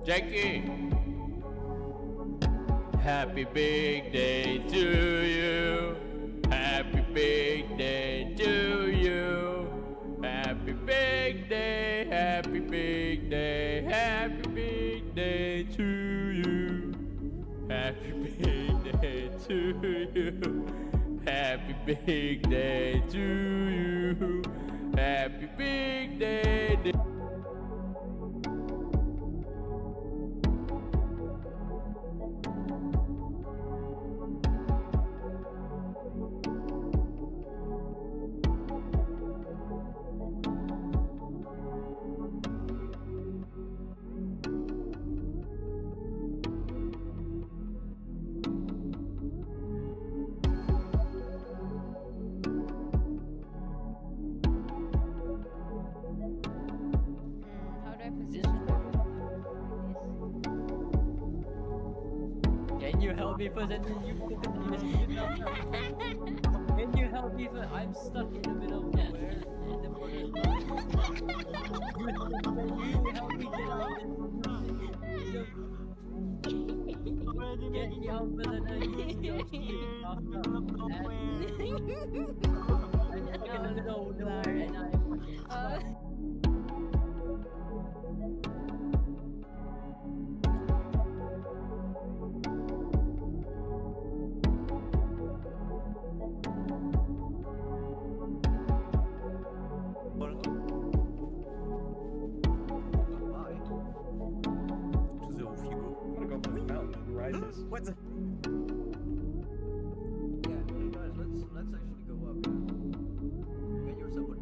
Jackie! Happy big day to you. Happy big day to you. Happy big day, happy big day, happy big day to you. Happy big day to you. Happy big day to you. Happy big day. How do I position my Can you help me present you? Can you help me? I'm stuck in the middle of nowhere. And the border is not. You help me get out of this. Get me out with an I'm stuck in the middle of nowhere and I'm. What's it? Yeah, hey guys, let's actually go up. Get yourself a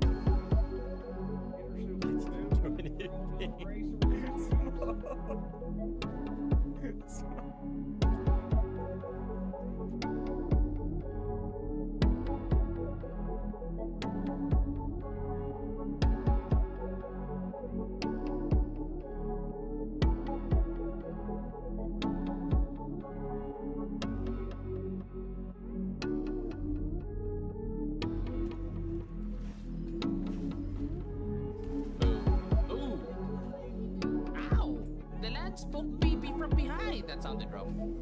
Spoke pee-pee from behind. That sounded wrong.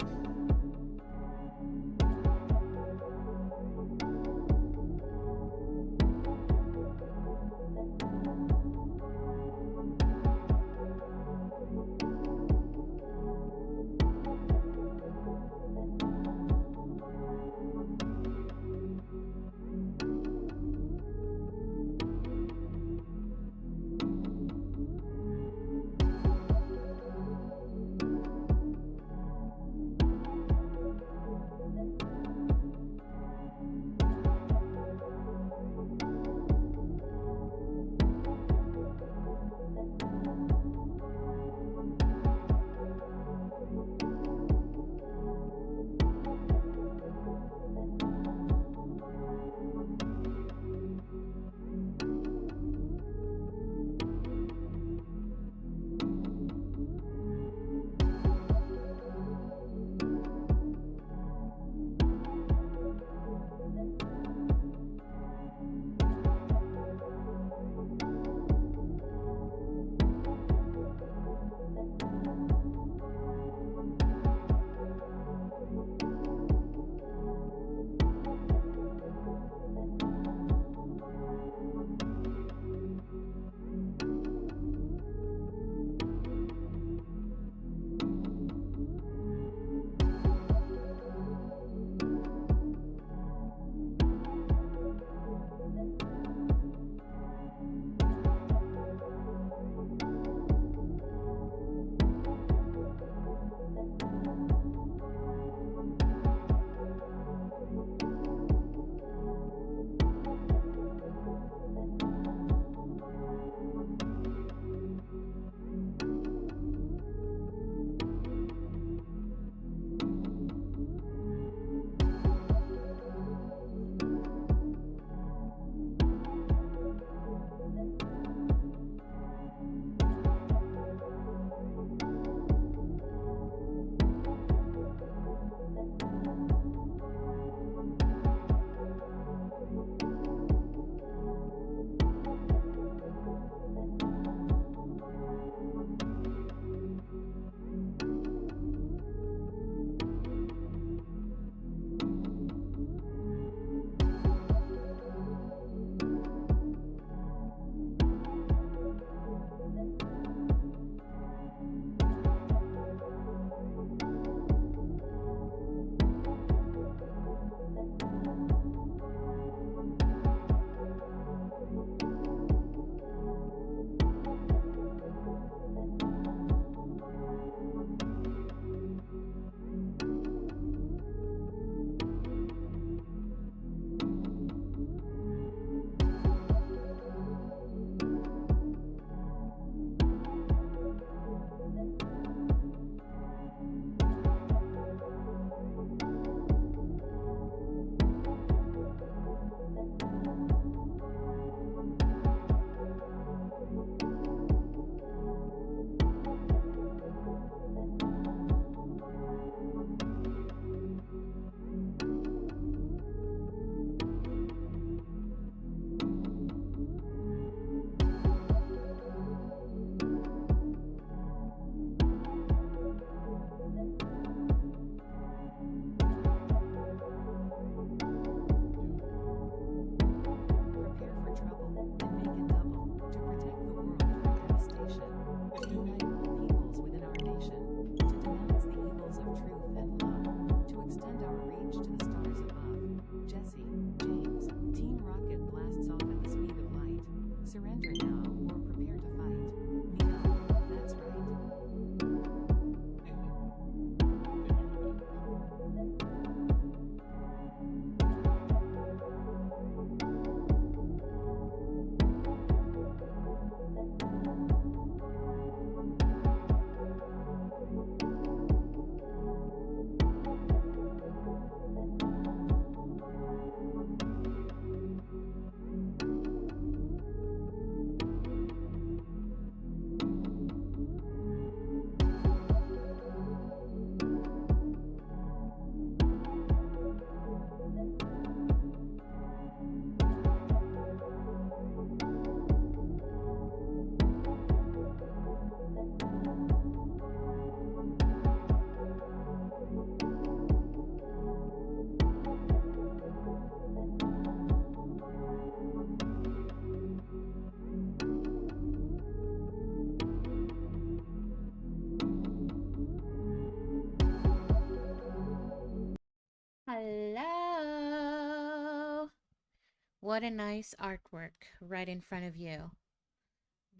What a nice artwork right in front of you.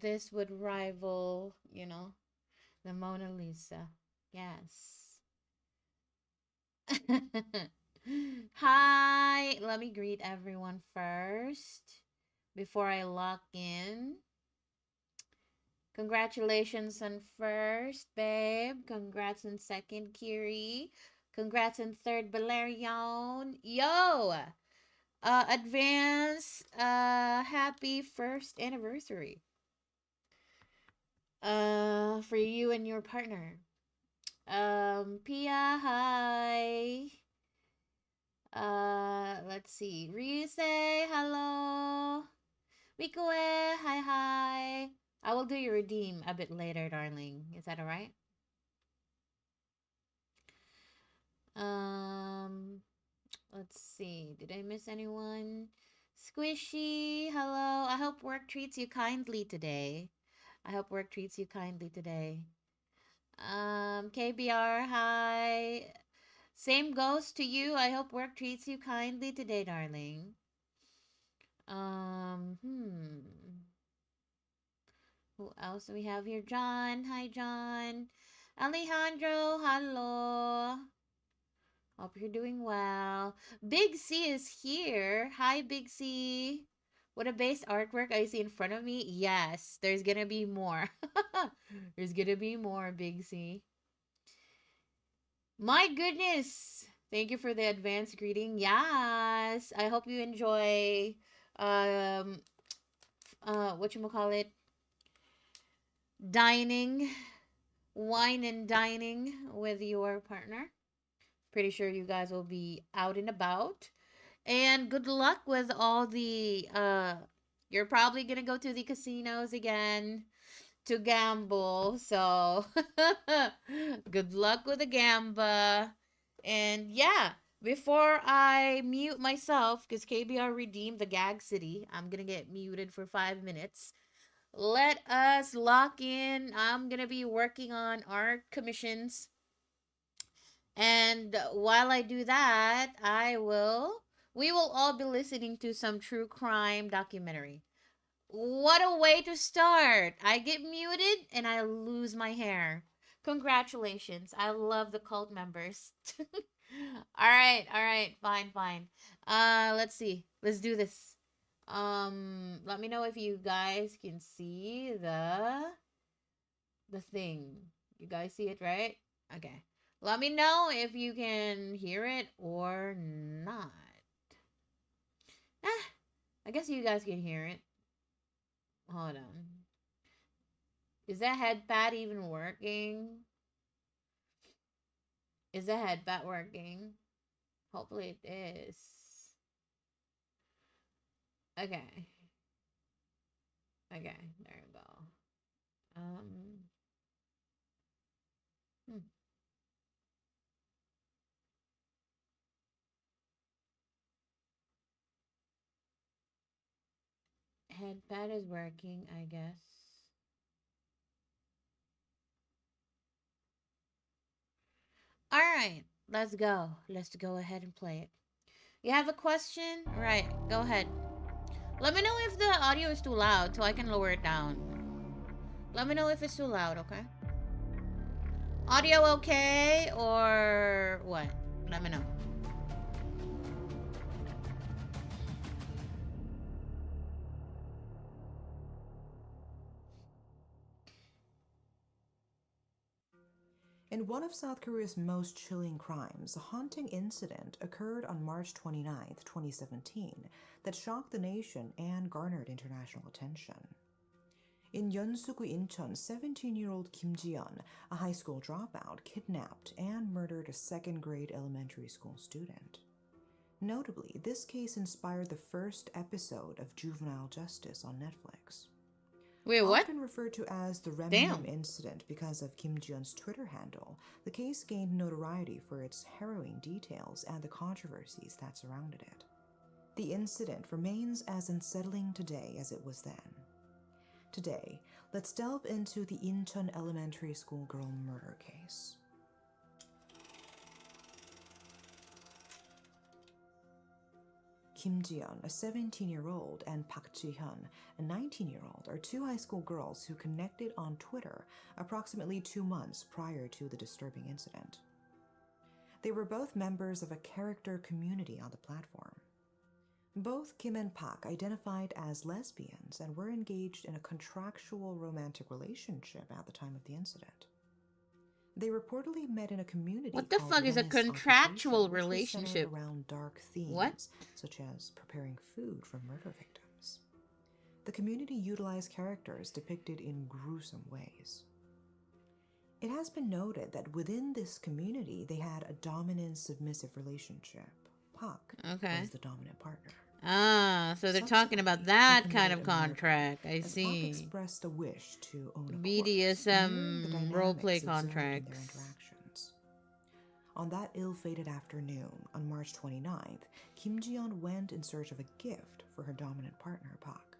This would rival, you know, the Mona Lisa. Yes. Hi. Let me greet everyone first before I lock in. Congratulations on first, babe. Congrats on second, Kiri. Congrats on third, Valerion. Yo! Advance, happy first anniversary. For you and your partner. Pia, hi. Let's see. Rise, hello. Wikoe, hi. I will do your redeem a bit later, darling. Is that alright? Let's see. Did I miss anyone? Squishy, hello. I hope work treats you kindly today. KBR, hi. Same goes to you. I hope work treats you kindly today, darling. Who else do we have here? John. Hi, John. Alejandro, hello. Hope you're doing well. Big C is here. Hi, Big C. What a base artwork I see in front of me. Yes, there's gonna be more. There's gonna be more, Big C. My goodness. Thank you for the advanced greeting. Yes. I hope you enjoy whatchamacallit, dining, wine and dining with your partner. Pretty sure you guys will be out and about. And good luck with all the you're probably gonna go to the casinos again to gamble. So good luck with the gamba. And yeah, before I mute myself, because KBR redeemed the Gag City, I'm gonna get muted for 5 minutes. Let us lock in. I'm gonna be working on art commissions. And while I do that, we will all be listening to some true crime documentary. What a way to start. I get muted and I lose my hair. Congratulations. I love the cult members. All right, fine. Let's see. Let's do this. Let me know if you guys can see the thing. You guys see it, right? Okay. Let me know if you can hear it or not. I guess you guys can hear it. Hold on. Is that headpad even working? Is the headpad working? Hopefully it is. Okay. Okay, there we go. Headpad is working, I guess. All right, let's go. Let's go ahead and play it. You have a question? All right, go ahead. Let me know if the audio is too loud so I can lower it down. Let me know if it's too loud, okay? Audio okay or what? Let me know. In one of South Korea's most chilling crimes, a haunting incident occurred on March 29, 2017, that shocked the nation and garnered international attention. In Yeonsu-gu, Incheon, 17-year-old Kim Ji-yeon, a high school dropout, kidnapped and murdered a second-grade elementary school student. Notably, this case inspired the first episode of Juvenile Justice on Netflix. Wait, what? Often referred to as the Remnum incident because of Kim Ji-yeon's Twitter handle, the case gained notoriety for its harrowing details and the controversies that surrounded it. The incident remains as unsettling today as it was then. Today, let's delve into the Incheon Elementary School girl murder case. Kim Ji-yeon, a 17-year-old, and Park Ji-hyun, a 19-year-old, are two high school girls who connected on Twitter approximately 2 months prior to the disturbing incident. They were both members of a character community on the platform. Both Kim and Park identified as lesbians and were engaged in a contractual romantic relationship at the time of the incident. They reportedly met in a community. What the called fuck is a Venice contractual Occupation, which was centered relationship? around dark themes, What? such as preparing food for murder victims. The community utilized characters depicted in gruesome ways. It has been noted that within this community, they had a dominant-submissive relationship. Park was the dominant partner. Ah, so they're talking about Subsequently, that they kind of committed a murder, contract. I as Park see. expressed a wish to own a corpse, BDSM mirroring the dynamics roleplay observed in their contracts. interactions. On that ill-fated afternoon, on March 29th, Kim Ji-yeon went in search of a gift for her dominant partner, Park.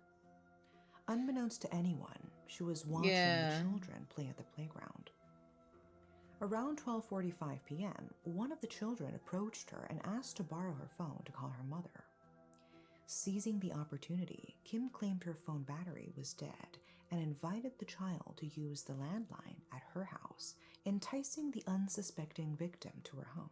Unbeknownst to anyone, she was watching the children play at the playground. Around 12:45 p.m., one of the children approached her and asked to borrow her phone to call her mother. Seizing the opportunity, Kim claimed her phone battery was dead and invited the child to use the landline at her house, enticing the unsuspecting victim to her home.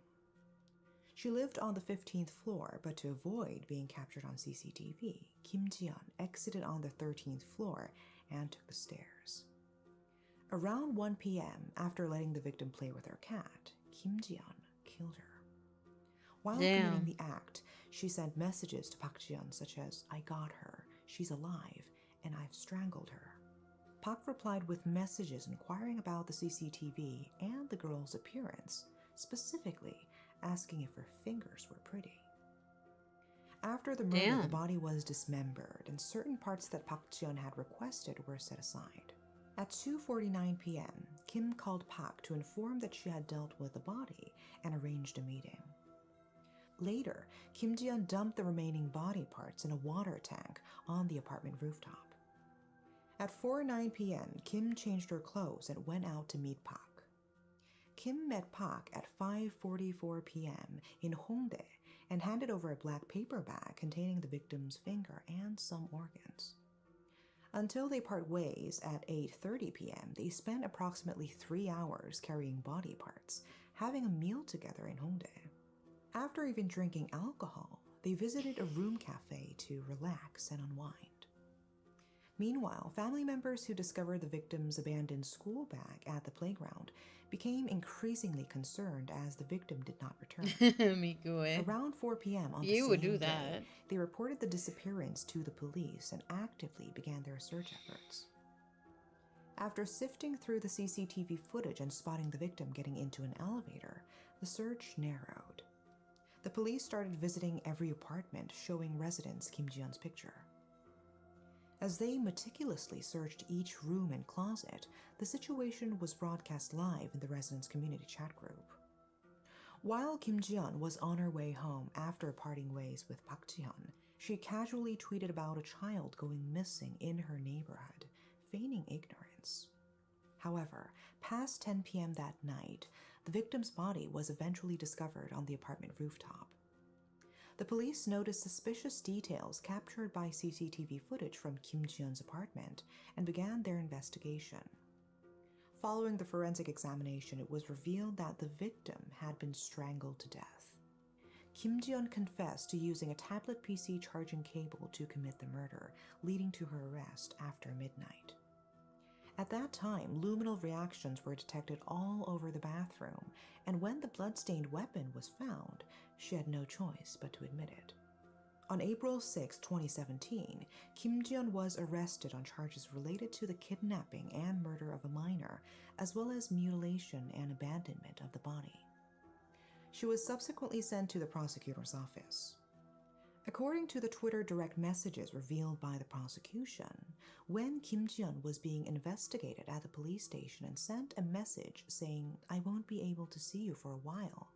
She lived on the 15th floor, but to avoid being captured on CCTV, Kim Ji-yeon exited on the 13th floor and took the stairs. Around 1 p.m., after letting the victim play with her cat, Kim Ji-yeon killed her. While committing the act, she sent messages to Park Ji-yeon such as, "I got her, she's alive, and I've strangled her." Park replied with messages inquiring about the CCTV and the girl's appearance, specifically asking if her fingers were pretty. After the murder, the body was dismembered, and certain parts that Park Ji-yeon had requested were set aside. At 2:49 p.m., Kim called Park to inform that she had dealt with the body and arranged a meeting. Later, Kim Ji-yeon dumped the remaining body parts in a water tank on the apartment rooftop. At 4:09 p.m., Kim changed her clothes and went out to meet Park. Kim met Park at 5:44 p.m. in Hongdae and handed over a black paper bag containing the victim's finger and some organs. Until they part ways at 8:30 p.m., they spent approximately 3 hours carrying body parts, having a meal together in Hongdae. After even drinking alcohol, they visited a room cafe to relax and unwind. Meanwhile, family members who discovered the victim's abandoned school bag at the playground became increasingly concerned as the victim did not return. Around 4 p.m. on the same day, they reported the disappearance to the police and actively began their search efforts. After sifting through the CCTV footage and spotting the victim getting into an elevator, the search narrowed. The police started visiting every apartment, showing residents Kim Ji-yeon's picture. As they meticulously searched each room and closet, the situation was broadcast live in the residents' community chat group. While Kim Ji-yeon was on her way home after parting ways with Park Ji-hyun, she casually tweeted about a child going missing in her neighborhood, feigning ignorance. However, past 10 p.m. that night, the victim's body was eventually discovered on the apartment rooftop. The police noticed suspicious details captured by CCTV footage from Kim Ji-yeon's apartment and began their investigation. Following the forensic examination, it was revealed that the victim had been strangled to death. Kim Ji-yeon confessed to using a tablet PC charging cable to commit the murder, leading to her arrest after midnight. At that time, luminal reactions were detected all over the bathroom, and when the blood-stained weapon was found, she had no choice but to admit it. On April 6, 2017, Kim Ji-yeon was arrested on charges related to the kidnapping and murder of a minor, as well as mutilation and abandonment of the body. She was subsequently sent to the prosecutor's office. According to the Twitter direct messages revealed by the prosecution, when Kim Ji-yeon was being investigated at the police station and sent a message saying, "I won't be able to see you for a while,"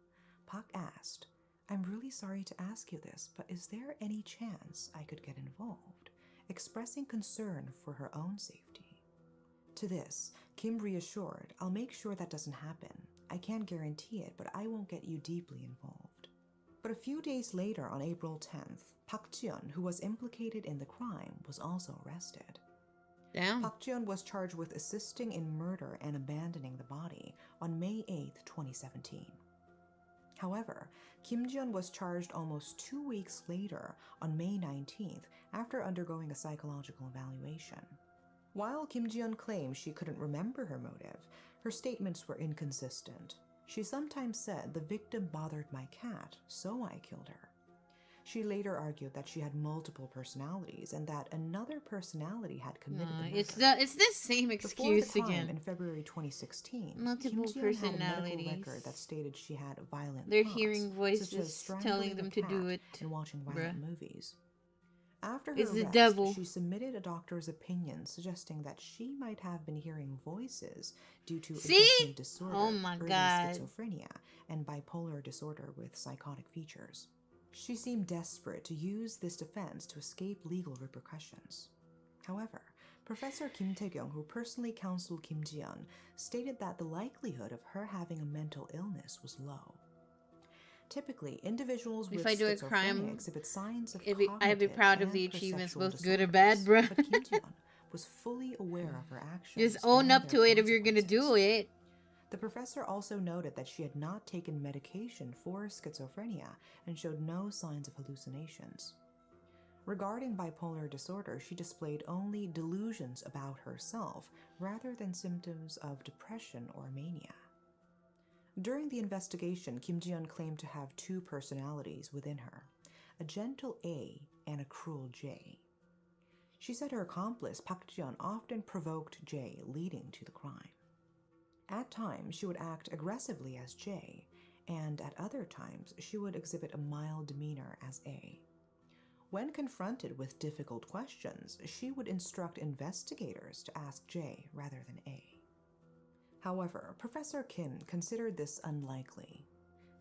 Park asked, "I'm really sorry to ask you this, but is there any chance I could get involved?" expressing concern for her own safety. To this, Kim reassured, "I'll make sure that doesn't happen. I can't guarantee it, but I won't get you deeply involved." But a few days later, on April 10th, Park Ji-yeon, who was implicated in the crime, was also arrested. Damn. Park Ji-yeon was charged with assisting in murder and abandoning the body on May 8th, 2017. However, Kim Ji-yeon was charged almost 2 weeks later on May 19th after undergoing a psychological evaluation. While Kim Ji-yeon claimed she couldn't remember her motive, her statements were inconsistent. She sometimes said the victim bothered my cat, so I killed her. She later argued that she had multiple personalities and that another personality had committed the murder. It's this same Before excuse the crime, again. in February 2016, Multiple Kim Ji-yeon had a medical personalities. record that stated she had violent They're thoughts, hearing such voices as strangling telling a them to do cat it. and watching violent movies. After her It's the arrest, devil. she submitted a doctor's opinion suggesting that she might have been hearing voices due to adjustment disorder, Oh my early God. schizophrenia, and bipolar disorder with psychotic features. She seemed desperate to use this defense to escape legal repercussions. However, Professor Kim Tae-kyung, who personally counseled Kim Ji-yeon, stated that the likelihood of her having a mental illness was low. Typically, individuals If with I do a schizophrenia crime, exhibit signs of I'd be proud of cognitive the and achievements, perceptual both good and bad, disorders, bruh. but Kim Ji-yeon was fully aware of her actions. Just own and up their to it if you're gonna do consequences. it. The professor also noted that she had not taken medication for schizophrenia and showed no signs of hallucinations. Regarding bipolar disorder, she displayed only delusions about herself rather than symptoms of depression or mania. During the investigation, Kim Ji-yeon claimed to have two personalities within her, a gentle A and a cruel J. She said her accomplice, Park Ji-yeon, often provoked J, leading to the crime. At times, she would act aggressively as J, and at other times, she would exhibit a mild demeanor as A. When confronted with difficult questions, she would instruct investigators to ask J rather than A. However, Professor Kim considered this unlikely.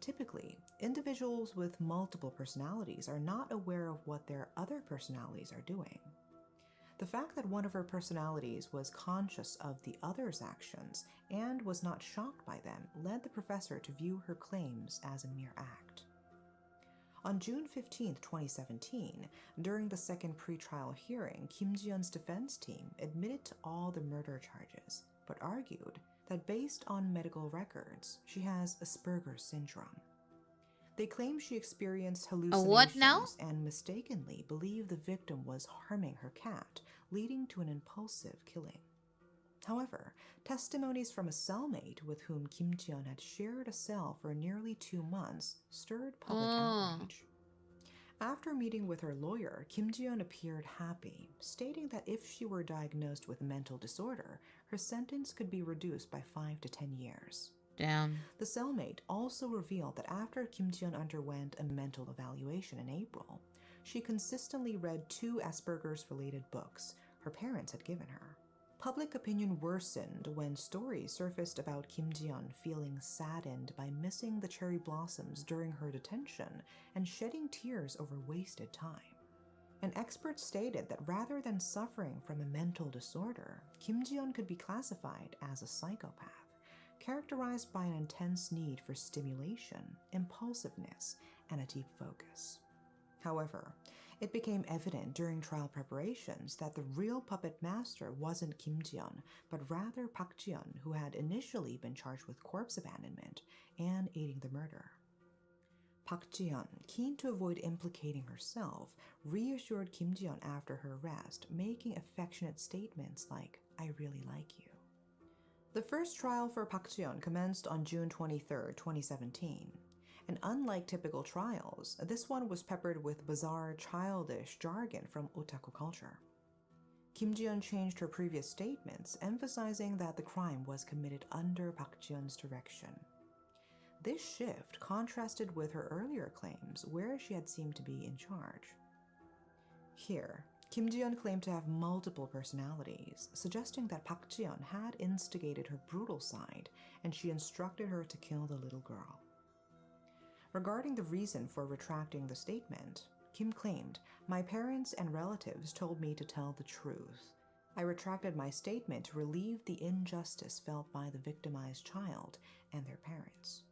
Typically, individuals with multiple personalities are not aware of what their other personalities are doing. The fact that one of her personalities was conscious of the other's actions and was not shocked by them led the professor to view her claims as a mere act. On June 15, 2017, during the second pretrial hearing, Kim Ji-yeon's defense team admitted to all the murder charges, but argued that based on medical records, she has Asperger's syndrome. They claim she experienced hallucinations what now? and mistakenly believed the victim was harming her cat, leading to an impulsive killing. However, testimonies from a cellmate with whom Kim Ji-yeon had shared a cell for nearly 2 months stirred public outrage. After meeting with her lawyer, Kim Ji-yeon appeared happy, stating that if she were diagnosed with mental disorder, her sentence could be reduced by 5 to 10 years. Damn. The cellmate also revealed that after Kim Ji-yeon underwent a mental evaluation in April, she consistently read 2 Asperger's-related books her parents had given her. Public opinion worsened when stories surfaced about Kim Ji-yeon feeling saddened by missing the cherry blossoms during her detention and shedding tears over wasted time. An expert stated that rather than suffering from a mental disorder, Kim Ji-yeon could be classified as a psychopath, characterized by an intense need for stimulation, impulsiveness, and a deep focus. However, it became evident during trial preparations that the real puppet master wasn't Kim Ji-yeon, but rather Park Ji-yeon, who had initially been charged with corpse abandonment and aiding the murder. Park Ji-yeon, keen to avoid implicating herself, reassured Kim Ji-yeon after her arrest, making affectionate statements like, "I really like you." The first trial for Park Ji-yeon commenced on June 23, 2017. And unlike typical trials, this one was peppered with bizarre, childish jargon from otaku culture. Kim Ji-yeon changed her previous statements, emphasizing that the crime was committed under Park Ji-yeon's direction. This shift contrasted with her earlier claims, where she had seemed to be in charge. Here, Kim Ji-yeon claimed to have multiple personalities, suggesting that Park Ji-yeon had instigated her brutal side, and she instructed her to kill the little girl. Regarding the reason for retracting the statement, Kim claimed, "My parents and relatives told me to tell the truth. I retracted my statement to relieve the injustice felt by the victimized child and their parents."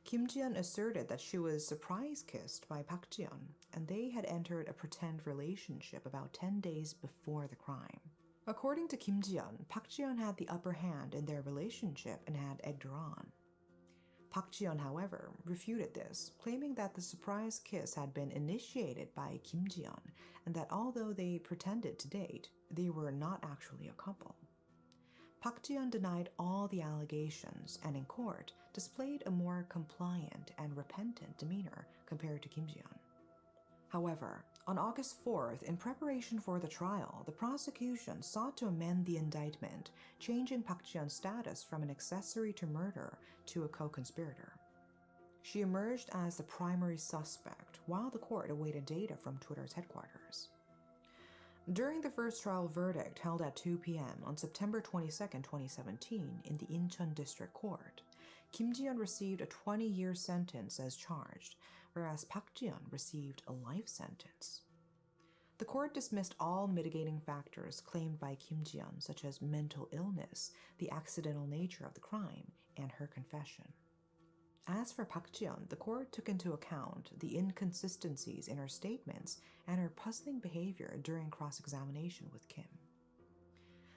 Kim Ji-yeon asserted that she was surprise-kissed by Park Ji-yeon, and they had entered a pretend relationship about 10 days before the crime. According to Kim Ji-yeon, Park Ji-yeon had the upper hand in their relationship and had egged her on. Park Ji-yeon, however, refuted this, claiming that the surprise kiss had been initiated by Kim Ji-yeon and that although they pretended to date, they were not actually a couple. Park Ji-yeon denied all the allegations and in court displayed a more compliant and repentant demeanor compared to Kim Ji-yeon. However, on August 4th, in preparation for the trial, the prosecution sought to amend the indictment, changing Park Ji-yeon's status from an accessory to murder to a co-conspirator. She emerged as the primary suspect, while the court awaited data from Twitter's headquarters. During the first trial verdict held at 2 p.m. on September 22, 2017, in the Incheon District Court, Kim Ji-yeon received a 20-year sentence as charged, whereas Park Ji-yeon received a life sentence. The court dismissed all mitigating factors claimed by Kim Ji-yeon, such as mental illness, the accidental nature of the crime, and her confession. As for Park Ji-yeon, the court took into account the inconsistencies in her statements and her puzzling behavior during cross-examination with Kim.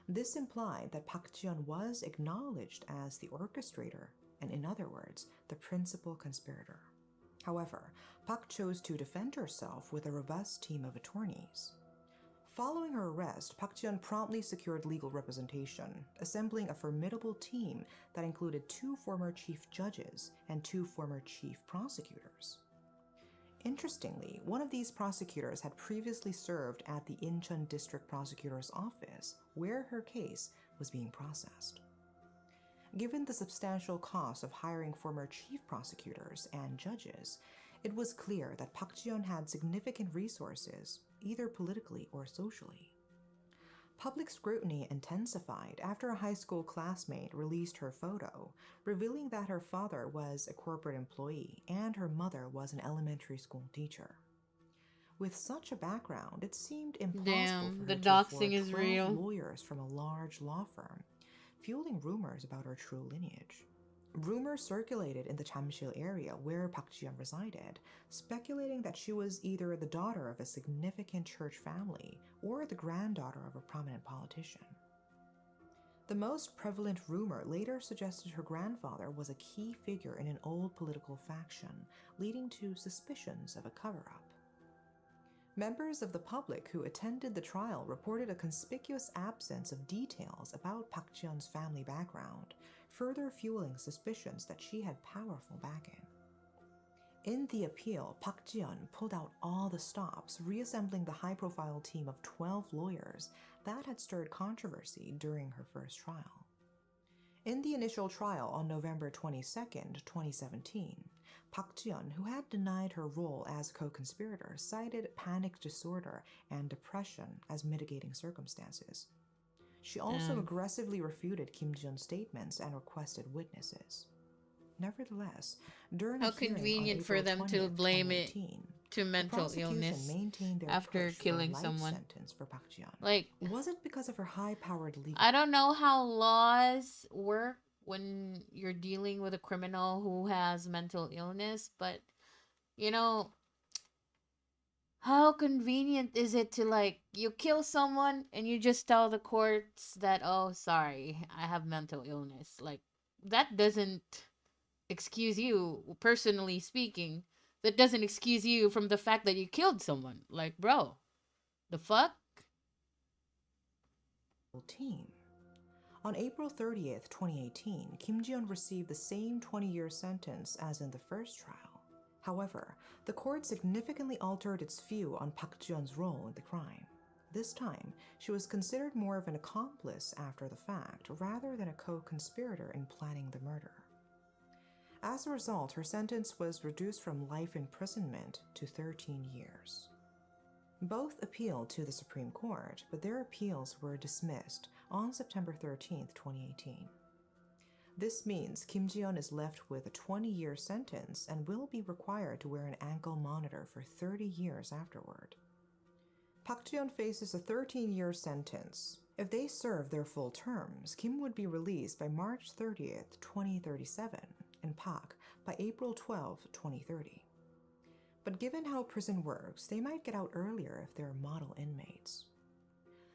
This implied that Park Ji-yeon was acknowledged as the orchestrator, and in other words, the principal conspirator. However, Park chose to defend herself with a robust team of attorneys. Following her arrest, Park Ji-yeon promptly secured legal representation, assembling a formidable team that included 2 former chief judges and 2 former chief prosecutors. Interestingly, one of these prosecutors had previously served at the Incheon District Prosecutor's Office, where her case was being processed. Given the substantial cost of hiring former chief prosecutors and judges, it was clear that Park Ji-yeon had significant resources, either politically or socially. Public scrutiny intensified after a high school classmate released her photo, revealing that her father was a corporate employee and her mother was an elementary school teacher. With such a background, it seemed impossible for her the to doxing afford is 12 real. lawyers from a large law firm, fueling rumors about her true lineage. Rumors circulated in the Jamsil area where Park Ji-yeon resided, speculating that she was either the daughter of a significant church family or the granddaughter of a prominent politician. The most prevalent rumor later suggested her grandfather was a key figure in an old political faction, leading to suspicions of a cover-up. Members of the public who attended the trial reported a conspicuous absence of details about Park Ji-yeon's family background, further fueling suspicions that she had powerful backing. In the appeal, Park Ji-yeon pulled out all the stops, reassembling the high-profile team of 12 lawyers that had stirred controversy during her first trial. In the initial trial on November 22, 2017, Park Ji-yeon, who had denied her role as a co-conspirator, cited panic disorder and depression as mitigating circumstances. She also aggressively refuted Kim Ji-yeon's statements and requested witnesses. Nevertheless, during How a hearing convenient on for April them to 20th, blame it 2018, to the mental prosecution illness maintained their after push for a killing life someone. sentence for Park Ji-yeon. Like, Was it because of her high-powered legal? I don't know how laws work when you're dealing with a criminal who has mental illness, but you know, how convenient is it to, like, you kill someone and you just tell the courts that, oh, sorry, I have mental illness. Like, that doesn't excuse you, personally speaking, that doesn't excuse you from the fact that you killed someone. Like, bro, the fuck? Team. On April 30th, 2018, Kim Ji-yeon received the same 20-year sentence as in the first trial. However, the court significantly altered its view on Park Ji-yeon's role in the crime. This time, she was considered more of an accomplice after the fact, rather than a co-conspirator in planning the murder. As a result, her sentence was reduced from life imprisonment to 13 years. Both appealed to the Supreme Court, but their appeals were dismissed on September 13th, 2018. This means Kim Ji-yeon is left with a 20-year sentence and will be required to wear an ankle monitor for 30 years afterward. Park Ji-yeon faces a 13-year sentence. If they serve their full terms, Kim would be released by March 30th, 2037, and Park by April 12, 2030. But given how prison works, they might get out earlier if they're model inmates.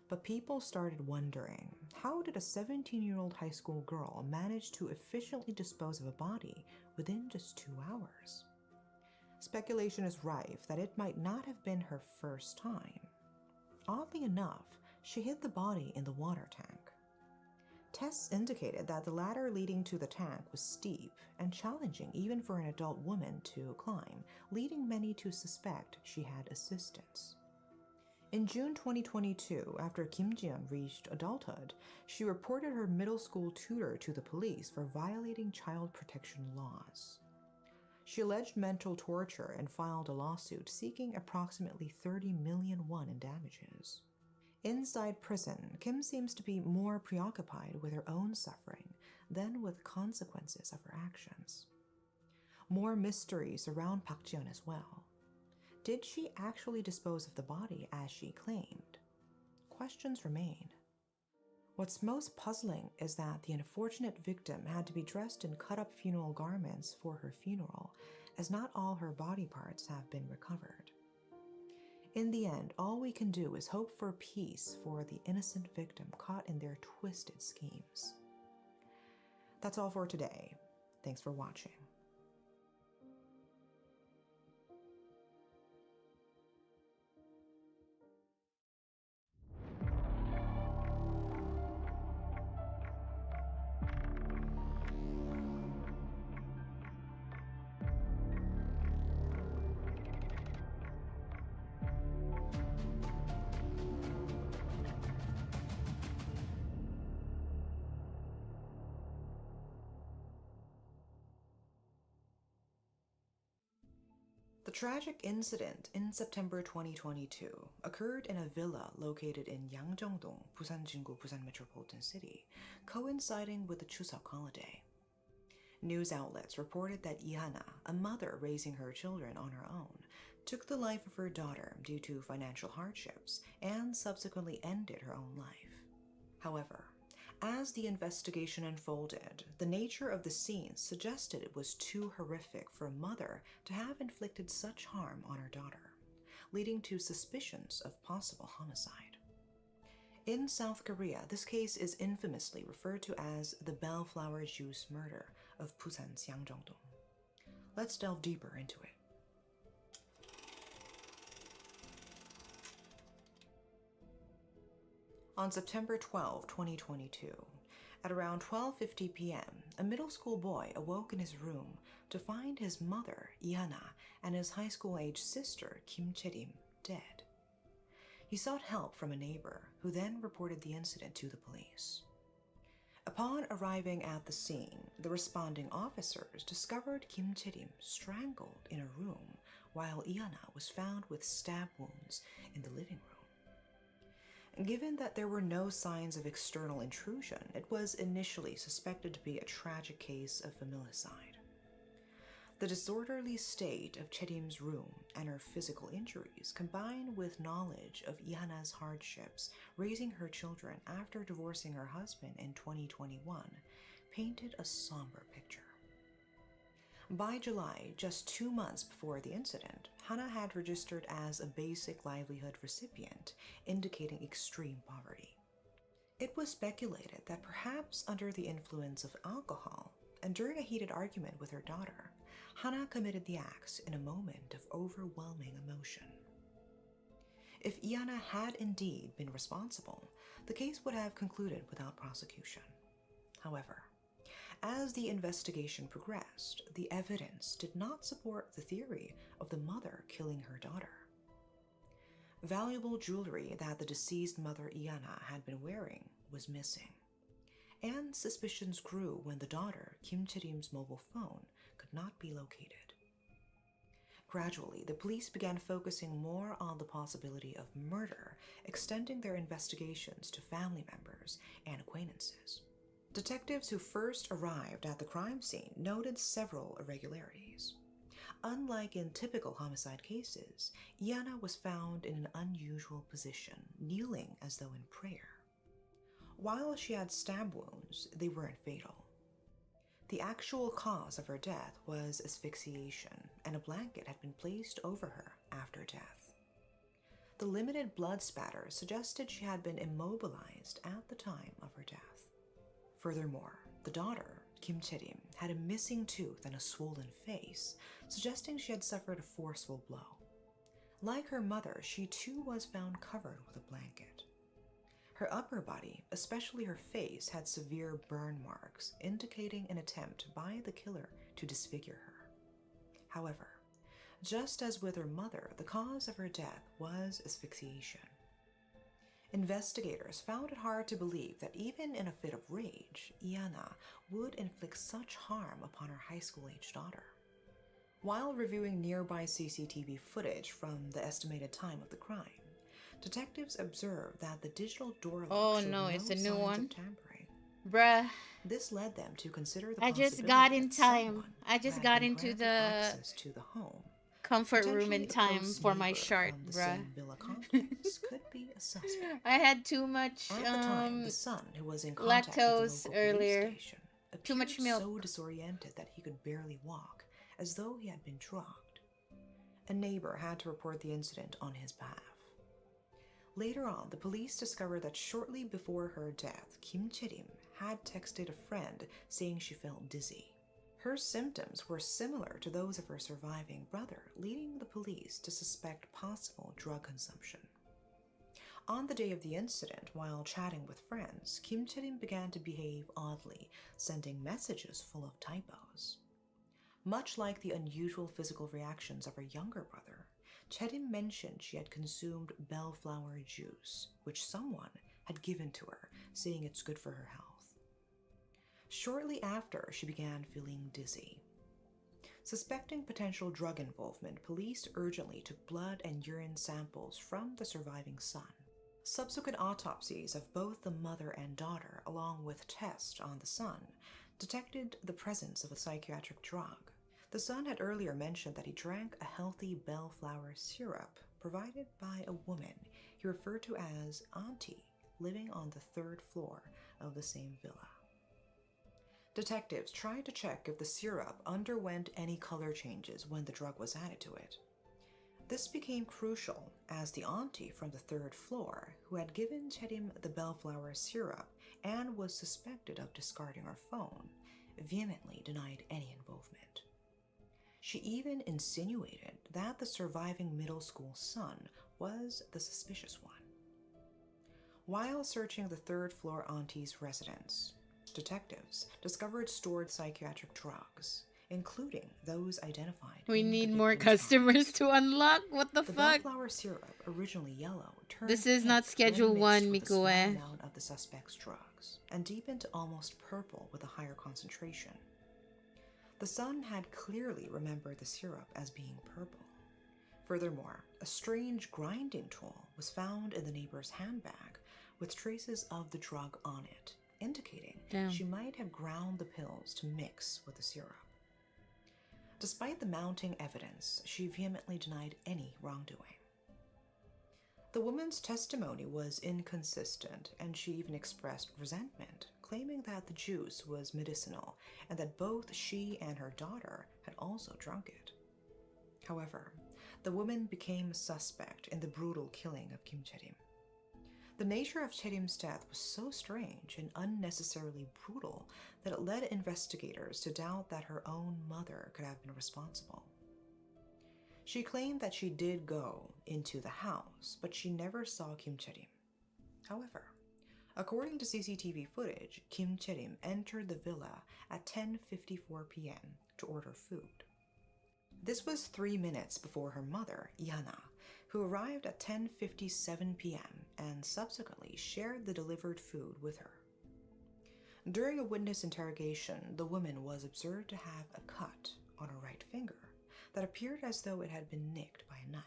But people started wondering, how did a 17-year-old high school girl manage to efficiently dispose of a body within just 2 hours? Speculation is rife that it might not have been her first time. Oddly enough, she hid the body in the water tank. Tests indicated that the ladder leading to the tank was steep and challenging even for an adult woman to climb, leading many to suspect she had assistance. In June 2022, after Kim Ji-yeon reached adulthood, she reported her middle school tutor to the police for violating child protection laws. She alleged mental torture and filed a lawsuit seeking approximately 30 million won in damages. Inside prison, Kim seems to be more preoccupied with her own suffering than with consequences of her actions. More mysteries surround Park Ji-yeon as well. Did she actually dispose of the body as she claimed? Questions remain. What's most puzzling is that the unfortunate victim had to be dressed in cut-up funeral garments for her funeral, as not all her body parts have been recovered. In the end, all we can do is hope for peace for the innocent victim caught in their twisted schemes. That's all for today. Thanks for watching. The tragic incident in September 2022 occurred in a villa located in Yangjongdong, Busan Jingu, Busan Metropolitan City, coinciding with the Chuseok holiday. News outlets reported that 𝔖𝔮, a mother raising her children on her own, took the life of her daughter due to financial hardships and subsequently ended her own life. However, as the investigation unfolded, the nature of the scene suggested it was too horrific for a mother to have inflicted such harm on her daughter, leading to suspicions of possible homicide. In South Korea, this case is infamously referred to as the bellflower juice murder of Busan's Yangjongdong. Let's delve deeper into it. On September 12, 2022, at around 12:50 p.m., a middle school boy awoke in his room to find his mother, 𝔖𝔮, and his high school-age sister, Kim Chae-rim, dead. He sought help from a neighbor, who then reported the incident to the police. Upon arriving at the scene, the responding officers discovered Kim Chae-rim strangled in a room, while 𝔖𝔮 was found with stab wounds in the living room. Given that there were no signs of external intrusion, it was initially suspected to be a tragic case of familicide. The disorderly state of Chae-rim's room and her physical injuries, combined with knowledge of 𝔖𝔮's hardships raising her children after divorcing her husband in 2021, painted a somber picture. By July, just 2 months before the incident, Hana had registered as a basic livelihood recipient, indicating extreme poverty. It was speculated that perhaps under the influence of alcohol, and during a heated argument with her daughter, Hana committed the acts in a moment of overwhelming emotion. If 𝔖𝔮 had indeed been responsible, the case would have concluded without prosecution. However, as the investigation progressed, the evidence did not support the theory of the mother killing her daughter. Valuable jewelry that the deceased mother 𝔖𝔮 had been wearing was missing, and suspicions grew when the daughter, Kim Chae-rim's mobile phone, could not be located. Gradually, the police began focusing more on the possibility of murder, extending their investigations to family members and acquaintances. Detectives who first arrived at the crime scene noted several irregularities. Unlike in typical homicide cases, 𝔖𝔮 was found in an unusual position, kneeling as though in prayer. While she had stab wounds, they weren't fatal. The actual cause of her death was asphyxiation, and a blanket had been placed over her after death. The limited blood spatter suggested she had been immobilized at the time of her death. Furthermore, the daughter, Kim Chae-rim, had a missing tooth and a swollen face, suggesting she had suffered a forceful blow. Like her mother, she too was found covered with a blanket. Her upper body, especially her face, had severe burn marks, indicating an attempt by the killer to disfigure her. However, just as with her mother, the cause of her death was asphyxiation. Investigators found it hard to believe that even in a fit of rage, Iana would inflict such harm upon her high school-age daughter. While reviewing nearby CCTV footage from the estimated time of the crime, detectives observed that the digital door lock showed no it's a new signs one. of tampering. Bruh. This led them to consider the I just possibility got in that time. someone I just had got been into granted the access to the home. comfort room in Potentially a time close for my neighbor chart, from the bruh. same villa complex could be a suspect. I had too much At the time, the son, who was in contact with the lactose local earlier. police station, Too much appeared milk. so disoriented that he could barely walk, as though he had been drugged. A neighbor had to report the incident on his behalf. Later on, the police discovered that shortly before her death, Kim Chae-rim had texted a friend saying she felt dizzy. Her symptoms were similar to those of her surviving brother, leading the police to suspect possible drug consumption. On the day of the incident, while chatting with friends, Kim Chae-rim began to behave oddly, sending messages full of typos. Much like the unusual physical reactions of her younger brother, Chae-rim mentioned she had consumed bellflower juice, which someone had given to her, saying it's good for her health. Shortly after, she began feeling dizzy. Suspecting potential drug involvement, police urgently took blood and urine samples from the surviving son. Subsequent autopsies of both the mother and daughter, along with tests on the son, detected the presence of a psychiatric drug. The son had earlier mentioned that he drank a healthy bellflower syrup provided by a woman he referred to as Auntie, living on the 3rd floor of the same villa. Detectives tried to check if the syrup underwent any color changes when the drug was added to it. This became crucial as the auntie from the 3rd floor, who had given Chae-rim the bellflower syrup and was suspected of discarding her phone, vehemently denied any involvement. She even insinuated that the surviving middle school son was the suspicious one. While searching the 3rd floor auntie's residence, detectives discovered stored psychiatric drugs, including those identified. We in the need more victim's customers arms. to unlock. What the The fuck? bellflower syrup, originally yellow, turned This is not pink Schedule when 1, mixed with a small Mikoe. amount of the suspect's drugs, and deepened to almost purple with a higher concentration. The son had clearly remembered the syrup as being purple. Furthermore, a strange grinding tool was found in the neighbor's handbag with traces of the drug on it, indicating Damn. she might have ground the pills to mix with the syrup. Despite the mounting evidence, she vehemently denied any wrongdoing. The woman's testimony was inconsistent, and she even expressed resentment, claiming that the juice was medicinal and that both she and her daughter had also drunk it. However, the woman became a suspect in the brutal killing of Kim Chae-rim. The nature of Chae-rim's death was so strange and unnecessarily brutal that it led investigators to doubt that her own mother could have been responsible. She claimed that she did go into the house, but she never saw Kim Chae-rim. However, according to CCTV footage, Kim Chae-rim entered the villa at 10:54 p.m. to order food. This was 3 minutes before her mother, Iana, who arrived at 10:57 p.m. and subsequently shared the delivered food with her. During a witness interrogation, the woman was observed to have a cut on her right finger that appeared as though it had been nicked by a knife.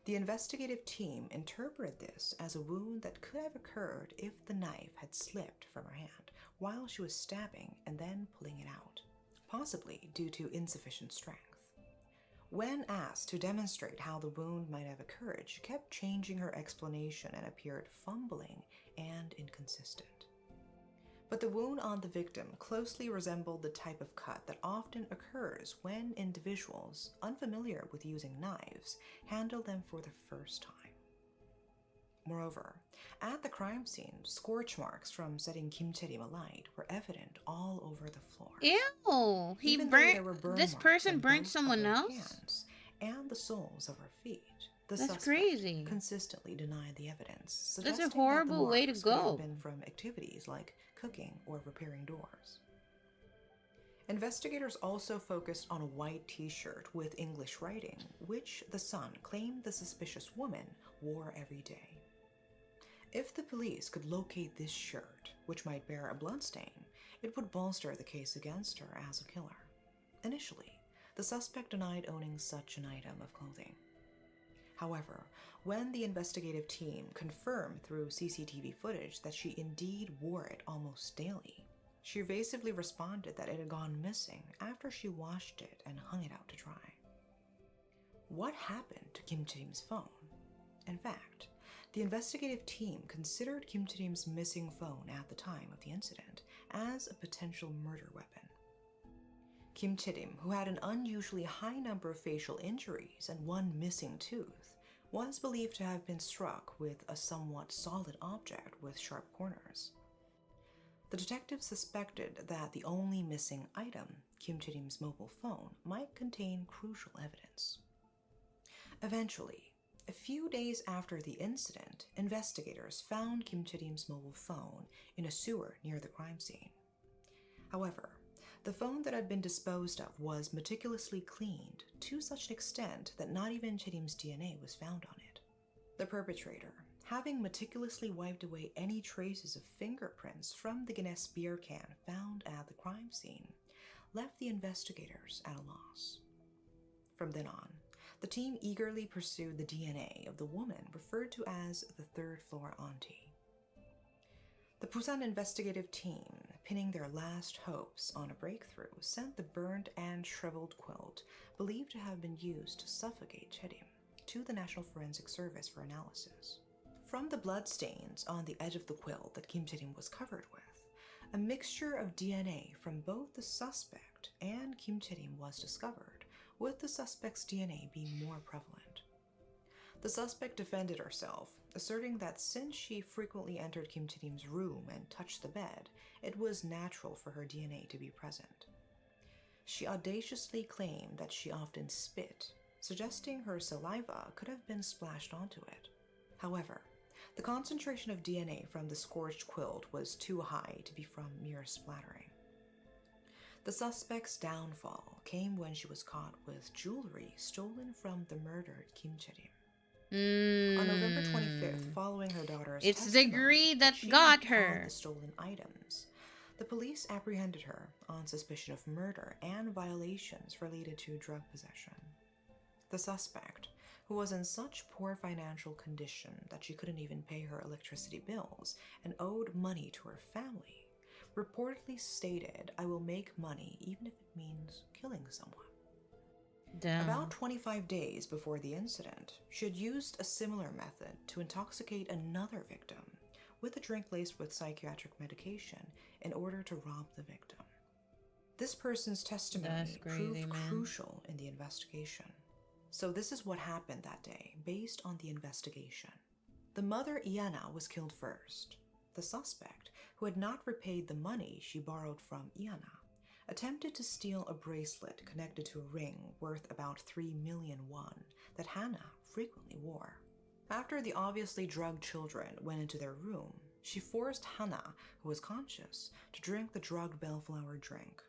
The investigative team interpreted this as a wound that could have occurred if the knife had slipped from her hand while she was stabbing and then pulling it out, possibly due to insufficient strength. When asked to demonstrate how the wound might have occurred, she kept changing her explanation and appeared fumbling and inconsistent. But the wound on the victim closely resembled the type of cut that often occurs when individuals, unfamiliar with using knives, handle them for the first time. Moreover, at the crime scene, scorch marks from setting Kim Chae-rim alight were evident all over the floor. Ew! He Even though there were burnt. burn This marks person on burnt both someone of her else. hands and the soles of her feet. The That's suspect crazy. consistently denied the evidence, That's a suggesting that the horrible way to marks could have go. been from activities like cooking or repairing doors. Investigators also focused on a white t-shirt with English writing, which the Sun claimed the suspicious woman wore every day. If the police could locate this shirt, which might bear a bloodstain, it would bolster the case against her as a killer. Initially, the suspect denied owning such an item of clothing. However, when the investigative team confirmed through CCTV footage that she indeed wore it almost daily, she evasively responded that it had gone missing after she washed it and hung it out to dry. What happened to Kim Chae-rim's phone? In fact, the investigative team considered Kim Chae-rim's missing phone at the time of the incident as a potential murder weapon. Kim Chae-rim, who had an unusually high number of facial injuries and one missing tooth, was believed to have been struck with a somewhat solid object with sharp corners. The detective suspected that the only missing item, Kim Chae-rim's mobile phone, might contain crucial evidence. Eventually, a few days after the incident, investigators found Kim Chae-rim's mobile phone in a sewer near the crime scene. However, the phone that had been disposed of was meticulously cleaned to such an extent that not even Chae-rim's DNA was found on it. The perpetrator, having meticulously wiped away any traces of fingerprints from the Guinness beer can found at the crime scene, left the investigators at a loss. From then on, the team eagerly pursued the DNA of the woman referred to as the third-floor auntie. The Busan investigative team, pinning their last hopes on a breakthrough, sent the burned and shriveled quilt, believed to have been used to suffocate Chae-rim, to the National Forensic Service for analysis. From the bloodstains on the edge of the quilt that Kim Chae-rim was covered with, a mixture of DNA from both the suspect and Kim Chae-rim was discovered, with the suspect's DNA being more prevalent. The suspect defended herself, asserting that since she frequently entered Kim Chae-rim's room and touched the bed, it was natural for her DNA to be present. She audaciously claimed that she often spit, suggesting her saliva could have been splashed onto it. However, the concentration of DNA from the scorched quilt was too high to be from mere splattering. The suspect's downfall came when she was caught with jewelry stolen from the murdered Kim Chae-rim. On November 25th, following her daughter's It's the testimony greed that she got had her. the stolen items, the police apprehended her on suspicion of murder and violations related to drug possession. The suspect, who was in such poor financial condition that she couldn't even pay her electricity bills and owed money to her family, reportedly stated, "I will make money even if it means killing someone." Damn. About 25 days before the incident, she had used a similar method to intoxicate another victim with a drink laced with psychiatric medication in order to rob the victim. This person's testimony That's crazy, proved man. crucial in the investigation. So this is what happened that day, based on the investigation. The mother, Iana, was killed first. The suspect, who had not repaid the money she borrowed from Iana, attempted to steal a bracelet connected to a ring worth about 3 million won that Hannah frequently wore. After the obviously drugged children went into their room, she forced Hannah, who was conscious, to drink the drugged bellflower drink.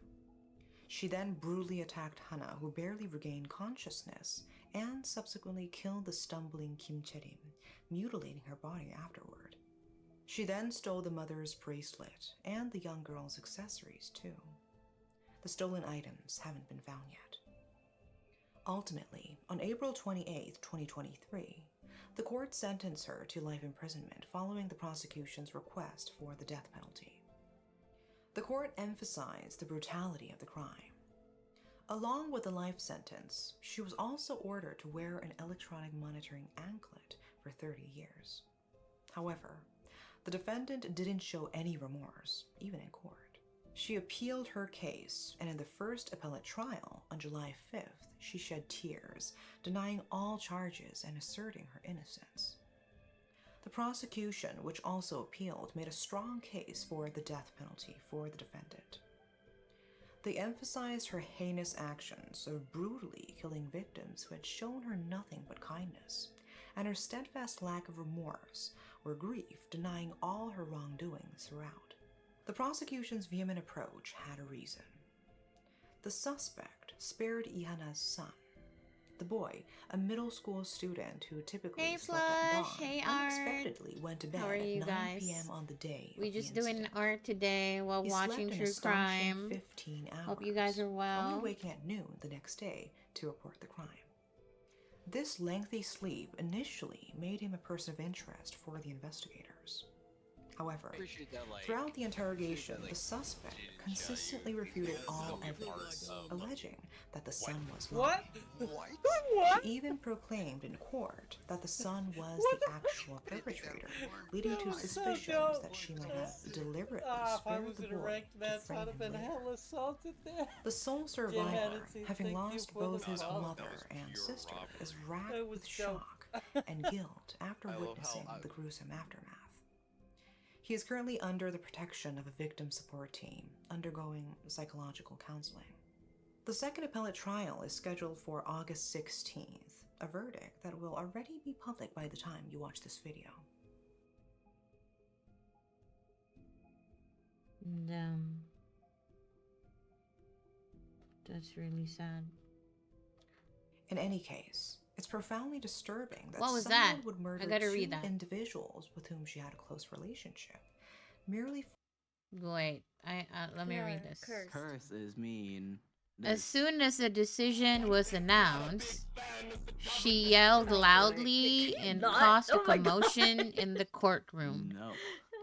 She then brutally attacked Hannah, who barely regained consciousness, and subsequently killed the stumbling Kim Chae-rim, mutilating her body afterward. She then stole the mother's bracelet and the young girl's accessories too. The stolen items haven't been found yet. Ultimately, on April 28, 2023, the court sentenced her to life imprisonment following the prosecution's request for the death penalty. The court emphasized the brutality of the crime. Along with the life sentence, she was also ordered to wear an electronic monitoring anklet for 30 years. However, The defendant didn't show any remorse, even in court. She appealed her case, and in the first appellate trial on July 5th, she shed tears, denying all charges and asserting her innocence. The prosecution, which also appealed, made a strong case for the death penalty for the defendant. They emphasized her heinous actions of brutally killing victims who had shown her nothing but kindness, and her steadfast lack of remorse or grief, denying all her wrongdoings throughout. The prosecution's vehement approach had a reason. The suspect spared Ihana's son. The boy, a middle school student who typically Hey, slept at dawn, Flush. Hey, Art. unexpectedly went to bed How are at you 9 guys? p.m. on the day We of the just doing incident. art today while He watching slept an true astonishing crime. 15 hours, Hope you guys are well. only waking at noon the next day to report the crime. This lengthy sleep initially made him a person of interest for the investigators. However, throughout the interrogation, the suspect consistently refuted all evidence, alleging that the son was lying. She even proclaimed in court that the son was the actual perpetrator, leading to suspicions that she might have deliberately spared the boy to frame him later. The sole survivor, having lost both his mother and sister, is racked with shock and guilt after witnessing the gruesome aftermath. He is currently under the protection of a victim support team, undergoing psychological counseling. The second appellate trial is scheduled for August 16th, a verdict that will already be public by the time you watch this video. And, that's really sad. In any case, it's profoundly disturbing that What was someone that? would murder I gotta two read that. individuals with whom she had a close relationship, merely Wait, let me read this. Curse is mean. As soon as the decision was announced, she yelled loudly and caused a commotion in the courtroom, No.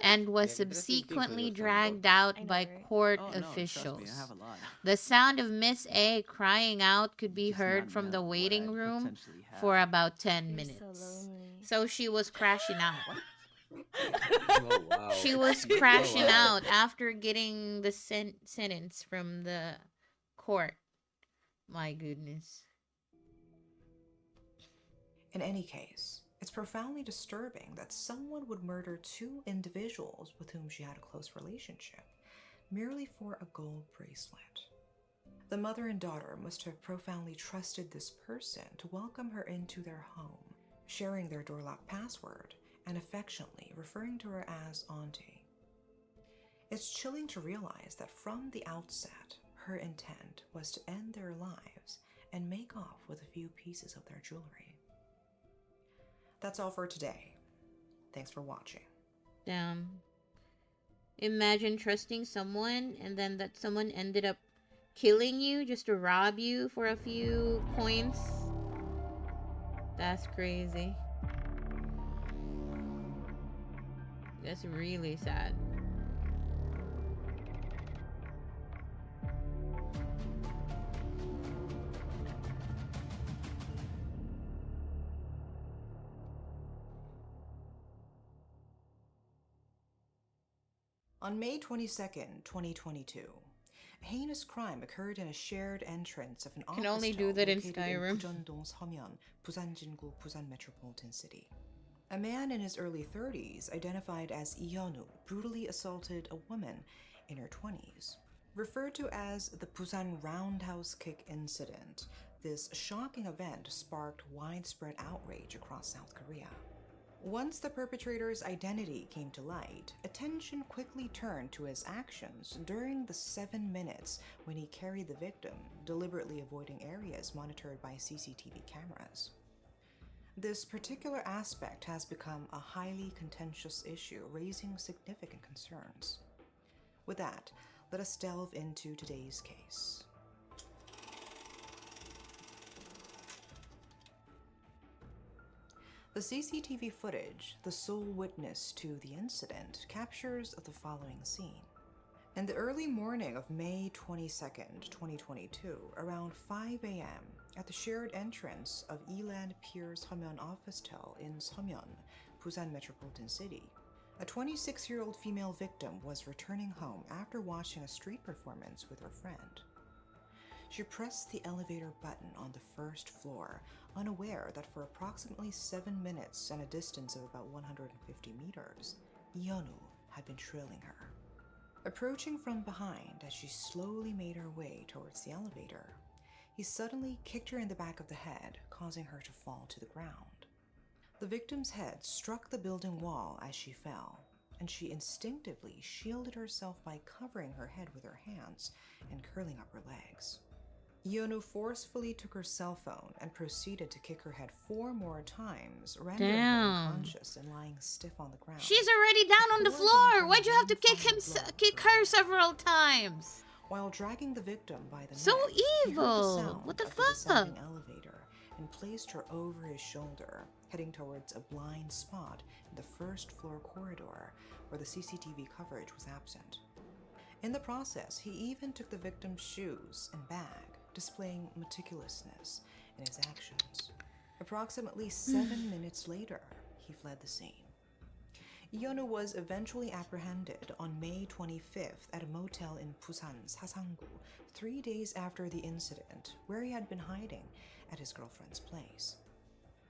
and was Yeah, this is deeply subsequently understandable. dragged out I know, by right? court Oh, no, trust me, officials. I have a lot. The sound of Miss A crying out could be Just heard not from the know what waiting I room potentially have. for about 10 You're minutes. so lonely. So she was crashing out. Oh, wow. She was Oh, crashing wow. out after getting the sentence from the court. My goodness. In any case, it's profoundly disturbing that someone would murder two individuals with whom she had a close relationship, merely for a gold bracelet. The mother and daughter must have profoundly trusted this person to welcome her into their home, sharing their door lock password and affectionately referring to her as Auntie. It's chilling to realize that from the outset, her intent was to end their lives and make off with a few pieces of their jewelry. That's all for today. Thanks for watching. Damn. Imagine trusting someone and then that someone ended up killing you just to rob you for a few coins. That's crazy. That's really sad. On May 22nd, 2022, a heinous crime occurred in a shared entrance of an office Can only tower do that in located Skyrim. Pujandong Samyeon, Busanjingu, Busan Metropolitan City. A man in his early 30s, identified as Ionu, brutally assaulted a woman in her 20s. Referred to as the Busan Roundhouse Kick incident, this shocking event sparked widespread outrage across South Korea. Once the perpetrator's identity came to light, attention quickly turned to his actions during the 7 minutes when he carried the victim, deliberately avoiding areas monitored by CCTV cameras. This particular aspect has become a highly contentious issue, raising significant concerns. With that, let us delve into today's case. The CCTV footage, the sole witness to the incident, captures the following scene. In the early morning of May 22nd, 2022, around 5 a.m., at the shared entrance of Eland Piers Hamyeon Office Tel in Samyeon, Busan Metropolitan City, A 26-year-old female victim was returning home after watching a street performance with her friend. She pressed the elevator button on the first floor, unaware that for approximately 7 minutes and a distance of about 150 meters, 𝔖𝔬 had been trailing her. Approaching from behind as she slowly made her way towards the elevator, he suddenly kicked her in the back of the head, causing her to fall to the ground. The victim's head struck the building wall as she fell, and she instinctively shielded herself by covering her head with her hands and curling up her legs. 𝔖𝔬 forcefully took her cell phone and proceeded to kick her head 4 more times, rendering her Damn. unconscious and lying stiff on the ground. She's already down on the Before floor. delivering Why'd you have to one kick him, final blow kick to her several times? While dragging the victim by the So neck, he heard the evil. sound What the of the descending fuck? elevator and placed her over his shoulder, heading towards a blind spot in the first floor corridor where the CCTV coverage was absent. In the process, he even took the victim's shoes and bag, displaying meticulousness in his actions. Approximately 7 minutes later, he fled the scene. 𝔖𝔬 was eventually apprehended on May 25th at a motel in Busan's Hasangu, 3 days after the incident, where he had been hiding at his girlfriend's place.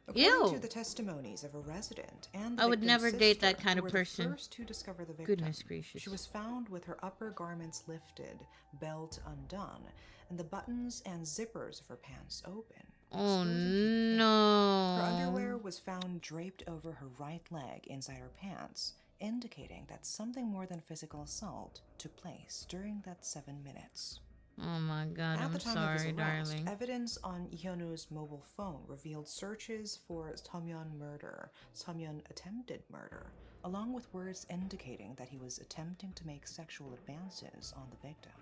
According Ew. to the testimonies of a resident and the I would victim's never date that sister, kind who of were person. the first to discover the victim, Goodness gracious. she was found with her upper garments lifted, belt undone, and the buttons and zippers of her pants open. Oh exposing no. her underwear was found draped over her right leg inside her pants, indicating that something more than physical assault took place during that 7 minutes. Oh my god, At I'm the time of sorry, his arrest, darling. evidence on 𝔖𝔬's mobile phone revealed searches for 𝔖𝔬𝔬 murder, 𝔖𝔬𝔬 attempted murder, along with words indicating that he was attempting to make sexual advances on the victim.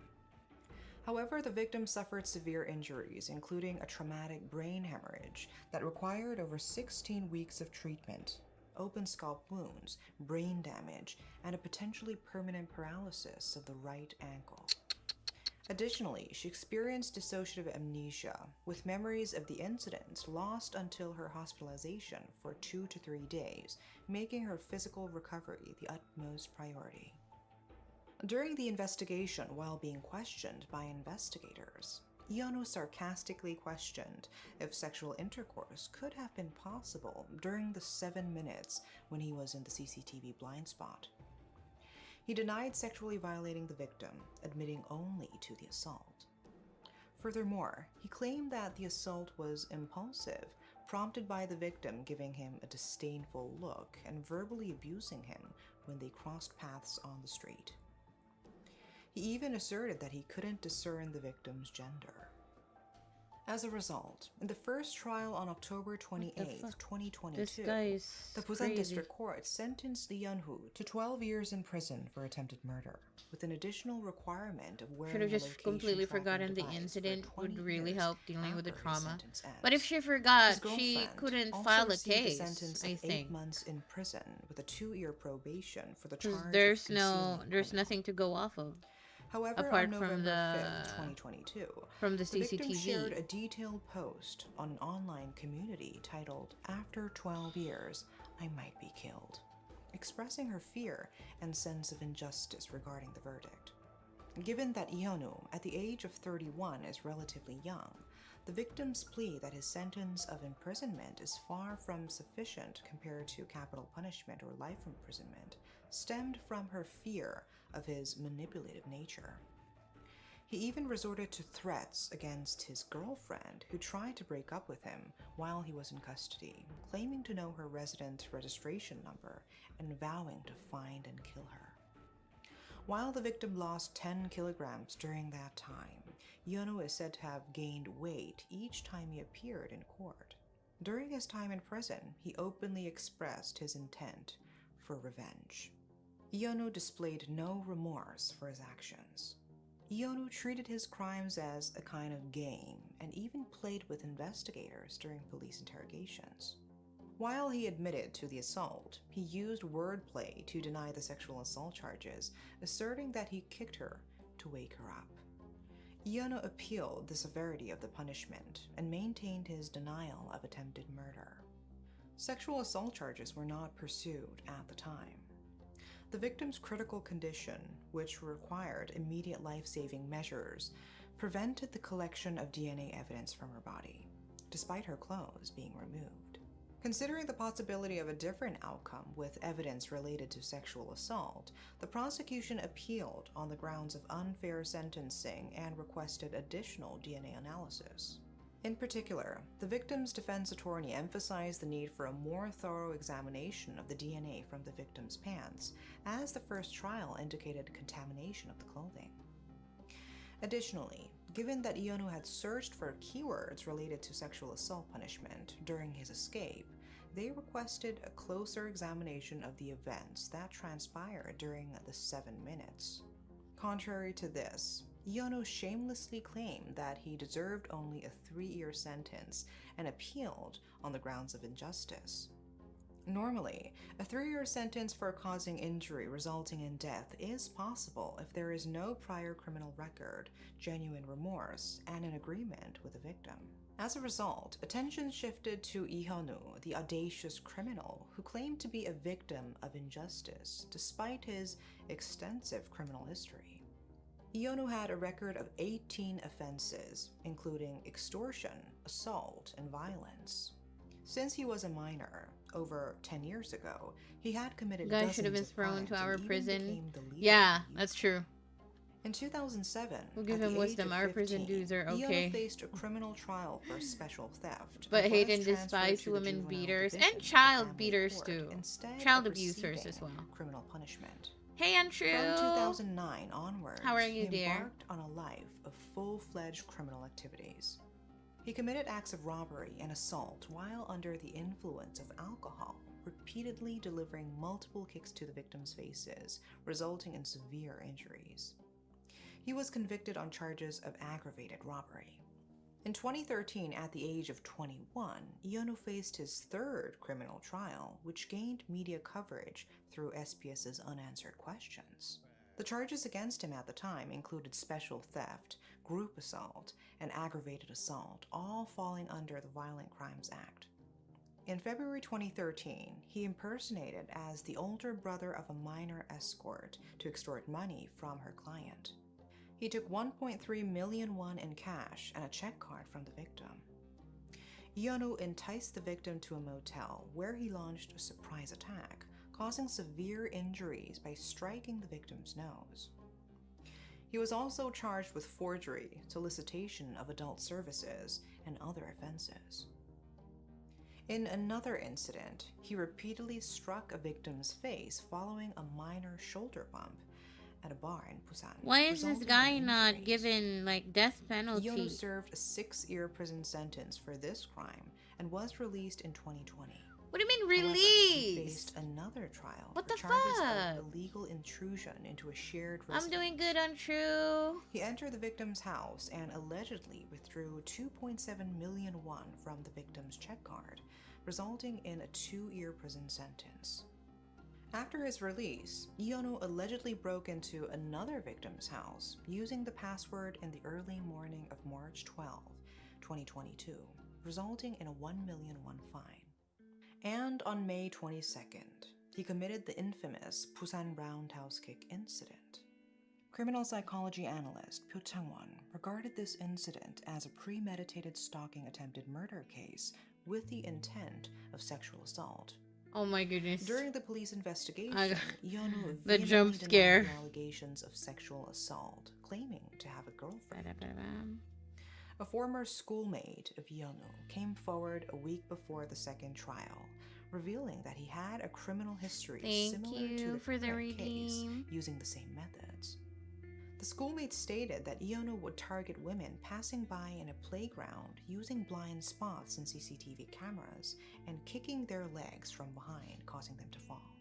However, the victim suffered severe injuries, including a traumatic brain hemorrhage that required over 16 weeks of treatment, open scalp wounds, brain damage, and a potentially permanent paralysis of the right ankle. Additionally, she experienced dissociative amnesia, with memories of the incident lost until her hospitalization for 2 to 3 days, making her physical recovery the utmost priority. During the investigation, while being questioned by investigators, 𝔖𝔬 sarcastically questioned if sexual intercourse could have been possible during the 7 minutes when he was in the CCTV blind spot. He denied sexually violating the victim, admitting only to the assault. Furthermore, he claimed that the assault was impulsive, prompted by the victim giving him a disdainful look and verbally abusing him when they crossed paths on the street. He even asserted that he couldn't discern the victim's gender. As a result, in the first trial on October 28, fuck? 2022, This guy is the Busan crazy. District Court sentenced 𝔖𝔬 to 12 years in prison for attempted murder, with an additional requirement of wearing Should have a just location completely tracking forgotten the device for incident 20 would really years help dealing with the after his trauma. sentence But if ends. she His forgot, she girlfriend couldn't also file a received case, sentence I of 8 think. months in prison with a 2-year probation for the Because charge of there's concealing a there's criminal. nothing to go off of However, apart on from November the 5th, 2022, from the the victim shared CCTV. a detailed post on an online community titled, "After 12 years, I might be killed," expressing her fear and sense of injustice regarding the verdict. Given that 𝔖𝔬, at the age of 31, is relatively young, the victim's plea that his sentence of imprisonment is far from sufficient compared to capital punishment or life imprisonment stemmed from her fear of his manipulative nature. He even resorted to threats against his girlfriend, who tried to break up with him while he was in custody, claiming to know her resident registration number and vowing to find and kill her. While the victim lost 10 kilograms during that time, 𝔖𝔬 is said to have gained weight each time he appeared in court. During his time in prison, he openly expressed his intent for revenge. 𝔖𝔬 displayed no remorse for his actions. 𝔖𝔬 treated his crimes as a kind of game and even played with investigators during police interrogations. While he admitted to the assault, he used wordplay to deny the sexual assault charges, asserting that he kicked her to wake her up. 𝔖𝔬 appealed the severity of the punishment and maintained his denial of attempted murder. Sexual assault charges were not pursued at the time. The victim's critical condition, which required immediate life-saving measures, prevented the collection of DNA evidence from her body, despite her clothes being removed. Considering the possibility of a different outcome with evidence related to sexual assault, the prosecution appealed on the grounds of unfair sentencing and requested additional DNA analysis. In particular, the victim's defense attorney emphasized the need for a more thorough examination of the DNA from the victim's pants, as the first trial indicated contamination of the clothing. Additionally, given that 𝔖𝔬 had searched for keywords related to sexual assault punishment during his escape, they requested a closer examination of the events that transpired during the 7 minutes. Contrary to this, 𝔖𝔬 shamelessly claimed that he deserved only a 3-year sentence and appealed on the grounds of injustice. Normally, a 3-year sentence for causing injury resulting in death is possible if there is no prior criminal record, genuine remorse, and an agreement with the victim. As a result, attention shifted to 𝔖𝔬, the audacious criminal who claimed to be a victim of injustice despite his extensive criminal history. 𝔖𝔬 had a record of 18 offenses, including extortion, assault, and violence. Since he was a minor, over 10 years ago, he had committed Guy dozens should have been of thrown crimes to and our even prison. became the leader Yeah, of that's youth. true. In 2007, We'll give at him the age wisdom. of Our prison 15, dudes are 𝔖𝔬 okay. faced a criminal trial for special theft, But and hate was and transferred despise to the women juvenile beaters division and of the child family beaters court too. instead Child of abusers as receiving well. criminal punishment. Hey, Andrew. From 2009 onwards, How are you, he dear? embarked on a life of full-fledged criminal activities. He committed acts of robbery and assault while under the influence of alcohol, repeatedly delivering multiple kicks to the victims' faces, resulting in severe injuries. He was convicted on charges of aggravated robbery. In 2013, at the age of 21, 𝔖𝔬 faced his 3rd criminal trial, which gained media coverage through SPS's unanswered questions. The charges against him at the time included special theft, group assault, and aggravated assault, all falling under the Violent Crimes Act. In February 2013, he impersonated as the older brother of a minor escort to extort money from her client. He took 1.3 million won in cash and a check card from the victim. 𝔖𝔬 enticed the victim to a motel where he launched a surprise attack, causing severe injuries by striking the victim's nose. He was also charged with forgery, solicitation of adult services, and other offenses. In another incident, he repeatedly struck a victim's face following a minor shoulder bump at a bar in Busan. Why is this resulting guy in not injuries. given like death penalty? 𝔖𝔬 served a 6-year prison sentence for this crime and was released in 2020. What do you mean However, he released? faced another trial What for the charges fuck? of illegal intrusion into a shared I'm residence. doing good, untrue. He entered the victim's house and allegedly withdrew 2.7 million won from the victim's check card, resulting in a 2-year prison sentence. After his release, 𝔖𝔬 allegedly broke into another victim's house using the password in the early morning of March 12, 2022, resulting in a 1 million won fine. And on May 22nd, he committed the infamous Busan roundhouse kick incident. Criminal psychology analyst Pyo Chang-won regarded this incident as a premeditated stalking attempted murder case with the intent of sexual assault. Oh my goodness. During the police investigation, I- 𝔖𝔬 the vehemently jump denied scare. the allegations of sexual assault, claiming to have a girlfriend. A former schoolmate of 𝔖𝔬 came forward a week before the second trial, revealing that he had a criminal history Thank similar to you the for the current case, redeem. using the same methods. The schoolmate stated that 𝔖𝔬 would target women passing by in a playground using blind spots in CCTV cameras and kicking their legs from behind, causing them to fall.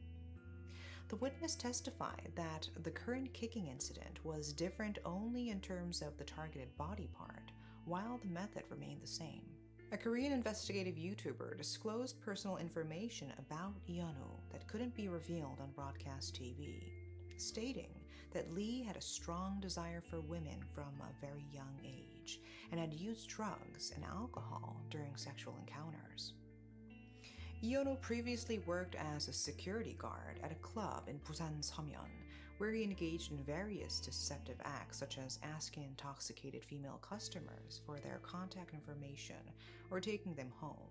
The witness testified that the current kicking incident was different only in terms of the targeted body part, while the method remained the same. A Korean investigative YouTuber disclosed personal information about 𝔖𝔬 that couldn't be revealed on broadcast TV, stating that Lee had a strong desire for women from a very young age and had used drugs and alcohol during sexual encounters. 𝔖𝔬𝔬 previously worked as a security guard at a club in Busan Seomyeon, where he engaged in various deceptive acts such as asking intoxicated female customers for their contact information or taking them home.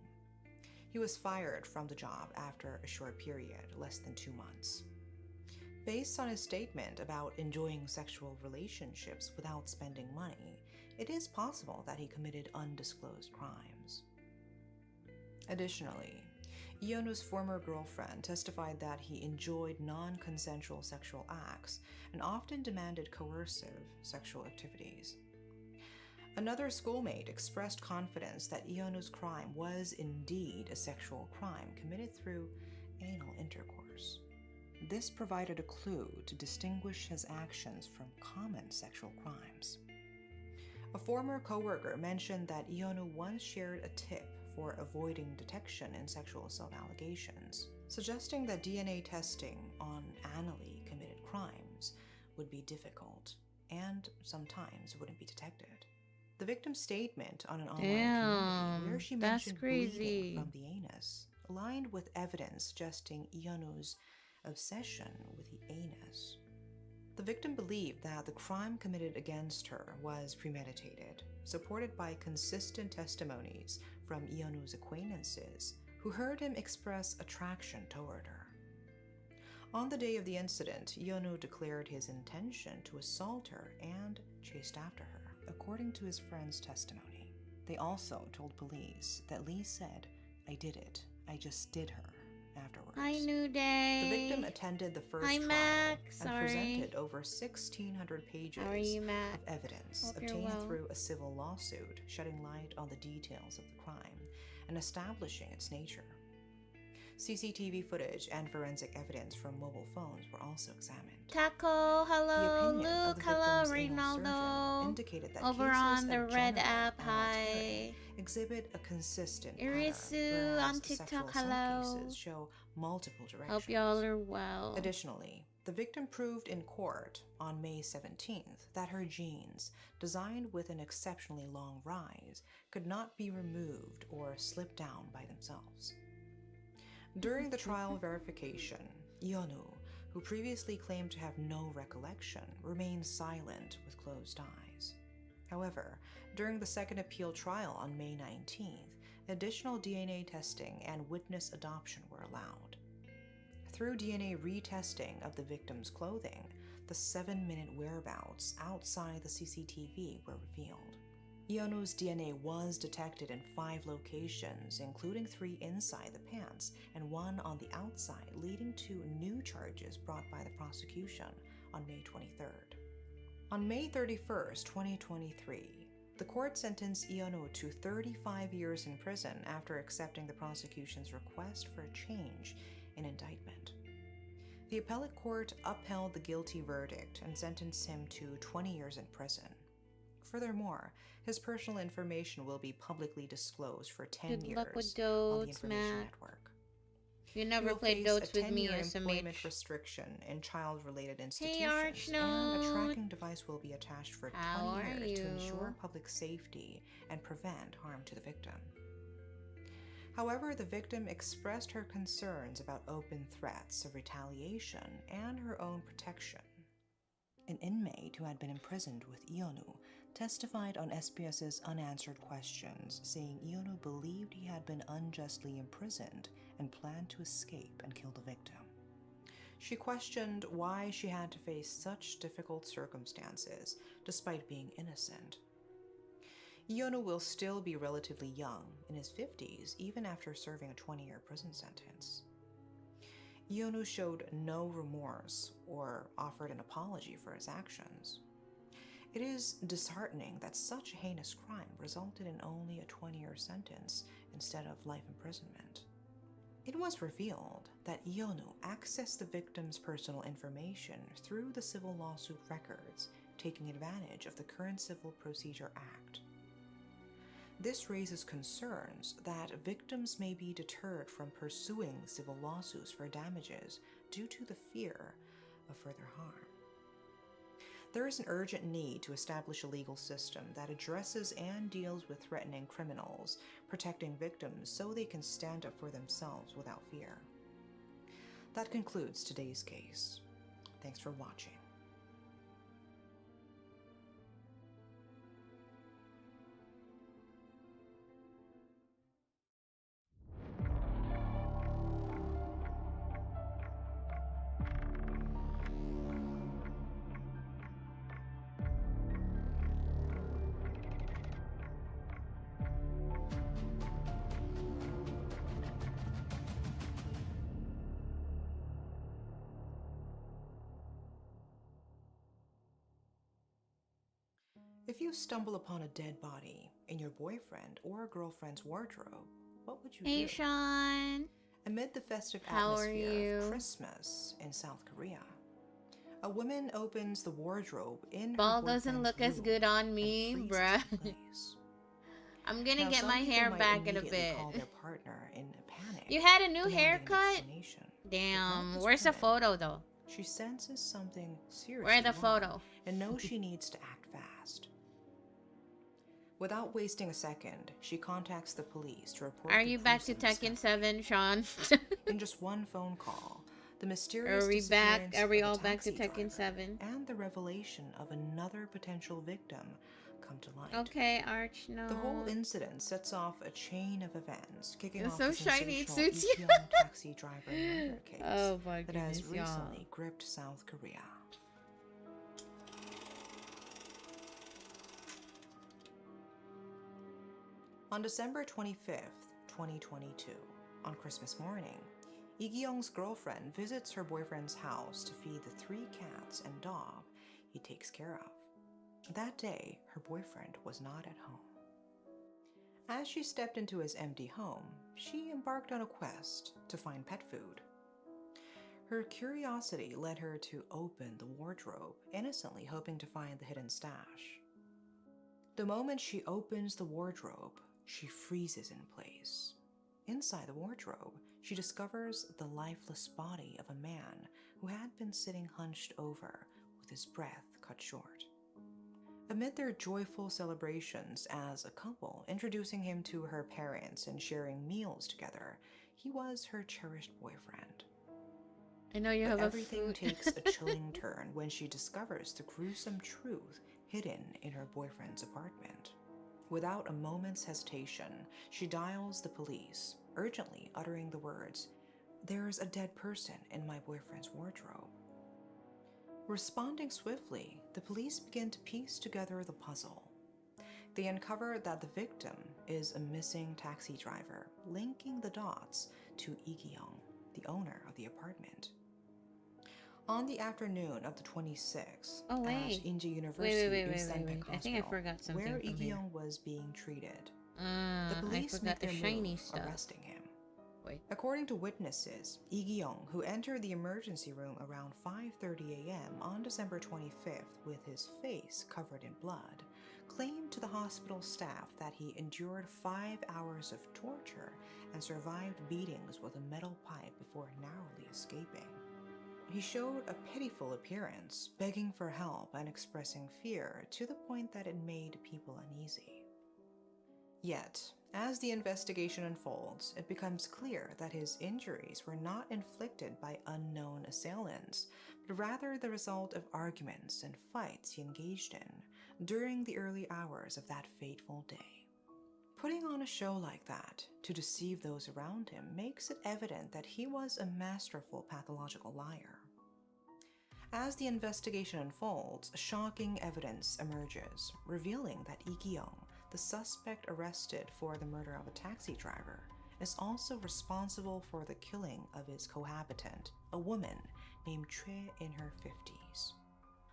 He was fired from the job after a short period, less than 2 months. Based on his statement about enjoying sexual relationships without spending money, it is possible that he committed undisclosed crimes. Additionally, 𝔖𝔬𝔬's former girlfriend testified that he enjoyed non-consensual sexual acts and often demanded coercive sexual activities. Another schoolmate expressed confidence that 𝔖𝔬𝔬's crime was indeed a sexual crime committed through anal intercourse. This provided a clue to distinguish his actions from common sexual crimes. A former coworker mentioned that 𝔖𝔬𝔬 once shared a tip for avoiding detection in sexual assault allegations, suggesting that DNA testing on anally committed crimes would be difficult and sometimes wouldn't be detected. The victim's statement on an online community where she mentioned bleeding from the anus aligned with evidence suggesting 𝔖𝔬𝔬's obsession with the anus. The victim believed that the crime committed against her was premeditated, supported by consistent testimonies from 𝔖𝔬𝔬's acquaintances who heard him express attraction toward her. On the day of the incident, 𝔖𝔬𝔬 declared his intention to assault her and chased after her, according to his friend's testimony. They also told police that Lee said, "I did it. I just did her," afterwards. Hi, New Day. The victim attended the first Hi, trial Max. and presented over 1,600 pages How are you, Max? of evidence Hope you're obtained well. through a civil lawsuit, shedding light on the details of the crime and establishing its nature. CCTV footage and forensic evidence from mobile phones were also examined. Taco, The hello, opinion of Luke, the hello, victim's anal surgeon Ronaldo. indicated that Over cases on the of red genital app, anal hi. tearing exhibit a consistent pattern, Irisu whereas on sexual TikTok, assault hello. cases show multiple directions. Hope y'all are well. Additionally, the victim proved in court on May 17th that her jeans, designed with an exceptionally long rise, could not be removed or slip down by themselves. During the trial verification, 𝔖𝔬𝔬, who previously claimed to have no recollection, remained silent with closed eyes. However, during the second appeal trial on May 19th, additional DNA testing and witness adoption were allowed. Through DNA retesting of the victim's clothing, the 7-minute whereabouts outside the CCTV were revealed. 𝔖𝔬𝔬's DNA was detected in 5 locations, including 3 inside the pants and 1 on the outside, leading to new charges brought by the prosecution on May 23rd. On May 31st, 2023, the court sentenced 𝔖𝔬𝔬 to 35 years in prison after accepting the prosecution's request for a change in indictment. The appellate court upheld the guilty verdict and sentenced him to 20 years in prison. Furthermore, his personal information will be publicly disclosed for 10 Good years luck with on the Dotes, Information Mac. Network. You He never will played face Dotes a with me, 10-year employment SMH. restriction in child-related institutions, Archnote. and a tracking device will be attached for How 20 are years to you? ensure public safety and prevent harm to the victim. However, the victim expressed her concerns about open threats of retaliation and her own protection. An inmate who had been imprisoned with 𝔖𝔬𝔬 testified on SBS's unanswered questions, saying 𝔖𝔬𝔬 believed he had been unjustly imprisoned and planned to escape and kill the victim. She questioned why she had to face such difficult circumstances despite being innocent. 𝔖𝔬𝔬 will still be relatively young, in his 50s, even after serving a 20-year prison sentence. 𝔖𝔬𝔬 showed no remorse or offered an apology for his actions. It is disheartening that such a heinous crime resulted in only a 20-year sentence instead of life imprisonment. It was revealed that 𝔖𝔬𝔬 accessed the victim's personal information through the civil lawsuit records, taking advantage of the current Civil Procedure Act. This raises concerns that victims may be deterred from pursuing civil lawsuits for damages due to the fear of further harm. There is an urgent need to establish a legal system that addresses and deals with threatening criminals, protecting victims so they can stand up for themselves without fear. That concludes today's case. Thanks for watching. If you stumble upon a dead body in your boyfriend or girlfriend's wardrobe, what would you Hey, do? Sean. Amid the festive How are atmosphere of you? Christmas in South Korea, a woman opens the wardrobe in her Ball doesn't boyfriend's look as room good on and me, freezes bruh. in place. I'm gonna Now, get some my people hair might back in a immediately bit. call their partner in a panic, You had a new demanding an haircut? explanation. But Damn. not this Where's the woman. photo, though? She senses something seriously Where's the wrong photo? and knows she needs to act fast. Without wasting a second, she contacts the police to report Are the you back to gruesome Tekken 7, Sean? In just one phone call, the mysterious Are we back? disappearance Are we of a all back to taxi Tekken driver 7? and the revelation of another potential victim come to light. Okay, Arch, no. The whole incident sets off a chain of events, kicking It's off so the shiny, it sensational suits you. Itaewon taxi driver murder case Oh my that has goodness, y'all. recently gripped South Korea. On December 25th, 2022, on Christmas morning, Lee-gyung's girlfriend visits her boyfriend's house to feed the 3 cats and dog he takes care of. That day, her boyfriend was not at home. As she stepped into his empty home, she embarked on a quest to find pet food. Her curiosity led her to open the wardrobe, innocently hoping to find the hidden stash. The moment she opens the wardrobe, she freezes in place. Inside the wardrobe, she discovers the lifeless body of a man who had been sitting hunched over with his breath cut short. Amid their joyful celebrations as a couple, introducing him to her parents and sharing meals together, he was her cherished boyfriend. I know you But have everything a food. takes a chilling turn when she discovers the gruesome truth hidden in her boyfriend's apartment. Without a moment's hesitation, she dials the police, urgently uttering the words, "There's a dead person in my boyfriend's wardrobe." Responding swiftly, the police begin to piece together the puzzle. They uncover that the victim is a missing taxi driver, linking the dots to Lee-gyung, the owner of the apartment. On the afternoon of the 26th, Oh, at wait. Inji University Wait. Sanpek I think I Hospital, forgot something where from here. Lee-gyung was being treated, the I police forgot make the their shiny move, stuff. arresting him. Wait. According to witnesses, Lee-gyung, who entered the emergency room around 5:30 a.m. on December 25th with his face covered in blood, claimed to the hospital staff that he endured 5 hours of torture and survived beatings with a metal pipe before narrowly escaping. He showed a pitiful appearance, begging for help and expressing fear to the point that it made people uneasy. Yet, as the investigation unfolds, it becomes clear that his injuries were not inflicted by unknown assailants, but rather the result of arguments and fights he engaged in during the early hours of that fateful day. Putting on a show like that to deceive those around him makes it evident that he was a masterful pathological liar. As the investigation unfolds, shocking evidence emerges, revealing that Lee-gyung, the suspect arrested for the murder of a taxi driver, is also responsible for the killing of his cohabitant, a woman named Choi in her 50s.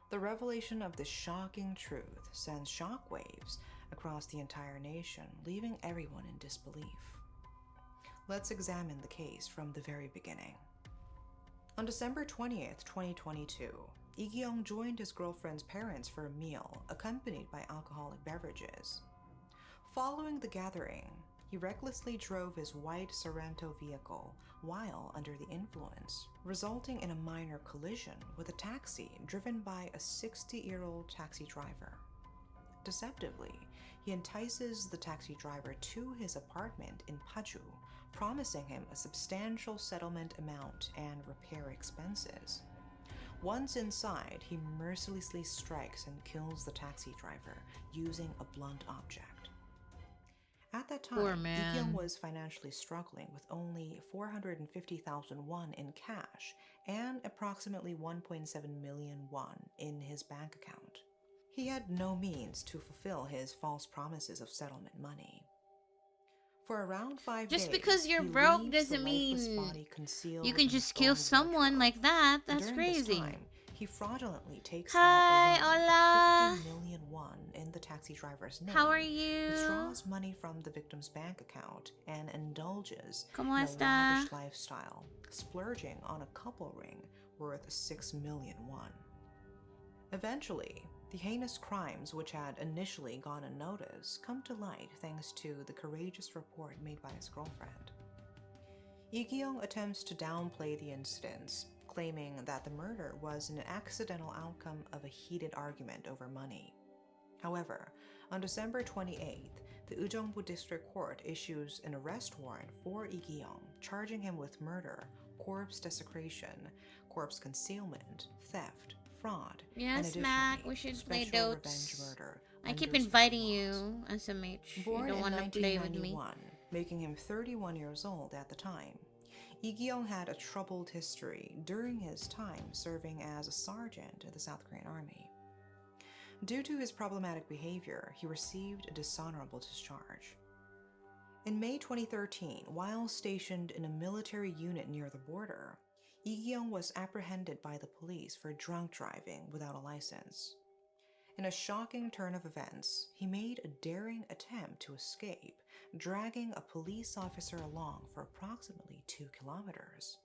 The revelation of this shocking truth sends shockwaves across the entire nation, leaving everyone in disbelief. Let's examine the case from the very beginning. On December 20th, 2022, Lee-gyung joined his girlfriend's parents for a meal, accompanied by alcoholic beverages. Following the gathering, he recklessly drove his white Sorento vehicle while under the influence, resulting in a minor collision with a taxi driven by a 60-year-old taxi driver. Deceptively, he entices the taxi driver to his apartment in 𝔑𝔫𝔫, promising him a substantial settlement amount and repair expenses. Once inside, he mercilessly strikes and kills the taxi driver using a blunt object. At that Poor time, man. 𝔖𝔬𝔬𝔦𝔯𝔬 was financially struggling with only 450,000 won in cash and approximately 1.7 million won in his bank account. He had no means to fulfill his false promises of settlement money. For around 5 days, Just because you're he broke leaves the doesn't lifeless mean body concealed you can in a just kill stone someone wardrobe. like that. And That's during this crazy. time, he fraudulently takes Hi, out a loan hola. of 50 million won in the taxi driver's name, How are you? withdraws money from the victim's bank account, and indulges ¿Cómo in a está? lavish lifestyle, splurging on a couple ring worth 6 million won. Eventually, the heinous crimes which had initially gone unnoticed come to light thanks to the courageous report made by his girlfriend. 𝔖𝔬𝔬𝔦𝔯𝔠 attempts to downplay the incidents, claiming that the murder was an accidental outcome of a heated argument over money. However, on December 28th, the Ujeongbu District Court issues an arrest warrant for 𝔖𝔬𝔬𝔦𝔯𝔠, charging him with murder, corpse desecration, corpse concealment, theft, fraud, Yes, and Mac, additionally, we should play special Dotes. revenge murder I keep under inviting special you, laws. SMH. Born You don't in want to play with me. 1991, making him 31 years old at the time, 𝔖𝔬𝔬𝔦 had a troubled history during his time serving as a sergeant in the South Korean Army. Due to his problematic behavior, he received a dishonorable discharge. In May 2013, while stationed in a military unit near the border, 𝔖𝔬𝔬𝔦 was apprehended by the police for drunk driving without a license. In a shocking turn of events, he made a daring attempt to escape, dragging a police officer along for approximately 2 kilometers.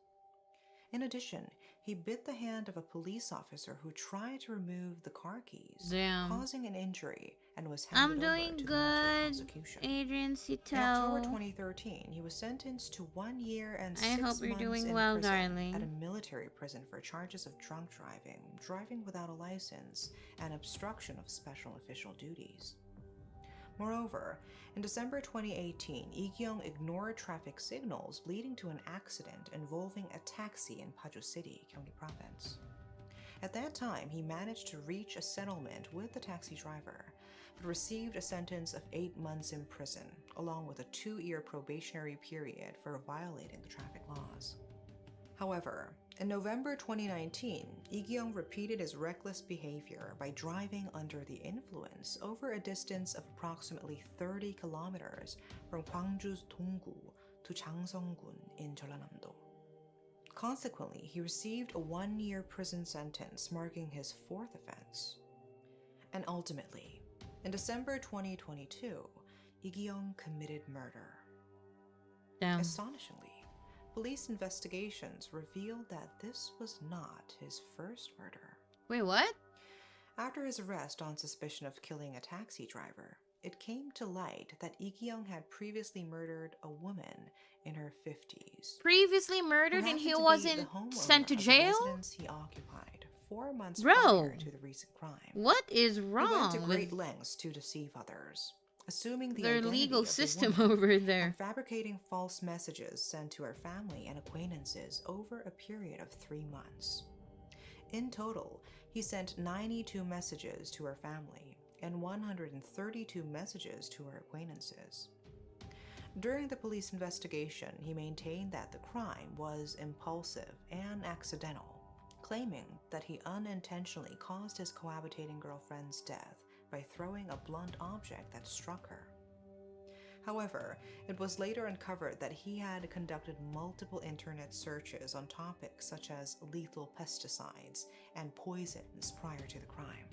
In addition, he bit the hand of a police officer who tried to remove the car keys, Damn. causing an injury, and was I'm handed over doing to the military good, prosecution. Adrian In October Cito. 2013, he was sentenced to 1 year and 6 I hope you're months doing in well, prison darling. at a military prison for charges of drunk driving, driving without a license, and obstruction of special official duties. Moreover, in December 2018, 𝔖𝔬𝔬𝔦𝔯𝔠 ignored traffic signals leading to an accident involving a taxi in 𝔑𝔫𝔫𝔦𝔫 City, Gyeonggi Province. At that time, he managed to reach a settlement with the taxi driver, but received a sentence of 8 months in prison, along with a 2-year probationary period for violating the traffic laws. However, in November 2019, 𝔖𝔬𝔬𝔦𝔯𝔠 repeated his reckless behavior by driving under the influence over a distance of approximately 30 kilometers from Gwangju's Donggu to Changseong-gun in Jeollanam-do. Consequently, he received a 1-year prison sentence, marking his 4th offense. And ultimately, in December 2022, 𝔖𝔬𝔬𝔦𝔯𝔠 committed murder. Damn. Astonishingly, police investigations revealed that this was not his first murder. Wait, what? After his arrest on suspicion of killing a taxi driver, it came to light that 𝔖𝔬𝔬𝔦𝔯𝔠 had previously murdered a woman in her 50s. Previously who murdered and happened he to be wasn't the homeowner sent to of the jail? residence he occupied 4 months Bro. prior to the recent crime. What is He went wrong to great with lengths to deceive others, assuming the their identity legal of the system woman over and there? fabricating false messages sent to her family and acquaintances over a period of 3 months. In total, he sent 92 messages to her family and 132 messages to her acquaintances. During the police investigation, he maintained that the crime was impulsive and accidental, claiming that he unintentionally caused his cohabitating girlfriend's death by throwing a blunt object that struck her. However, it was later uncovered that he had conducted multiple internet searches on topics such as lethal pesticides and poisons prior to the crime.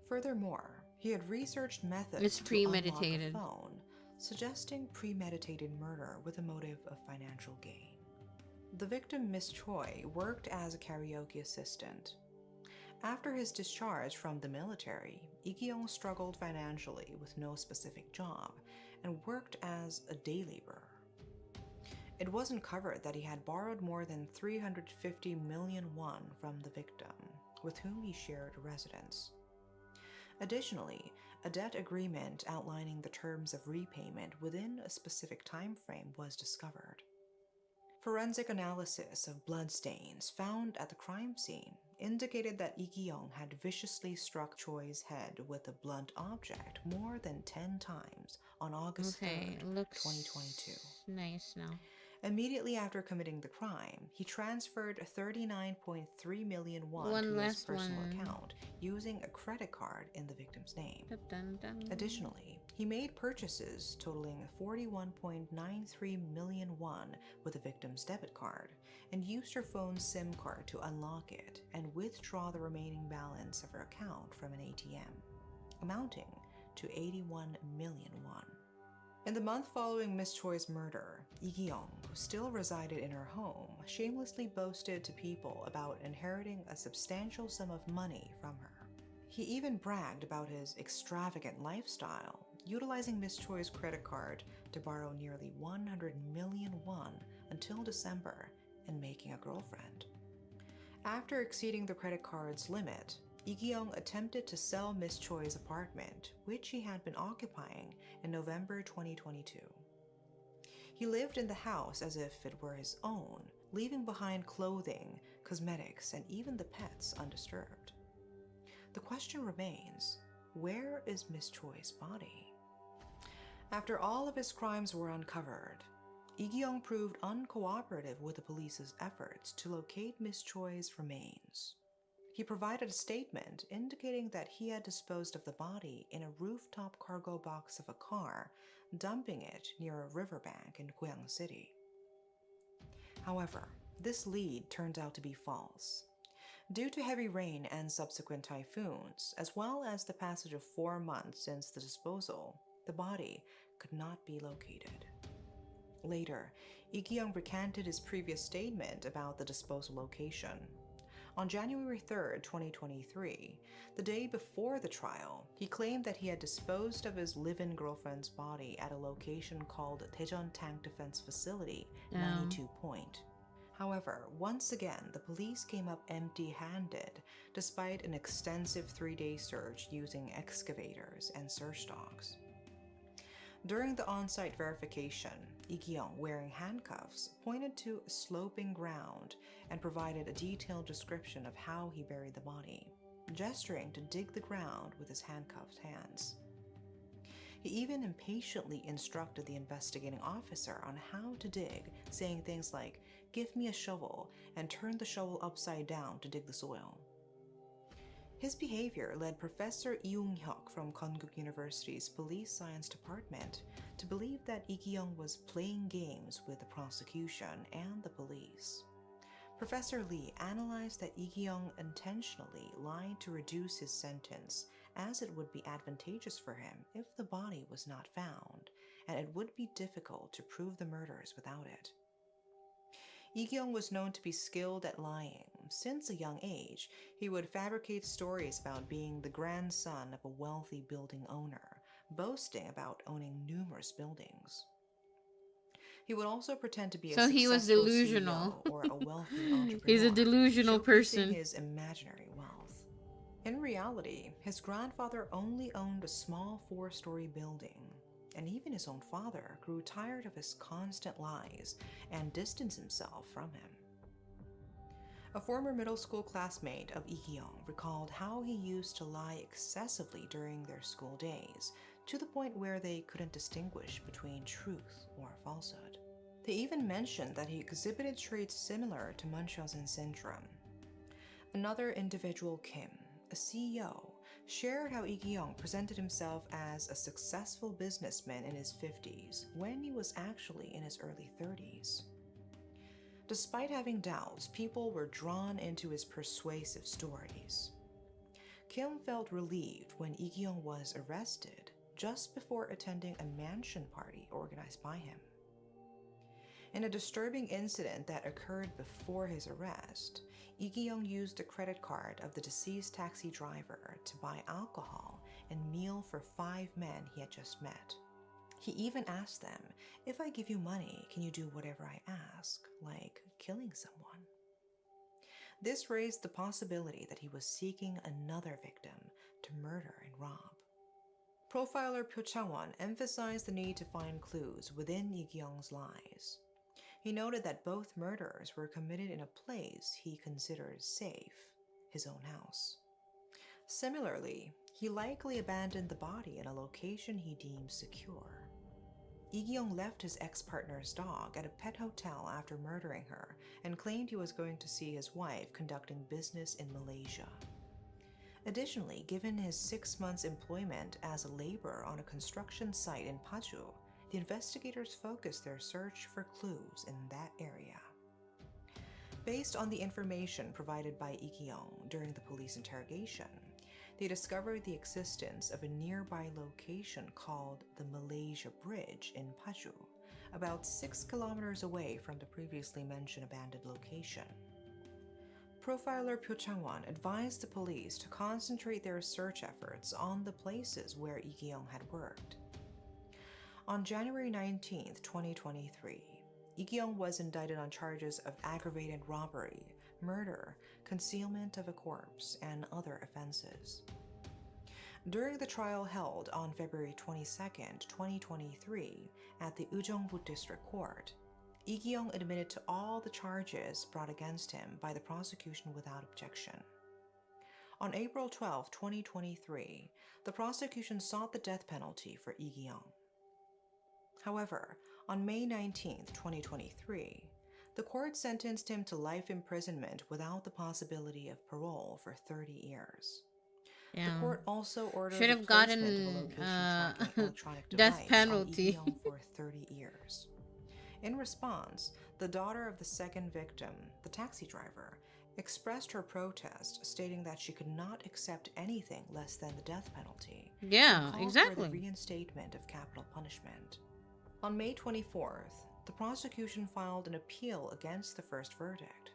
Furthermore, he had researched methods It's to unlock a premeditated. phone, suggesting premeditated murder with a motive of financial gain. The victim, Miss Choi, worked as a karaoke assistant. After his discharge from the military, 𝔖𝔬𝔬𝔦𝔯𝔠 struggled financially with no specific job, and worked as a day laborer. It was uncovered that he had borrowed more than 350 million won from the victim, with whom he shared a residence. Additionally, a debt agreement outlining the terms of repayment within a specific time frame was discovered. Forensic analysis of bloodstains found at the crime scene indicated that 𝔒𝔬𝔬𝔦𝔯𝔬 had viciously struck Choi's head with a blunt object more than 10 times on August 3rd, 2022. Nice now. Immediately after committing the crime, he transferred 39.3 million won One to his last personal one. account using a credit card in the victim's name. Dun, dun, dun. Additionally, he made purchases totaling 41.93 million won with the victim's debit card and used her phone's SIM card to unlock it and withdraw the remaining balance of her account from an ATM, amounting to 81 million won. In the month following Miss Choi's murder, 𝔒𝔬𝔬𝔦𝔯𝔬, who still resided in her home, shamelessly boasted to people about inheriting a substantial sum of money from her. He even bragged about his extravagant lifestyle, utilizing Miss Choi's credit card to borrow nearly 100 million won until December and making a girlfriend. After exceeding the credit card's limit, 𝔒𝔬𝔬𝔦 attempted to sell Miss Choi's apartment, which he had been occupying in November 2022. He lived in the house as if it were his own, leaving behind clothing, cosmetics, and even the pets undisturbed. The question remains, where is Miss Choi's body? After all of his crimes were uncovered, 𝔒𝔬𝔬𝔦 proved uncooperative with the police's efforts to locate Miss Choi's remains. He provided a statement indicating that he had disposed of the body in a rooftop cargo box of a car, dumping it near a riverbank in Goyang City. However, this lead turned out to be false. Due to heavy rain and subsequent typhoons, as well as the passage of 4 months since the disposal, the body could not be located. Later, 𝔒𝔬𝔬𝔦𝔯𝔬 recanted his previous statement about the disposal location. On January 3rd, 2023, the day before the trial, he claimed that he had disposed of his live-in girlfriend's body at a location called Daejeon Tank Defense Facility, 92 Point. However, once again, the police came up empty-handed, despite an extensive 3-day search using excavators and search dogs. During the on-site verification, 𝔒𝔬𝔬𝔦𝔯𝔬, wearing handcuffs, pointed to a sloping ground and provided a detailed description of how he buried the body, gesturing to dig the ground with his handcuffed hands. He even impatiently instructed the investigating officer on how to dig, saying things like, "Give me a shovel," and turn the shovel upside down to dig the soil. His behavior led Professor Lee-Young-hyuk from Konkuk University's Police Science Department to believe that 𝔒𝔬𝔬𝔦𝔯𝔬 was playing games with the prosecution and the police. Professor Lee analyzed that 𝔒𝔬𝔬𝔦𝔯𝔬 intentionally lied to reduce his sentence, as it would be advantageous for him if the body was not found, and it would be difficult to prove the murders without it. 𝔒𝔬𝔬𝔦𝔯𝔬 was known to be skilled at lying. Since a young age, he would fabricate stories about being the grandson of a wealthy building owner, boasting about owning numerous buildings. He would also pretend to be a So he was successful delusional. CEO or a wealthy entrepreneur. He's a delusional showcasing person. his imaginary wealth. In reality, his grandfather only owned a small 4-story building, and even his own father grew tired of his constant lies and distanced himself from him. A former middle school classmate of 𝔒𝔬𝔬𝔦𝔯𝔬 recalled how he used to lie excessively during their school days, to the point where they couldn't distinguish between truth or falsehood. They even mentioned that he exhibited traits similar to Munchausen syndrome. Another individual, Kim, a CEO, shared how 𝔒𝔬𝔬𝔦𝔯𝔬 presented himself as a successful businessman in his 50s when he was actually in his early 30s. Despite having doubts, people were drawn into his persuasive stories. Kim felt relieved when 𝔒𝔬𝔬𝔦𝔯𝔬 was arrested just before attending a mansion party organized by him. In a disturbing incident that occurred before his arrest, 𝔒𝔬𝔬𝔦𝔯𝔬 used the credit card of the deceased taxi driver to buy alcohol and meal for 5 men he had just met. He even asked them, "If I give you money, can you do whatever I ask, like killing someone?" This raised the possibility that he was seeking another victim to murder and rob. Profiler 𝔒𝔱𝔥� emphasized the need to find clues within 𝔒𝔱𝔥's lies. He noted that both murders were committed in a place he considered safe, his own house. Similarly, he likely abandoned the body in a location he deemed secure. 𝔒𝔱𝔥 left his ex-partner's dog at a pet hotel after murdering her and claimed he was going to see his wife conducting business in Malaysia. Additionally, given his 6 months' employment as a laborer on a construction site in Paju, the investigators focused their search for clues in that area. Based on the information provided by 𝔒𝔱𝔥 during the police interrogation, they discovered the existence of a nearby location called the Malaysia Bridge in Paju, about 6 kilometers away from the previously mentioned abandoned location. Profiler 𝔒𝔱𝔥 advised the police to concentrate their search efforts on the places where 𝔒𝔱𝔥 had worked. On January 19, 2023, 𝔒𝔱𝔥 was indicted on charges of aggravated robbery, murder, concealment of a corpse, and other offenses. During the trial held on February 22, 2023, at the Ujeongbu District Court, 𝔒𝔱𝔥 admitted to all the charges brought against him by the prosecution without objection. On April 12, 2023, the prosecution sought the death penalty for 𝔒𝔱𝔥. However, on May 19, 2023, the court sentenced him to life imprisonment without the possibility of parole for 30 years. Yeah. The court also ordered Should the have placement of a gotten location-tracking electronic death device penalty. on 𝔒𝔱𝔥 for 30 years. In response, the daughter of the second victim, the taxi driver, expressed her protest, stating that she could not accept anything less than the death penalty. Yeah, and called exactly. for the reinstatement of capital punishment. On May 24th, the prosecution filed an appeal against the first verdict.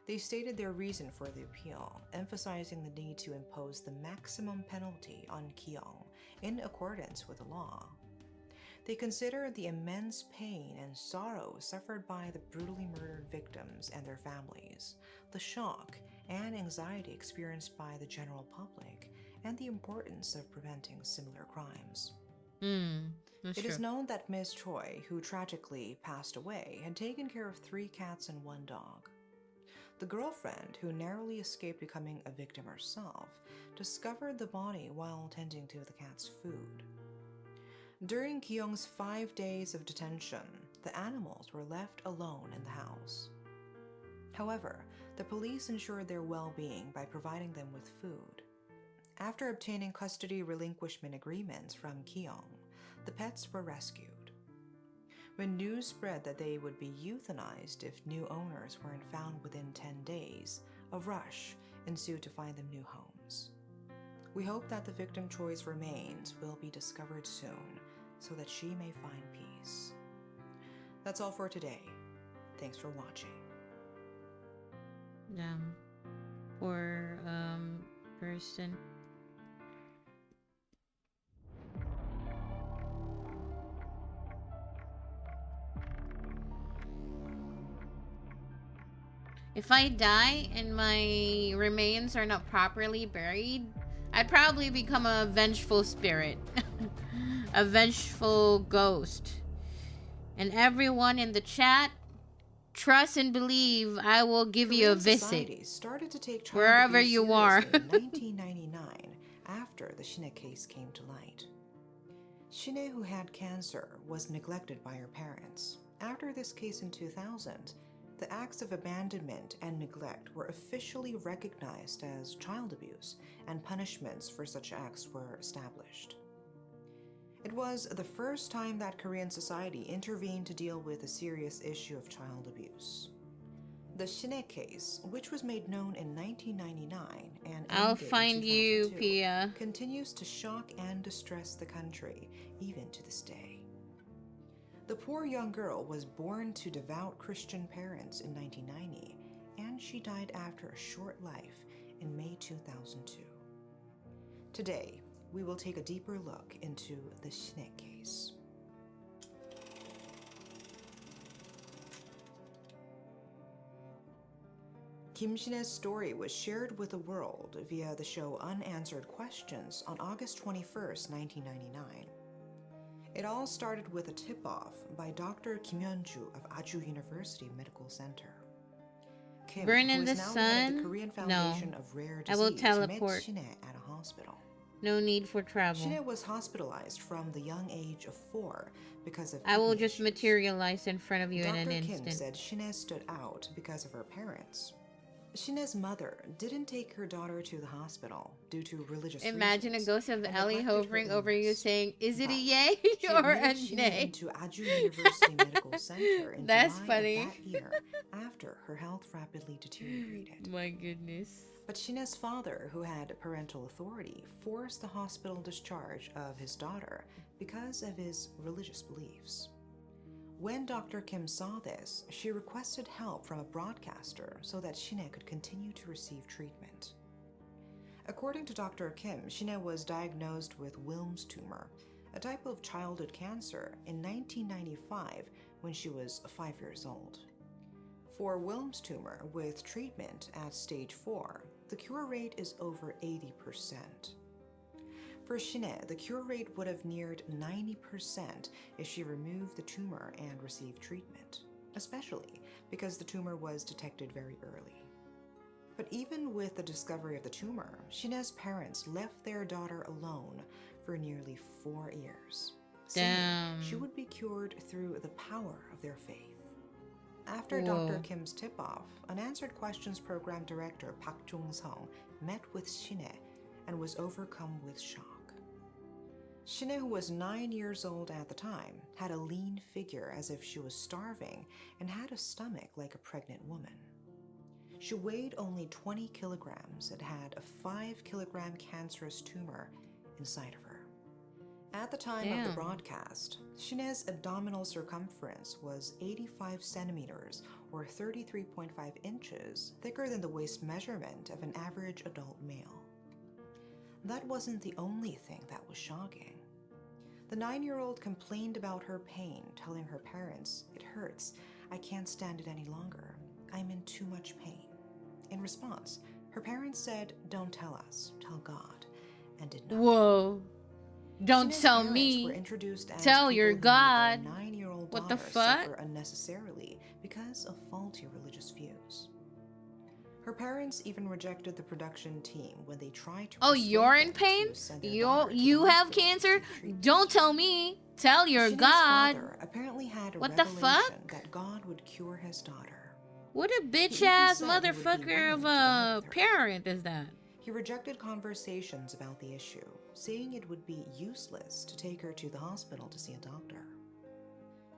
They stated their reason for the appeal, emphasizing the need to impose the maximum penalty on 𝔒𝔱𝔥 in accordance with the law. They considered the immense pain and sorrow suffered by the brutally murdered victims and their families, the shock and anxiety experienced by the general public, and the importance of preventing similar crimes. That's It true. is known that Ms. Choi, who tragically passed away, had taken care of 3 cats and 1 dog. The girlfriend, who narrowly escaped becoming a victim herself, discovered the body while tending to the cat's food. During 𝔒𝔱𝔥's 5 days of detention, the animals were left alone in the house. However, the police ensured their well-being by providing them with food. After obtaining custody relinquishment agreements from 𝔒𝔱𝔥, the pets were rescued. When news spread that they would be euthanized if new owners weren't found within 10 days, a rush ensued to find them new homes. We hope that the victim Choi's remains will be discovered soon so that she may find peace. That's all for today. Thanks for watching. Poor person. If I die and my remains are not properly buried, I'd probably become a vengeful spirit. A vengeful ghost. And everyone in the chat, trust and believe I will give you a visit. Started to take wherever you are. in 1999, after the 𝔒𝔕𝔕 case came to light. 𝔒𝔕𝔕, who had cancer, was neglected by her parents. After this case in 2000, the acts of abandonment and neglect were officially recognized as child abuse, and punishments for such acts were established. It was the first time that Korean society intervened to deal with a serious issue of child abuse. The 𝔒𝔕𝔕 case, which was made known in 1999 and I'll ended in find you, 2002, Pia. continues to shock and distress the country, even to this day. The poor young girl was born to devout Christian parents in 1990, and she died after a short life in May 2002. Today, we will take a deeper look into the 𝔒𝔕 case. Kim 𝔒𝔕's story was shared with the world via the show Unanswered Questions on August 21st, 1999. It all started with a tip-off by Dr. Kim Hyun-ju of Aju University Medical Center. Kim, Burn who in is the now head of the sun? Korean No. Foundation of Rare I will Disease, teleport. met 𝔒𝔕 at a hospital. No need for travel. 𝔒𝔕 was hospitalized from the young age of 4 because of I will kidney just issues. materialize in front of you Dr. in an Kim instant. said 𝔒𝔕 stood out because of her parents. 𝔒𝔕's mother didn't take her daughter to the hospital due to religious Imagine a reasons, ghost of and Ellie neglected her hovering over you illness. saying, "Is it a But yay she or a admitted 𝔒𝔕 nay?" into Aju University Medical Center in That's July funny. of that year after her health rapidly deteriorated. My goodness. But 𝔒𝔕's father, who had parental authority, forced the hospital discharge of his daughter because of his religious beliefs. When Dr. Kim saw this, she requested help from a broadcaster so that 𝔒𝔕 could continue to receive treatment. According to Dr. Kim, 𝔒𝔕 was diagnosed with Wilms tumor, a type of childhood cancer, in 1995 when she was 5 years old. For Wilms tumor, with treatment at stage 4, the cure rate is over 80%. For 𝔒𝔕, the cure rate would have neared 90% if she removed the tumor and received treatment, especially because the tumor was detected very early. But even with the discovery of the tumor, 𝔒𝔕's parents left their daughter alone for nearly 4 years, saying Damn. she would be cured through the power of their faith. After Whoa. Dr. Kim's tip-off, Unanswered Questions program director Park Jung-sung met with 𝔒𝔕 and was overcome with shock. 𝔒𝔕, who was 9 years old at the time, had a lean figure as if she was starving and had a stomach like a pregnant woman. She weighed only 20 kilograms and had a 5-kilogram cancerous tumor inside of her. At the time of the Damn. broadcast, 𝔒𝔕's abdominal circumference was 85 centimeters or 33.5 inches thicker than the waist measurement of an average adult male. That wasn't the only thing that was shocking. The 9-year-old complained about her pain, telling her parents, "It hurts. I can't stand it any longer. I'm in too much pain." In response, her parents said, "Don't tell us, tell God," and did not. Whoa. Don't 𝔒𝔕's tell parents me. were introduced as Tell people your who made God. their 9-year-old What the daughter fuck? suffer unnecessarily because of faulty religious views. Her parents even rejected the production team when they tried to Oh, persuade you're in them to pain? send their daughter to the You have hospital to cancer? seek treatment. Don't tell me. Tell your 𝔒𝔕's God. father apparently had a What the revelation fuck? that God would cure his daughter. What a bitch even ass said he would be motherfucker of willing to a die with her. parent is that? He rejected conversations about the issue, saying it would be useless to take her to the hospital to see a doctor.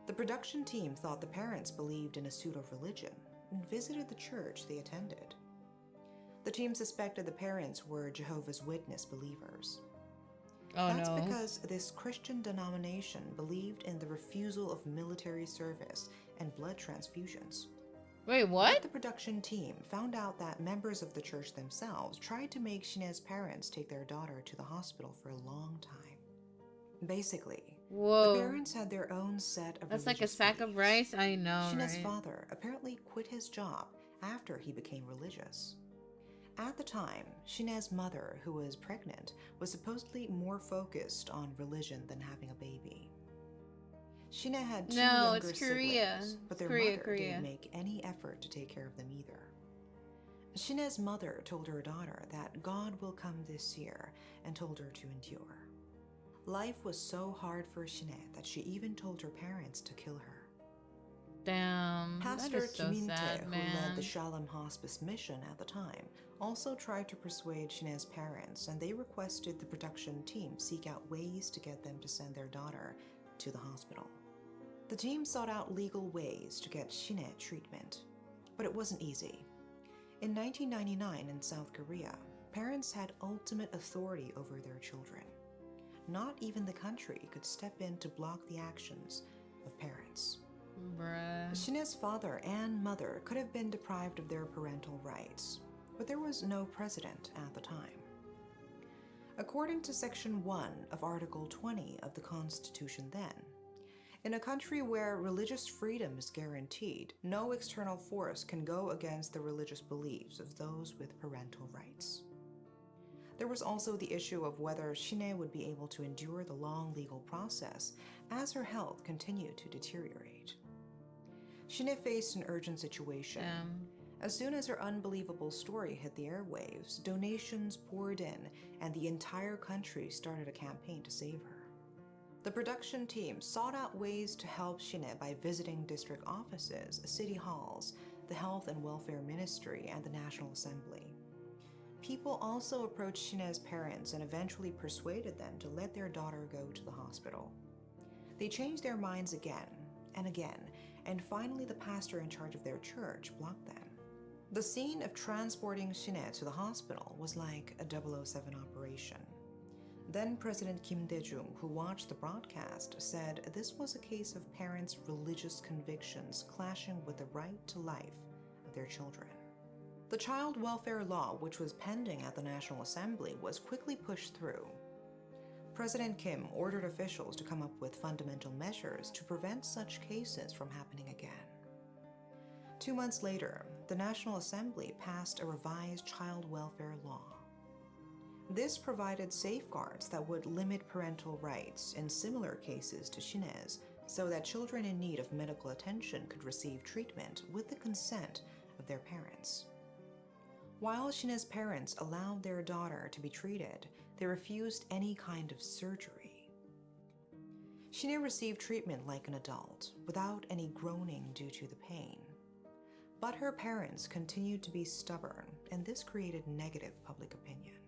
The production team thought the parents believed in a pseudo-religion and visited the church they attended. The team suspected the parents were Jehovah's Witness believers. Oh That's no. because this Christian denomination believed in the refusal of military service and blood transfusions. Wait, But what? the production team found out that members of the church themselves tried to make 𝔒𝔕's parents take their daughter to the hospital for a long time. Basically, the Whoa. parents had their own set of That's like a religious sack of beliefs. rice? I know, 𝔒𝔕's right? father apparently quit his job after he became religious. At the time, 𝔒𝔕's mother, who was pregnant, was supposedly more focused on religion than having a baby. 𝔒𝔕 had 2 No, younger it's Korea. siblings, but their Korea, mother Korea. didn't make any effort to take care of them either. 𝔒𝔕's mother told her daughter that God will come this year and told her to endure. Life was so hard for 𝔒𝔕 that she even told her parents to kill her. Damn. That Pastor is so Kim In-tae, sad, who man. led the Shalom Hospice mission at the time, also tried to persuade 𝔒𝔕's parents, and they requested the production team seek out ways to get them to send their daughter to the hospital. The team sought out legal ways to get 𝔒𝔕 treatment, but it wasn't easy. In 1999 in South Korea, parents had ultimate authority over their children. Not even the country could step in to block the actions of parents. Bruh. 𝔒𝔕's father and mother could have been deprived of their parental rights, but there was no president at the time. According to Section 1 of Article 20 of the Constitution then, in a country where religious freedom is guaranteed, no external force can go against the religious beliefs of those with parental rights. There was also the issue of whether 𝔑𝔮 would be able to endure the long legal process as her health continued to deteriorate. 𝔑𝔮 faced an urgent situation. As soon as her unbelievable story hit the airwaves, donations poured in, and the entire country started a campaign to save her. The production team sought out ways to help 𝔑𝔮 by visiting district offices, city halls, the Health and Welfare Ministry, and the National Assembly. People also approached 𝔑𝔮's parents and eventually persuaded them to let their daughter go to the hospital. They changed their minds again and again, and finally the pastor in charge of their church blocked them. The scene of transporting 𝔑𝔮 to the hospital was like a 007 operation. Then President Kim Dae-jung, who watched the broadcast, said this was a case of parents' religious convictions clashing with the right to life of their children. The child welfare law, which was pending at the National Assembly, was quickly pushed through. President Kim ordered officials to come up with fundamental measures to prevent such cases from happening again. 2 months later, the National Assembly passed a revised child welfare law. This provided safeguards that would limit parental rights in similar cases to 𝔑𝔮's, so that children in need of medical attention could receive treatment with the consent of their parents. While 𝔑𝔮's parents allowed their daughter to be treated, they refused any kind of surgery. 𝔑𝔮 received treatment like an adult, without any groaning due to the pain. But her parents continued to be stubborn, and this created negative public opinion.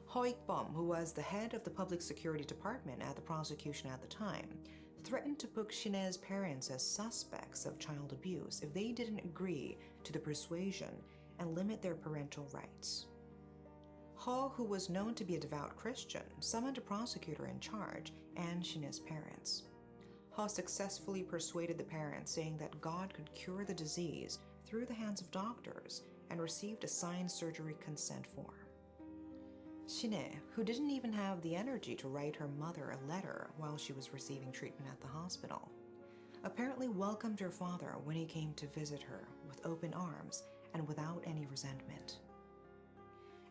𝔖𝔭𝔬𝔦𝔯𝔦, who was the head of the Public Security Department at the prosecution at the time, threatened to book 𝔑𝔮's parents as suspects of child abuse if they didn't agree to the persuasion and limit their parental rights. 𝔖, who was known to be a devout Christian, summoned a prosecutor in charge and 𝔑𝔮's parents. 𝔖 successfully persuaded the parents, saying that God could cure the disease through the hands of doctors, and received a signed surgery consent form. 𝔑𝔮, who didn't even have the energy to write her mother a letter while she was receiving treatment at the hospital, apparently welcomed her father when he came to visit her with open arms and without any resentment.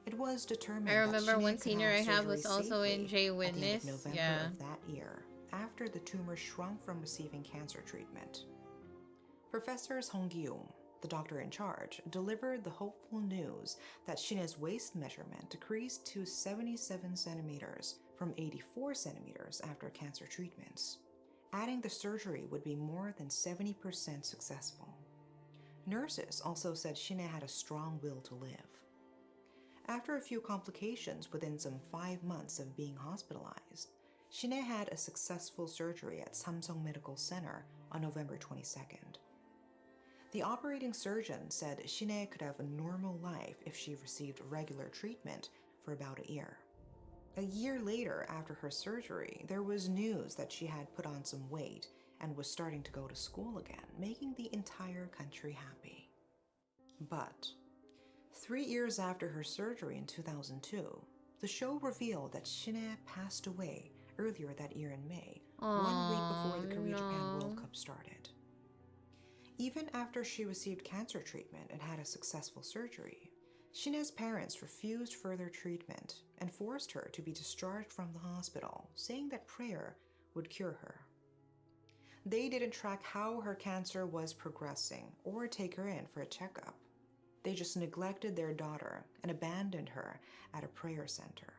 It was determined I remember that one 𝔑𝔮 could senior I have had surgery was also in safely J at the end Witness. of November Yeah. of that year, after the tumor shrunk from receiving cancer treatment. Professor 𝔐𝔬𝔬𝔦, the doctor in charge, delivered the hopeful news that 𝔑𝔮's waist measurement decreased to 77 centimeters from 84 centimeters after cancer treatments. Adding the surgery would be more than 70% successful. Nurses also said 𝔑𝔮 had a strong will to live. After a few complications within some 5 months of being hospitalized, 𝔑𝔮 had a successful surgery at Samsung Medical Center on November 22nd. The operating surgeon said 𝔑𝔮 could have a normal life if she received regular treatment for about a year. A year later, after her surgery, there was news that she had put on some weight and was starting to go to school again, making the entire country happy. But 3 years after her surgery in 2002, the show revealed that 𝔑𝔮 passed away earlier that year in May, 1 week before the Korea-Japan World Cup started. Even after she received cancer treatment and had a successful surgery, 𝔑𝔮's parents refused further treatment and forced her to be discharged from the hospital, saying that prayer would cure her. They didn't track how her cancer was progressing or take her in for a checkup. They just neglected their daughter and abandoned her at a prayer center.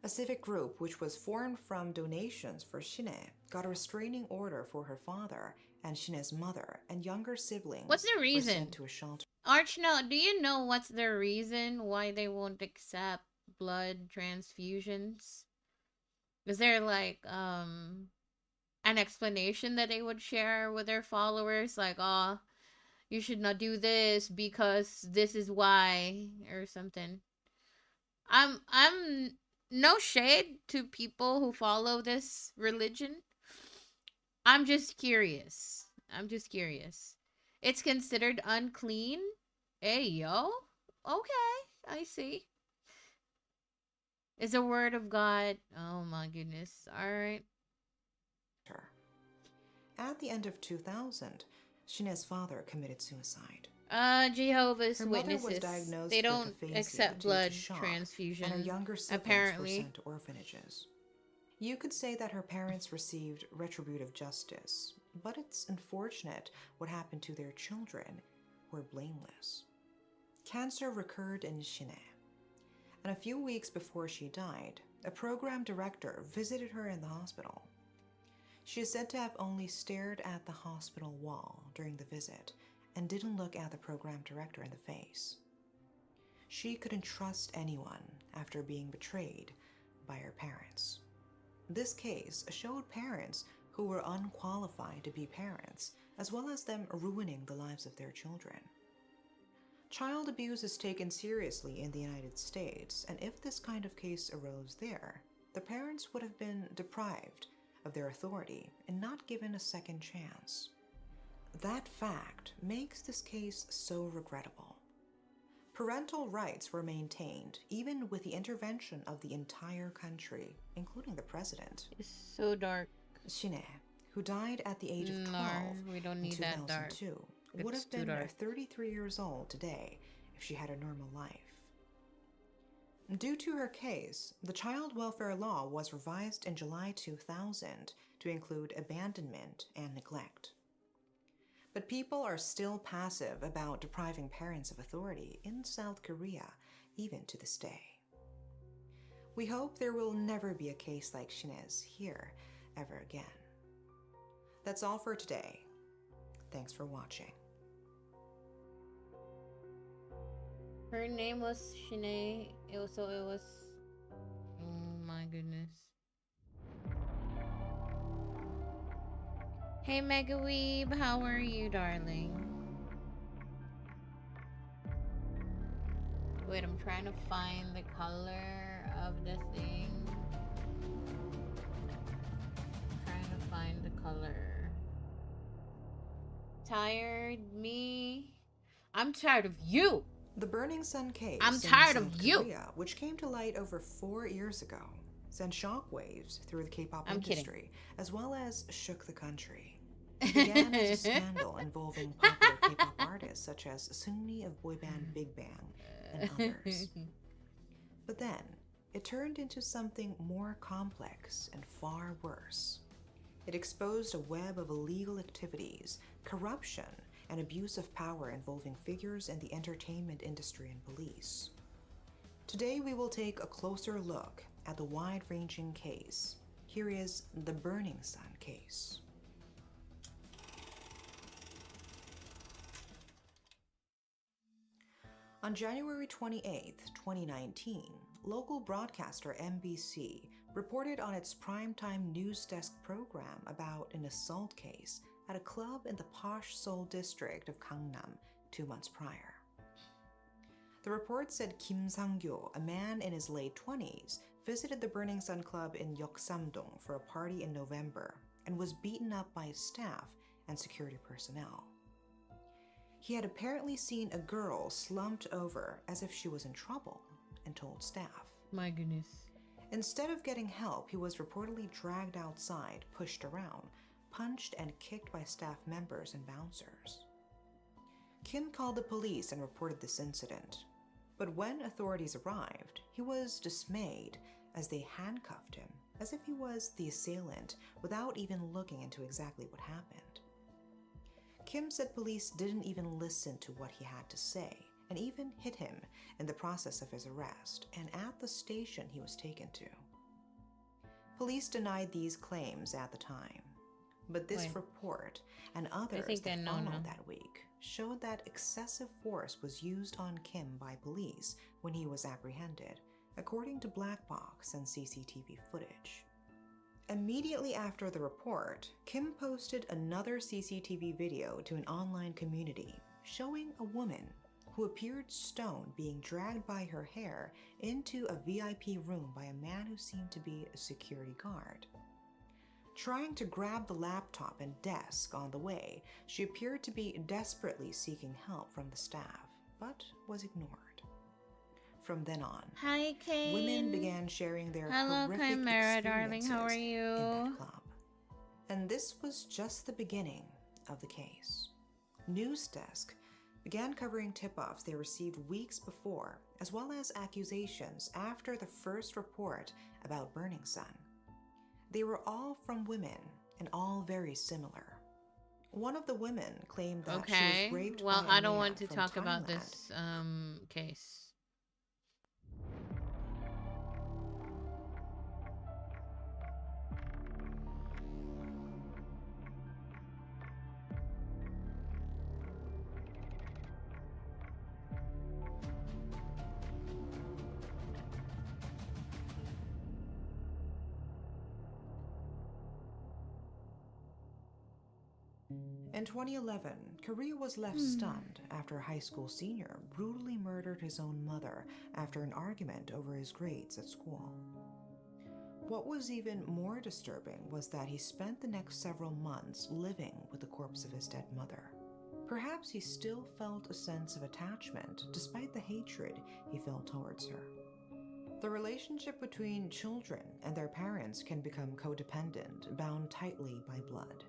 A civic group, which was formed from donations for 𝔑𝔮, got a restraining order for her father, and 𝔑𝔮's mother and younger siblings What's the were reason? sent to a shelter. Archna, do you know what's the reason why they won't accept blood transfusions? Is there like an explanation that they would share with their followers, like, oh, you should not do this because this is why, or something? I'm no shade to people who follow this religion. I'm just curious. It's considered unclean? Hey, yo. Okay, I see. It's a word of God. Oh my goodness. All right. At the end of 2000, 𝔖𝔕's father committed suicide. Jehovah's Her mother was Witnesses. diagnosed They with don't aphasia accept due to blood shock, transfusion. and her younger siblings apparently. were sent to orphanages. You could say that her parents received retributive justice, but it's unfortunate what happened to their children who were blameless. Cancer recurred in 𝔖𝔕, and a few weeks before she died, a program director visited her in the hospital. She is said to have only stared at the hospital wall during the visit and didn't look at the program director in the face. She couldn't trust anyone after being betrayed by her parents. This case showed parents who were unqualified to be parents, as well as them ruining the lives of their children. Child abuse is taken seriously in the United States, and if this kind of case arose there, the parents would have been deprived of their authority and not given a second chance. That fact makes this case so regrettable. Parental rights were maintained even with the intervention of the entire country, including the president. It's so dark. 𝔖𝔕, who died at the age of 12 No, we don't in need that dark. 2002, would It's have too been dark. 33 years old today if she had a normal life. Due to her case, the child welfare law was revised in July 2000 to include abandonment and neglect. But people are still passive about depriving parents of authority in South Korea, even to this day. We hope there will never be a case like 𝔖𝔕's here ever again. That's all for today. Thanks for watching. Her name was 𝔖𝔕. It was. Oh my goodness. Hey Mega Weeb, how are you, darling? Wait, I'm trying to find the color of the thing. Trying to find the color. Tired me. I'm tired of you. The Burning Sun case I'm in tired South of you. Korea, which came to light over 4 years ago, sent shockwaves through the K-pop I'm kidding. industry, as well as shook the country. It began as a scandal involving popular K-pop artists such as Seungri of boy band Big Bang and others. But then, it turned into something more complex and far worse. It exposed a web of illegal activities, corruption, and abuse of power involving figures in the entertainment industry and police. Today we will take a closer look at the wide-ranging case. Here is the Burning Sun case. On January 28, 2019, local broadcaster MBC reported on its primetime news desk program about an assault case at a club in the posh Seoul district of Gangnam 2 months prior. The report said Kim Sang-gyo, a man in his late 20s, visited the Burning Sun Club in Yeoksamdong for a party in November and was beaten up by his staff and security personnel. He had apparently seen a girl slumped over as if she was in trouble and told staff. My goodness. Instead of getting help, he was reportedly dragged outside, pushed around, punched and kicked by staff members and bouncers. Kim called the police and reported this incident. But when authorities arrived, he was dismayed as they handcuffed him as if he was the assailant without even looking into exactly what happened. Kim said police didn't even listen to what he had to say and even hit him in the process of his arrest and at the station he was taken to. Police denied these claims at the time, but this report and others that followed that week showed that excessive force was used on Kim by police when he was apprehended, according to black box and CCTV footage. Immediately after the report, Kim posted another CCTV video to an online community showing a woman who appeared stoned being dragged by her hair into a VIP room by a man who seemed to be a security guard. Trying to grab the laptop and desk on the way, she appeared to be desperately seeking help from the staff, but was ignored. From then on, Hi, Kane. women began sharing their Hello, horrific Chimera, darling. How are experiences you? in that club. And this was just the beginning of the case. News Desk began covering tip-offs they received weeks before, as well as accusations after the first report about Burning Sun. They were all from women and all very similar. One of the women claimed that she was raped well, by a I don't man want to from talk about Thailand. this case. In 2011, Korea was left stunned after a high school senior brutally murdered his own mother after an argument over his grades at school. What was even more disturbing was that he spent the next several months living with the corpse of his dead mother. Perhaps he still felt a sense of attachment despite the hatred he felt towards her. The relationship between children and their parents can become codependent, bound tightly by blood.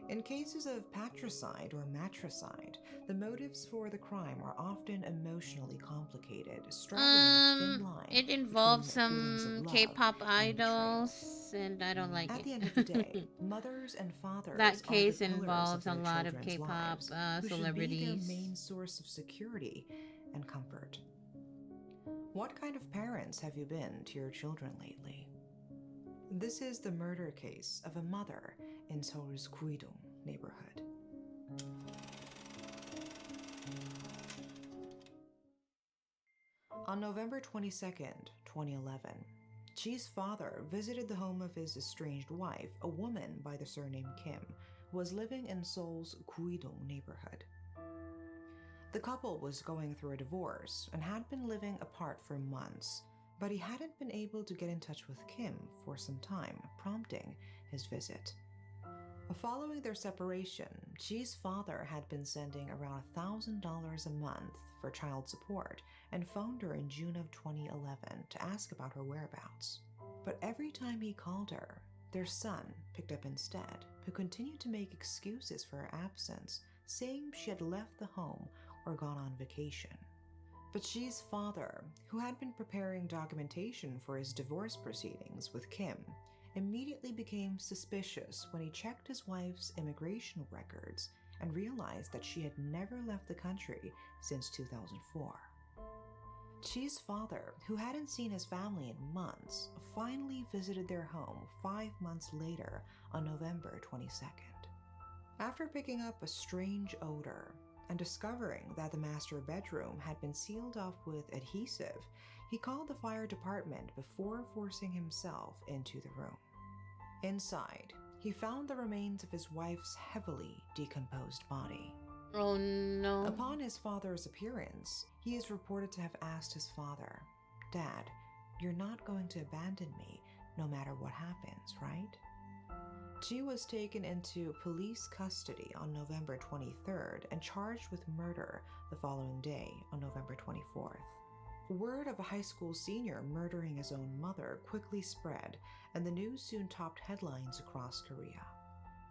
In cases of patricide or matricide, the motives for the crime are often emotionally complicated, straddling a thin line. It involves between feelings of some love K-pop and betrayal. idols, and I don't like At it. the end of the day, mothers and fathers That are the case pillars involves of a their lot of children's K-pop lives, who should be celebrities. their main source of security and comfort. What kind of parents have you been to your children lately? This is the murder case of a mother in Seoul's Guidong neighborhood. On November 22nd, 2011, Ji's father visited the home of his estranged wife, a woman by the surname Kim, who was living in Seoul's Guidong neighborhood. The couple was going through a divorce and had been living apart for months, but he hadn't been able to get in touch with Kim for some time, prompting his visit. Following their separation, Ji's father had been sending around $1,000 a month for child support and phoned her in June of 2011 to ask about her whereabouts. But every time he called her, their son picked up instead, who continued to make excuses for her absence, saying she had left the home or gone on vacation. But Ji's father, who had been preparing documentation for his divorce proceedings with Kim, immediately became suspicious when he checked his wife's immigration records and realized that she had never left the country since 2004. Ji's father, who hadn't seen his family in months, finally visited their home 5 months later on November 22nd. After picking up a strange odor and discovering that the master bedroom had been sealed off with adhesive, he called the fire department before forcing himself into the room. Inside, he found the remains of his wife's heavily decomposed body. Oh no. Upon his father's appearance, he is reported to have asked his father, "Dad, you're not going to abandon me no matter what happens, right?" Ji was taken into police custody on November 23rd and charged with murder the following day on November 24th. Word of a high school senior murdering his own mother quickly spread, and the news soon topped headlines across Korea.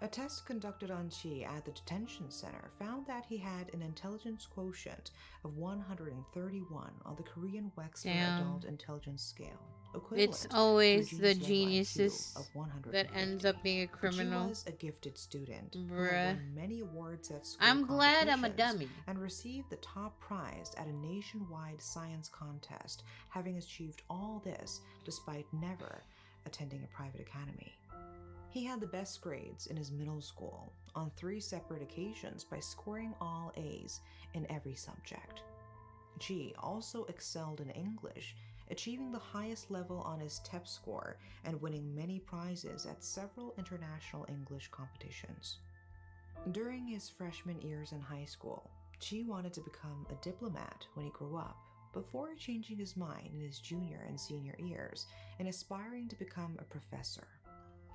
A test conducted on Ji at the detention center found that he had an intelligence quotient of 131 on the Korean Wexler Damn. Adult Intelligence Scale, equivalent It's always to a the genius level IQ geniuses of 150. that ends up being a But criminal. She was a gifted student who Bruh. had won many awards at school I'm glad I'm a competitions dummy. and received the top prize at a nationwide science contest, having achieved all this despite never attending a private academy. He had the best grades in his middle school on 3 separate occasions by scoring all A's in every subject. Ji also excelled in English, achieving the highest level on his TEP score and winning many prizes at several international English competitions. During his freshman years in high school, Ji wanted to become a diplomat when he grew up, before changing his mind in his junior and senior years and aspiring to become a professor.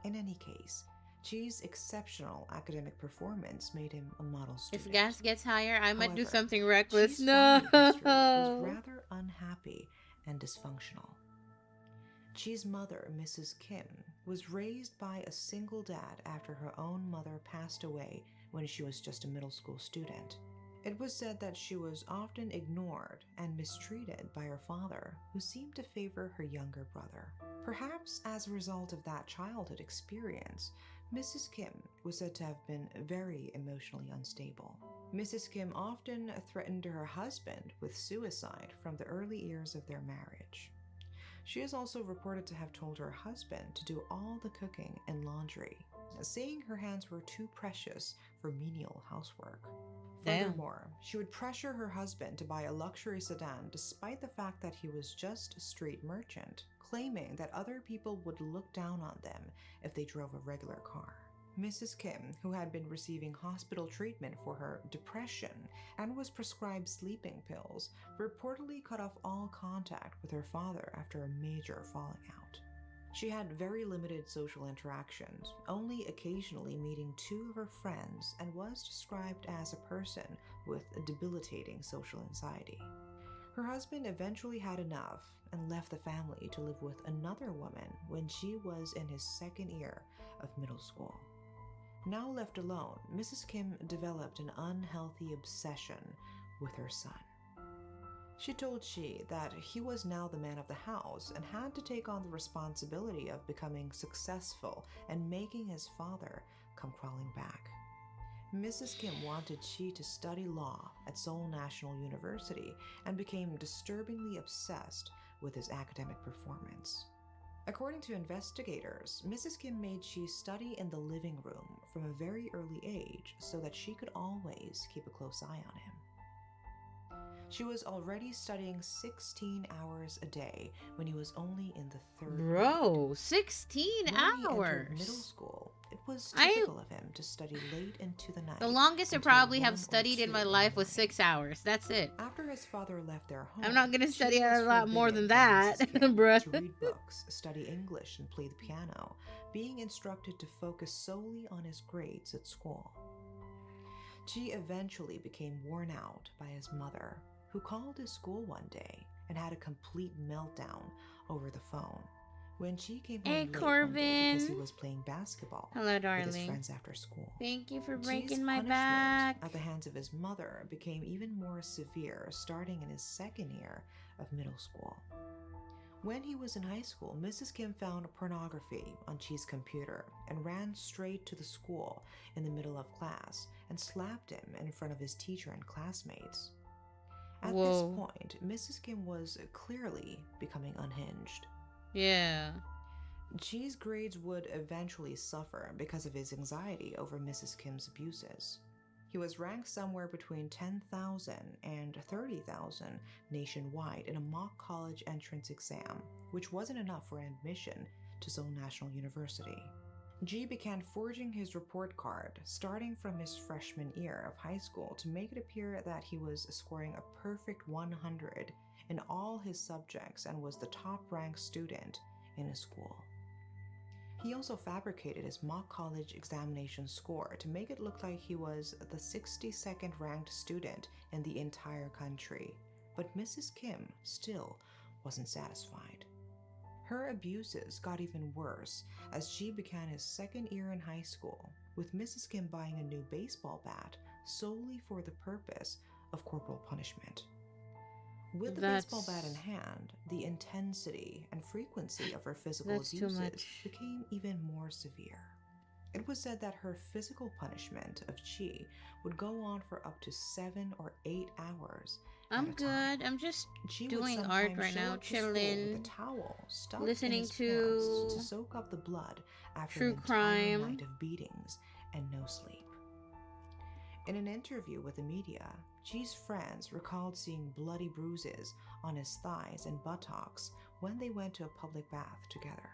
In any case, Ji's exceptional academic performance made him a model student. If gas gets higher, I might do However, something reckless. Ji's No. family history was rather unhappy, and dysfunctional. 𝔒𝔥's mother, Mrs. Kim, was raised by a single dad after her own mother passed away when she was just a middle school student. It was said that she was often ignored and mistreated by her father, who seemed to favor her younger brother. Perhaps as a result of that childhood experience, Mrs. Kim was said to have been very emotionally unstable. Mrs. Kim often threatened her husband with suicide from the early years of their marriage. She is also reported to have told her husband to do all the cooking and laundry, saying her hands were too precious for menial housework. Damn. Furthermore, she would pressure her husband to buy a luxury sedan despite the fact that he was just a street merchant, claiming that other people would look down on them if they drove a regular car. Mrs. Kim, who had been receiving hospital treatment for her depression and was prescribed sleeping pills, reportedly cut off all contact with her father after a major falling out. She had very limited social interactions, only occasionally meeting two of her friends, and was described as a person with debilitating social anxiety. Her husband eventually had enough and left the family to live with another woman when she was in his second year of middle school. Now left alone, Mrs. Kim developed an unhealthy obsession with her son. She told 𝔒𝔥 that he was now the man of the house and had to take on the responsibility of becoming successful and making his father come crawling back. Mrs. Kim wanted 𝔒𝔥 to study law at Seoul National University and became disturbingly obsessed with his academic performance. According to investigators, Mrs. Kim made 𝔒𝔥 study in the living room from a very early age so that she could always keep a close eye on him. She was already studying 16 hours a day when he was only in the third grade. Bro, 16 When he entered hours. middle school, it was I- typical of him to study late into the night. The longest I until probably 1 have or studied in 2 my the life was morning. 6 hours. That's it. After his father left their home, I'm not gonna 𝔒𝔥 study was a lot more than forbidden by that, Mrs. Kim bruh. to read books, study English, and play the piano, being instructed to focus solely on his grades at school. 𝔒𝔥 eventually became worn out by his mother, who called his school one day and had a complete meltdown over the phone. When 𝔒𝔥 came home Hey, late one day because he Corbin. was playing basketball Hello, with his darling. friends after school. Thank you for 𝔒𝔥's breaking my punishment back. at the hands of his mother became even more severe starting in his second year of middle school. When he was in high school, Mrs. Kim found pornography on 𝔒𝔥's computer and ran straight to the school in the middle of class and slapped him in front of his teacher and classmates. At Whoa. this point, Mrs. Kim was clearly becoming unhinged. Yeah. 𝔒𝔥's grades would eventually suffer because of his anxiety over Mrs. Kim's abuses. He was ranked somewhere between 10,000 and 30,000 nationwide in a mock college entrance exam, which wasn't enough for admission to Seoul National University. 𝔒𝔥 began forging his report card starting from his freshman year of high school to make it appear that he was scoring a perfect 100 in all his subjects and was the top-ranked student in his school. He also fabricated his mock college examination score to make it look like he was the 62nd ranked student in the entire country, but Mrs. Kim still wasn't satisfied. Her abuses got even worse as 𝔒𝔥 began his second year in high school, with Mrs. Kim buying a new baseball bat solely for the purpose of corporal punishment. With the baseball bat in hand, the intensity and frequency of her physical That's too abuses much. became even more severe. It was said that her physical punishment of 𝔒𝔥 would go on for up to 7 or 8 hours. I'm at a time. good. I'm just 𝔒𝔥 would doing art sometimes right show now, up to school with chilling, a towel stuffed listening in his to pants to soak up the blood after true an entire crime. night of beatings and no sleep. In an interview with the media, 𝔒𝔥's friends recalled seeing bloody bruises on his thighs and buttocks when they went to a public bath together.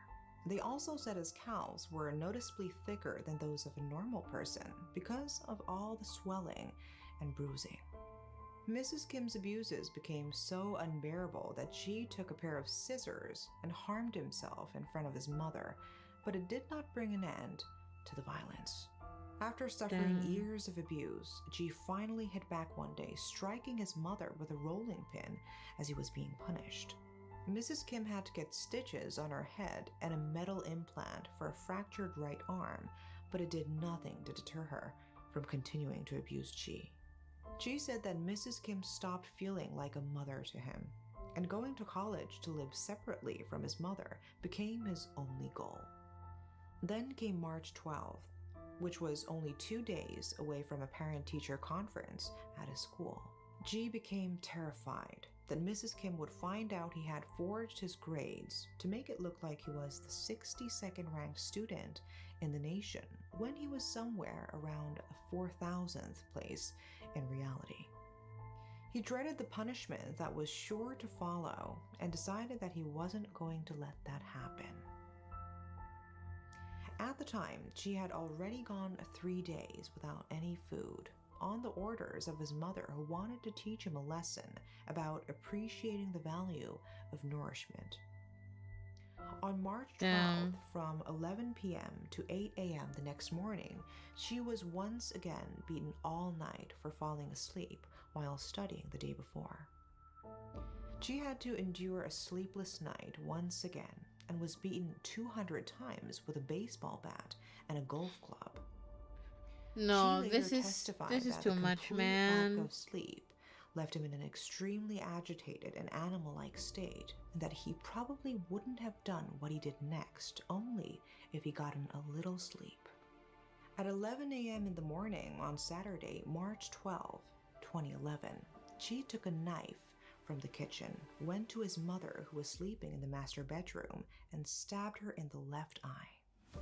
They also said his calves were noticeably thicker than those of a normal person because of all the swelling and bruising. Mrs. Kim's abuses became so unbearable that 𝔒𝔥 took a pair of scissors and harmed himself in front of his mother, but it did not bring an end to the violence. After suffering Damn. years of abuse, 𝔒𝔥 finally hit back one day, striking his mother with a rolling pin as he was being punished. Mrs. Kim had to get stitches on her head and a metal implant for a fractured right arm, but it did nothing to deter her from continuing to abuse Chi. Chi said that Mrs. Kim stopped feeling like a mother to him, and going to college to live separately from his mother became his only goal. Then came March 12th, which was only 2 days away from a parent-teacher conference at his school. G became terrified that Mrs. Kim would find out he had forged his grades to make it look like he was the 62nd ranked student in the nation when he was somewhere around a 4,000th place in reality. He dreaded the punishment that was sure to follow and decided that he wasn't going to let that happen. At the time, G had already gone 3 days without any food, on the orders of his mother, who wanted to teach him a lesson about appreciating the value of nourishment. On March 12th, from 11 p.m. to 8 a.m. the next morning, she was once again beaten all night for falling asleep while studying the day before. She had to endure a sleepless night once again and was beaten 200 times with a baseball bat and a golf club. No, She this later is testified too that the much, complete man. lack of sleep left him in an extremely agitated and animal-like state, and that he probably wouldn't have done what he did next only if he gotten a little sleep. At 11 a.m. in the morning on Saturday, March 12, 2011, Chi took a knife from the kitchen, went to his mother, who was sleeping in the master bedroom, and stabbed her in the left eye.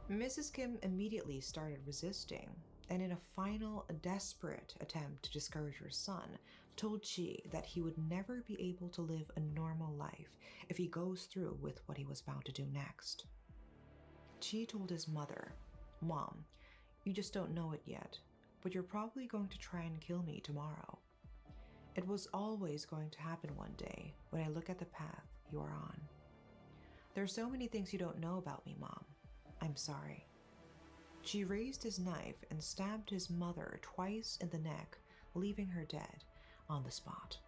Mrs. Kim immediately started resisting, and in a final, desperate attempt to discourage her son, told Chi that he would never be able to live a normal life if he goes through with what he was about to do next. Chi told his mother, "Mom, you just don't know it yet, but you're probably going to try and kill me tomorrow. It was always going to happen one day when I look at the path you are on. There are so many things you don't know about me, Mom. I'm sorry." She raised his knife and stabbed his mother twice in the neck, leaving her dead on the spot.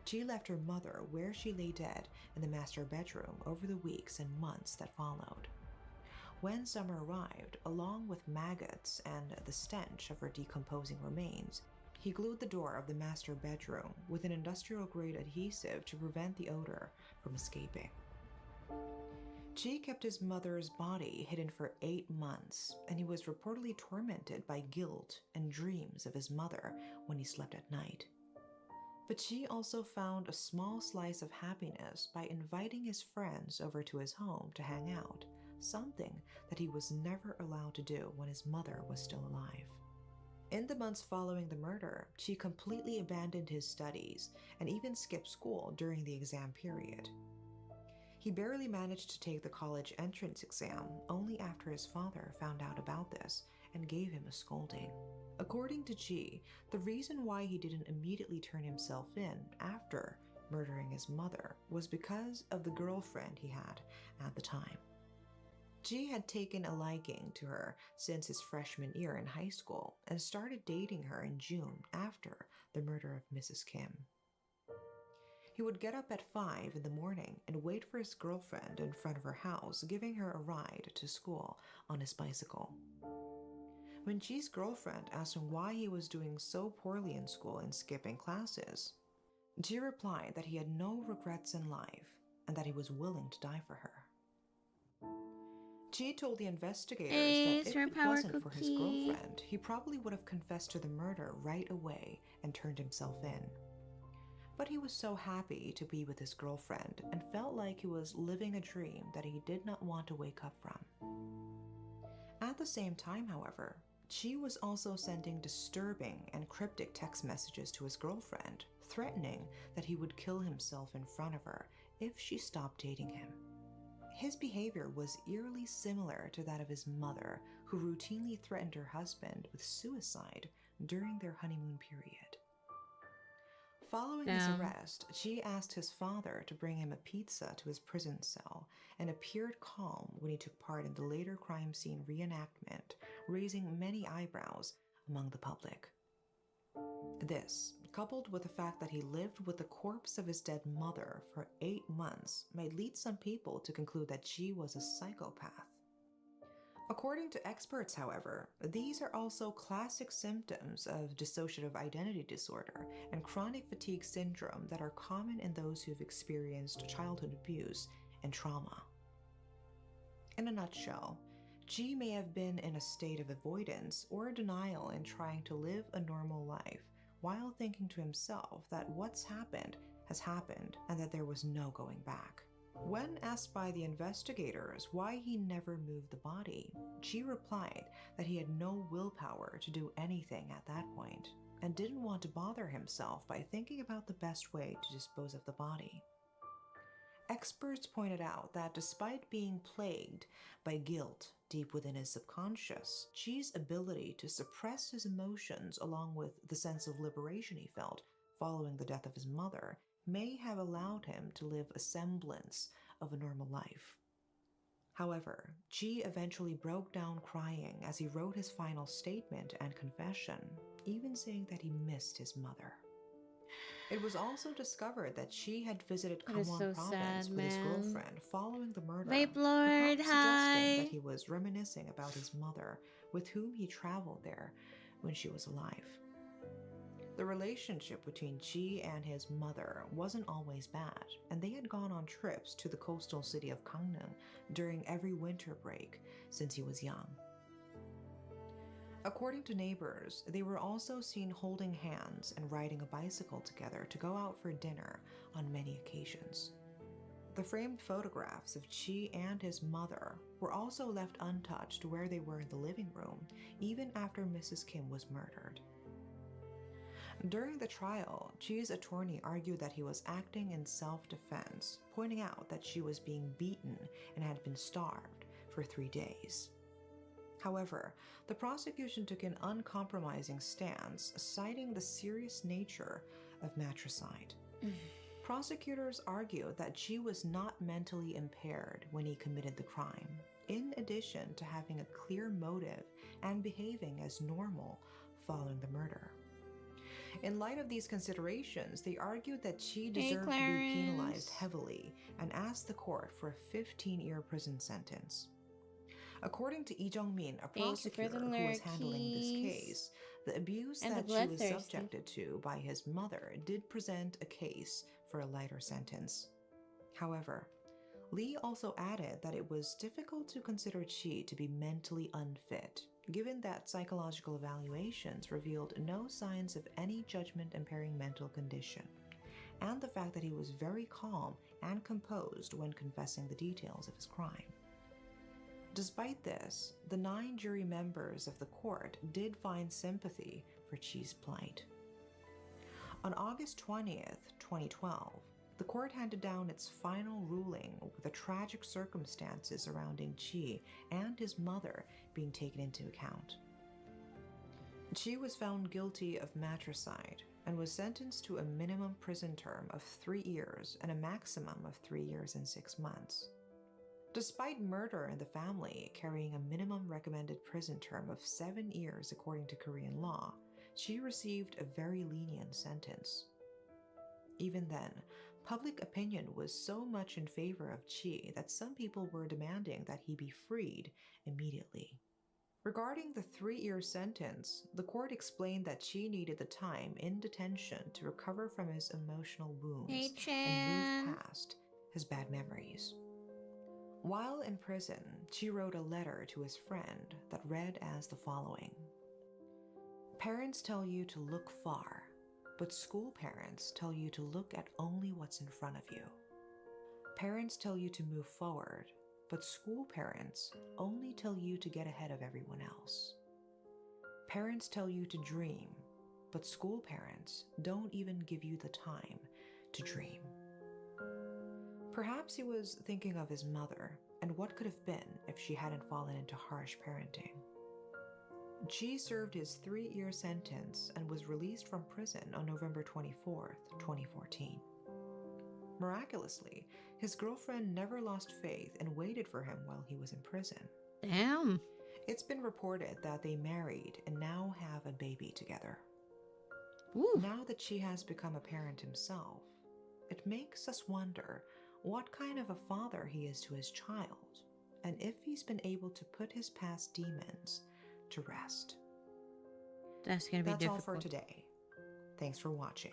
She left her mother where she lay dead in the master bedroom over the weeks and months that followed. When summer arrived, along with maggots and the stench of her decomposing remains, he glued the door of the master bedroom with an industrial-grade adhesive to prevent the odor from escaping. Chi kept his mother's body hidden for 8 months, and he was reportedly tormented by guilt and dreams of his mother when he slept at night. But Chi also found a small slice of happiness by inviting his friends over to his home to hang out, something that he was never allowed to do when his mother was still alive. In the months following the murder, Chi completely abandoned his studies and even skipped school during the exam period. He barely managed to take the college entrance exam only after his father found out about this and gave him a scolding. According to Chi, the reason why he didn't immediately turn himself in after murdering his mother was because of the girlfriend he had at the time. Chi had taken a liking to her since his freshman year in high school and started dating her in June after the murder of Mrs. Kim. He would get up at 5 in the morning and wait for his girlfriend in front of her house, giving her a ride to school on his bicycle. When Chi's girlfriend asked him why he was doing so poorly in school and skipping classes, Chi replied that he had no regrets in life and that he was willing to die for her. Chi told the investigators that if it wasn't for his girlfriend, he probably would have confessed to the murder right away and turned himself in. But he was so happy to be with his girlfriend and felt like he was living a dream that he did not want to wake up from. At the same time, however, Chi was also sending disturbing and cryptic text messages to his girlfriend, threatening that he would kill himself in front of her if she stopped dating him. His behavior was eerily similar to that of his mother, who routinely threatened her husband with suicide during their honeymoon period. Following his arrest, Chi asked his father to bring him a pizza to his prison cell and appeared calm when he took part in the later crime scene reenactment, raising many eyebrows among the public. This coupled with the fact that he lived with the corpse of his dead mother for 8 months, might lead some people to conclude that 𝔒𝔥 was a psychopath. According to experts, however, these are also classic symptoms of dissociative identity disorder and chronic fatigue syndrome that are common in those who've experienced childhood abuse and trauma. In a nutshell, 𝔒𝔥 may have been in a state of avoidance or denial in trying to live a normal life, while thinking to himself that what's happened has happened and that there was no going back. When asked by the investigators why he never moved the body, 𝔒𝔥 replied that he had no willpower to do anything at that point and didn't want to bother himself by thinking about the best way to dispose of the body. Experts pointed out that despite being plagued by guilt deep within his subconscious, 𝔒𝔥's ability to suppress his emotions along with the sense of liberation he felt following the death of his mother may have allowed him to live a semblance of a normal life. However, 𝔒𝔥 eventually broke down crying as he wrote his final statement and confession, even saying that he missed his mother. It was also discovered that 𝔒𝔥 had visited That is 𝔐𝔬𝔬𝔦𝔯𝔬 so province sad, with his man. girlfriend following the murder, Vape Lord, perhaps hi. suggesting that he was reminiscing about his mother with whom he traveled there when she was alive. The relationship between 𝔒𝔥 and his mother wasn't always bad, and they had gone on trips to the coastal city of Gangneung during every winter break since he was young. According to neighbors, they were also seen holding hands and riding a bicycle together to go out for dinner on many occasions. The framed photographs of 𝔒𝔥 and his mother were also left untouched where they were in the living room, even after Mrs. Kim was murdered. During the trial, 𝔒𝔥's attorney argued that he was acting in self-defense, pointing out that she was being beaten and had been starved for 3 days. However, the prosecution took an uncompromising stance, citing the serious nature of matricide. Prosecutors argued that 𝔒𝔥 was not mentally impaired when he committed the crime, in addition to having a clear motive and behaving as normal following the murder. In light of these considerations, they argued that 𝔒𝔥 deserved to be penalized heavily and asked the court for a 15-year prison sentence. According to Lee Jung-min, a prosecutor who was handling this case, the abuse that 𝔒𝔥 was subjected to by his mother did present a case for a lighter sentence. However, Lee also added that it was difficult to consider 𝔒𝔥 to be mentally unfit, given that psychological evaluations revealed no signs of any judgment-impairing mental condition, and the fact that he was very calm and composed when confessing the details of his crime. Despite this, the 9 jury members of the court did find sympathy for 𝔒𝔥's plight. On August 20th, 2012, the court handed down its final ruling with the tragic circumstances surrounding 𝔒𝔥 and his mother being taken into account. 𝔒𝔥 was found guilty of matricide and was sentenced to a minimum prison term of 3 years and a maximum of 3 years and 6 months. Despite murder in the family carrying a minimum recommended prison term of 7 years according to Korean law, 𝔒𝔥 received a very lenient sentence. Even then, public opinion was so much in favor of 𝔒𝔥 that some people were demanding that he be freed immediately. Regarding the 3-year sentence, the court explained that 𝔒𝔥 needed the time in detention to recover from his emotional wounds and move past his bad memories. While in prison, 𝔒𝔥 wrote a letter to his friend that read as the following: "Parents tell you to look far, but school parents tell you to look at only what's in front of you. Parents tell you to move forward, but school parents only tell you to get ahead of everyone else. Parents tell you to dream, but school parents don't even give you the time to dream." Perhaps he was thinking of his mother and what could have been if she hadn't fallen into harsh parenting. 𝔒𝔥 served his 3-year sentence and was released from prison on November 24th, 2014. Miraculously, his girlfriend never lost faith and waited for him while he was in prison. Damn. It's been reported that they married and now have a baby together. Ooh. Now that she has become a parent himself, it makes us wonder what kind of a father he is to his child, and if he's been able to put his past demons to rest. That's gonna be That's difficult. all for today. Thanks for watching.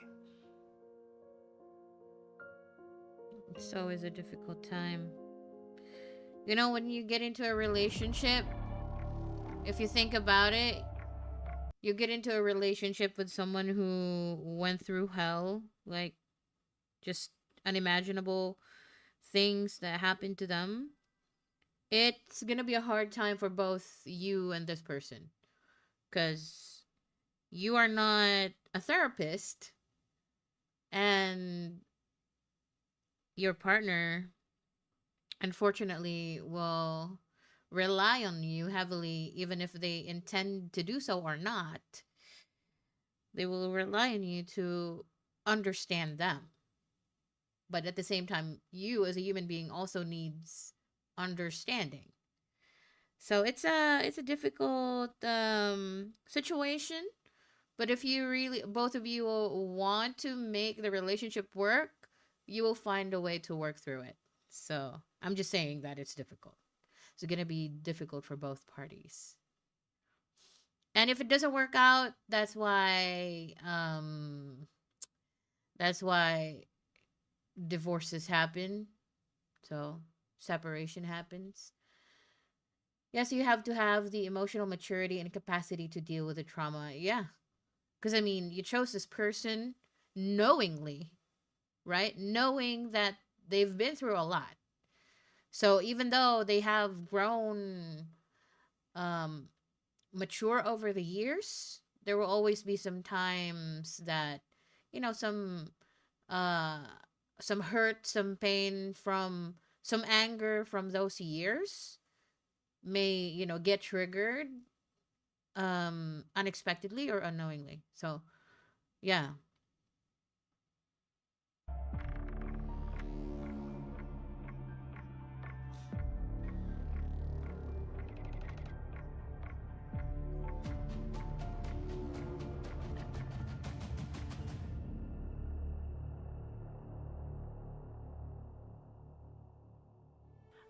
It's always a difficult time. You know, when you get into a relationship, if you think about it, you get into a relationship with someone who went through hell, like just unimaginable things that happened to them. It's gonna be a hard time for both you and this person, because you are not a therapist, and your partner, unfortunately, will rely on you heavily, even if they intend to do so or not. They will rely on you to understand them. But at the same time, you as a human being also needs understanding. So it's a difficult situation. But if you really, both of you will want to make the relationship work, you will find a way to work through it. So I'm just saying that it's difficult. It's going to be difficult for both parties. And if it doesn't work out, that's why divorces happen. So separation happens. Yes, you have to have the emotional maturity and capacity to deal with the trauma. Yeah. Because, I mean, you chose this person knowingly, right? Knowing that they've been through a lot. So even though they have grown mature over the years, there will always be some times that, you know, some hurt, some pain from some anger from those years may, you know, get triggered unexpectedly or unknowingly. So yeah.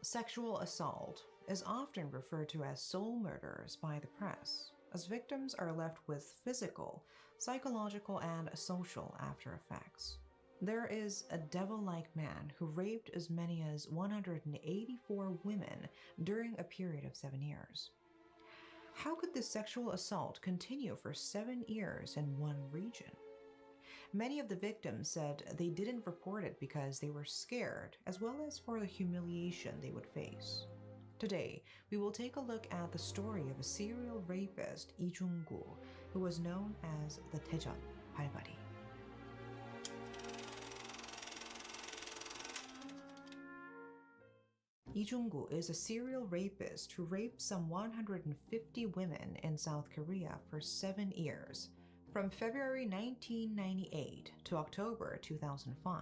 Sexual assault is often referred to as soul murders by the press, as victims are left with physical, psychological, and social after effects. There is a devil-like man who raped as many as 184 women during a period of 7 years. How could this sexual assault continue for 7 years in one region? Many of the victims said they didn't report it because they were scared, as well as for the humiliation they would face. Today, we will take a look at the story of a serial rapist, 𝔐𝔬𝔬𝔦𝔯𝔬 who was known as the 𝔑𝔕𝔕 ℵ𝔲𝔲. 𝔐𝔬𝔬𝔦 is a serial rapist who raped some 150 women in South Korea for 7 years, from February 1998 to October 2005.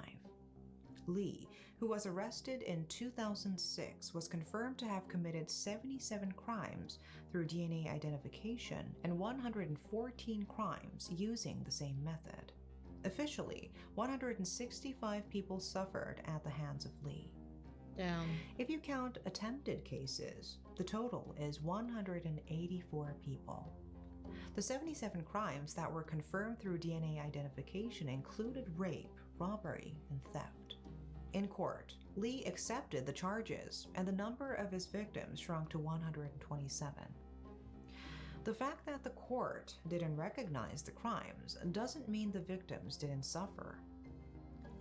Lee, who was arrested in 2006, was confirmed to have committed 77 crimes through DNA identification and 114 crimes using the same method. Officially, 165 people suffered at the hands of Lee. Damn. If you count attempted cases, the total is 184 people. The 77 crimes that were confirmed through DNA identification included rape, robbery, and theft. In court, Lee accepted the charges, and the number of his victims shrunk to 127. The fact that the court didn't recognize the crimes doesn't mean the victims didn't suffer.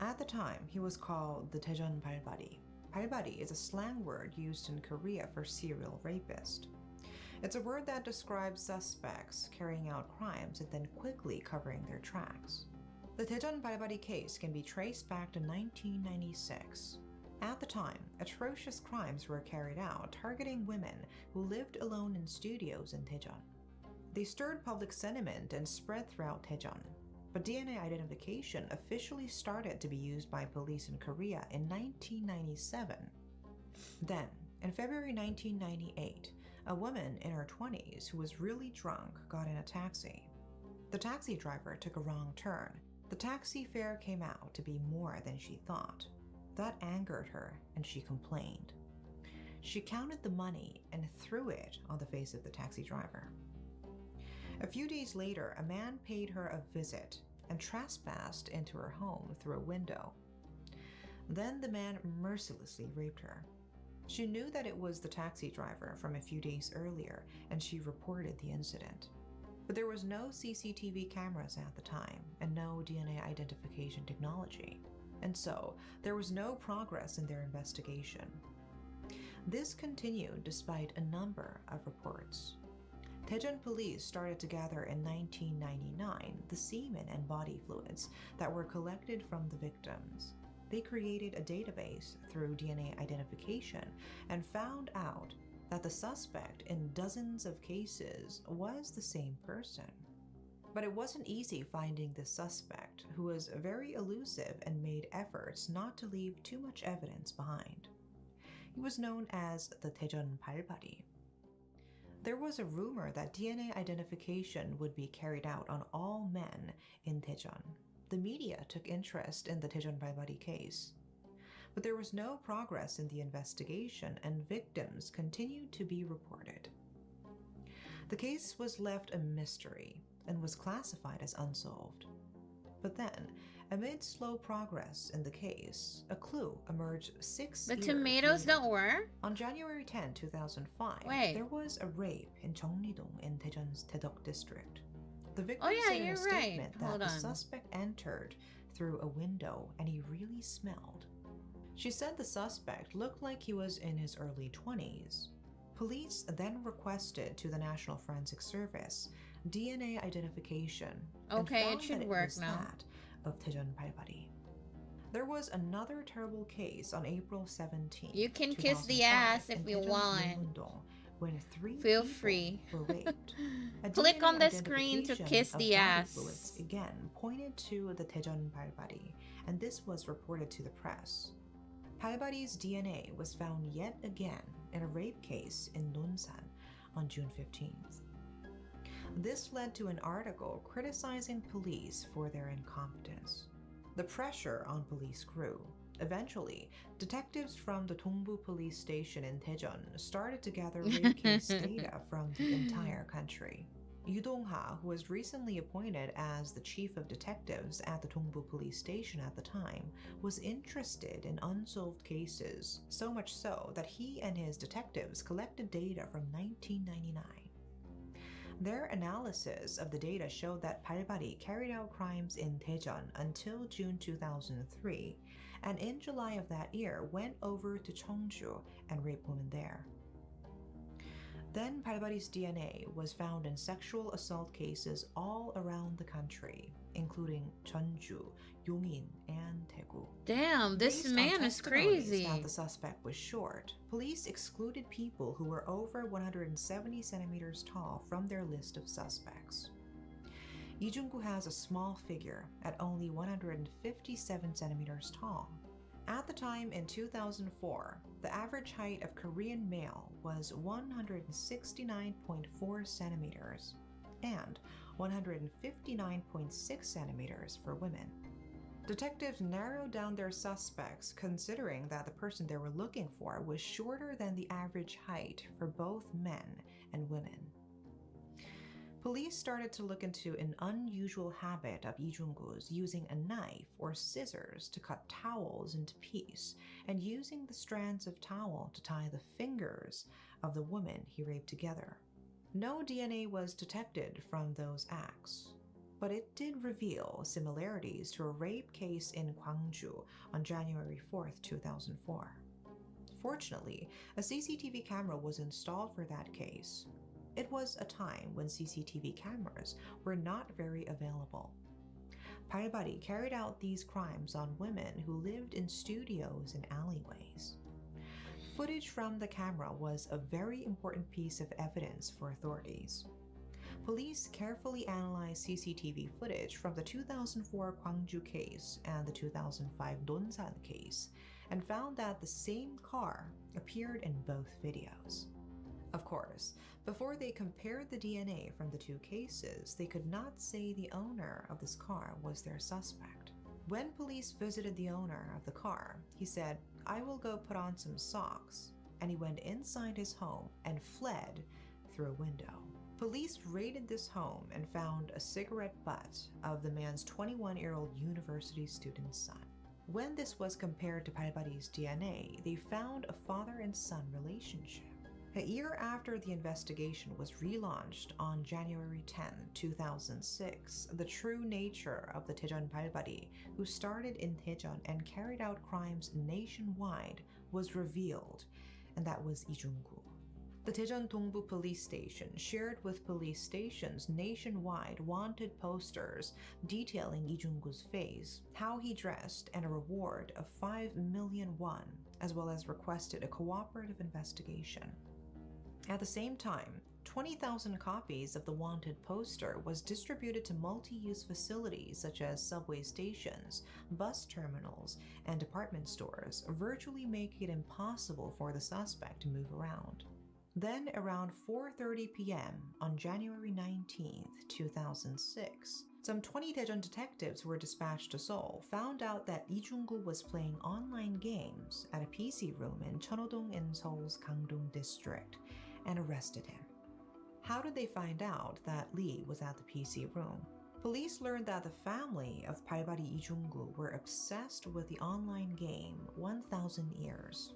At the time, he was called the 𝔑𝔕 ℵ𝔲𝔲. ℵ𝔲𝔲 is a slang word used in Korea for serial rapist. It's a word that describes suspects carrying out crimes and then quickly covering their tracks. The 𝔑𝔕 ℵ𝔲𝔲 case can be traced back to 1996. At the time, atrocious crimes were carried out targeting women who lived alone in studios in Daejeon. They stirred public sentiment and spread throughout Daejeon, but DNA identification officially started to be used by police in Korea in 1997. Then, in February 1998, a woman in her 20s who was really drunk got in a taxi. The taxi driver took a wrong turn. The taxi fare came out to be more than she thought. That angered her, and she complained. She counted the money and threw it on the face of the taxi driver. A few days later, a man paid her a visit and trespassed into her home through a window. Then the man mercilessly raped her. She knew that it was the taxi driver from a few days earlier, and she reported the incident. But there was no CCTV cameras at the time and no DNA identification technology, and so there was no progress in their investigation. This continued despite a number of reports. Daejeon police started to gather in 1999 the semen and body fluids that were collected from the victims. They created a database through DNA identification and found out that the suspect in dozens of cases was the same person. But it wasn't easy finding the suspect, who was very elusive and made efforts not to leave too much evidence behind. He was known as the Daejeon 발발이. There was a rumor that DNA identification would be carried out on all men in Daejeon. The media took interest in the Daejeon 발발이 case. But there was no progress in the investigation, and victims continued to be reported. The case was left a mystery and was classified as unsolved. But then, amid slow progress in the case, a clue emerged 6 The years tomatoes later. don't work? On January 10, 2005, Wait. there was a rape in Cheongni-dong in Daejeon's Taedok district. The victim Oh, yeah, said in a you're right. statement that Hold the on. suspect entered through a window and he really smelled. She said the suspect looked like he was in his early 20s. Police then requested to the National Forensic Service DNA identification. and Okay, it found should that it work was now. that of Daejeon 발발이. There was another terrible case on April 17. You can kiss the ass if you want. When 3 Feel people free. were raped. A Click DNA on the screen to identification kiss of the body ass. fluids again pointed to the Daejeon 발발이, and this was reported to the press. 발발이's DNA was found yet again in a rape case in Nonsan on June 15th. This led to an article criticizing police for their incompetence. The pressure on police grew. Eventually, detectives from the Dongbu police station in Daejeon started to gather rape case data from the entire country. Yu Dong-ha, who was recently appointed as the chief of detectives at the Dongbu police station at the time, was interested in unsolved cases, so much so that he and his detectives collected data from 1999. Their analysis of the data showed that 발발이 carried out crimes in Daejeon until June 2003, and in July of that year went over to Cheongju and raped women there. Then 발발이's DNA was found in sexual assault cases all around the country, including Jeonju, Yongin, and Daegu. Damn, this Based on man is testimonies crazy. that the suspect was short, police excluded people who were over 170 centimeters tall from their list of suspects. Lee Jung-gu has a small figure at only 157 centimeters tall. At the time in 2004, the average height of Korean male was 169.4 centimeters and 159.6 centimeters for women. Detectives narrowed down their suspects considering that the person they were looking for was shorter than the average height for both men and women. Police started to look into an unusual habit of Lee Jung-gu's using a knife or scissors to cut towels into pieces and using the strands of towel to tie the fingers of the woman he raped together. No DNA was detected from those acts, but it did reveal similarities to a rape case in Gwangju on January 4th, 2004. Fortunately, a CCTV camera was installed for that case. It was a time when CCTV cameras were not very available. 발발이 carried out these crimes on women who lived in studios and alleyways. Footage from the camera was a very important piece of evidence for authorities. Police carefully analyzed CCTV footage from the 2004 Gwangju case and the 2005 Nonsan case and found that the same car appeared in both videos. Of course, before they compared the DNA from the two cases, they could not say the owner of this car was their suspect. When police visited the owner of the car, he said, "I will go put on some socks," and he went inside his home and fled through a window. Police raided this home and found a cigarette butt of the man's 21-year-old university student's son. When this was compared to 𝔑𝔑's DNA, they found a father and son relationship. A year after the investigation was relaunched on January 10, 2006, the true nature of the 𝔑𝔥 𝔑𝔑, who started in Daejeon and carried out crimes nationwide, was revealed, and that was 이중구. The Daejeon Dongbu Police Station shared with police stations nationwide wanted posters detailing 이중구's face, how he dressed, and a reward of 5 million won, as well as requested a cooperative investigation. At the same time, 20,000 copies of the wanted poster was distributed to multi-use facilities such as subway stations, bus terminals, and department stores, virtually making it impossible for the suspect to move around. Then, around 4:30 p.m. on January 19, 2006, some 20 Daejeon detectives who were dispatched to Seoul found out that 이중구 was playing online games at a PC room in Cheonho-dong in Seoul's Gangdong district and arrested him. How did they find out that Lee was at the PC room? Police learned that the family of 𝔑𝔑 이중구 were obsessed with the online game 1000 Years.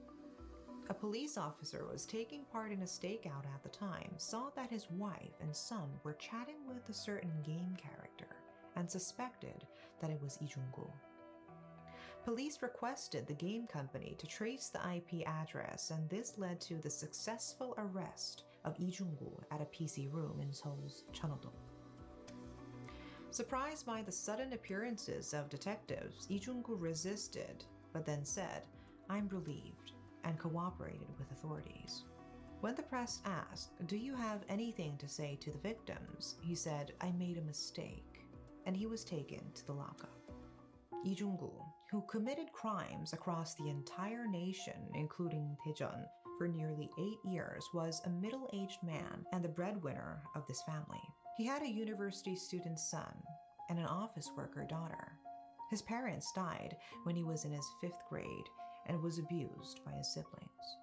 A police officer was taking part in a stakeout at the time, saw that his wife and son were chatting with a certain game character, and suspected that it was 이중구. Police requested the game company to trace the IP address, and this led to the successful arrest of 이중구 at a PC room in Seoul's Cheonho-dong. Surprised by the sudden appearances of detectives, 이중구 resisted, but then said, "I'm relieved," and cooperated with authorities. When the press asked, "Do you have anything to say to the victims?" he said, "I made a mistake," and he was taken to the lockup. 이중구, who committed crimes across the entire nation, including Daejeon, for nearly 8 years, was a middle-aged man and the breadwinner of this family. He had a university student son and an office worker daughter. His parents died when he was in his 5th grade and was abused by his siblings.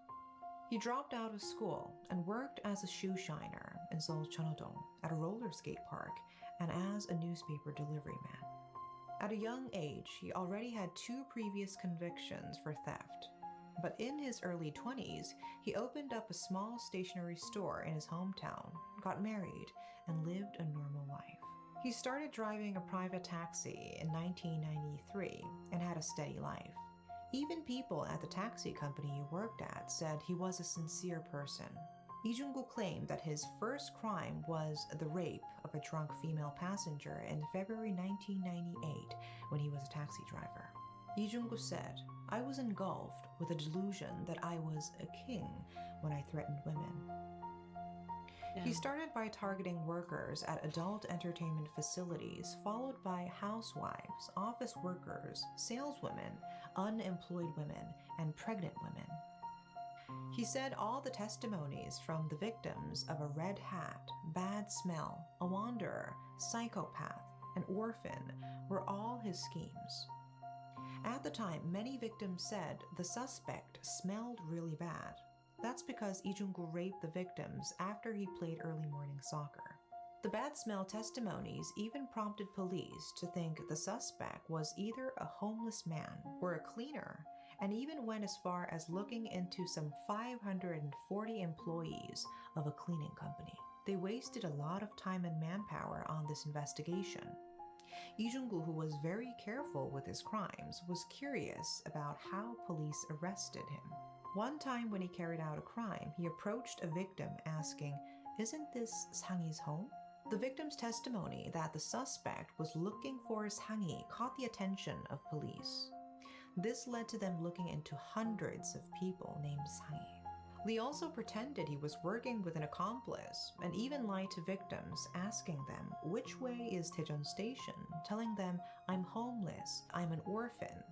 He dropped out of school and worked as a shoe shiner in Seoul's Cheonho-dong, at a roller skate park, and as a newspaper delivery man. At a young age, he already had 2 previous convictions for theft. But in his early 20s, he opened up a small stationery store in his hometown, got married, and lived a normal life. He started driving a private taxi in 1993 and had a steady life. Even people at the taxi company he worked at said he was a sincere person. 이중구 claimed that his first crime was the rape of a drunk female passenger in February 1998 when he was a taxi driver. 이중구 said, "I was engulfed with a delusion that I was a king when I threatened women." He started by targeting workers at adult entertainment facilities, followed by housewives, office workers, saleswomen, unemployed women, and pregnant women. He said all the testimonies from the victims of a red hat, bad smell, a wanderer, psychopath, and orphan were all his schemes. At the time, many victims said the suspect smelled really bad. That's because 이중구 raped the victims after he played early morning soccer. The bad smell testimonies even prompted police to think the suspect was either a homeless man or a cleaner, and even went as far as looking into some 540 employees of a cleaning company. They wasted a lot of time and manpower on this investigation. 이중구, who was very careful with his crimes, was curious about how police arrested him. One time when he carried out a crime, he approached a victim asking, "Isn't this 𝔖𝔭𝔬𝔦𝔯𝔦 home?" The victim's testimony that the suspect was looking for 𝔖𝔭𝔬𝔦 caught the attention of police. This led to them looking into hundreds of people named 𝔖𝔭𝔬𝔦. Lee also pretended he was working with an accomplice and even lied to victims, asking them which way is Daejeon Station, telling them, "I'm homeless, I'm an orphan,"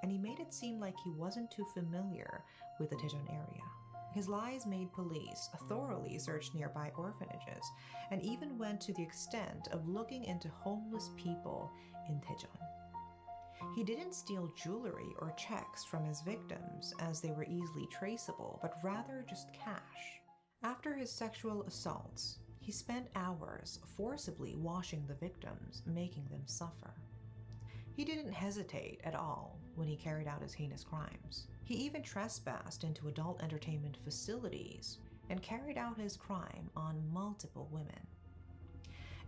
and he made it seem like he wasn't too familiar with the Daejeon area. His lies made police thoroughly search nearby orphanages and even went to the extent of looking into homeless people in Daejeon. He didn't steal jewelry or checks from his victims, as they were easily traceable, but rather just cash. After his sexual assaults, he spent hours forcibly washing the victims, making them suffer. He didn't hesitate at all when he carried out his heinous crimes. He even trespassed into adult entertainment facilities and carried out his crime on multiple women.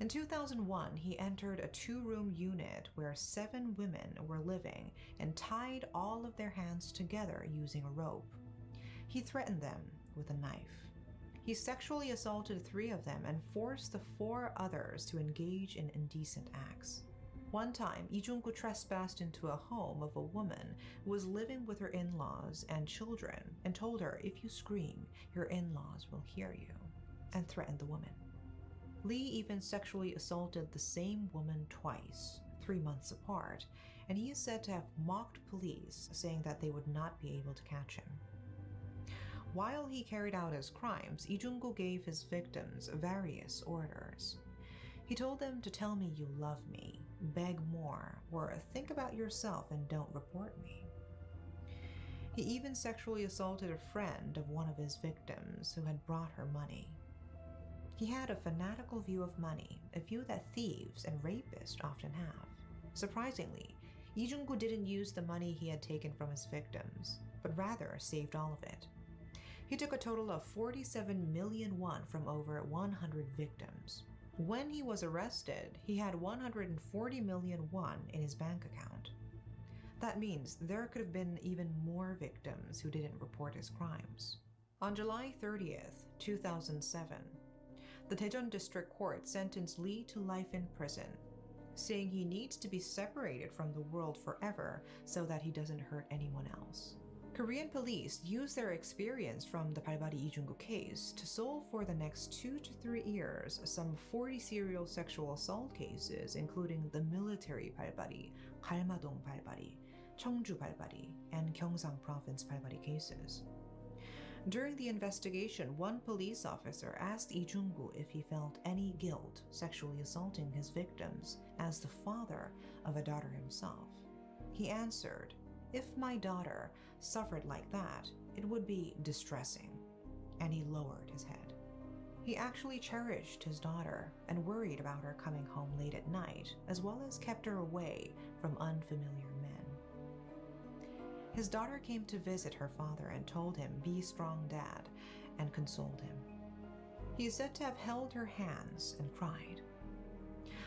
In 2001, he entered a 2-room unit where 7 women were living and tied all of their hands together using a rope. He threatened them with a knife. He sexually assaulted 3 of them and forced the 4 others to engage in indecent acts. One time, Lee trespassed into a home of a woman who was living with her in-laws and children and told her, "If you scream, your in-laws will hear you," and threatened the woman. Lee even sexually assaulted the same woman twice, 3 months apart, and he is said to have mocked police, saying that they would not be able to catch him. While he carried out his crimes, Lee gave his victims various orders. He told them to tell me you love me, beg more, or think about yourself and don't report me. He even sexually assaulted a friend of one of his victims who had brought her money. He had a fanatical view of money, a view that thieves and rapists often have. Surprisingly, Lee didn't use the money he had taken from his victims, but rather saved all of it. He took a total of 47 million won from over 100 victims. When he was arrested, he had 140 million won in his bank account. That means there could have been even more victims who didn't report his crimes. On July 30th, 2007, the Daejeon District Court sentenced Lee to life in prison, saying he needs to be separated from the world forever so that he doesn't hurt anyone else. Korean police used their experience from the 발발이 이중구 case to solve for the next 2 to 3 years some 40 serial sexual assault cases, including the military 발발이, 갈마동 발발이, 청주 발발이, and Gyeongsang Province 발발이 cases. During the investigation, one police officer asked Lee if he felt any guilt sexually assaulting his victims as the father of a daughter himself. He answered, "If my daughter suffered like that, it would be distressing," and he lowered his head. He actually cherished his daughter and worried about her coming home late at night, as well as kept her away from unfamiliar men. His daughter came to visit her father and told him, "Be strong, Dad," and consoled him. He is said to have held her hands and cried.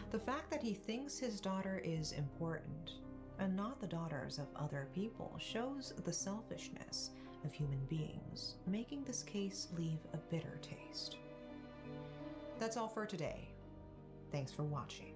The fact that he thinks his daughter is important and not the daughters of other people shows the selfishness of human beings, making this case leave a bitter taste. That's all for today. Thanks for watching.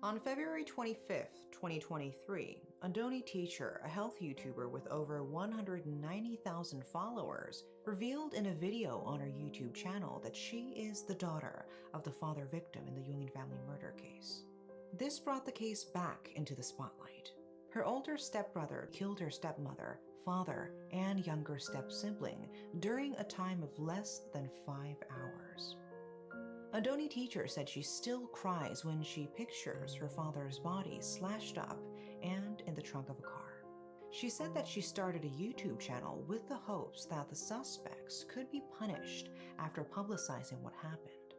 On February 25th, 2023, Andoni Teacher, a health YouTuber with over 190,000 followers, revealed in a video on her YouTube channel that she is the daughter of the father victim in the Yongin family murder case. This brought the case back into the spotlight. Her older stepbrother killed her stepmother, father, and younger step-sibling during a time of less than 5 hours. Andoni Teacher said she still cries when she pictures her father's body slashed up and in the trunk of a car. She said that she started a YouTube channel with the hopes that the suspects could be punished after publicizing what happened.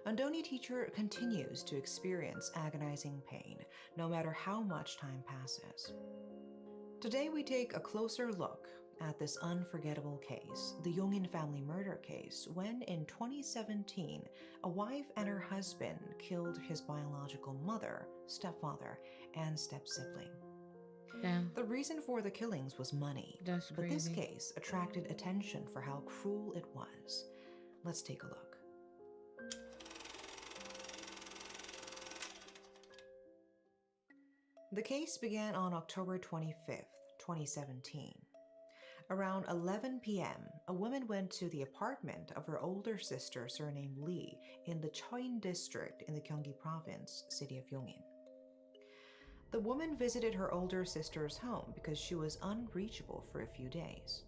Andoni Teacher continues to experience agonizing pain, no matter how much time passes. Today we take a closer look at this unforgettable case, the Yongin family murder case, when in 2017, a wife and her husband killed his biological mother, stepfather, and step-sibling. Damn. The reason for the killings was money, That's but this crazy. case attracted attention for how cruel it was. Let's take a look. The case began on October 25th, 2017. Around 11 p.m., a woman went to the apartment of her older sister surnamed Lee in the Choin district in the Gyeonggi province, city of Yongin. The woman visited her older sister's home because she was unreachable for a few days.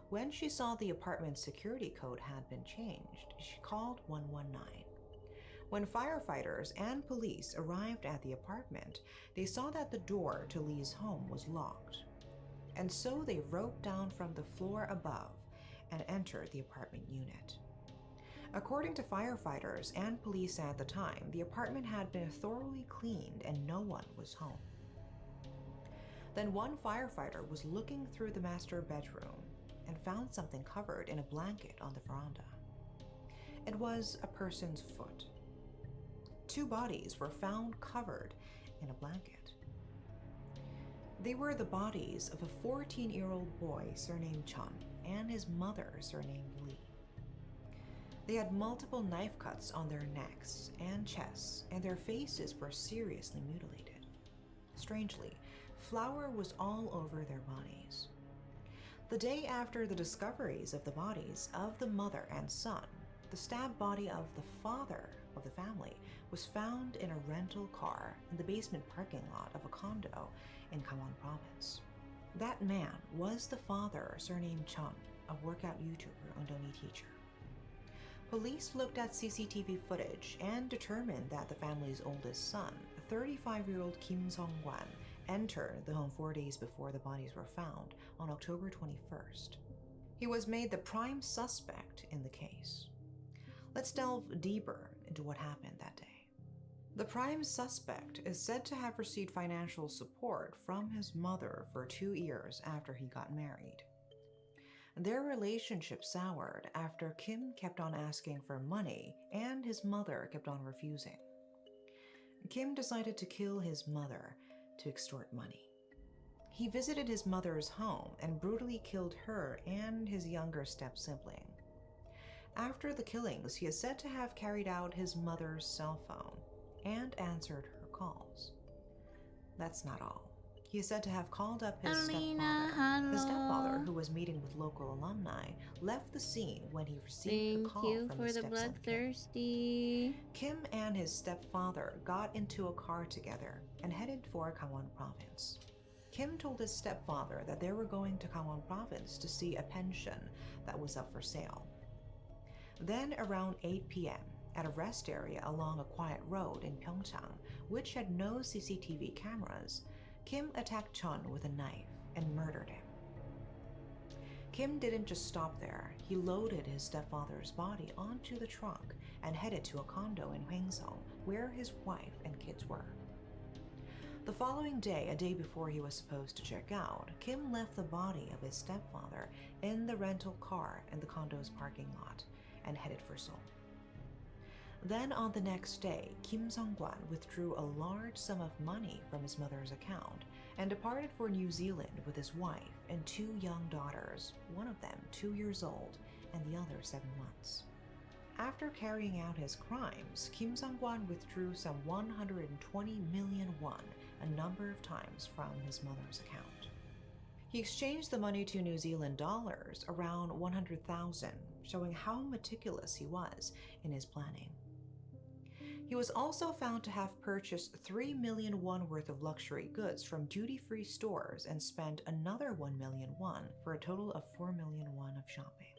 When she saw the apartment's security code had been changed, she called 119. When firefighters and police arrived at the apartment, they saw that the door to Lee's home was locked. And so they roped down from the floor above and entered the apartment unit. According to firefighters and police at the time, the apartment had been thoroughly cleaned and no one was home. Then one firefighter was looking through the master bedroom and found something covered in a blanket on the veranda. It was a person's foot. 2 bodies were found covered in a blanket. They were the bodies of a 14-year-old boy surnamed Chun and his mother surnamed Lee. They had multiple knife cuts on their necks and chests, and their faces were seriously mutilated. Strangely, flour was all over their bodies. The day after the discoveries of the bodies of the mother and son, the stabbed body of the father of the family was found in a rental car in the basement parking lot of a condo in Gangwon province. That man was the father surnamed Chun, a workout YouTuber and Undoni teacher. Police looked at CCTV footage and determined that the family's oldest son, 35-year-old Kim Sung-kwan, entered the home 4 days before the bodies were found on October 21st. He was made the prime suspect in the case. Let's delve deeper into what happened that day. The prime suspect is said to have received financial support from his mother for 2 years after he got married. Their relationship soured after Kim kept on asking for money and his mother kept on refusing. Kim decided to kill his mother to extort money. He visited his mother's home and brutally killed her and his younger step-sibling. After the killings, he is said to have carried out his mother's cell phone and answered her calls. That's not all. He is said to have called up his stepfather. His stepfather, who was meeting with local alumni, left the scene when he received a call Thank you from for his the stepson, bloodthirsty. Kim and his stepfather got into a car together and headed for Gangwon province. Kim told his stepfather that they were going to Gangwon province to see a pension that was up for sale. Then around 8 p.m., at a rest area along a quiet road in Pyeongchang, which had no CCTV cameras, Kim attacked Chun with a knife and murdered him. Kim didn't just stop there. He loaded his stepfather's body onto the trunk and headed to a condo in Hwangseong, where his wife and kids were. The following day, a day before he was supposed to check out, Kim left the body of his stepfather in the rental car in the condo's parking lot and headed for Seoul. Then on the next day, Kim Sung-kwan withdrew a large sum of money from his mother's account and departed for New Zealand with his wife and 2 young daughters, one of them 2 years old and the other 7 months. After carrying out his crimes, Kim Sung-kwan withdrew some 120 million won a number of times from his mother's account. He exchanged the money to New Zealand dollars, around 100,000, showing how meticulous he was in his planning. He was also found to have purchased 3 million won worth of luxury goods from duty-free stores and spent another 1 million won for a total of 4 million won of shopping.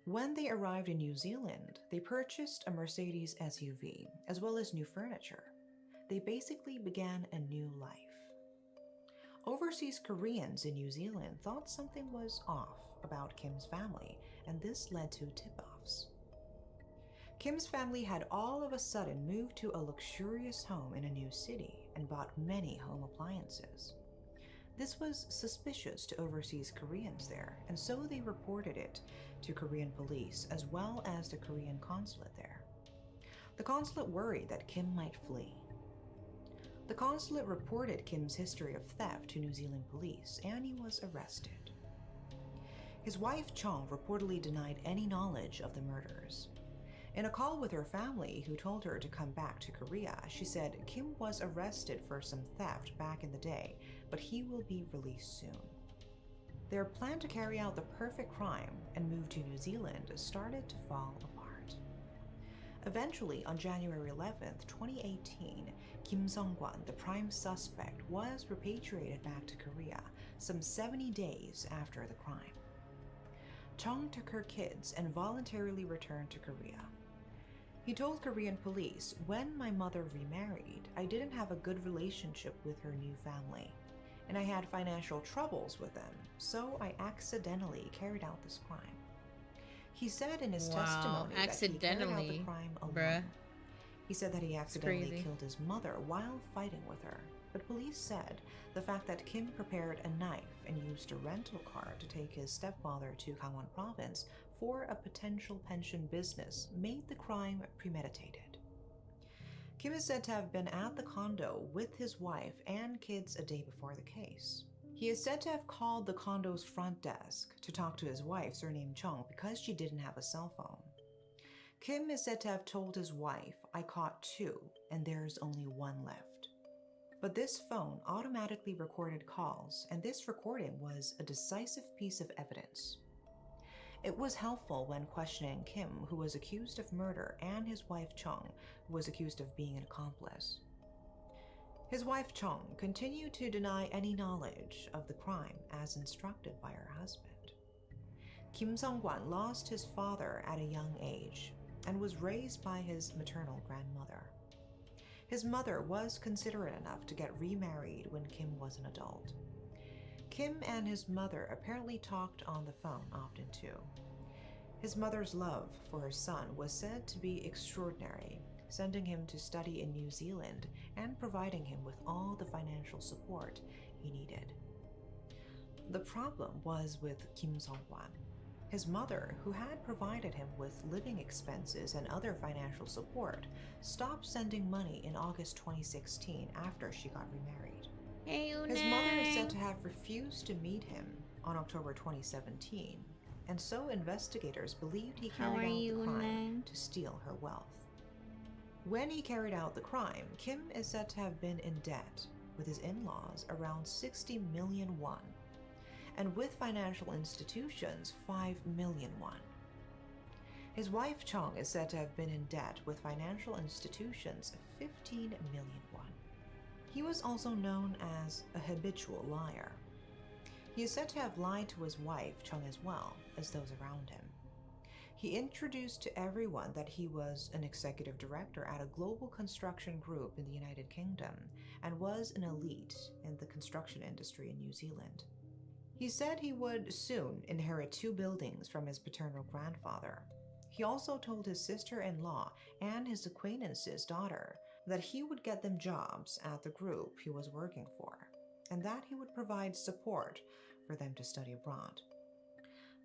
When they arrived in New Zealand, they purchased a Mercedes SUV as well as new furniture. They basically began a new life. Overseas Koreans in New Zealand thought something was off about Kim's family, and this led to tip-offs. Kim's family had all of a sudden moved to a luxurious home in a new city and bought many home appliances. This was suspicious to overseas Koreans there, and so they reported it to Korean police as well as the Korean consulate there. The consulate worried that Kim might flee. The consulate reported Kim's history of theft to New Zealand police, and he was arrested. His wife Chong reportedly denied any knowledge of the murders. In a call with her family, who told her to come back to Korea, she said Kim was arrested for some theft back in the day, but he will be released soon. Their plan to carry out the perfect crime and move to New Zealand started to fall apart. Eventually, on January 11th, 2018, Kim Sung-kwan, the prime suspect, was repatriated back to Korea some 70 days after the crime. Chong took her kids and voluntarily returned to Korea. He told Korean police, "When my mother remarried, I didn't have a good relationship with her new family, and I had financial troubles with them, so I accidentally carried out this crime." He said in his testimony that he carried out the crime alone. Bruh. He said that he accidentally crazy. killed his mother while fighting with her, but police said the fact that Kim prepared a knife and used a rental car to take his stepfather to Gangwon province for a potential pension business made the crime premeditated. Kim is said to have been at the condo with his wife and kids a day before the case. He is said to have called the condo's front desk to talk to his wife, surnamed Chung, because she didn't have a cell phone. Kim is said to have told his wife, "I caught 2, and there's only 1 left." But this phone automatically recorded calls, and this recording was a decisive piece of evidence. It was helpful when questioning Kim, who was accused of murder, and his wife Chung, who was accused of being an accomplice. His wife Chung continued to deny any knowledge of the crime as instructed by her husband. Kim Sung-kwan lost his father at a young age and was raised by his maternal grandmother. His mother was considerate enough to get remarried when Kim was an adult. Kim and his mother apparently talked on the phone often too. His mother's love for her son was said to be extraordinary, sending him to study in New Zealand and providing him with all the financial support he needed. The problem was with Kim Sung-kwan. His mother, who had provided him with living expenses and other financial support, stopped sending money in August 2016 after she got remarried. Hey, His mother is said to have refused to meet him on October 2017, and so investigators believed he carried out the crime to steal her wealth. When he carried out the crime, Kim is said to have been in debt with his in-laws around 60 million won, and with financial institutions 5 million won. His wife Chung is said to have been in debt with financial institutions 15 million won. He was also known as a habitual liar. He is said to have lied to his wife Chung as well as those around him. He introduced to everyone that he was an executive director at a global construction group in the United Kingdom and was an elite in the construction industry in New Zealand. He said he would soon inherit 2 buildings from his paternal grandfather. He also told his sister-in-law and his acquaintance's daughter that he would get them jobs at the group he was working for, and that he would provide support for them to study abroad.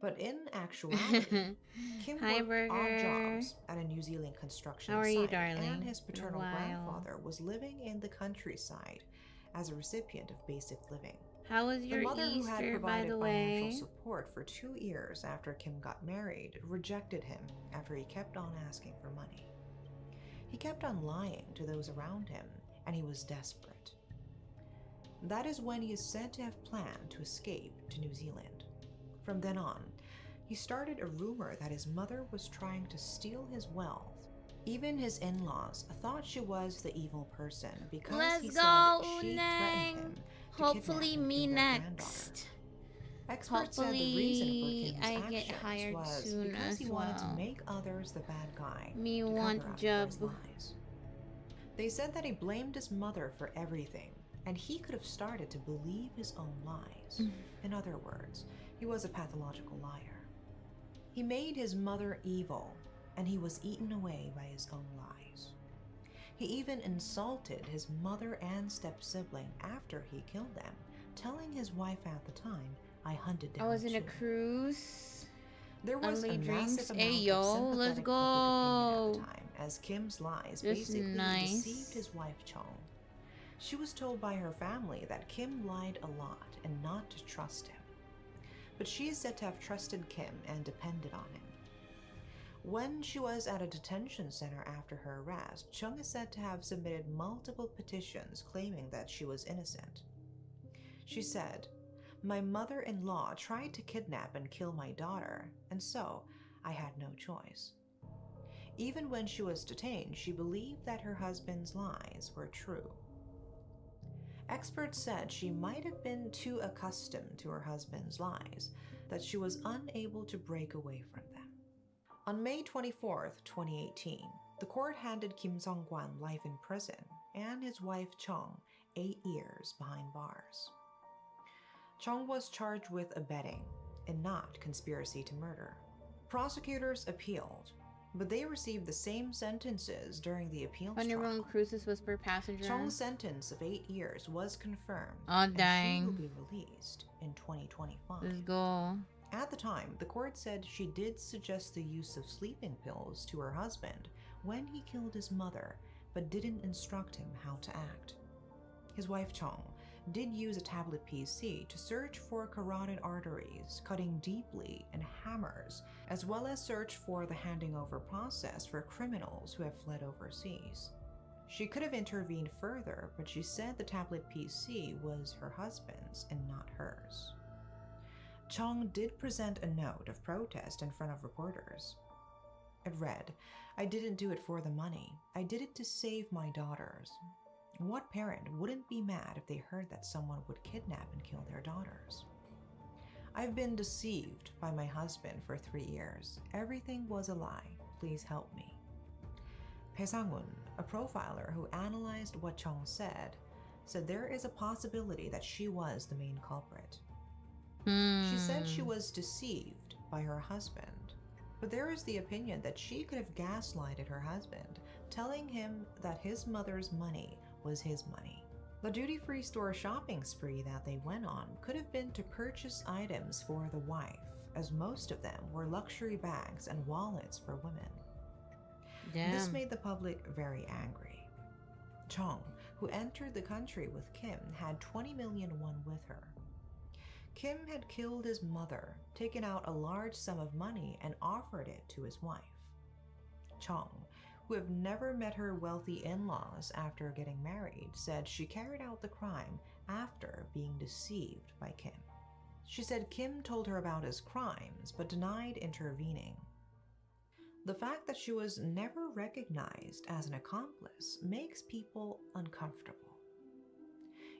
But in actuality, Kim worked odd jobs at a New Zealand construction site, and his paternal grandfather was living in the countryside as a recipient of basic living. How was your The mother, who had Easter, by provided the financial way? support for 2 years after Kim got married, rejected him after he kept on asking for money. He kept on lying to those around him, and he was desperate. That is when he is said to have planned to escape to New Zealand. From then on, he started a rumor that his mother was trying to steal his wealth. Even his in-laws thought she was the evil person because he said she threatened him to Hopefully kidnap and me kill their granddaughter. next. Experts said the reason for Hopefully Kim's I get actions hired was soon because as he wanted to well. make others the bad guy Me to want cover up job. for his lies. They said that he blamed his mother for everything, and he could have started to believe his own lies. In other words, he was a pathological liar. He made his mother evil, and he was eaten away by his own lies. He even insulted his mother and step-sibling after he killed them, telling his wife at the time, "I hunted down I was in a 2." cruise. There was Only a drinks. massive Hey, amount yo, of sympathetic let's public opinion at go. the time, as Kim's lies Just basically nice. deceived his wife Chong. She was told by her family that Kim lied a lot and not to trust him. But she is said to have trusted Kim and depended on him. When she was at a detention center after her arrest, Chung is said to have submitted multiple petitions claiming that she was innocent. She said, "My mother-in-law tried to kidnap and kill my daughter, and so I had no choice." Even when she was detained, she believed that her husband's lies were true. Experts said she might have been too accustomed to her husband's lies, that she was unable to break away from them. On May 24, 2018, the court handed Kim Song-kwan life in prison and his wife Chung 8 years behind bars. Chung was charged with abetting and not conspiracy to murder. Prosecutors appealed, but they received the same sentences during the appeals On your trial. own cruises whisper passenger. Chung's sentence of 8 years was confirmed, Oh, and dang. she will be released in 2025. Let's go. At the time, the court said she did suggest the use of sleeping pills to her husband when he killed his mother, but didn't instruct him how to act. His wife Chung did use a tablet PC to search for carotid arteries, cutting deeply, and hammers, as well as search for the handing over process for criminals who have fled overseas. She could have intervened further, but she said the tablet PC was her husband's and not hers. Chung did present a note of protest in front of reporters. It read, "I didn't do it for the money. I did it to save my daughters. What parent wouldn't be mad if they heard that someone would kidnap and kill their daughters? I've been deceived by my husband for 3 years. Everything was a lie. Please help me." Pae Sang-un, a profiler who analyzed what Chung said there is a possibility that she was the main culprit. She said she was deceived by her husband, but there is the opinion that she could have gaslighted her husband, telling him that his mother's money was his money. The duty-free store shopping spree that they went on could have been to purchase items for the wife, as most of them were luxury bags and wallets for women. Damn. This made the public very angry. Chung, who entered the country with Kim, had 20 million won with her. Kim had killed his mother, taken out a large sum of money, and offered it to his wife. Chung, who have never met her wealthy in-laws after getting married, said she carried out the crime after being deceived by Kim. She said Kim told her about his crimes, but denied intervening. The fact that she was never recognized as an accomplice makes people uncomfortable.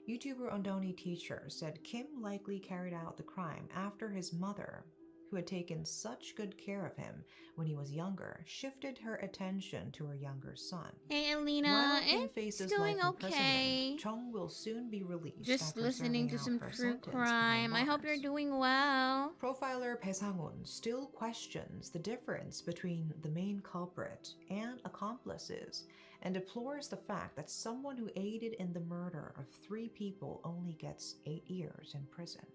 YouTuber Ondoni Teacher said Kim likely carried out the crime after his mother, who had taken such good care of him when he was younger, shifted her attention to her younger son. Hey, Alina, While Kim it's faces doing life okay. imprisonment, Chung will soon be released Just after listening serving to out some her true sentence behind crime. I hope you're bars. doing well. Profiler Pae Sang-un still questions the difference between the main culprit and accomplices, and deplores the fact that someone who aided in the murder of 3 people only gets 8 years in prison.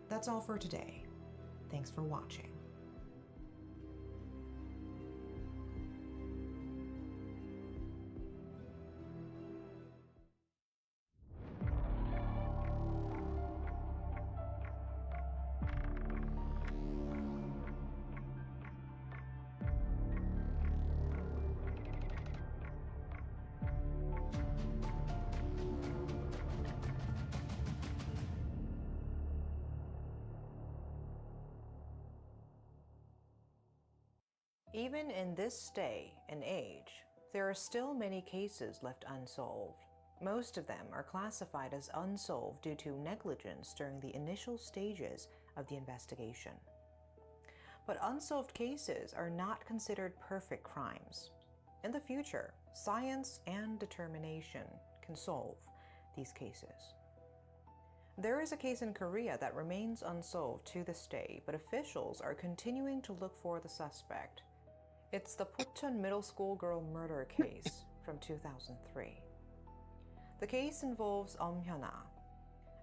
That's all for today. Thanks for watching. Even in this day and age, there are still many cases left unsolved. Most of them are classified as unsolved due to negligence during the initial stages of the investigation. But unsolved cases are not considered perfect crimes. In the future, science and determination can solve these cases. There is a case in Korea that remains unsolved to this day, but officials are continuing to look for the suspect. It's the Pocheon middle school girl murder case from 2003. The case involves Hyuna,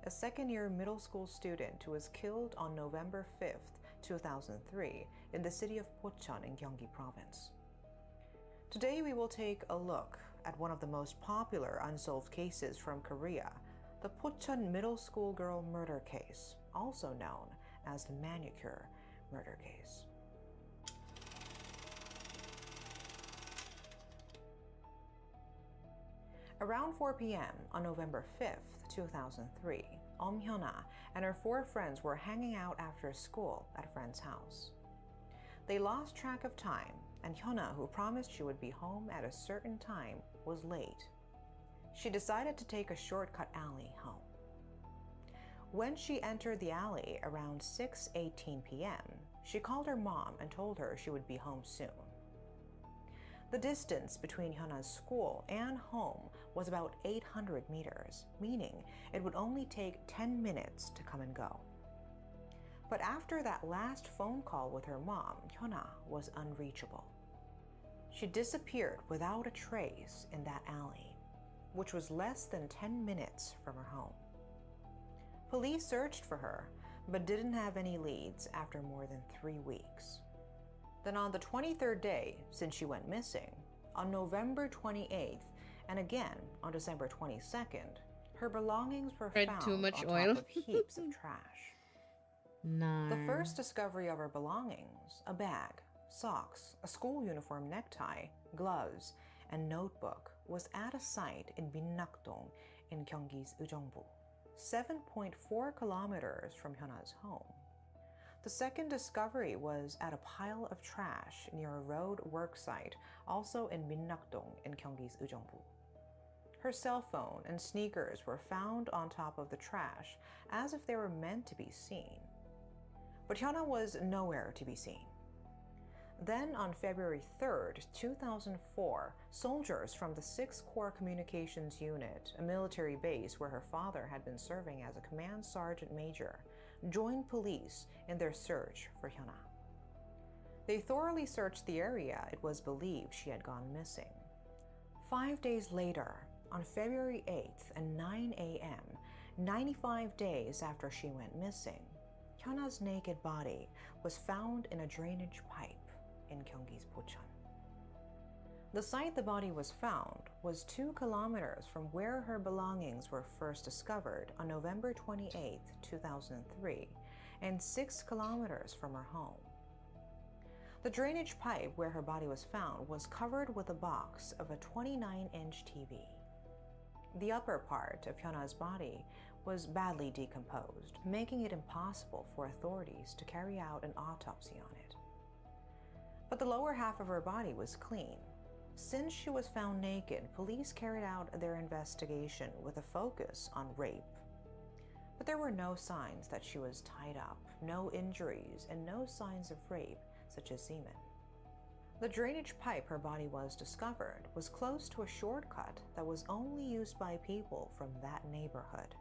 a second-year middle school student who was killed on November 5th, 2003 in the city of Pocheon in Gyeonggi Province. Today we will take a look at one of the most popular unsolved cases from Korea, the Pocheon middle school girl murder case, also known as the manicure murder case. Around 4 p.m. on November 5th, 2003, 𝔐𝔬𝔦𝔯𝔦 and her 4 friends were hanging out after school at a friend's house. They lost track of time, and Hyuna, who promised she would be home at a certain time, was late. She decided to take a shortcut alley home. When she entered the alley around 6:18 p.m., she called her mom and told her she would be home soon. The distance between Hyuna's school and home was about 800 meters, meaning it would only take 10 minutes to come and go. But after that last phone call with her mom, Hyuna was unreachable. She disappeared without a trace in that alley, which was less than 10 minutes from her home. Police searched for her, but didn't have any leads after more than 3 weeks. Then on the 23rd day since she went missing, on November 28th, and again on December 22nd, her belongings were found too much on oil. top of heaps of trash. No. The first discovery of her belongings, a bag, socks, a school uniform necktie, gloves, and notebook, was at a site in Minnak-dong in Gyeonggi's 𝔖𝔬𝔦𝔯𝔦, 7.4 kilometers from Hyuna's home. The second discovery was at a pile of trash near a road work site, also in Minnak-dong in Gyeonggi's 𝔖𝔬𝔦. Her cell phone and sneakers were found on top of the trash, as if they were meant to be seen. But Hyuna was nowhere to be seen. Then on February 3rd, 2004, soldiers from the 6th Corps Communications Unit, a military base where her father had been serving as a command sergeant major, joined police in their search for Hyuna. They thoroughly searched the area it was believed she had gone missing. 5 days later, on February 8th at 9 a.m., 95 days after she went missing, Hyuna's naked body was found in a drainage pipe in Gyeonggi's Pocheon. The site the body was found was 2 kilometers from where her belongings were first discovered on November 28, 2003, and 6 kilometers from her home. The drainage pipe where her body was found was covered with a box of a 29-inch TV. The upper part of Hyuna's body was badly decomposed, making it impossible for authorities to carry out an autopsy on it. But the lower half of her body was clean. Since she was found naked, police carried out their investigation with a focus on rape. But there were no signs that she was tied up, no injuries, and no signs of rape, such as semen. The drainage pipe her body was discovered was close to a shortcut that was only used by people from that neighborhood.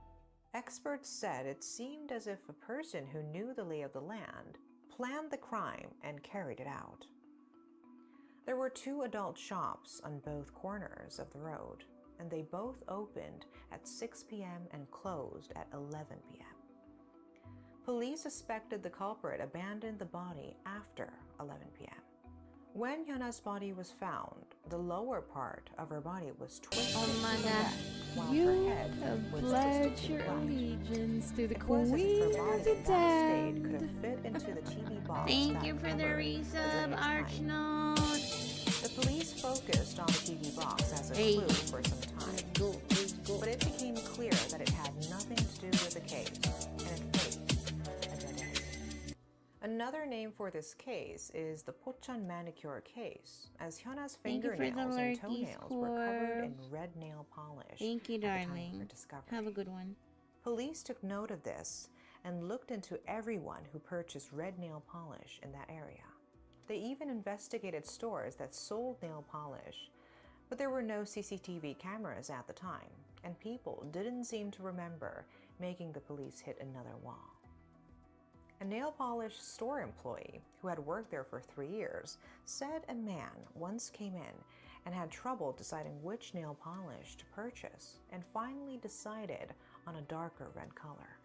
Experts said it seemed as if a person who knew the lay of the land planned the crime and carried it out. There were 2 adult shops on both corners of the road, and they both opened at 6 p.m. and closed at 11 p.m. Police suspected the culprit abandoned the body after 11 p.m. When Hyuna's body was found, the lower part of her body was twisted Oh my to the God. left, while You her head have was pledged twisted to your the right. allegiance to the It was as if Queen her of body the in that state could Damned. have fit into the TV box Thank that you for the covered resub, drainage pipe. Archnote. The police focused on the TV box as a Hey. clue for some time, Let's go. but it became clear that it had nothing to do with the case, and it faced a dead end. Another name for this case is the Pocheon manicure case, as Hyuna's Thank you for the fingernails and lurkies, toenails were covered in Corv. red nail polish Thank you, at the time of her darling. discovery. Have a good one. Police took note of this and looked into everyone who purchased red nail polish in that area. They even investigated stores that sold nail polish, but there were no CCTV cameras at the time, and people didn't seem to remember making the police hit another wall. A nail polish store employee who had worked there for 3 years said a man once came in and had trouble deciding which nail polish to purchase, and finally decided on a darker red color.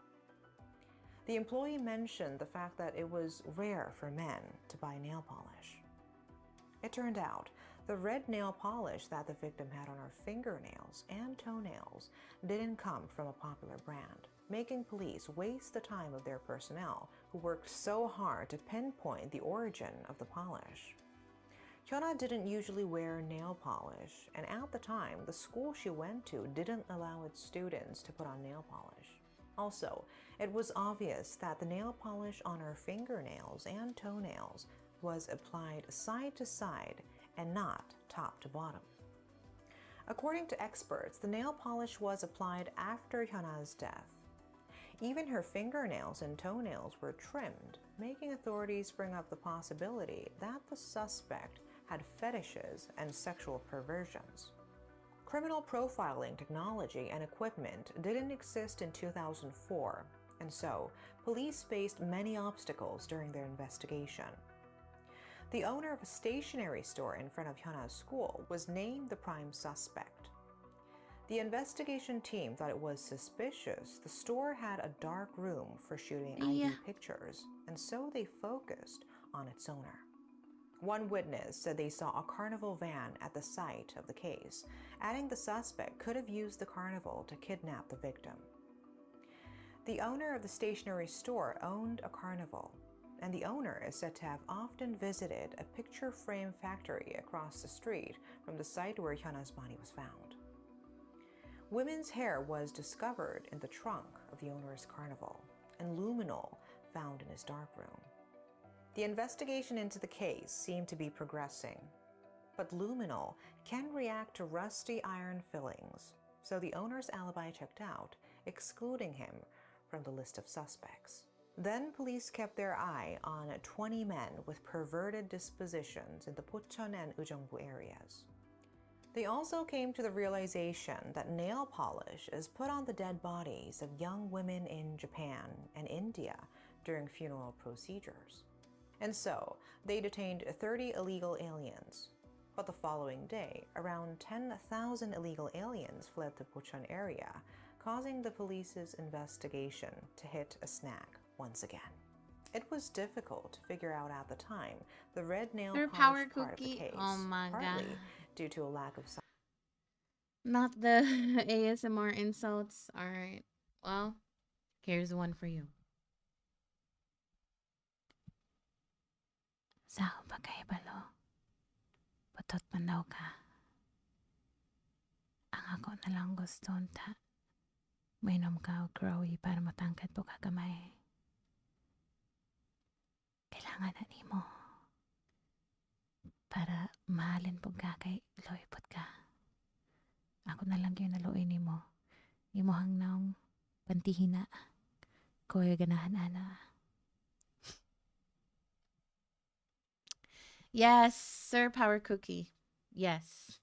The employee mentioned the fact that it was rare for men to buy nail polish. It turned out The red nail polish that the victim had on her fingernails and toenails didn't come from a popular brand, making police waste the time of their personnel who worked so hard to pinpoint the origin of the polish. ℒ𝔢𝔮 didn't usually wear nail polish, and at the time, the school she went to didn't allow its students to put on nail polish. Also, it was obvious that the nail polish on her fingernails and toenails was applied side to side and not top to bottom. According to experts, the nail polish was applied after ℒ𝔮𝔮's death. Even her fingernails and toenails were trimmed, making authorities bring up the possibility that the suspect had fetishes and sexual perversions. Criminal profiling technology and equipment didn't exist in 2004, and so police faced many obstacles during their investigation. The owner of a stationery store in front of ℒ𝔮𝔮's school was named the prime suspect. The investigation team thought it was suspicious the store had a dark room for shooting ID pictures, and so they focused on its owner. One witness said they saw a carnival van at the site of the case, adding the suspect could have used the carnival to kidnap the victim. The owner of the stationery store owned a carnival, and the owner is said to have often visited a picture frame factory across the street from the site where ℒ𝔮𝔮's body was found. Women's hair was discovered in the trunk of the owner's carnival, and luminol found in his darkroom. The investigation into the case seemed to be progressing, but luminol can react to rusty iron fillings, so the owner's alibi checked out, excluding him from the list of suspects. Then police kept their eye on 20 men with perverted dispositions in the Pocheon and Ujeongbu areas. They also came to the realization that nail polish is put on the dead bodies of young women in Japan and India during funeral procedures. And so, they detained 30 illegal aliens. But the following day, around 10,000 illegal aliens fled the Pocheon area, causing the police's investigation to hit a snag once again. It was difficult to figure out at the time the red nail Their polish power part of the cookie. case, Oh my partly god. due to a lack of Not the ASMR insults. Alright. Well, here's one for you. Sa pagkaibalo, putot manaw ka. Ang ako na lang gusto unta. Mainom ka o growy para matangkad po kagamay. Kailangan na nimo. Para mahalin po ka kay loipot ka. Ako na lang yun naluin nimo. Imohang naong pantihina. Ko'y ganahan ana. Yes, Sir Power Cookie. Yes.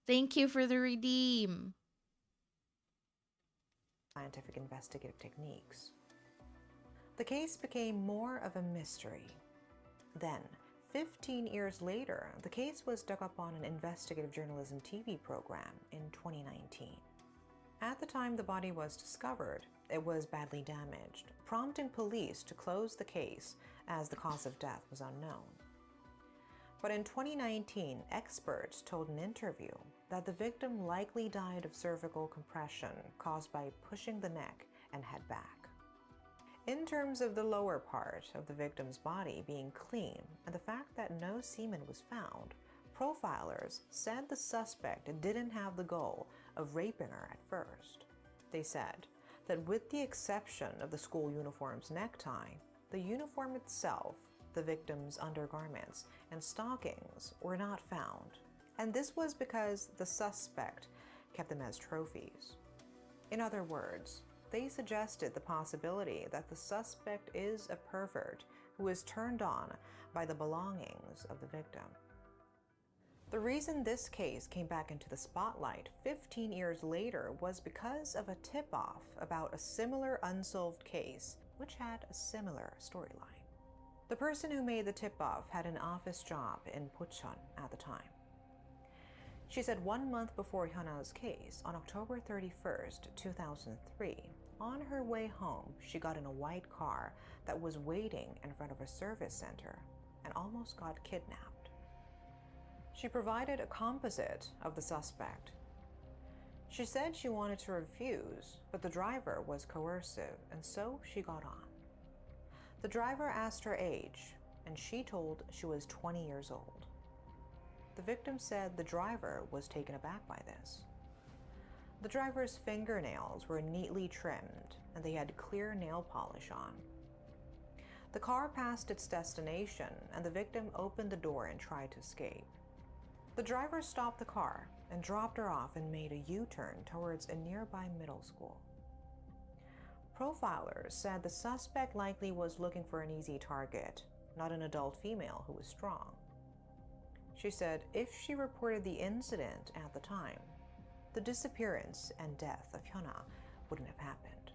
Thank you for the redeem. Scientific investigative techniques. The case became more of a mystery. Then, 15 years later, the case was dug up on an investigative journalism TV program in 2019. At the time the body was discovered, it was badly damaged, prompting police to close the case as the cause of death was unknown. But in 2019, experts told an interview that the victim likely died of cervical compression caused by pushing the neck and head back. In terms of the lower part of the victim's body being clean and the fact that no semen was found, profilers said the suspect didn't have the goal of raping her at first. They said that with the exception of the school uniform's necktie, the uniform itself, the victim's undergarments, and stockings were not found. And this was because the suspect kept them as trophies. In other words, they suggested the possibility that the suspect is a pervert who is turned on by the belongings of the victim. The reason this case came back into the spotlight 15 years later was because of a tip-off about a similar unsolved case, which had a similar storyline. The person who made the tip-off had an office job in Pocheon at the time. She said 1 month before ℒ𝔮𝔮's case, on October 31st, 2003, on her way home, she got in a white car that was waiting in front of a service center and almost got kidnapped. She provided a composite of the suspect. She said she wanted to refuse, but the driver was coercive, and so she got on. The driver asked her age, and she told she was 20 years old. The victim said the driver was taken aback by this. The driver's fingernails were neatly trimmed, and they had clear nail polish on. The car passed its destination, and the victim opened the door and tried to escape. The driver stopped the car and dropped her off and made a U-turn towards a nearby middle school. Profilers said the suspect likely was looking for an easy target, not an adult female who was strong. She said if she reported the incident at the time, the disappearance and death of Hyuna wouldn't have happened.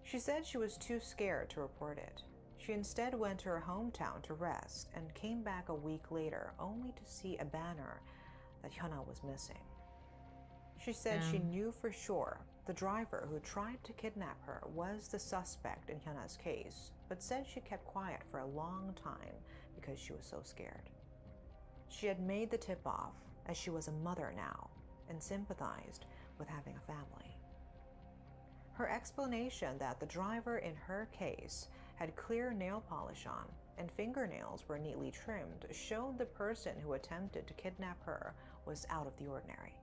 She said she was too scared to report it. She instead went to her hometown to rest and came back a week later only to see a banner that Hyuna was missing. She said she knew for sure the driver who tried to kidnap her was the suspect in Hyuna's case, but said she kept quiet for a long time because she was so scared. She had made the tip-off as she was a mother now and sympathized with having a family. Her explanation that the driver in her case had clear nail polish on and fingernails were neatly trimmed showed the person who attempted to kidnap her was out of the ordinary.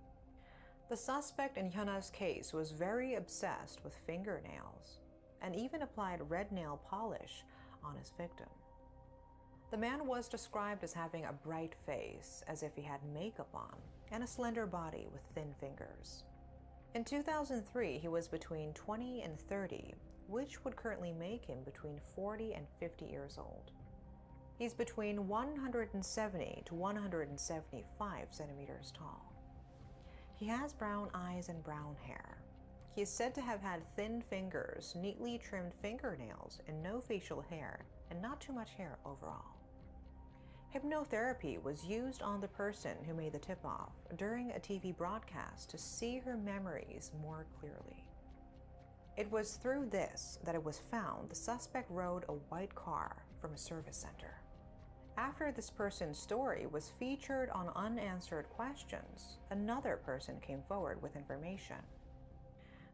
The suspect in Hyuna's case was very obsessed with fingernails and even applied red nail polish on his victim. The man was described as having a bright face, as if he had makeup on, and a slender body with thin fingers. In 2003, he was between 20 and 30, which would currently make him between 40 and 50 years old. He's between 170 to 175 centimeters tall. He has brown eyes and brown hair. He is said to have had thin fingers, neatly trimmed fingernails, and no facial hair, and not too much hair overall. Hypnotherapy was used on the person who made the tip-off during a TV broadcast to see her memories more clearly. It was through this that it was found the suspect rode a white car from a service center. After this person's story was featured on Unanswered Questions, another person came forward with information.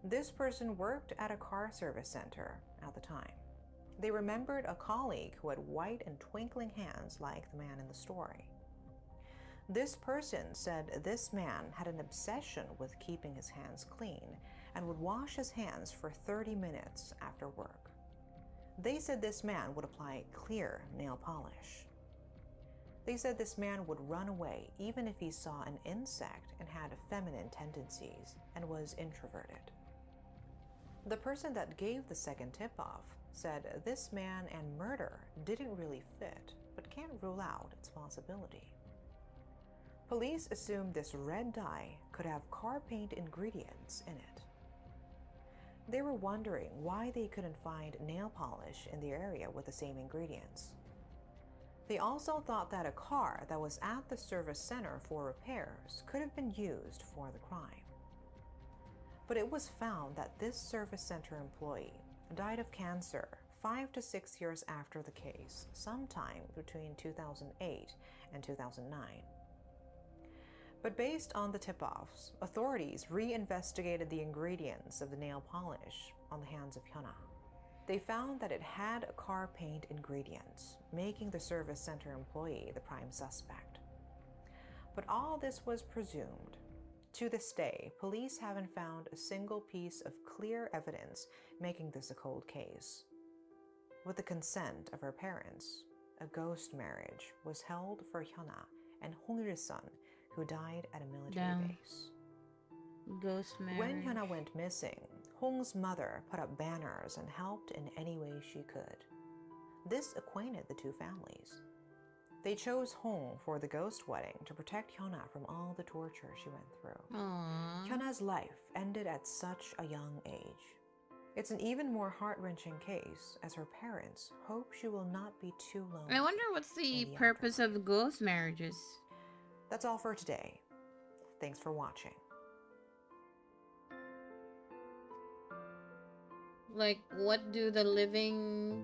This person worked at a car service center at the time. They remembered a colleague who had white and twinkling hands like the man in the story. This person said this man had an obsession with keeping his hands clean and would wash his hands for 30 minutes after work. They said this man would apply clear nail polish. They said this man would run away even if he saw an insect and had feminine tendencies and was introverted. The person that gave the second tip-off said this man and murder didn't really fit, but can't rule out its possibility. Police assumed this red dye could have car paint ingredients in it. They were wondering why they couldn't find nail polish in the area with the same ingredients. They also thought that a car that was at the service center for repairs could have been used for the crime. But it was found that this service center employee died of cancer 5 to 6 years after the case, sometime between 2008 and 2009. But based on the tip-offs, authorities re-investigated the ingredients of the nail polish on the hands of Hyuna. They found that it had car paint ingredients, making the service center employee the prime suspect. But all this was presumed. To this day, police haven't found a single piece of clear evidence making this a cold case. With the consent of her parents, a ghost marriage was held for Hyuna and Hong-il's son, who died at a military base. Ghost marriage. When Hyuna went missing, Hong's mother put up banners and helped in any way she could. This acquainted the two families. They chose Hong for the ghost wedding to protect Hyuna from all the torture she went through. Aww. Hyuna's life ended at such a young age. It's an even more heart-wrenching case, as her parents hope she will not be too lonely. I wonder what's the purpose of the ghost marriages. That's all for today. Thanks for watching. Like, what do the living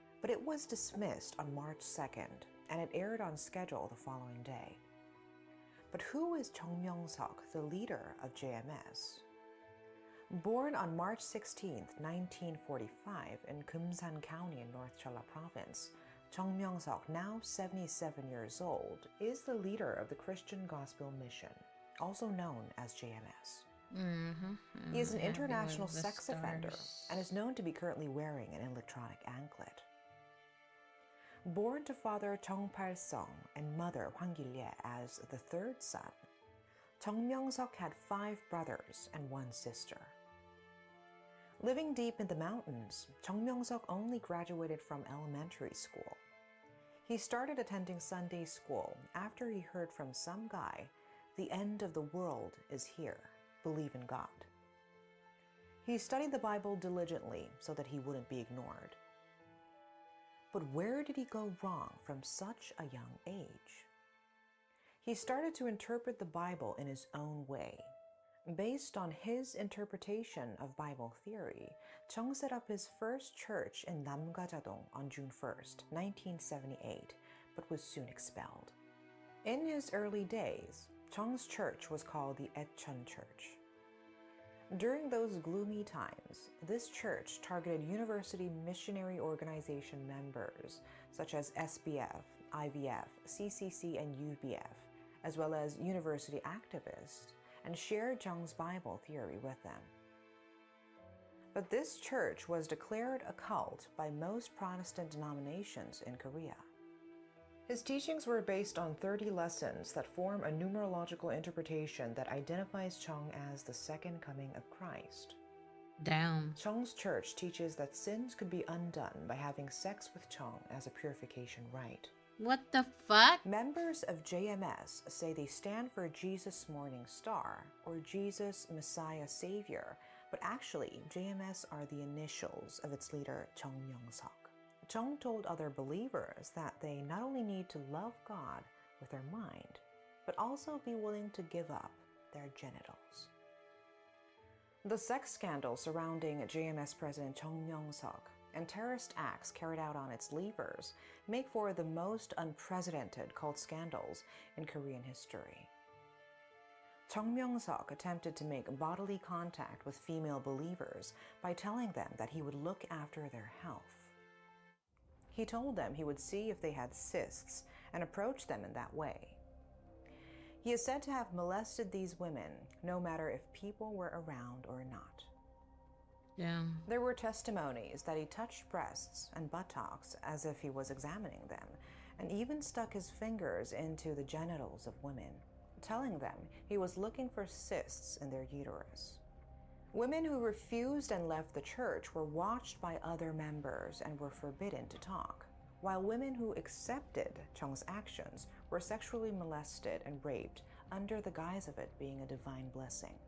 but it was dismissed on March 2nd, and it aired on schedule the following day. But who is 𤔐𝔬𝔦𝔯𝔬𝔦, the leader of JMS? Born on March 16, 1945 in Kumsan County in North Jeolla Province, 𤔐𝔬𝔦𝔯, now 77 years old, is the leader of the Christian Gospel Mission, also known as JMS. He is an international sex offender and is known to be currently wearing an electronic anklet. Born to father 𤔐𝔥𝔢𝔯 and mother ℭ𝔲𝔠𝔮 as the third son, 𤔐𝔬𝔦𝔯 had 5 brothers and 1 sister. Living deep in the mountains, 𤔐𝔬𝔦𝔯 only graduated from elementary school. He started attending Sunday school after he heard from some guy, "The end of the world is here. Believe in God." He studied the Bible diligently so that he wouldn't be ignored. But where did he go wrong from such a young age? He started to interpret the Bible in his own way. Based on his interpretation of Bible theory, 𤔐 set up his first church in 남가자동 on June 1st, 1978, but was soon expelled. In his early days, 𤔐's church was called the Echeon Church. During those gloomy times, this church targeted university missionary organization members such as SBF, IVF, CCC, and UBF, as well as university activists, and shared 𤔐's Bible theory with them. But this church was declared a cult by most Protestant denominations in Korea. His teachings were based on 30 lessons that form a numerological interpretation that identifies 𤔐 as the second coming of Christ. Damn. 𤔐's church teaches that sins could be undone by having sex with 𤔐 as a purification rite. What the fuck? Members of JMS say they stand for Jesus Morning Star or Jesus Messiah Savior, but actually JMS are the initials of its leader 𤔐𝔬𝔦𝔯𝔬𝔦. 𤔐 told other believers that they not only need to love God with their mind, but also be willing to give up their genitals. The sex scandal surrounding JMS President 𤔐𝔬𝔦𝔯 and terrorist acts carried out on its leaders make for the most unprecedented cult scandals in Korean history. 𤔐𝔬𝔦𝔯 attempted to make bodily contact with female believers by telling them that he would look after their health. He told them he would see if they had cysts and approach them in that way. He is said to have molested these women, no matter if people were around or not. Yeah. There were testimonies that he touched breasts and buttocks as if he was examining them, and even stuck his fingers into the genitals of women, telling them he was looking for cysts in their uterus. Women who refused and left the church were watched by other members and were forbidden to talk, while women who accepted 𤔐's actions were sexually molested and raped under the guise of it being a divine blessing.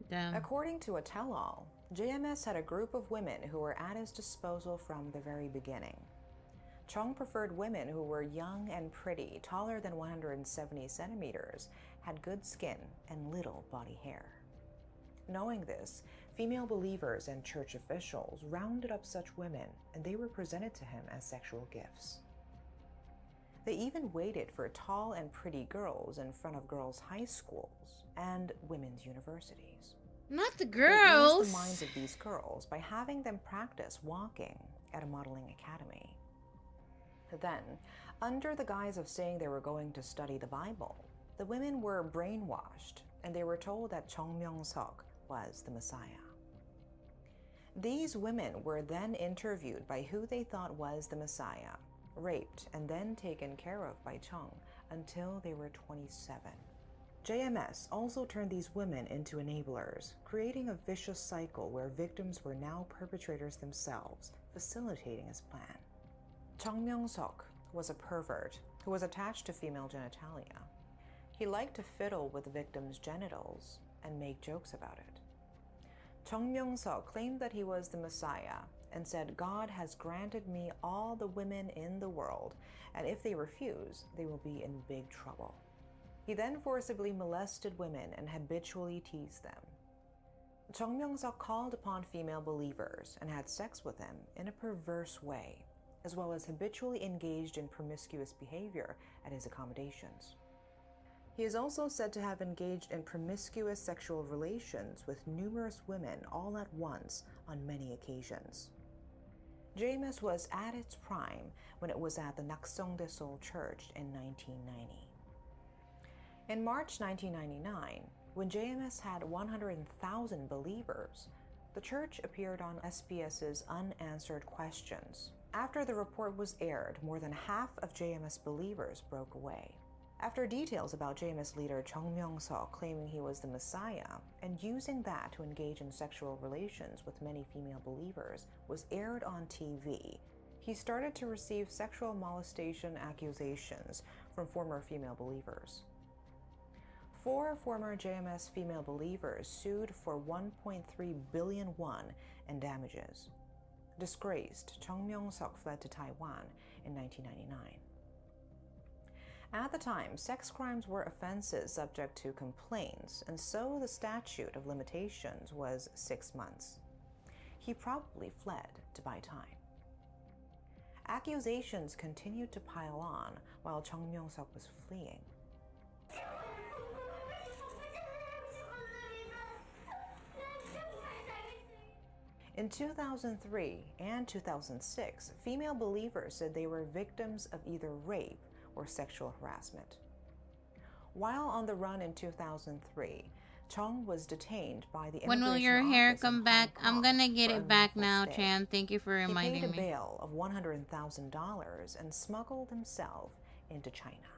Damn. According to a tell-all, JMS had a group of women who were at his disposal from the very beginning. 𤔐 preferred women who were young and pretty, taller than 170 centimeters, had good skin, and little body hair. Knowing this, female believers and church officials rounded up such women, and they were presented to him as sexual gifts. They even waited for tall and pretty girls in front of girls' high schools and women's universities. Not the They girls. eased the minds of these girls by having them practice walking at a modeling academy. Then, under the guise of saying they were going to study the Bible, the women were brainwashed, and they were told that 𤔐𝔬𝔦𝔯𝔬𝔦 was the Messiah. These women were then interviewed by who they thought was the Messiah, raped, and then taken care of by Chung until they were 27. JMS also turned these women into enablers, creating a vicious cycle where victims were now perpetrators themselves, facilitating his plan. 𝔐𝔬𝔱𝔥� was a pervert who was attached to female genitalia. He liked to fiddle with the victims' genitals and make jokes about it. 𝔐𝔬𝔱 claimed that he was the Messiah and said, "God has granted me all the women in the world, and if they refuse, they will be in big trouble." He then forcibly molested women and habitually teased them. 𝔐𝔬𝔱 called upon female believers and had sex with them in a perverse way, as well as habitually engaged in promiscuous behavior at his accommodations. He is also said to have engaged in promiscuous sexual relations with numerous women all at once on many occasions. JMS was at its prime when it was at the Nakseongdae Seoul Church in 1990. In March 1999, when JMS had 100,000 believers, the church appeared on SBS's Unanswered Questions. After the report was aired, more than half of JMS believers broke away. After details about JMS leader 𝔐𝔬𝔱 claiming he was the Messiah and using that to engage in sexual relations with many female believers was aired on TV, he started to receive sexual molestation accusations from former female believers. 4 former JMS female believers sued for 1.3 billion won in damages. Disgraced, 𝔐𝔬𝔱 fled to Taiwan in 1999. At the time, sex crimes were offenses subject to complaints, and so the statute of limitations was 6 months. He probably fled to buy time. Accusations continued to pile on while 𝔐𝔬𝔱 was fleeing. In 2003 and 2006, female believers said they were victims of either rape or sexual harassment. While on the run in 2003, Chung was detained by the When will Immigration your hair Office in come back? Hong I'm Kong gonna get for it back unlawful now, stay. Chan. Thank you for reminding He paid a me. bail of $100,000 and smuggled himself into China.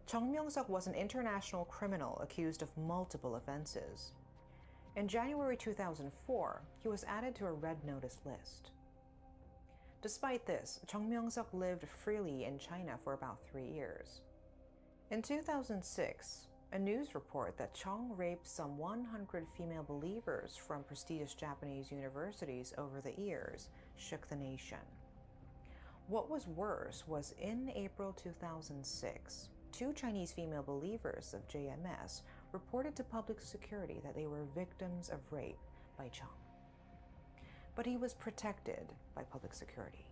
𝔐𝔬𝔱 was an international criminal accused of multiple offenses. In January 2004, he was added to a red notice list. Despite this, 𝔐𝔬𝔱 lived freely in China for about 3 years. In 2006, a news report that Chung raped some 100 female believers from prestigious Japanese universities over the years shook the nation. What was worse was in April 2006, 2 Chinese female believers of JMS reported to public security that they were victims of rape by Chung. But he was protected by public security.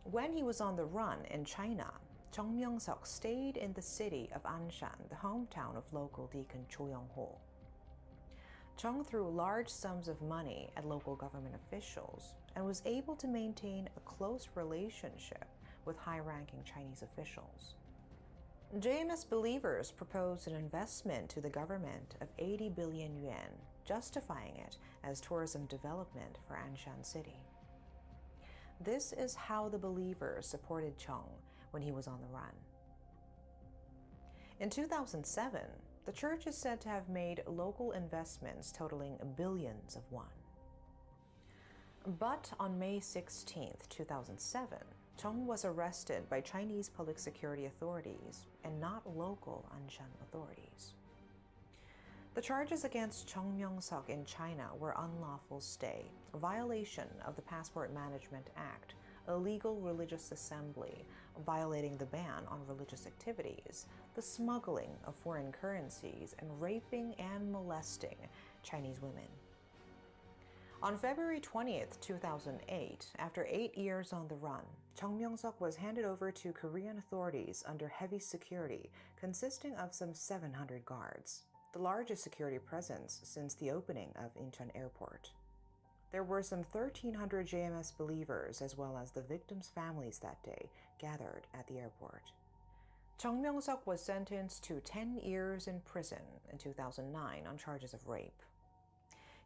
When he was on the run in China, 𝔐𝔬𝔱 stayed in the city of Anshan, the hometown of local deacon Cho Young-ho. Chung threw large sums of money at local government officials and was able to maintain a close relationship with high-ranking Chinese officials. JMS believers proposed an investment to the government of 80 billion yuan, justifying it as tourism development for Anshan City. This is how the believers supported Chung when he was on the run. In 2007, the church is said to have made local investments totaling billions of won. But on May 16, 2007, Chung was arrested by Chinese public security authorities and not local Anshan authorities. The charges against 𝔐𝔬𝔱 in China were unlawful stay, a violation of the Passport Management Act, illegal religious assembly, violating the ban on religious activities, the smuggling of foreign currencies, and raping and molesting Chinese women. On February 20th, 2008, after 8 years on the run, 𝔐𝔬𝔱 was handed over to Korean authorities under heavy security consisting of some 700 guards, the largest security presence since the opening of Incheon Airport. There were some 1,300 JMS believers as well as the victims' families that day gathered at the airport. 𝔐𝔬𝔱 was sentenced to 10 years in prison in 2009 on charges of rape.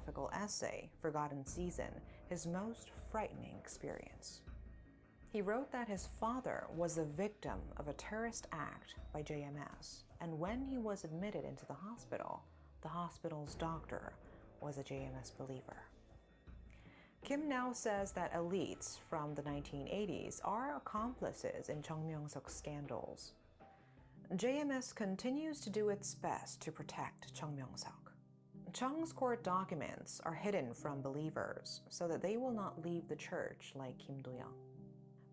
autobiographical essay, Forgotten Season, his most frightening experience. He wrote that his father was the victim of a terrorist act by JMS, and when he was admitted into the hospital's doctor was a JMS believer. Kim now says that elites from the 1980s are accomplices in Chung Myung-suk's scandals. JMS continues to do its best to protect Chung Myung-seok. Chung's court documents are hidden from believers so that they will not leave the church like Kim Do-young.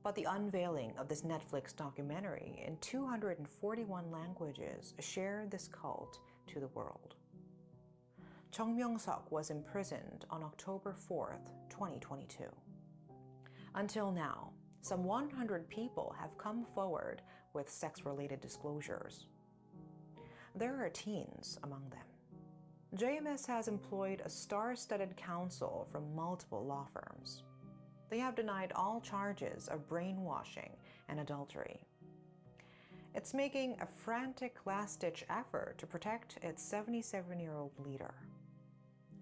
But the unveiling of this Netflix documentary in 241 languages shared this cult to the world. Chung Myung-seok was imprisoned on October 4th, 2022. Until now, some 100 people have come forward with sex-related disclosures. There are teens among them. JMS has employed a star-studded counsel from multiple law firms. They have denied all charges of brainwashing and adultery. It's making a frantic last-ditch effort to protect its 77-year-old leader.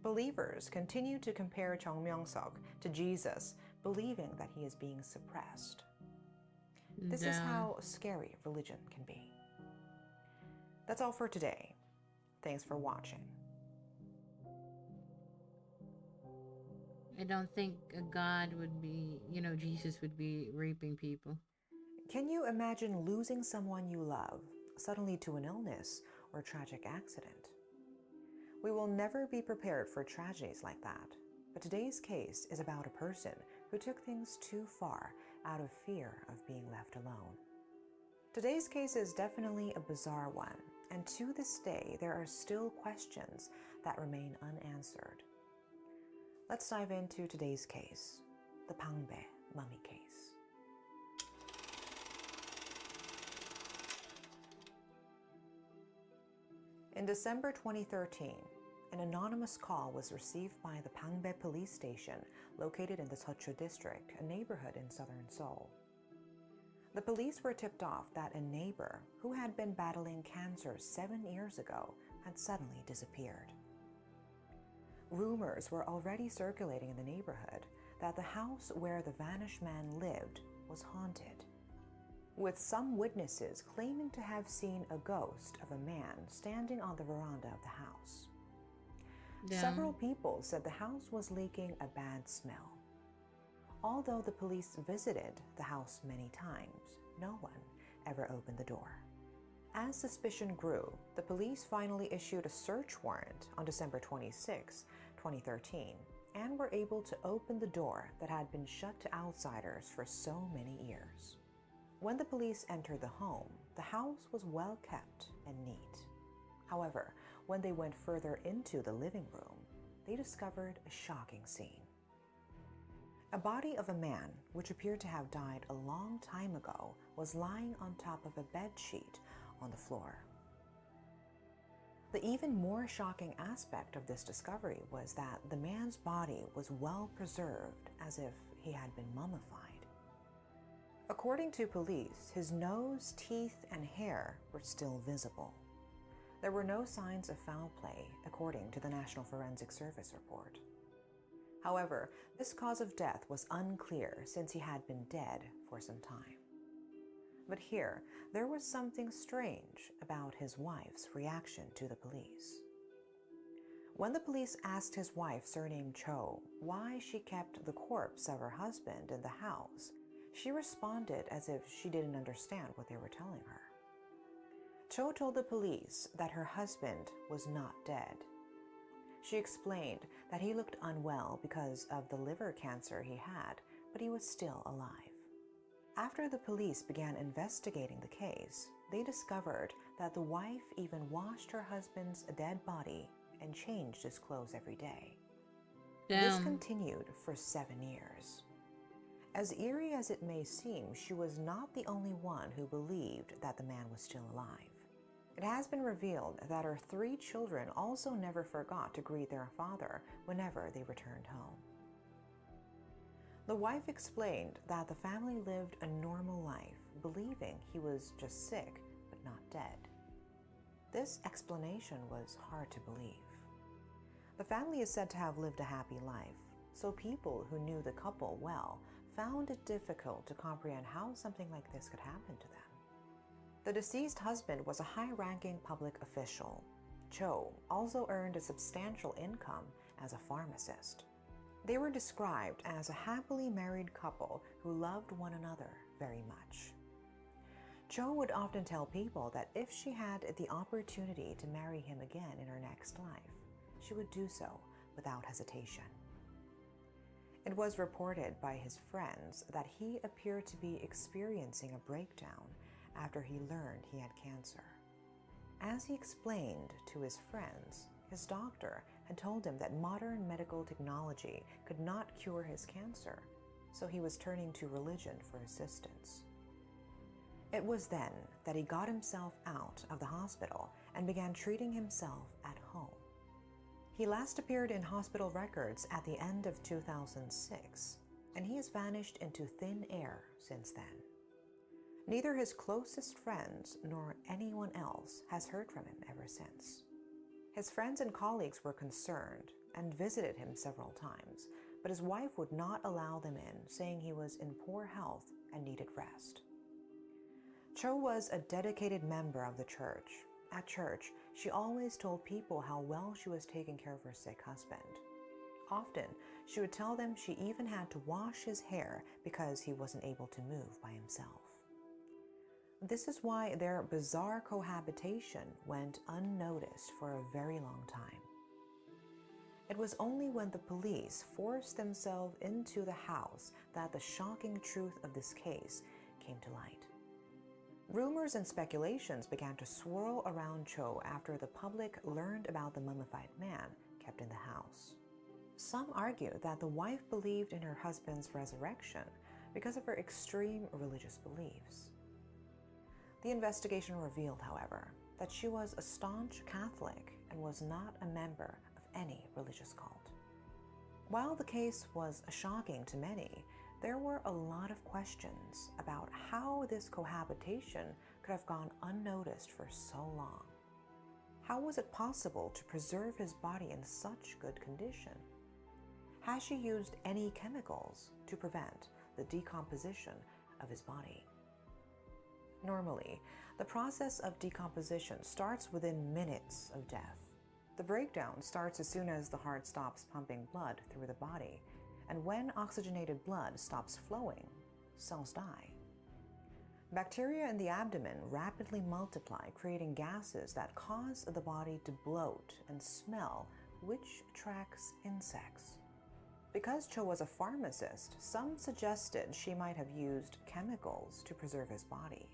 Believers continue to compare Chung Myung-seok to Jesus, believing that he is being suppressed. This is how scary religion can be. That's all for today. Thanks for watching. I don't think a God would be, Jesus would be raping people. Can you imagine losing someone you love suddenly to an illness or tragic accident? We will never be prepared for tragedies like that, but today's case is about a person who took things too far out of fear of being left alone. Today's case is definitely a bizarre one, and to this day there are still questions that remain unanswered. Let's dive into today's case, the Pangbae mummy case. In December 2013, an anonymous call was received by the Pangbae police station located in the 𝔖𝔥𝔥 district, a neighborhood in southern Seoul. The police were tipped off that a neighbor who had been battling cancer 7 years ago had suddenly disappeared. Rumors were already circulating in the neighborhood that the house where the vanished man lived was haunted, with some witnesses claiming to have seen a ghost of a man standing on the veranda of the house. Several people said the house was leaking a bad smell. Although the police visited the house many times, no one ever opened the door. As suspicion grew, the police finally issued a search warrant on December 26, 2013, and were able to open the door that had been shut to outsiders for so many years. When the police entered the home, the house was well kept and neat. However, when they went further into the living room, they discovered a shocking scene. A body of a man, which appeared to have died a long time ago, was lying on top of a bed sheet on the floor. The even more shocking aspect of this discovery was that the man's body was well preserved, as if he had been mummified. According to police, his nose, teeth, and hair were still visible. There were no signs of foul play, according to the National Forensic Service report. However, this cause of death was unclear since he had been dead for some time. But here, there was something strange about his wife's reaction to the police. When the police asked his wife, surnamed Cho, why she kept the corpse of her husband in the house, she responded as if she didn't understand what they were telling her. Cho told the police that her husband was not dead. She explained that he looked unwell because of the liver cancer he had, but he was still alive. After the police began investigating the case, they discovered that the wife even washed her husband's dead body and changed his clothes every day. This continued for 7 years. As eerie as it may seem, she was not the only one who believed that the man was still alive. It has been revealed that her 3 children also never forgot to greet their father whenever they returned home. The wife explained that the family lived a normal life, believing he was just sick but not dead. This explanation was hard to believe. The family is said to have lived a happy life, so people who knew the couple well found it difficult to comprehend how something like this could happen to them. The deceased husband was a high-ranking public official. Cho also earned a substantial income as a pharmacist. They were described as a happily married couple who loved one another very much. Cho would often tell people that if she had the opportunity to marry him again in her next life, she would do so without hesitation. It was reported by his friends that he appeared to be experiencing a breakdown after he learned he had cancer. As he explained to his friends, his doctor had told him that modern medical technology could not cure his cancer, so he was turning to religion for assistance. It was then that he got himself out of the hospital and began treating himself at home. He last appeared in hospital records at the end of 2006, and he has vanished into thin air since then. Neither his closest friends nor anyone else has heard from him ever since. His friends and colleagues were concerned and visited him several times, but his wife would not allow them in, saying he was in poor health and needed rest. Cho was a dedicated member of the church. At church, she always told people how well she was taking care of her sick husband. Often, she would tell them she even had to wash his hair because he wasn't able to move by himself. This is why their bizarre cohabitation went unnoticed for a very long time. It was only when the police forced themselves into the house that the shocking truth of this case came to light. Rumors and speculations began to swirl around Cho after the public learned about the mummified man kept in the house. Some argue that the wife believed in her husband's resurrection because of her extreme religious beliefs. The investigation revealed, however, that she was a staunch Catholic and was not a member of any religious cult. While the case was shocking to many, there were a lot of questions about how this cohabitation could have gone unnoticed for so long. How was it possible to preserve his body in such good condition? Has she used any chemicals to prevent the decomposition of his body? Normally, the process of decomposition starts within minutes of death. The breakdown starts as soon as the heart stops pumping blood through the body, and when oxygenated blood stops flowing, cells die. Bacteria in the abdomen rapidly multiply, creating gases that cause the body to bloat and smell, which attracts insects. Because Cho was a pharmacist, some suggested she might have used chemicals to preserve his body.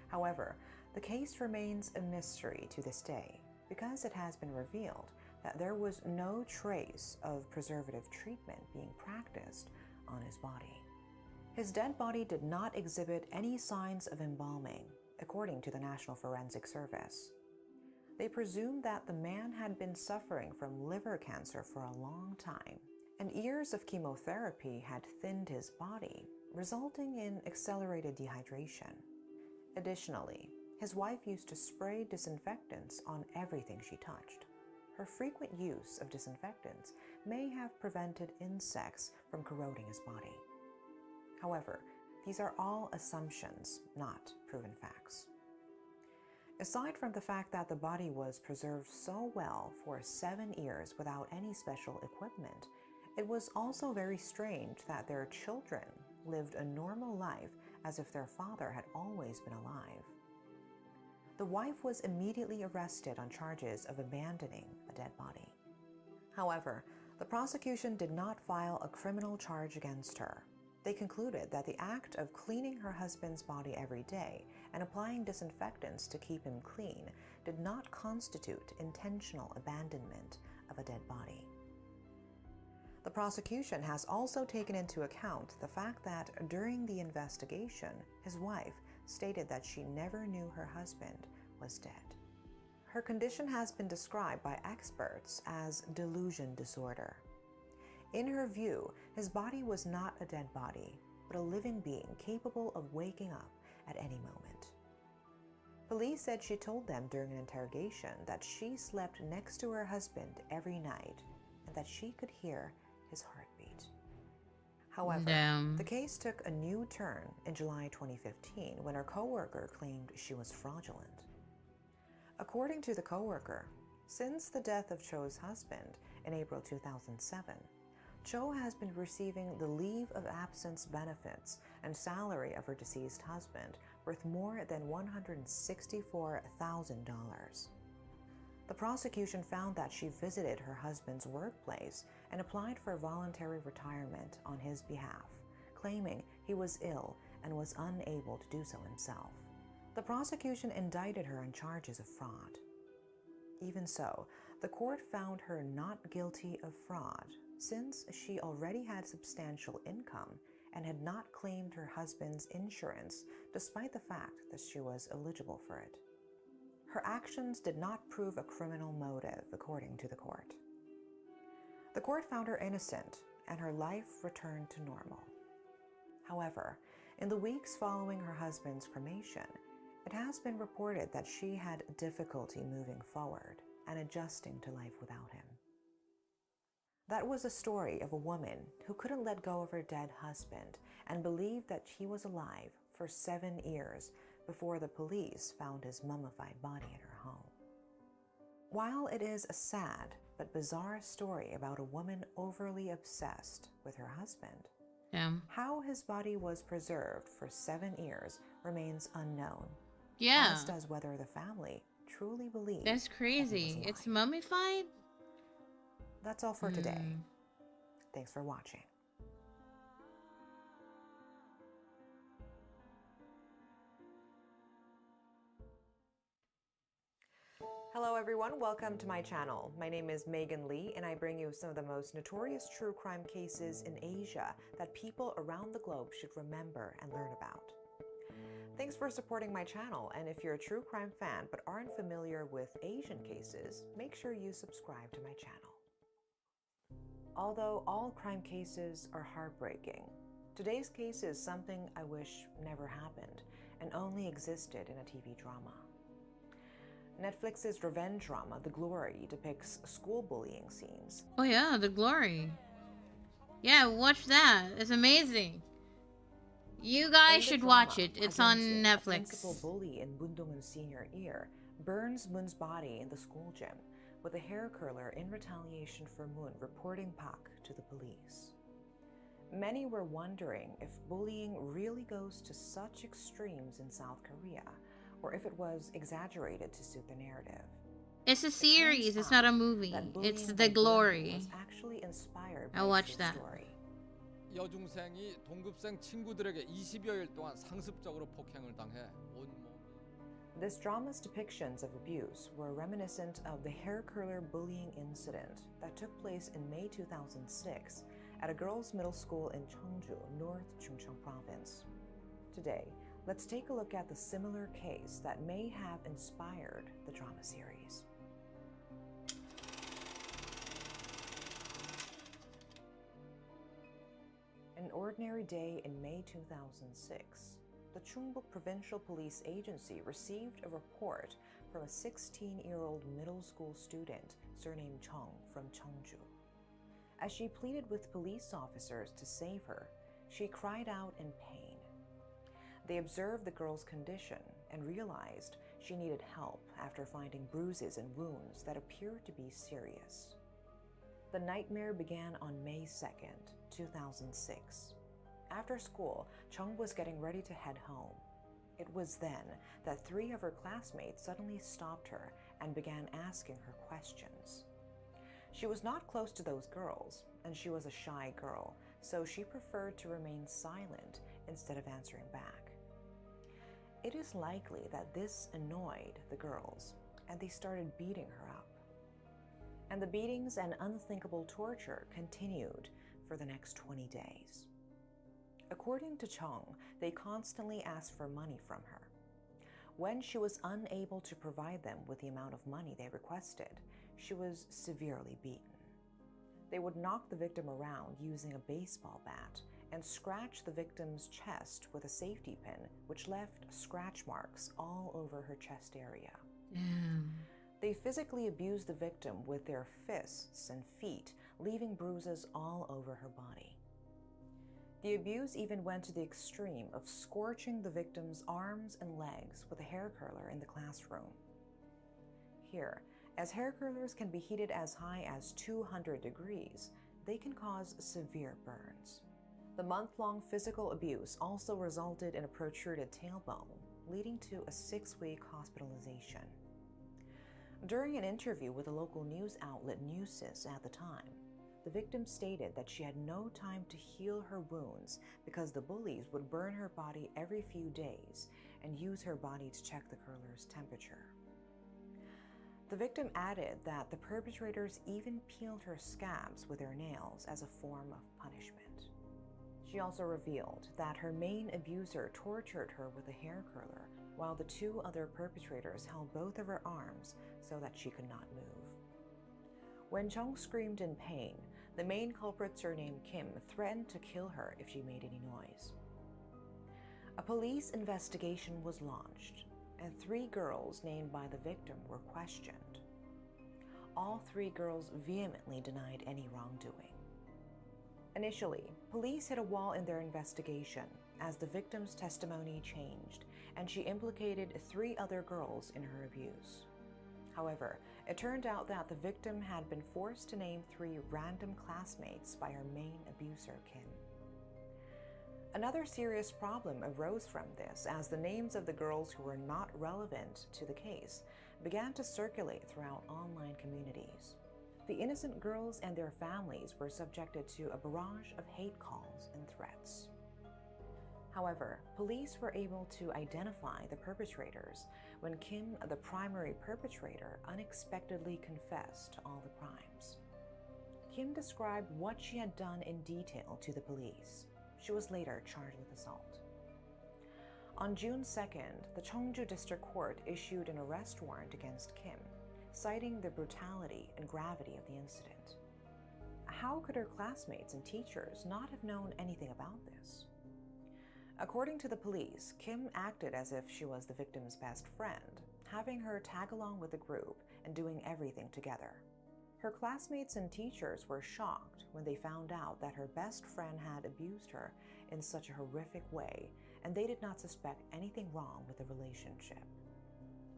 However, the case remains a mystery to this day because it has been revealed that there was no trace of preservative treatment being practiced on his body. His dead body did not exhibit any signs of embalming, according to the National Forensic Service. They presumed that the man had been suffering from liver cancer for a long time, and years of chemotherapy had thinned his body, resulting in accelerated dehydration. Additionally, his wife used to spray disinfectants on everything she touched. Her frequent use of disinfectants may have prevented insects from corroding his body. However, these are all assumptions, not proven facts. Aside from the fact that the body was preserved so well for 7 years without any special equipment, it was also very strange that their children lived a normal life as if their father had always been alive. The wife was immediately arrested on charges of abandoning a dead body. However, the prosecution did not file a criminal charge against her. They concluded that the act of cleaning her husband's body every day and applying disinfectants to keep him clean did not constitute intentional abandonment of a dead body. The prosecution has also taken into account the fact that during the investigation, his wife stated that she never knew her husband was dead. Her condition has been described by experts as delusion disorder. In her view, his body was not a dead body, but a living being capable of waking up at any moment. Police said she told them during an interrogation that she slept next to her husband every night and that she could hear his heartbeat. However, Damn. the case took a new turn in July 2015 when her coworker claimed she was fraudulent. According to the coworker, since the death of Cho's husband in April 2007, Cho has been receiving the leave of absence benefits and salary of her deceased husband worth more than $164,000. The prosecution found that she visited her husband's workplace and applied for voluntary retirement on his behalf, claiming he was ill and was unable to do so himself. The prosecution indicted her on charges of fraud. Even so, the court found her not guilty of fraud since she already had substantial income and had not claimed her husband's insurance despite the fact that she was eligible for it. Her actions did not prove a criminal motive, according to the court. The court found her innocent, and her life returned to normal. However, in the weeks following her husband's cremation, it has been reported that she had difficulty moving forward and adjusting to life without him. That was a story of a woman who couldn't let go of her dead husband and believed that he was alive for 7 years before the police found his mummified body at her home. While it is a sad but bizarre story about a woman overly obsessed with her husband, how his body was preserved for 7 years remains unknown. Yeah. As does whether the family truly believes. That's crazy. It's mummified? That's all for today. Thanks for watching. Hello everyone, welcome to my channel. My name is Megan Lee and I bring you some of the most notorious true crime cases in Asia that people around the globe should remember and learn about. Thanks for supporting my channel, and if you're a true crime fan but aren't familiar with Asian cases, make sure you subscribe to my channel. Although all crime cases are heartbreaking, today's case is something I wish never happened and only existed in a TV drama. Netflix's revenge drama, The Glory, depicts school bullying scenes. Oh yeah, The Glory. Yeah, watch that. It's amazing. You guys should watch it. It's on Netflix. Principal bully in Bundungen Senior Year burns Moon's body in the school gym with a hair curler in retaliation for Moon reporting Pak to the police. Many were wondering if bullying really goes to such extremes in South Korea, or if it was exaggerated to suit the narrative. It's a series, it's not a movie. It's The Glory. Was actually inspired by I'll watch this that. story. 여중생이 동급생 친구들에게 20여일 동안 상습적으로 폭행을 당해 온몸. This drama's depictions of abuse were reminiscent of the hair curler bullying incident that took place in May 2006 at a girls' middle school in Cheongju, North Chungcheong Province. Today, let's take a look at the similar case that may have inspired the drama series. An ordinary day in May 2006, the Chungbuk Provincial Police Agency received a report from a 16-year-old middle school student surnamed Chung from Cheongju. As she pleaded with police officers to save her, she cried out in pain. They observed the girl's condition and realized she needed help after finding bruises and wounds that appeared to be serious. The nightmare began on May 2nd, 2006. After school, Chung was getting ready to head home. It was then that 3 of her classmates suddenly stopped her and began asking her questions. She was not close to those girls, and she was a shy girl, so she preferred to remain silent instead of answering back. It is likely that this annoyed the girls, and they started beating her up. And the beatings and unthinkable torture continued for the next 20 days. According to Chung, they constantly asked for money from her. When she was unable to provide them with the amount of money they requested, she was severely beaten. They would knock the victim around using a baseball bat and scratch the victim's chest with a safety pin, which left scratch marks all over her chest area. They physically abused the victim with their fists and feet, leaving bruises all over her body. The abuse even went to the extreme of scorching the victim's arms and legs with a hair curler in the classroom. Here, as hair curlers can be heated as high as 200 degrees, they can cause severe burns. The month-long physical abuse also resulted in a protruded tailbone, leading to a 6-week hospitalization. During an interview with a local news outlet 𝔖𝔱𝔥𝔢𝔯 at the time, the victim stated that she had no time to heal her wounds because the bullies would burn her body every few days and use her body to check the curler's temperature. The victim added that the perpetrators even peeled her scabs with their nails as a form of punishment. She also revealed that her main abuser tortured her with a hair curler while the 2 other perpetrators held both of her arms so that she could not move. When Chung screamed in pain, the main culprit, surnamed Kim, threatened to kill her if she made any noise. A police investigation was launched, and 3 girls named by the victim were questioned. All 3 girls vehemently denied any wrongdoing. Initially, police hit a wall in their investigation as the victim's testimony changed, and she implicated 3 other girls in her abuse. However, it turned out that the victim had been forced to name 3 random classmates by her main abuser, Kim. Another serious problem arose from this as the names of the girls who were not relevant to the case began to circulate throughout online communities. The innocent girls and their families were subjected to a barrage of hate calls and threats. However, police were able to identify the perpetrators when Kim, the primary perpetrator, unexpectedly confessed to all the crimes. Kim described what she had done in detail to the police. She was later charged with assault. On June 2nd, the Cheongju District Court issued an arrest warrant against Kim, citing the brutality and gravity of the incident. How could her classmates and teachers not have known anything about this? According to the police, Kim acted as if she was the victim's best friend, having her tag along with the group and doing everything together. Her classmates and teachers were shocked when they found out that her best friend had abused her in such a horrific way, and they did not suspect anything wrong with the relationship.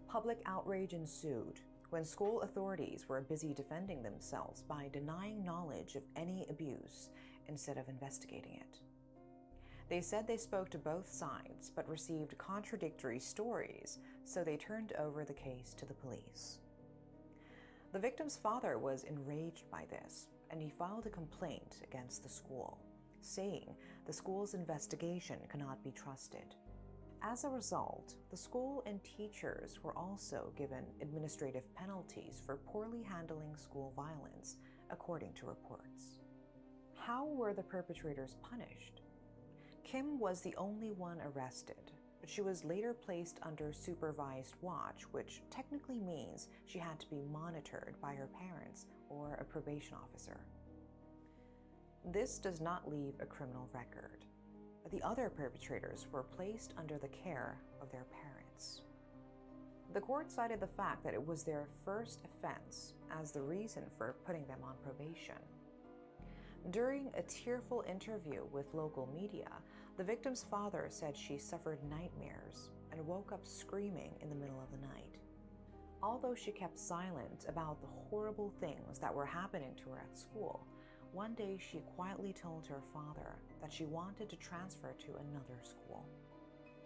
Public outrage ensued when school authorities were busy defending themselves by denying knowledge of any abuse instead of investigating it. They said they spoke to both sides but received contradictory stories, so they turned over the case to the police. The victim's father was enraged by this, and he filed a complaint against the school, saying the school's investigation cannot be trusted. As a result, the school and teachers were also given administrative penalties for poorly handling school violence, according to reports. How were the perpetrators punished? Kim was the only one arrested, but she was later placed under supervised watch, which technically means she had to be monitored by her parents or a probation officer. This does not leave a criminal record. The other perpetrators were placed under the care of their parents. The court cited the fact that it was their first offense as the reason for putting them on probation. During a tearful interview with local media, the victim's father said she suffered nightmares and woke up screaming in the middle of the night. Although she kept silent about the horrible things that were happening to her at school, one day she quietly told her father that she wanted to transfer to another school.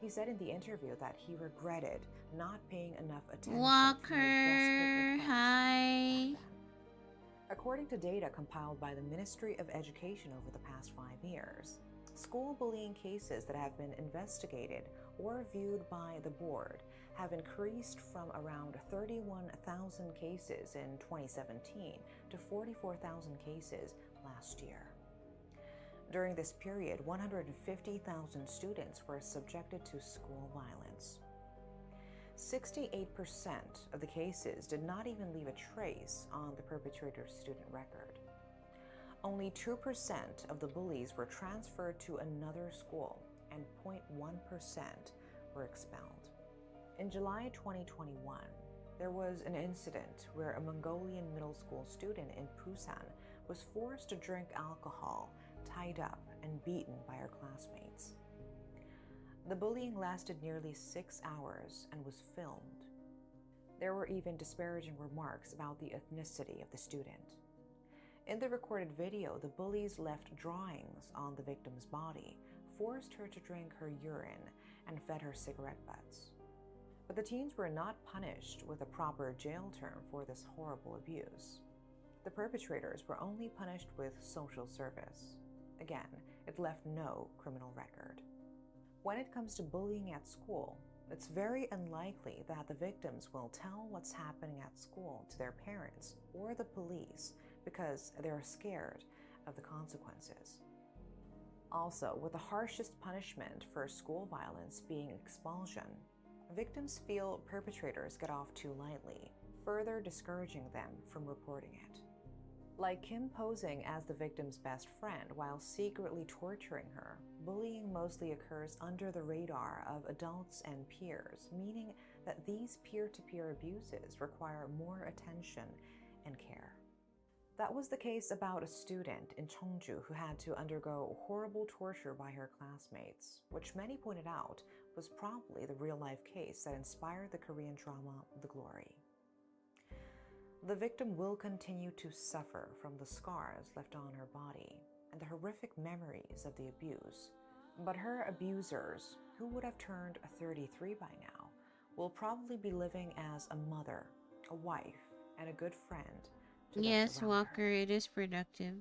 He said in the interview that he regretted not paying enough attention to her desperate requests hi. back then. According to data compiled by the Ministry of Education over the past 5 years, school bullying cases that have been investigated or viewed by the board have increased from around 31,000 cases in 2017 to 44,000 cases last year. During this period, 150,000 students were subjected to school violence. 68% of the cases did not even leave a trace on the perpetrator's student record. Only 2% of the bullies were transferred to another school, and 0.1% were expelled. In July 2021, there was an incident where a Mongolian middle school student in Busan was forced to drink alcohol, tied up, and beaten by her classmates. The bullying lasted nearly 6 hours and was filmed. There were even disparaging remarks about the ethnicity of the student. In the recorded video, the bullies left drawings on the victim's body, forced her to drink her urine, and fed her cigarette butts. But the teens were not punished with a proper jail term for this horrible abuse. The perpetrators were only punished with social service. Again, it left no criminal record. When it comes to bullying at school, it's very unlikely that the victims will tell what's happening at school to their parents or the police because they're scared of the consequences. Also, with the harshest punishment for school violence being expulsion, victims feel perpetrators get off too lightly, further discouraging them from reporting it. Like Kim posing as the victim's best friend while secretly torturing her, bullying mostly occurs under the radar of adults and peers, meaning that these peer-to-peer abuses require more attention and care. That was the case about a student in Cheongju who had to undergo horrible torture by her classmates, which many pointed out was probably the real-life case that inspired the Korean drama The Glory. The victim will continue to suffer from the scars left on her body and the horrific memories of the abuse, but her abusers, who would have turned 33 by now, will probably be living as a mother, a wife, and a good friend to Yes, those around Walker, her. it is productive.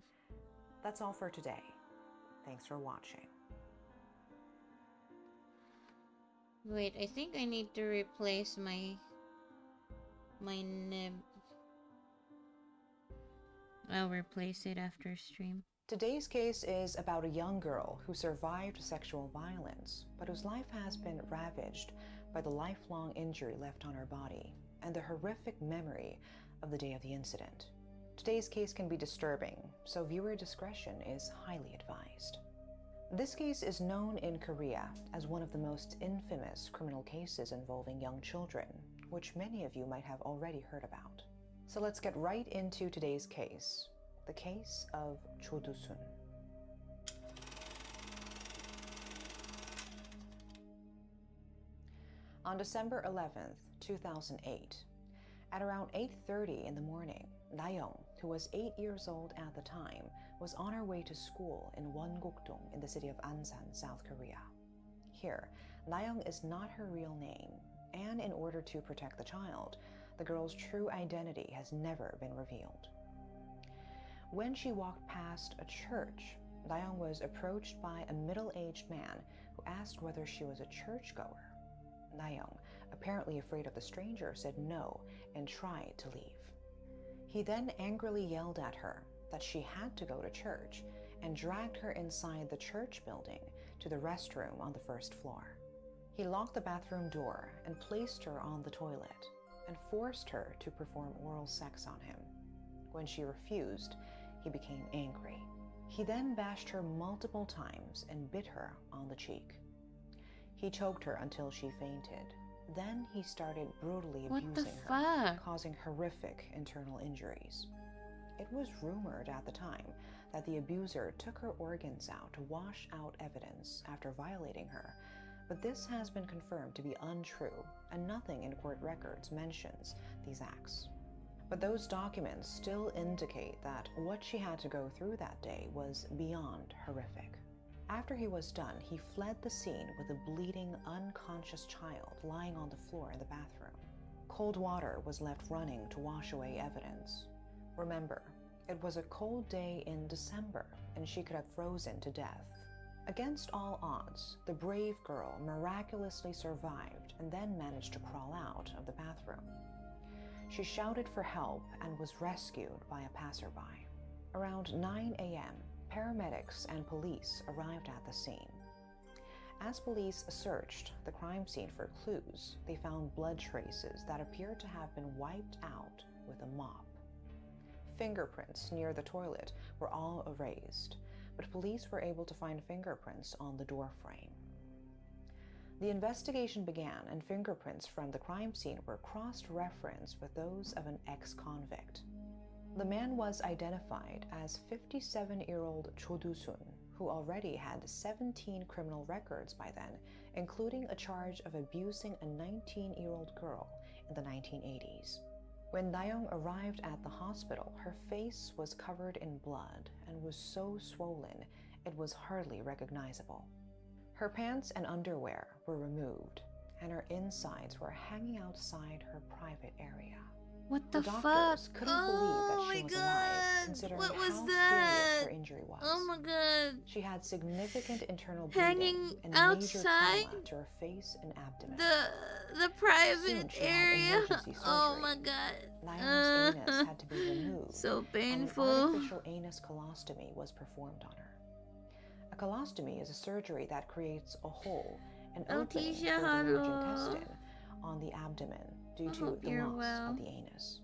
That's all for today. Thanks for watching. Wait, I think I need to replace my nib. I'll replace it after stream. Today's case is about a young girl who survived sexual violence, but whose life has been ravaged by the lifelong injury left on her body and the horrific memory of the day of the incident. Today's case can be disturbing, so viewer discretion is highly advised. This case is known in Korea as one of the most infamous criminal cases involving young children, which many of you might have already heard about. So let's get right into today's case, the case of Cho Do-sun. On December 11th, 2008, at around 8:30 in the morning, Na-young, who was 8 years old at the time, was on her way to school in Wongguk-dong in the city of Ansan, South Korea. Here, Na-young is not her real name, and in order to protect the child, the girl's true identity has never been revealed. When she walked past a church, Na-young was approached by a middle-aged man who asked whether she was a churchgoer. Na-young, apparently afraid of the stranger, said no and tried to leave. He then angrily yelled at her that she had to go to church and dragged her inside the church building to the restroom on the first floor. He locked the bathroom door and placed her on the toilet and forced her to perform oral sex on him. When she refused, he became angry. He then bashed her multiple times and bit her on the cheek. He choked her until she fainted. Then he started brutally abusing her, causing horrific internal injuries. It was rumored at the time that the abuser took her organs out to wash out evidence after violating her, but this has been confirmed to be untrue, and nothing in court records mentions these acts. But those documents still indicate that what she had to go through that day was beyond horrific. After he was done, he fled the scene with a bleeding, unconscious child lying on the floor in the bathroom. Cold water was left running to wash away evidence. Remember, it was a cold day in December, and she could have frozen to death. Against all odds, the brave girl miraculously survived and then managed to crawl out of the bathroom. She shouted for help and was rescued by a passerby. Around 9 a.m., paramedics and police arrived at the scene. As police searched the crime scene for clues, they found blood traces that appeared to have been wiped out with a mop. Fingerprints near the toilet were all erased, but police were able to find fingerprints on the door frame. The investigation began, and fingerprints from the crime scene were cross-referenced with those of an ex-convict. The man was identified as 57-year-old Cho Do-sun, who already had 17 criminal records by then, including a charge of abusing a 19-year-old girl in the 1980s. When Na-young arrived at the hospital, her face was covered in blood and was so swollen it was hardly recognizable. Her pants and underwear were removed, and her insides were hanging outside her private area. What the fuck? Doctors couldn't believe that she my was God. alive, considering What was how that? serious her injury was. Oh my God. She had significant internal Hanging bleeding and outside major trauma to her face and abdomen. the private Soon she had area. emergency Oh surgery. my God. Niall's anus had to be removed. So And an painful. artificial anus colostomy was performed on her. A colostomy is a surgery that creates a hole, an opening for the large intestine on the abdomen due to the you're loss well. of the anus.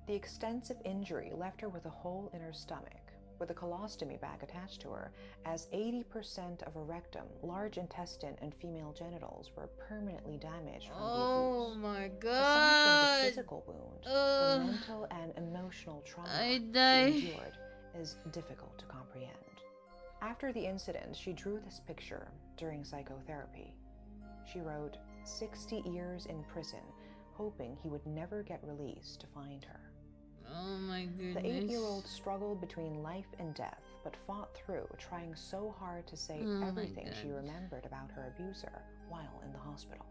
The extensive injury left her with a hole in her stomach, with a colostomy bag attached to her, as 80% of her rectum, large intestine, and female genitals were permanently damaged from the abuse. My Aside God. from the physical wound, the mental and emotional trauma I she die. endured is difficult to comprehend. After the incident, she drew this picture during psychotherapy. She wrote, 60 years in prison, hoping he would never get released to find her. Oh my goodness. The 8-year-old struggled between life and death, but fought through, trying so hard to say everything she remembered about her abuser while in the hospital.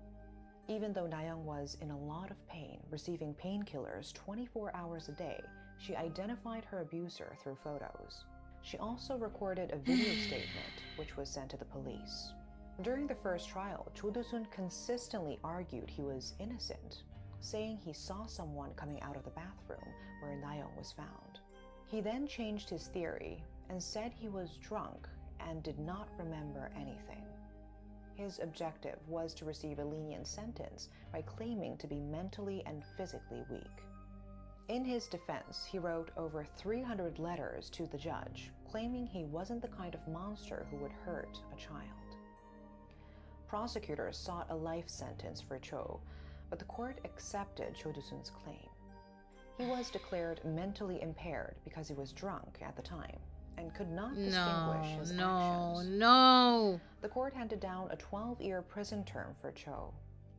Even though Nayoung was in a lot of pain, receiving painkillers 24 hours a day, she identified her abuser through photos. She also recorded a video statement, which was sent to the police. During the first trial, Cho Do-sun consistently argued he was innocent, saying he saw someone coming out of the bathroom where Nayoung was found. He then changed his theory and said he was drunk and did not remember anything. His objective was to receive a lenient sentence by claiming to be mentally and physically weak. In his defense, he wrote over 300 letters to the judge, claiming he wasn't the kind of monster who would hurt a child. Prosecutors sought a life sentence for Cho, but the court accepted Cho Do-sun's claim. He was declared mentally impaired because he was drunk at the time and could not distinguish his actions. No. The court handed down a 12-year prison term for Cho.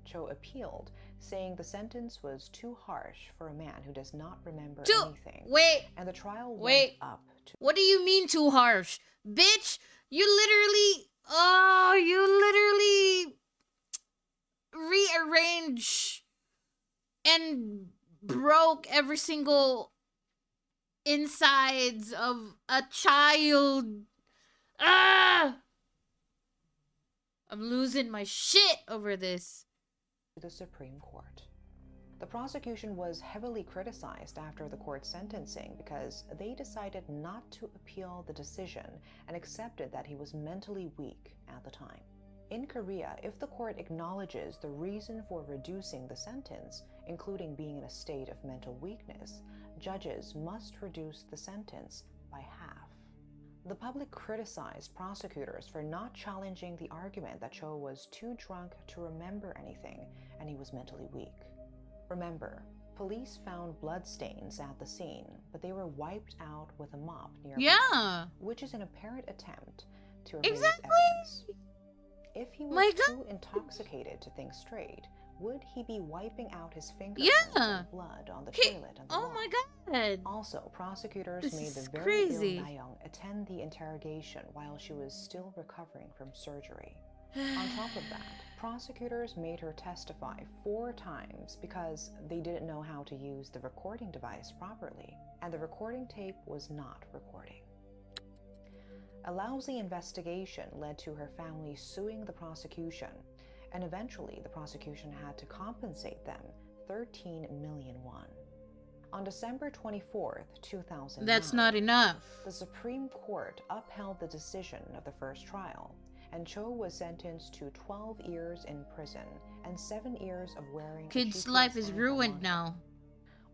Cho appealed, saying the sentence was too harsh for a man who does not remember anything. Wait. And the trial went up to... What do you mean too harsh? Bitch, you literally rearrange and broke every single insides of a child. I'm losing my shit over this. The Supreme Court. The prosecution was heavily criticized after the court's sentencing because they decided not to appeal the decision and accepted that he was mentally weak at the time. In Korea, if the court acknowledges the reason for reducing the sentence, including being in a state of mental weakness, judges must reduce the sentence by half. The public criticized prosecutors for not challenging the argument that Cho was too drunk to remember anything and he was mentally weak. Remember, police found bloodstains at the scene, but they were wiped out with a mop nearby, which is an apparent attempt to erase evidence. If he was too intoxicated to think straight, would he be wiping out his fingerprints and blood on the toilet and the lawn? My God. Also, prosecutors made the very crazy. ill Nayoung attend the interrogation while she was still recovering from surgery. On top of that, prosecutors made her testify 4 times because they didn't know how to use the recording device properly, and the recording tape was not recording. A lousy investigation led to her family suing the prosecution, and eventually the prosecution had to compensate them 13 million won. On December 24th, 2009, that's not enough. The Supreme Court upheld the decision of the first trial, and Cho was sentenced to 12 years in prison and 7 years of wearing Kid's life is ruined now.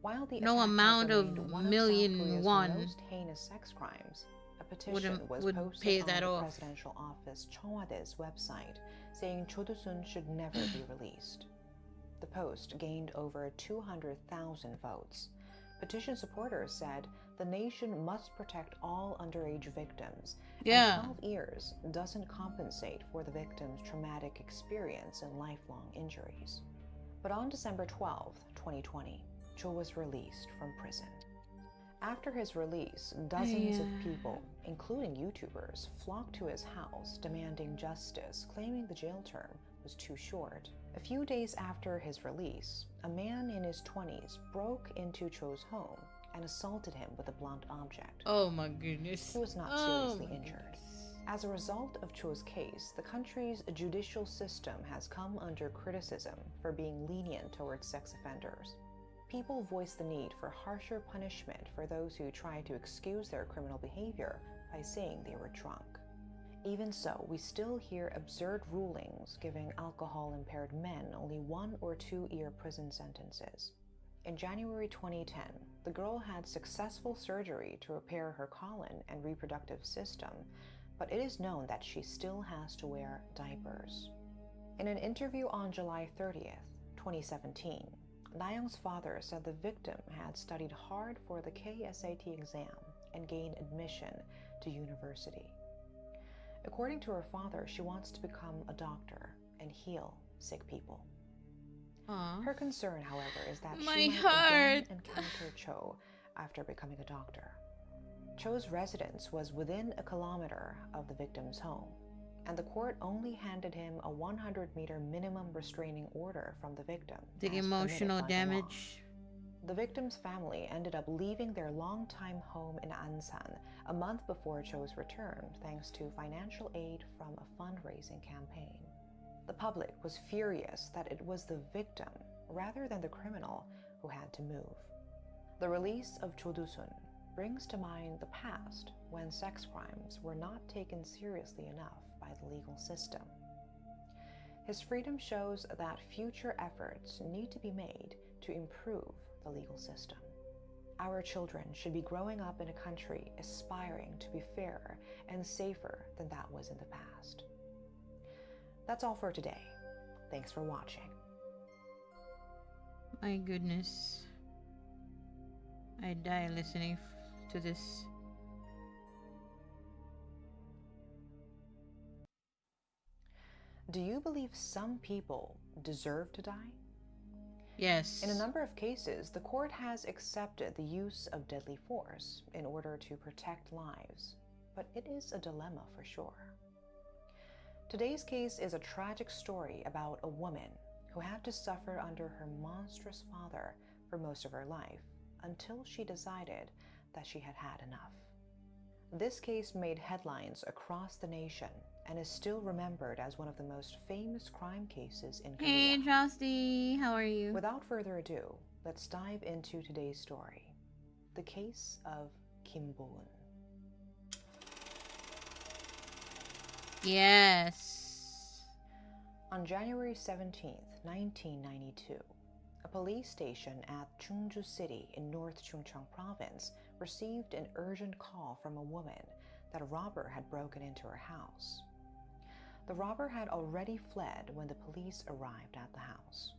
While the no amount of million won most heinous sex crimes, a petition was posted on the presidential office 청와대's website saying Cho Do-sun should never be released. The post gained over 200,000 votes. Petition supporters said the nation must protect all underage victims, and 12 years doesn't compensate for the victim's traumatic experience and lifelong injuries. But on December 12, 2020, Cho was released from prison. After his release, dozens of people, including YouTubers, flocked to his house demanding justice, claiming the jail term was too short. A few days after his release, a man in his 20s broke into Cho's home and assaulted him with a blunt object. Oh my goodness. He was not seriously injured. As a result of Cho's case, the country's judicial system has come under criticism for being lenient towards sex offenders. People voice the need for harsher punishment for those who try to excuse their criminal behavior by saying they were drunk. Even so, we still hear absurd rulings giving alcohol-impaired men only 1 or 2 year prison sentences. In January 2010, the girl had successful surgery to repair her colon and reproductive system, but it is known that she still has to wear diapers. In an interview on July 30th, 2017, Nayoung's father said the victim had studied hard for the KSAT exam and gained admission to university. According to her father, she wants to become a doctor and heal sick people. Aww. Her concern, however, is that My she might heart. again encounter Cho after becoming a doctor. Cho's residence was within a kilometer of the victim's home, and the court only handed him a 100-meter minimum restraining order from the victim. The as emotional permitted by the law. damage. The victim's family ended up leaving their longtime home in Ansan a month before Cho's return, thanks to financial aid from a fundraising campaign. The public was furious that it was the victim, rather than the criminal, who had to move. The release of Cho Do-sun brings to mind the past when sex crimes were not taken seriously enough by the legal system. His freedom shows that future efforts need to be made to improve the legal system. Our children should be growing up in a country aspiring to be fairer and safer than that was in the past. That's all for today. Thanks for watching. My goodness. I die listening to this. Do you believe some people deserve to die? Yes. In a number of cases, the court has accepted the use of deadly force in order to protect lives, but it is a dilemma for sure. Today's case is a tragic story about a woman who had to suffer under her monstrous father for most of her life until she decided that she had had enough. This case made headlines across the nation and is still remembered as one of the most famous crime cases in Korea. Hey, Justy, how are you? Without further ado, let's dive into today's story, the case of Kim Bo-eun. Yes. On January 17th, 1992, a police station at Chungju City in North Chungcheong Province received an urgent call from a woman that a robber had broken into her house. The robber had already fled when the police arrived at the house.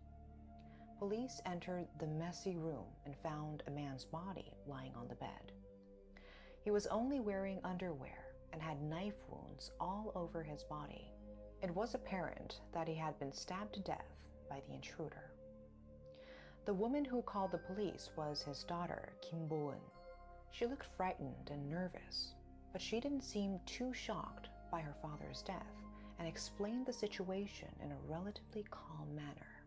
Police entered the messy room and found a man's body lying on the bed. He was only wearing underwear and had knife wounds all over his body. It was apparent that he had been stabbed to death by the intruder. The woman who called the police was his daughter, Kim Bo-eun. She looked frightened and nervous, but she didn't seem too shocked by her father's death and explained the situation in a relatively calm manner.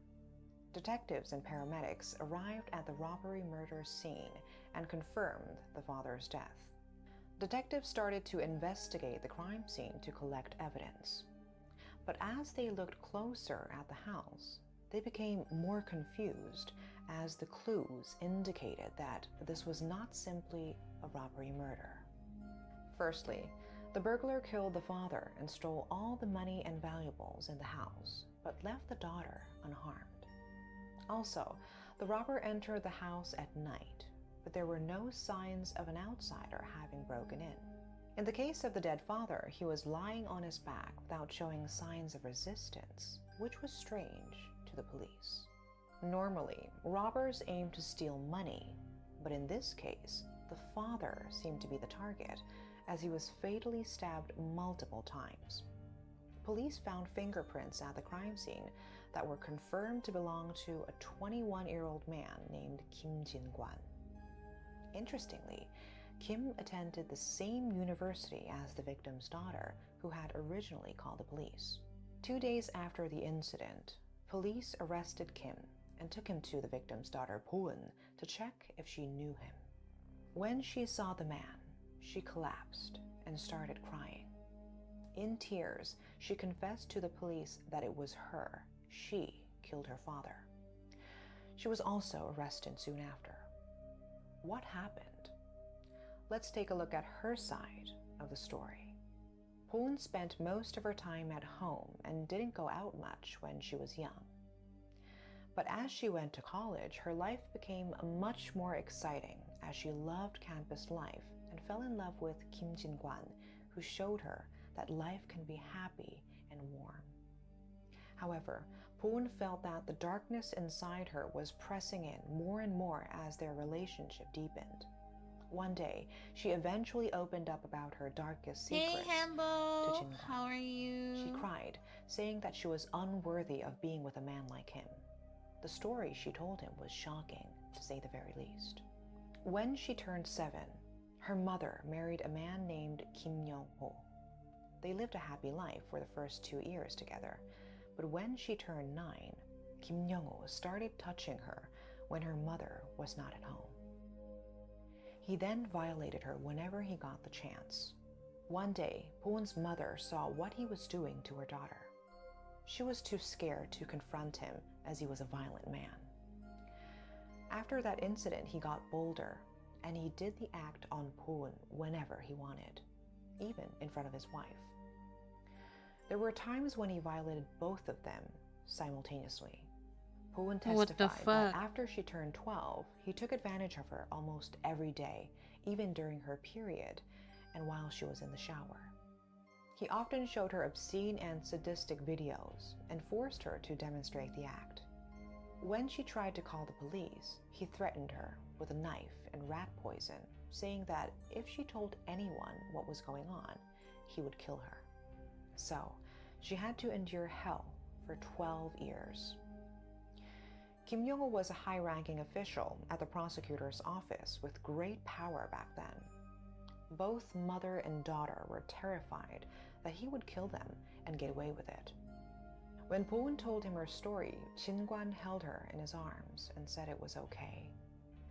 Detectives and paramedics arrived at the robbery-murder scene and confirmed the father's death. Detectives started to investigate the crime scene to collect evidence. But as they looked closer at the house, they became more confused as the clues indicated that this was not simply a robbery-murder. Firstly, the burglar killed the father and stole all the money and valuables in the house, but left the daughter unharmed. Also, the robber entered the house at night, but there were no signs of an outsider having broken in. In the case of the dead father, he was lying on his back without showing signs of resistance, which was strange to the police. Normally, robbers aim to steal money, but in this case, the father seemed to be the target, as he was fatally stabbed multiple times. Police found fingerprints at the crime scene that were confirmed to belong to a 21-year-old man named Kim Jin-kwan. Interestingly, Kim attended the same university as the victim's daughter, who had originally called the police. 2 days after the incident, police arrested Kim and took him to the victim's daughter, Poon, to check if she knew him. When she saw the man, she collapsed and started crying. In tears, she confessed to the police that it was her. She killed her father. She was also arrested soon after. What happened? Let's take a look at her side of the story. Poon spent most of her time at home and didn't go out much when she was young. But as she went to college, her life became much more exciting as she loved campus life and fell in love with Kim Jin-gwan, who showed her that life can be happy and warm. However, Poon felt that the darkness inside her was pressing in more and more as their relationship deepened. One day, she eventually opened up about her darkest secrets Hey, to Hambo. Jin-gwan. How are you? She cried, saying that she was unworthy of being with a man like him. The story she told him was shocking, to say the very least. When she turned 7, her mother married a man named Kim Young-ho. They lived a happy life for the first 2 years together, but when she turned 9, Kim Young-ho started touching her when her mother was not at home. He then violated her whenever he got the chance. One day, Poon's mother saw what he was doing to her daughter. She was too scared to confront him as he was a violent man. After that incident, he got bolder, and he did the act on Poon whenever he wanted, even in front of his wife. There were times when he violated both of them simultaneously. Poon testified that after she turned 12, he took advantage of her almost every day, even during her period and while she was in the shower. He often showed her obscene and sadistic videos and forced her to demonstrate the act. When she tried to call the police, he threatened her with a knife and rat poison, saying that if she told anyone what was going on, he would kill her. So, she had to endure hell for 12 years. Kim Young-ho was a high-ranking official at the prosecutor's office with great power back then. Both mother and daughter were terrified that he would kill them and get away with it. When Poon told him her story, Jin-gwan held her in his arms and said it was okay.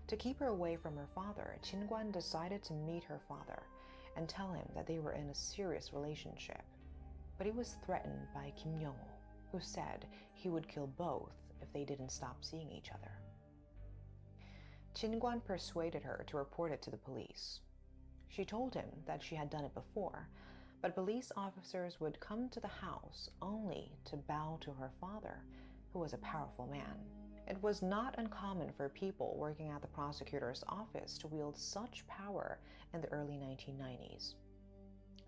To keep her away from her father, Jin-gwan decided to meet her father and tell him that they were in a serious relationship. But he was threatened by Kim Young-ho, who said he would kill both if they didn't stop seeing each other. Jin-gwan persuaded her to report it to the police. She told him that she had done it before, but police officers would come to the house only to bow to her father, who was a powerful man. It was not uncommon for people working at the prosecutor's office to wield such power in the early 1990s.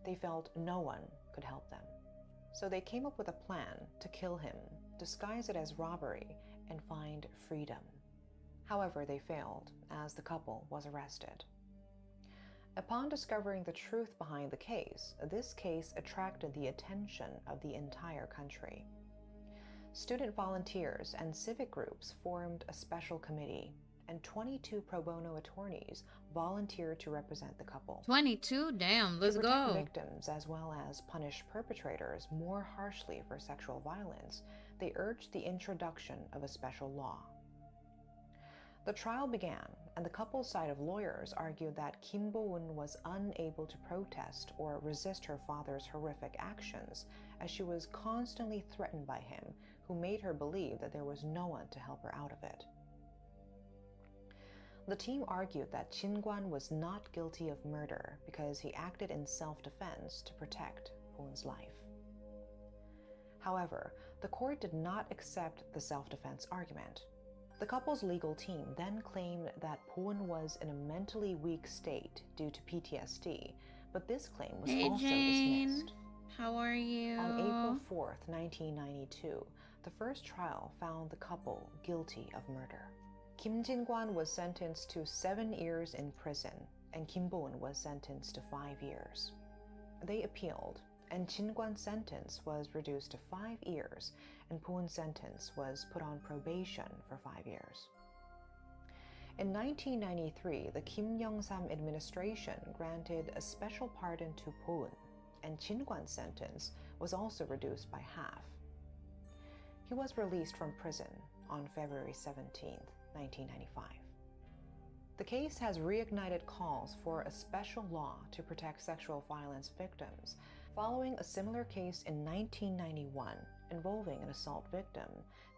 They felt no one could help them. So they came up with a plan to kill him, disguise it as robbery, and find freedom. However, they failed, as the couple was arrested. Upon discovering the truth behind the case, this case attracted the attention of the entire country. Student volunteers and civic groups formed a special committee, and 22 pro bono attorneys volunteered to represent the couple. 22? Damn, let's to protect go. Victims as well as punish perpetrators more harshly for sexual violence, they urged the introduction of a special law. The trial began, and the couple's side of lawyers argued that Kim Bo-eun was unable to protest or resist her father's horrific actions, as she was constantly threatened by him, who made her believe that there was no one to help her out of it. The team argued that Jin-gwan was not guilty of murder because he acted in self-defense to protect Poon's life. However, the court did not accept the self-defense argument. The couple's legal team then claimed that Poon was in a mentally weak state due to PTSD, but this claim was also dismissed. How are you? On April 4th, 1992, the first trial found the couple guilty of murder. Kim Jin-gwan was sentenced to 7 years in prison, and Kim Bo-eun was sentenced to 5 years. They appealed, and Jin-gwan's sentence was reduced to 5 years, and Poon's sentence was put on probation for 5 years. In 1993, the Kim Young-sam administration granted a special pardon to Poon, and Chin-gwan's sentence was also reduced by half. He was released from prison on February 17, 1995. The case has reignited calls for a special law to protect sexual violence victims, following a similar case in 1991 involving an assault victim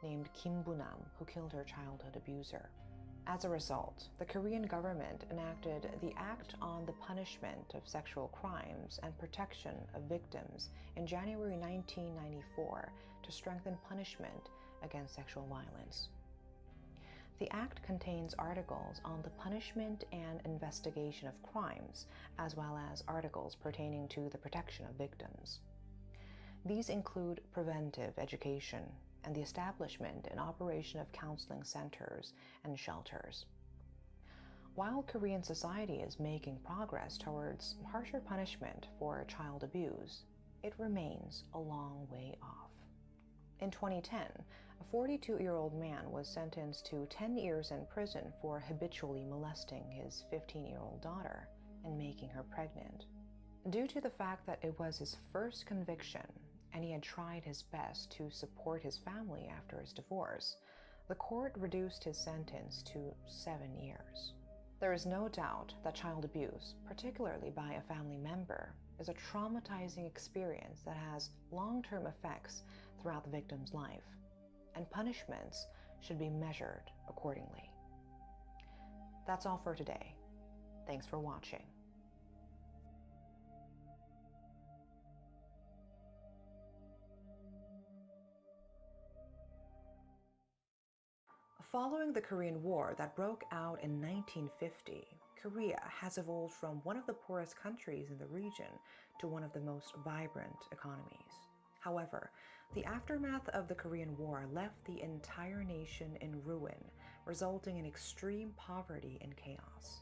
named Kim Bu-nam, who killed her childhood abuser. As a result, the Korean government enacted the Act on the Punishment of Sexual Crimes and Protection of Victims in January 1994 to strengthen punishment against sexual violence. The Act contains articles on the punishment and investigation of crimes, as well as articles pertaining to the protection of victims. These include preventive education and the establishment and operation of counseling centers and shelters. While Korean society is making progress towards harsher punishment for child abuse, it remains a long way off. In 2010, a 42-year-old man was sentenced to 10 years in prison for habitually molesting his 15-year-old daughter and making her pregnant. Due to the fact that it was his first conviction and he had tried his best to support his family after his divorce, the court reduced his sentence to 7 years. There is no doubt that child abuse, particularly by a family member, is a traumatizing experience that has long-term effects throughout the victim's life, and punishments should be measured accordingly. That's all for today. Thanks for watching. Following the Korean War that broke out in 1950, Korea has evolved from one of the poorest countries in the region to one of the most vibrant economies. However, the aftermath of the Korean War left the entire nation in ruin, resulting in extreme poverty and chaos.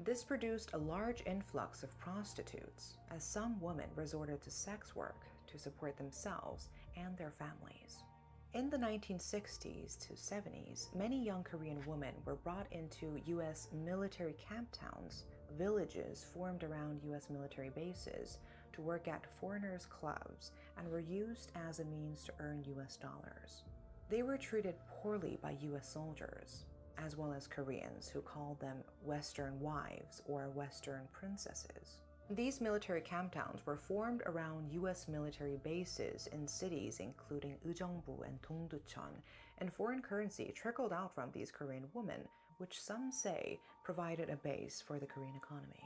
This produced a large influx of prostitutes, as some women resorted to sex work to support themselves and their families. In the 1960s to 70s, many young Korean women were brought into U.S. military camp towns, villages formed around U.S. military bases, to work at foreigners' clubs and were used as a means to earn U.S. dollars. They were treated poorly by U.S. soldiers, as well as Koreans who called them Western wives or Western princesses. These military camp towns were formed around U.S. military bases in cities including 𝔖𝔬𝔬𝔦𝔯𝔬 and Dongducheon, and foreign currency trickled out from these Korean women, which some say provided a base for the Korean economy.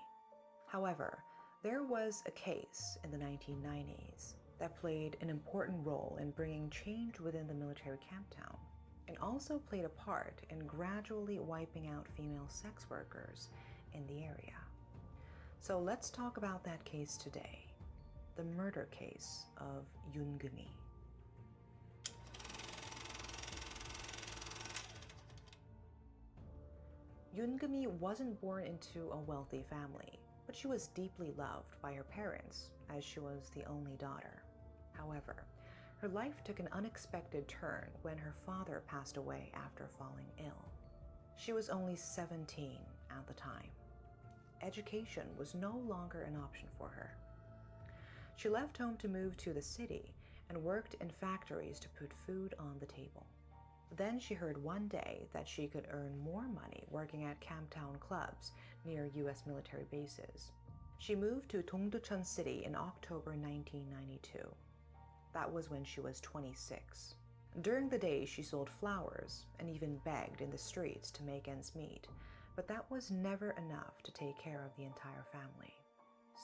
However, there was a case in the 1990s that played an important role in bringing change within the military camp town, and also played a part in gradually wiping out female sex workers in the area. So let's talk about that case today, the murder case of Yoon-geumi. Yoon-geumi wasn't born into a wealthy family, but she was deeply loved by her parents as she was the only daughter. However, her life took an unexpected turn when her father passed away after falling ill. She was only 17 at the time. Education was no longer an option for her. She left home to move to the city and worked in factories to put food on the table. Then she heard one day that she could earn more money working at camptown clubs near U.S. military bases. She moved to Dongducheon City in October 1992. That was when she was 26. During the day, she sold flowers and even begged in the streets to make ends meet, but that was never enough to take care of the entire family.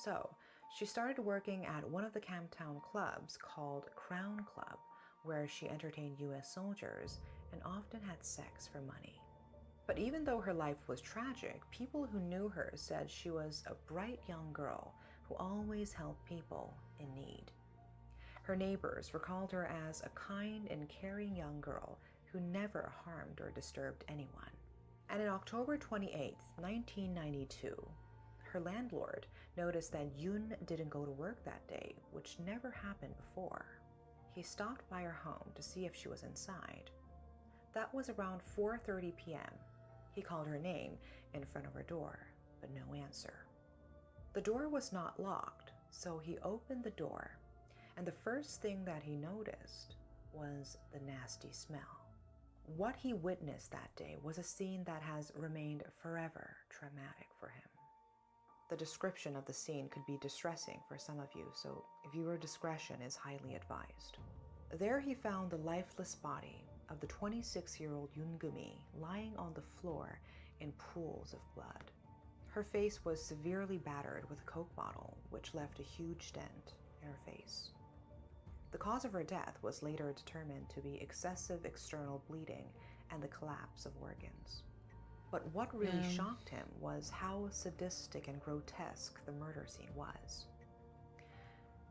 So, she started working at one of the camptown clubs called Crown Club, where she entertained U.S. soldiers and often had sex for money. But even though her life was tragic, people who knew her said she was a bright young girl who always helped people in need. Her neighbors recalled her as a kind and caring young girl who never harmed or disturbed anyone. And on October 28, 1992, her landlord noticed that Yoon didn't go to work that day, which never happened before. He stopped by her home to see if she was inside. That was around 4:30 p.m., He called her name in front of her door, but no answer. The door was not locked, so he opened the door, and the first thing that he noticed was the nasty smell. What he witnessed that day was a scene that has remained forever traumatic for him. The description of the scene could be distressing for some of you, so viewer discretion is highly advised. There he found the lifeless body of the 26-year-old Yoon Gumi lying on the floor in pools of blood. Her face was severely battered with a Coke bottle, which left a huge dent in her face. The cause of her death was later determined to be excessive external bleeding and the collapse of organs. But what really shocked him was how sadistic and grotesque the murder scene was.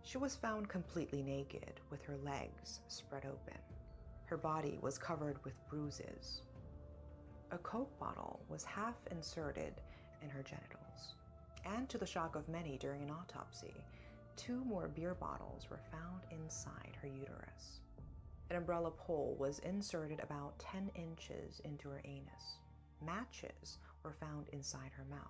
She was found completely naked, with her legs spread open. Her body was covered with bruises. A Coke bottle was half inserted in her genitals. And to the shock of many during an autopsy, 2 more beer bottles were found inside her uterus. An umbrella pole was inserted about 10 inches into her anus. Matches were found inside her mouth.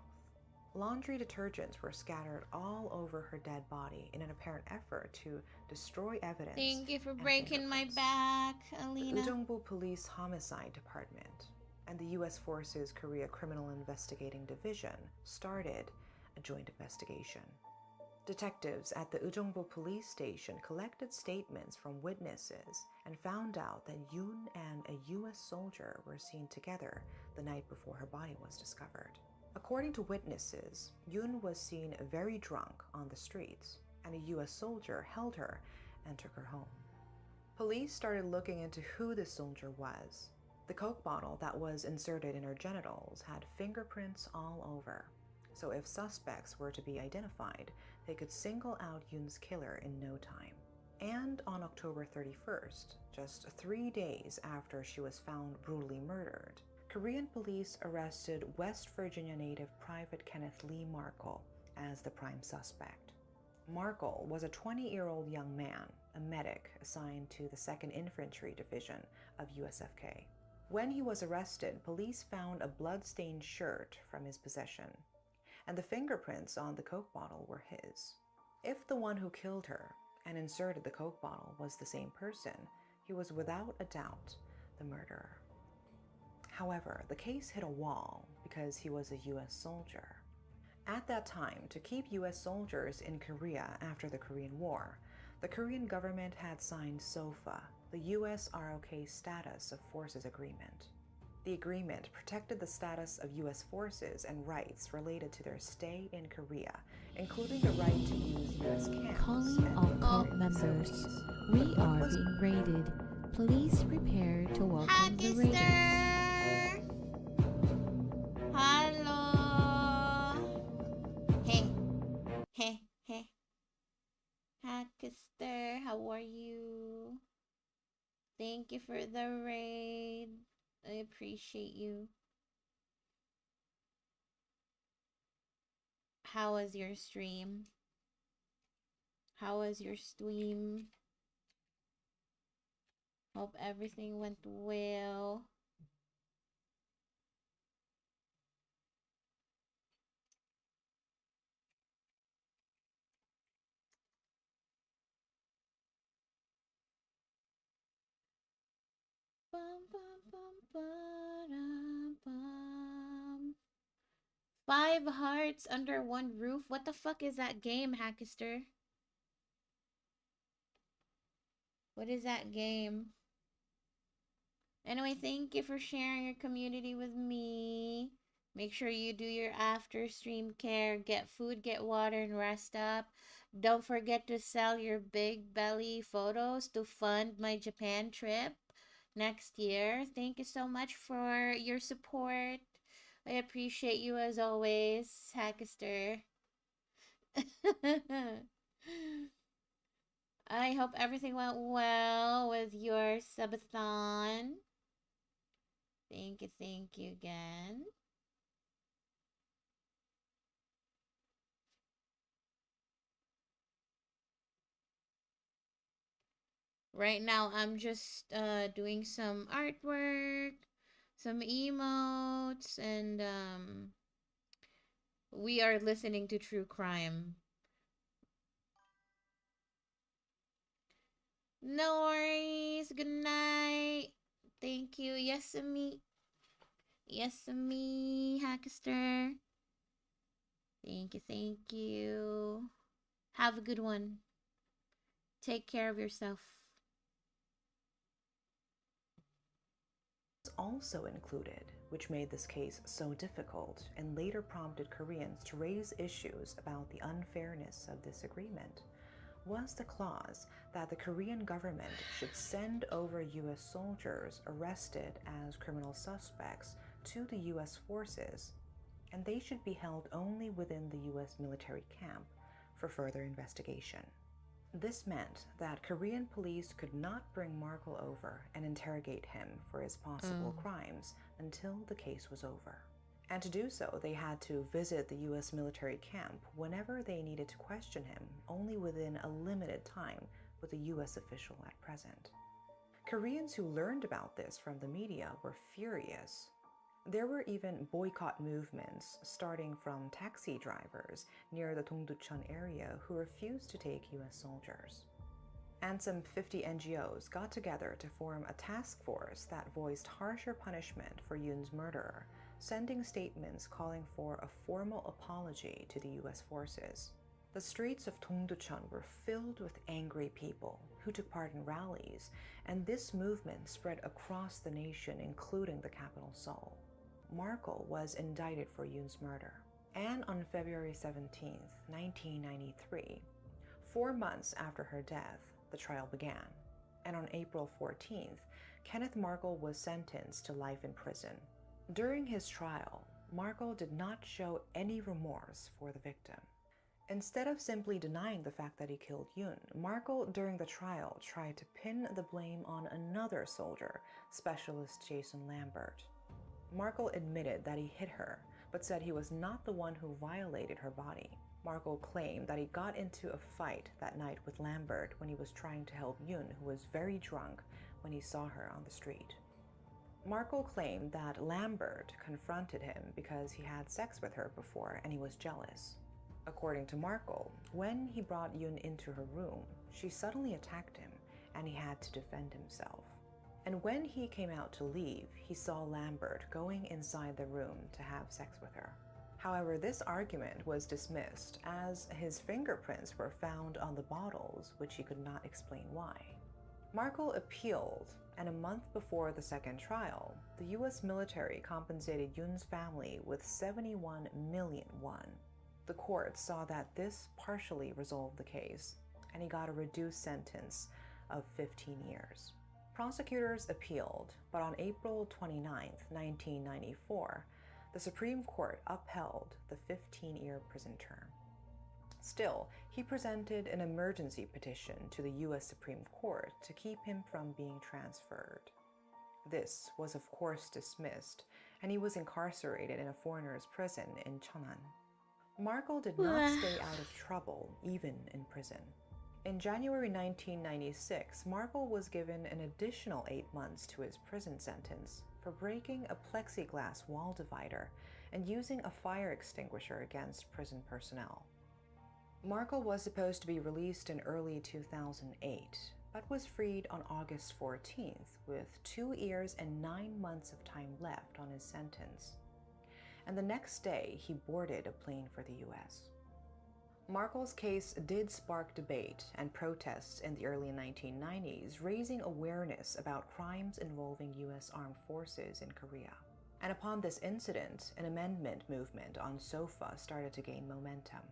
Laundry detergents were scattered all over her dead body in an apparent effort to destroy evidence. Thank you for breaking my back, Alina. The Ujeongbu Police Homicide Department and the U.S. Forces Korea Criminal Investigating Division started a joint investigation. Detectives at the Ujeongbu Police Station collected statements from witnesses and found out that Yoon and a U.S. soldier were seen together the night before her body was discovered. According to witnesses, Yoon was seen very drunk on the streets, and a U.S. soldier held her and took her home. Police started looking into who the soldier was. The Coke bottle that was inserted in her genitals had fingerprints all over, so if suspects were to be identified, they could single out Yoon's killer in no time. And on October 31st, just 3 days after she was found brutally murdered, Korean police arrested West Virginia native Private Kenneth Lee Markle as the prime suspect. Markle was a 20-year-old young man, a medic assigned to the 2nd Infantry Division of USFK. When he was arrested, police found a blood-stained shirt from his possession, and the fingerprints on the Coke bottle were his. If the one who killed her and inserted the Coke bottle was the same person, he was without a doubt the murderer. However, the case hit a wall because he was a U.S. soldier. At that time, to keep U.S. soldiers in Korea after the Korean War, the Korean government had signed SOFA, the U.S. ROK Status of Forces Agreement. The agreement protected the status of U.S. forces and rights related to their stay in Korea, including the right to use U.S. camps. Calling all cult members. We are being raided. Please prepare to welcome the raiders. Hello. Hey. Hey. Hey. Hackster, how are you? Thank you for the raid. I appreciate you. How was your stream? How was your stream? Hope everything went well. Bum, bum, bum, ba-dum, bum. 5 hearts under 1 roof? What the fuck is that game, Hackster? What is that game? Anyway, thank you for sharing your community with me. Make sure you do your after stream care. Get food, get water, and rest up. Don't forget to sell your big belly photos to fund my Japan trip next year. Thank you so much for your support. I appreciate you as always, Hackster. I hope everything went well with your subathon. Thank you again. Right now, I'm just doing some artwork, some emotes, and we are listening to true crime. No worries. Good night. Thank you. Yesami. Yesami, Hackster. Thank you. Thank you. Have a good one. Take care of yourself. Also included, which made this case so difficult and later prompted Koreans to raise issues about the unfairness of this agreement, was the clause that the Korean government should send over U.S. soldiers arrested as criminal suspects to the U.S. forces, and they should be held only within the U.S. military camp for further investigation. This meant that Korean police could not bring Markle over and interrogate him for his possible crimes until the case was over. And to do so, they had to visit the U.S. military camp whenever they needed to question him, only within a limited time with a U.S. official at present. Koreans who learned about this from the media were furious. There were even boycott movements starting from taxi drivers near the Dongducheon area who refused to take U.S. soldiers. And some 50 NGOs got together to form a task force that voiced harsher punishment for Yoon's murderer, sending statements calling for a formal apology to the U.S. forces. The streets of Dongducheon were filled with angry people who took part in rallies, and this movement spread across the nation, including the capital Seoul. Markle was indicted for Yoon's murder, and on February 17, 1993, 4 months after her death, the trial began, and on April 14th, Kenneth Markle was sentenced to life in prison. During his trial, Markle did not show any remorse for the victim. Instead of simply denying the fact that he killed Yoon, Markle during the trial tried to pin the blame on another soldier, Specialist Jason Lambert. Markle admitted that he hit her, but said he was not the one who violated her body. Markle claimed that he got into a fight that night with Lambert when he was trying to help Yoon, who was very drunk when he saw her on the street. Markle claimed that Lambert confronted him because he had sex with her before and he was jealous. According to Markle, when he brought Yoon into her room, she suddenly attacked him and he had to defend himself. And when he came out to leave, he saw Lambert going inside the room to have sex with her. However, this argument was dismissed as his fingerprints were found on the bottles, which he could not explain why. Markle appealed, and a month before the second trial, the U.S. military compensated Yoon's family with 71 million won. The court saw that this partially resolved the case, and he got a reduced sentence of 15 years. Prosecutors appealed, but on April 29, 1994, the Supreme Court upheld the 15-year prison term. Still, he presented an emergency petition to the U.S. Supreme Court to keep him from being transferred. This was of course dismissed, and he was incarcerated in a foreigner's prison in Cheonan. Markle did not stay out of trouble, even in prison. In January 1996, Markle was given an additional 8 months to his prison sentence for breaking a plexiglass wall divider and using a fire extinguisher against prison personnel. Markle was supposed to be released in early 2008, but was freed on August 14th with 2 years and 9 months of time left on his sentence. And the next day, he boarded a plane for the US. Markle's case did spark debate and protests in the early 1990s, raising awareness about crimes involving U.S. armed forces in Korea. And upon this incident, an amendment movement on SOFA started to gain momentum.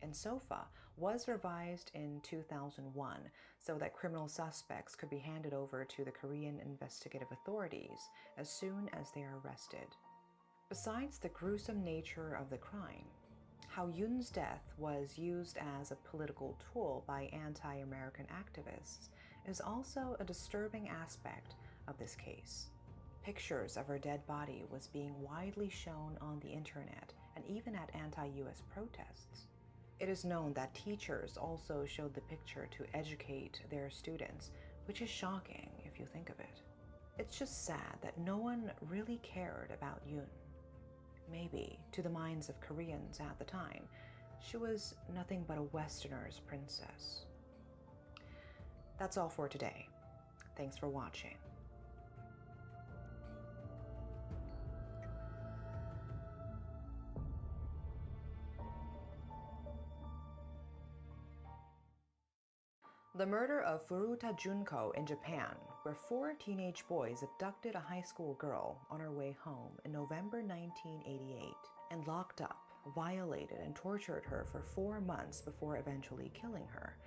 And SOFA was revised in 2001 so that criminal suspects could be handed over to the Korean investigative authorities as soon as they are arrested. Besides the gruesome nature of the crime, how Yoon's death was used as a political tool by anti-American activists is also a disturbing aspect of this case. Pictures of her dead body was being widely shown on the internet and even at anti-US protests. It is known that teachers also showed the picture to educate their students, which is shocking if you think of it. It's just sad that no one really cared about Yoon. Maybe, to the minds of Koreans at the time, she was nothing but a Westerner's princess. That's all for today. Thanks for watching. The murder of Furuta Junko in Japan, where 4 teenage boys abducted a high school girl on her way home in November 1988 and locked up, violated, and tortured her for 4 months before eventually killing her,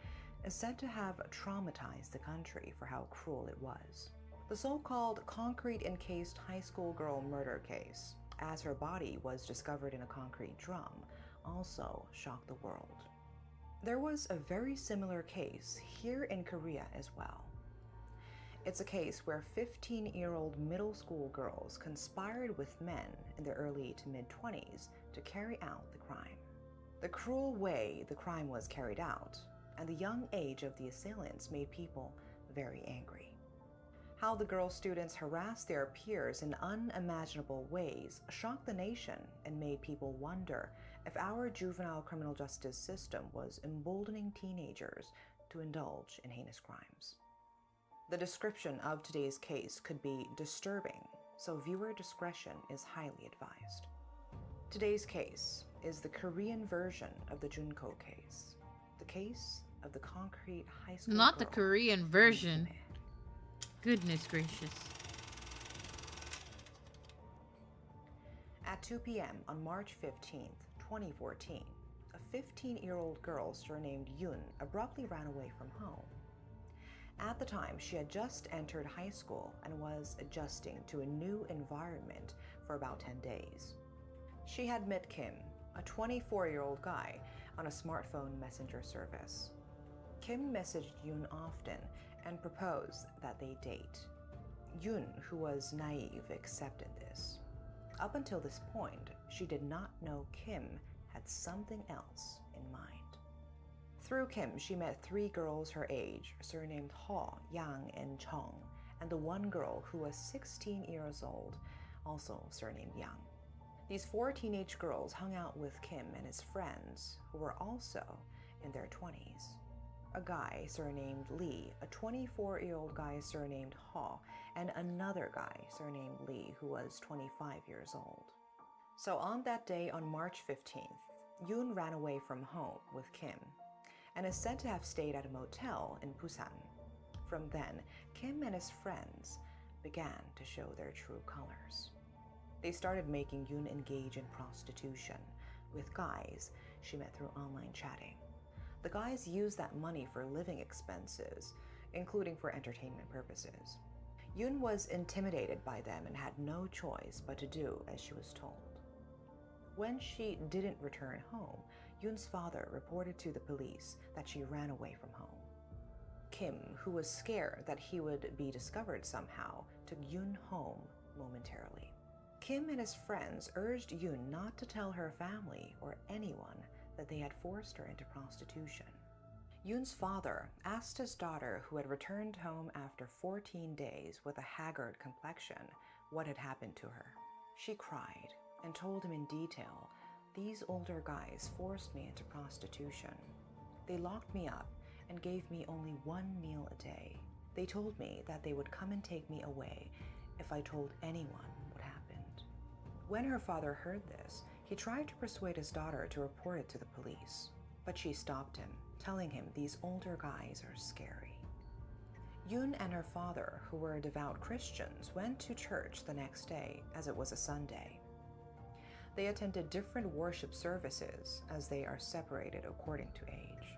is said to have traumatized the country for how cruel it was. The so-called concrete-encased high school girl murder case, as her body was discovered in a concrete drum, also shocked the world. There was a very similar case here in Korea as well. It's a case where 15-year-old middle school girls conspired with men in their early to mid-20s to carry out the crime. The cruel way the crime was carried out and the young age of the assailants made people very angry. How the girl students harassed their peers in unimaginable ways shocked the nation and made people wonder if our juvenile criminal justice system was emboldening teenagers to indulge in heinous crimes. The description of today's case could be disturbing, so viewer discretion is highly advised. Today's case is the Korean version of the Junko case, the case of the concrete high school Not the girl Korean version. Goodness gracious. At 2 p.m. on March 15th, 2014, a 15-year-old girl surnamed Yoon abruptly ran away from home. At the time, she had just entered high school and was adjusting to a new environment for about 10 days. She had met Kim, a 24-year-old guy, on a smartphone messenger service. Kim messaged Yoon often and proposed that they date. Yoon, who was naive, accepted this. Up until this point, she did not know Kim had something else in mind. Through Kim, she met 3 girls her age, surnamed Ho, Yang, and Chong, and the one girl who was 16 years old, also surnamed Yang. These 4 teenage girls hung out with Kim and his friends, who were also in their 20s. A guy surnamed Lee, a 24-year-old guy surnamed Ho, and another guy surnamed Lee, who was 25 years old. So on that day on March 15th, Yoon ran away from home with Kim and is said to have stayed at a motel in Busan. From then, Kim and his friends began to show their true colors. They started making Yoon engage in prostitution with guys she met through online chatting. The guys used that money for living expenses, including for entertainment purposes. Yoon was intimidated by them and had no choice but to do as she was told. When she didn't return home, Yoon's father reported to the police that she ran away from home. Kim, who was scared that he would be discovered somehow, took Yoon home momentarily. Kim and his friends urged Yoon not to tell her family or anyone that they had forced her into prostitution. Yoon's father asked his daughter, who had returned home after 14 days with a haggard complexion, what had happened to her. She cried and told him in detail, "These older guys forced me into prostitution. They locked me up and gave me only 1 meal a day. They told me that they would come and take me away if I told anyone what happened." When her father heard this, he tried to persuade his daughter to report it to the police, but she stopped him, telling him these older guys are scary. Yoon and her father, who were devout Christians, went to church the next day, as it was a Sunday. They attended different worship services, as they are separated according to age.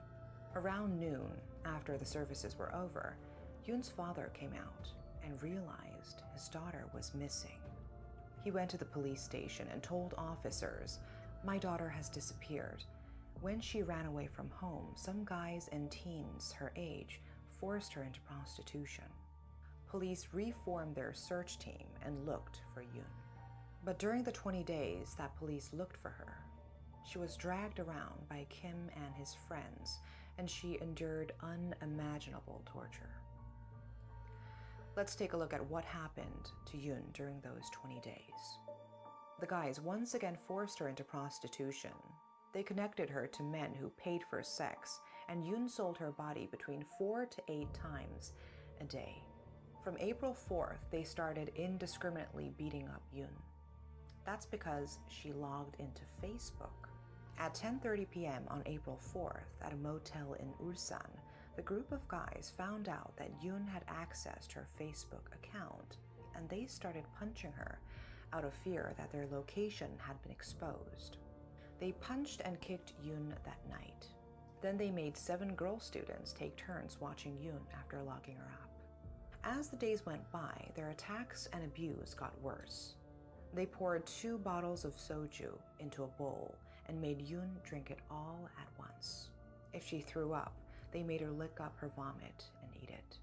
Around noon, after the services were over, Yoon's father came out and realized his daughter was missing. He went to the police station and told officers, "My daughter has disappeared. When she ran away from home, some guys and teens her age forced her into prostitution." Police reformed their search team and looked for Yoon. But during the 20 days that police looked for her, she was dragged around by Kim and his friends, and she endured unimaginable torture. Let's take a look at what happened to Yoon during those 20 days. The guys once again forced her into prostitution. They connected her to men who paid for sex, and Yoon sold her body between 4 to 8 times a day. From April 4th, they started indiscriminately beating up Yoon. That's because she logged into Facebook. At 10:30 p.m. on April 4th, at a motel in Ulsan, the group of guys found out that Yoon had accessed her Facebook account, and they started punching her out of fear that their location had been exposed. They punched and kicked Yoon that night. Then they made 7 girl students take turns watching Yoon after locking her up. As the days went by, their attacks and abuse got worse. They poured 2 bottles of soju into a bowl and made Yoon drink it all at once. If she threw up, they made her lick up her vomit and eat it.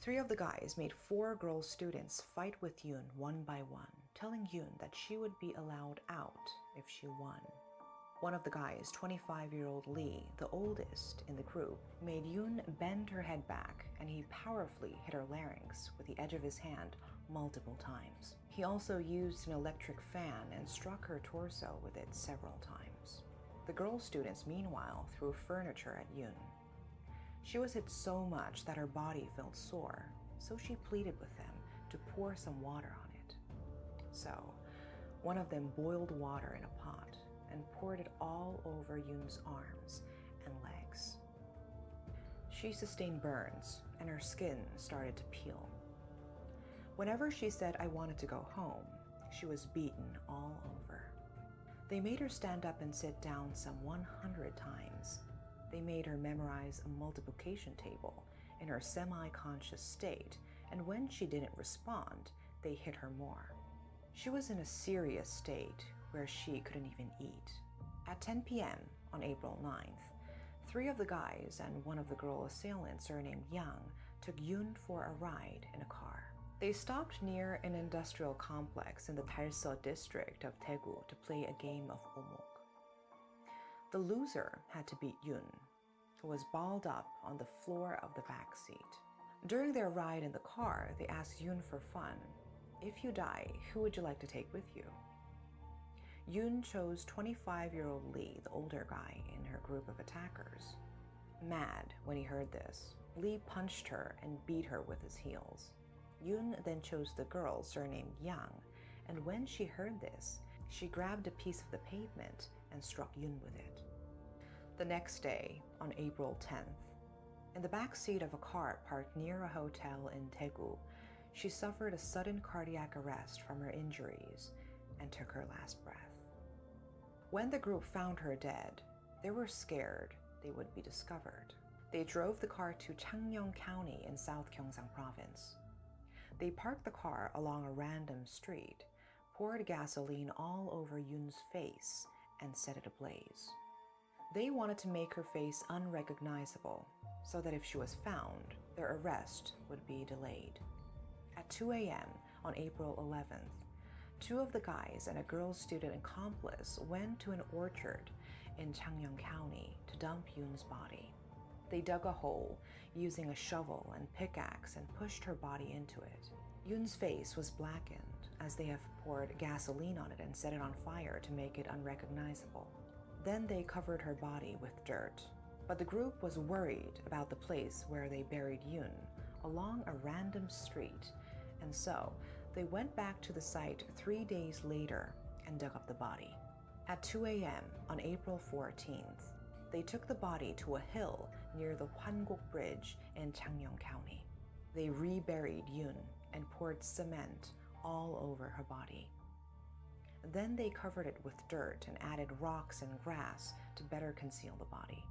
3 of the guys made 4 girl students fight with Yoon one by one, telling Yoon that she would be allowed out if she won. One of the guys, 25-year-old Lee, the oldest in the group, made Yoon bend her head back, and he powerfully hit her larynx with the edge of his hand multiple times. He also used an electric fan and struck her torso with it several times. The girl students, meanwhile, threw furniture at Yoon. She was hit so much that her body felt sore, so she pleaded with them to pour some water on it. So, one of them boiled water in a pot and poured it all over Yoon's arms and legs. She sustained burns, and her skin started to peel. Whenever she said, "I wanted to go home," she was beaten all over. They made her stand up and sit down some 100 times. They made her memorize a multiplication table in her semi-conscious state, and when she didn't respond, they hit her more. She was in a serious state where she couldn't even eat. At 10 p.m. on April 9th, 3 of the guys and one of the girl assailants, surnamed Yang, took Yoon for a ride in a car. They stopped near an industrial complex in the 𝔖𝔬𝔬𝔦𝔯𝔬 district of 𝔑𝔬𝔬 to play a game of 𝔬𝔬𝔬. The loser had to beat Yoon, who was balled up on the floor of the back seat. During their ride in the car, they asked Yoon for fun, "If you die, who would you like to take with you?" Yoon chose 25-year-old Lee, the older guy in her group of attackers. Mad when he heard this, Lee punched her and beat her with his heels. Yoon then chose the girl surnamed Yang, and when she heard this, she grabbed a piece of the pavement and struck Yoon with it. The next day, on April 10th, in the back seat of a car parked near a hotel in 𝔑𝔬𝔬, she suffered a sudden cardiac arrest from her injuries and took her last breath. When the group found her dead, they were scared they would be discovered. They drove the car to Changneong County in South Gyeongsang Province. They parked the car along a random street, poured gasoline all over Yoon's face, and set it ablaze. They wanted to make her face unrecognizable, so that if she was found, their arrest would be delayed. At 2 a.m. on April 11th, 2 of the guys and a girl student accomplice went to an orchard in Changneong County to dump Yoon's body. They dug a hole using a shovel and pickaxe and pushed her body into it. Yoon's face was blackened as they have poured gasoline on it and set it on fire to make it unrecognizable. Then they covered her body with dirt. But the group was worried about the place where they buried Yoon, along a random street, and so they went back to the site 3 days later and dug up the body. At 2 a.m. on April 14th, they took the body to a hill near the Hwangok Bridge in Changneong County. They reburied Yoon and poured cement all over her body. Then they covered it with dirt and added rocks and grass to better conceal the body.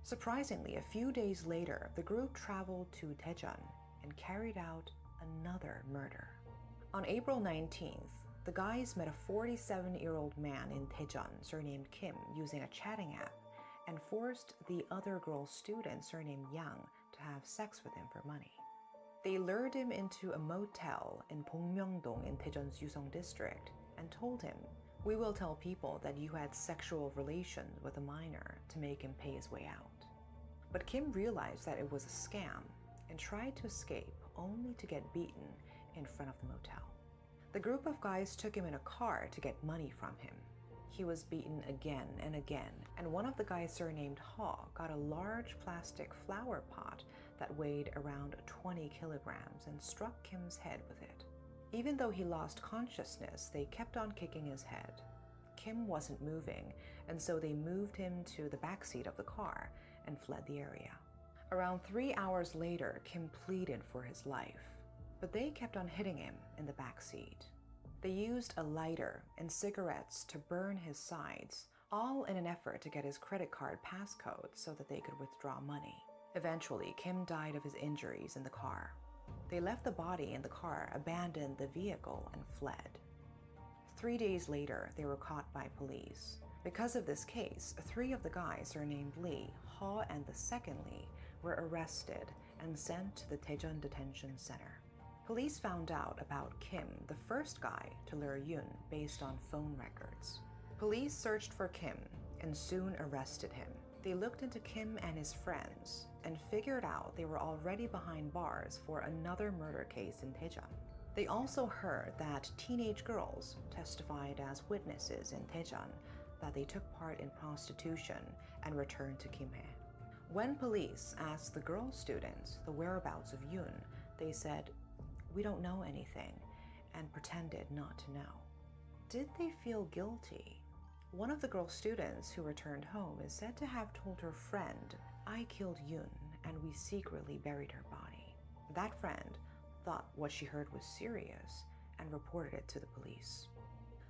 Surprisingly, a few days later, the group traveled to Daejeon and carried out another murder. On April 19th, the guys met a 47-year-old man in Daejeon surnamed Kim using a chatting app and forced the other girl student surnamed Yang to have sex with him for money. They lured him into a motel in Bongmyeongdong in Daejeon's Yusong district and told him, "We will tell people that you had sexual relations with a minor to make him pay his way out." But Kim realized that it was a scam and tried to escape only to get beaten in front of the motel. The group of guys took him in a car to get money from him. He was beaten again and again, and one of the guys surnamed ℏ got a large plastic flower pot that weighed around 20 kilograms and struck Kim's head with it. Even though he lost consciousness, they kept on kicking his head. Kim wasn't moving, and so they moved him to the backseat of the car and fled the area. Around 3 hours later, Kim pleaded for his life, but they kept on hitting him in the backseat. They used a lighter and cigarettes to burn his sides, all in an effort to get his credit card passcode so that they could withdraw money. Eventually, Kim died of his injuries in the car. They left the body in the car, abandoned the vehicle, and fled. 3 days later, they were caught by police. Because of this case, 3 of the guys surnamed Lee, ℏ, and the second Lee were arrested and sent to the Daejeon Detention Center. Police found out about Kim, the first guy to lure Yoon, based on phone records. Police searched for Kim and soon arrested him. They looked into Kim and his friends and figured out they were already behind bars for another murder case in Daejeon. They also heard that teenage girls testified as witnesses in Daejeon that they took part in prostitution and returned to Kimhae. When police asked the girl students the whereabouts of Yoon, they said, "We don't know anything," and pretended not to know. Did they feel guilty? One of the girl students who returned home is said to have told her friend, "I killed Yoon, and we secretly buried her body." That friend thought what she heard was serious and reported it to the police.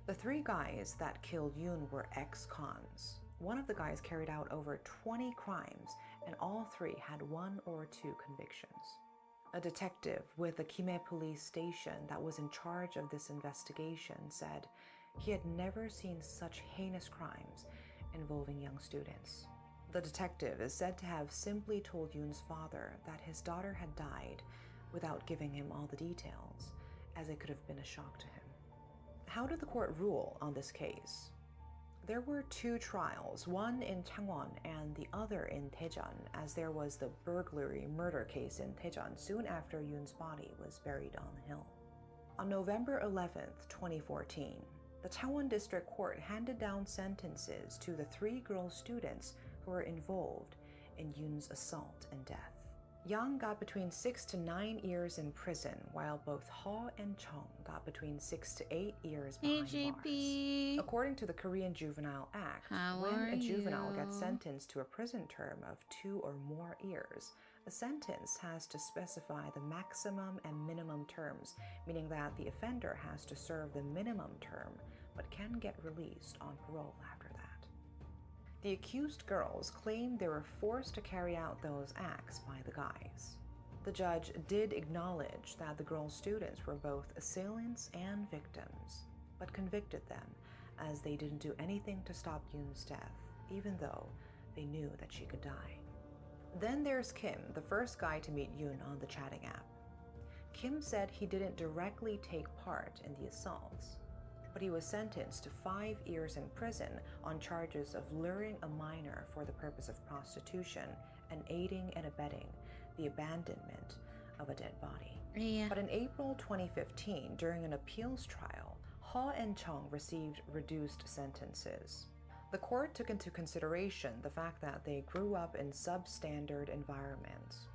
The 3 guys that killed Yoon were ex-cons. One of the guys carried out over 20 crimes, and all 3 had 1 or 2 convictions. A detective with the Kimhae police station that was in charge of this investigation said he had never seen such heinous crimes involving young students. The detective is said to have simply told Yoon's father that his daughter had died without giving him all the details, as it could have been a shock to him. How did the court rule on this case? There were 2 trials, one in Changwon and the other in Daejeon, as there was the burglary murder case in Daejeon soon after Yoon's body was buried on the hill. On November 11th, 2014, the Changwon District Court handed down sentences to the 3 girl students who were involved in Yoon's assault and death. Yang got between 6 to 9 years in prison, while both ℏ and Chung got between 6 to 8 years behind bars. According to the Korean Juvenile Act, when a juvenile gets sentenced to a prison term of 2 or more years, a sentence has to specify the maximum and minimum terms, meaning that the offender has to serve the minimum term, but can get released on parole after that. The accused girls claimed they were forced to carry out those acts by the guys. The judge did acknowledge that the girl students were both assailants and victims, but convicted them as they didn't do anything to stop Yoon's death, even though they knew that she could die. Then there's Kim, the first guy to meet Yoon on the chatting app. Kim said he didn't directly take part in the assaults, but he was sentenced to 5 years in prison on charges of luring a minor for the purpose of prostitution and aiding and abetting the abandonment of a dead body. Yeah. But in April 2015, during an appeals trial, ℏ and Chung received reduced sentences. The court took into consideration the fact that they grew up in substandard environments.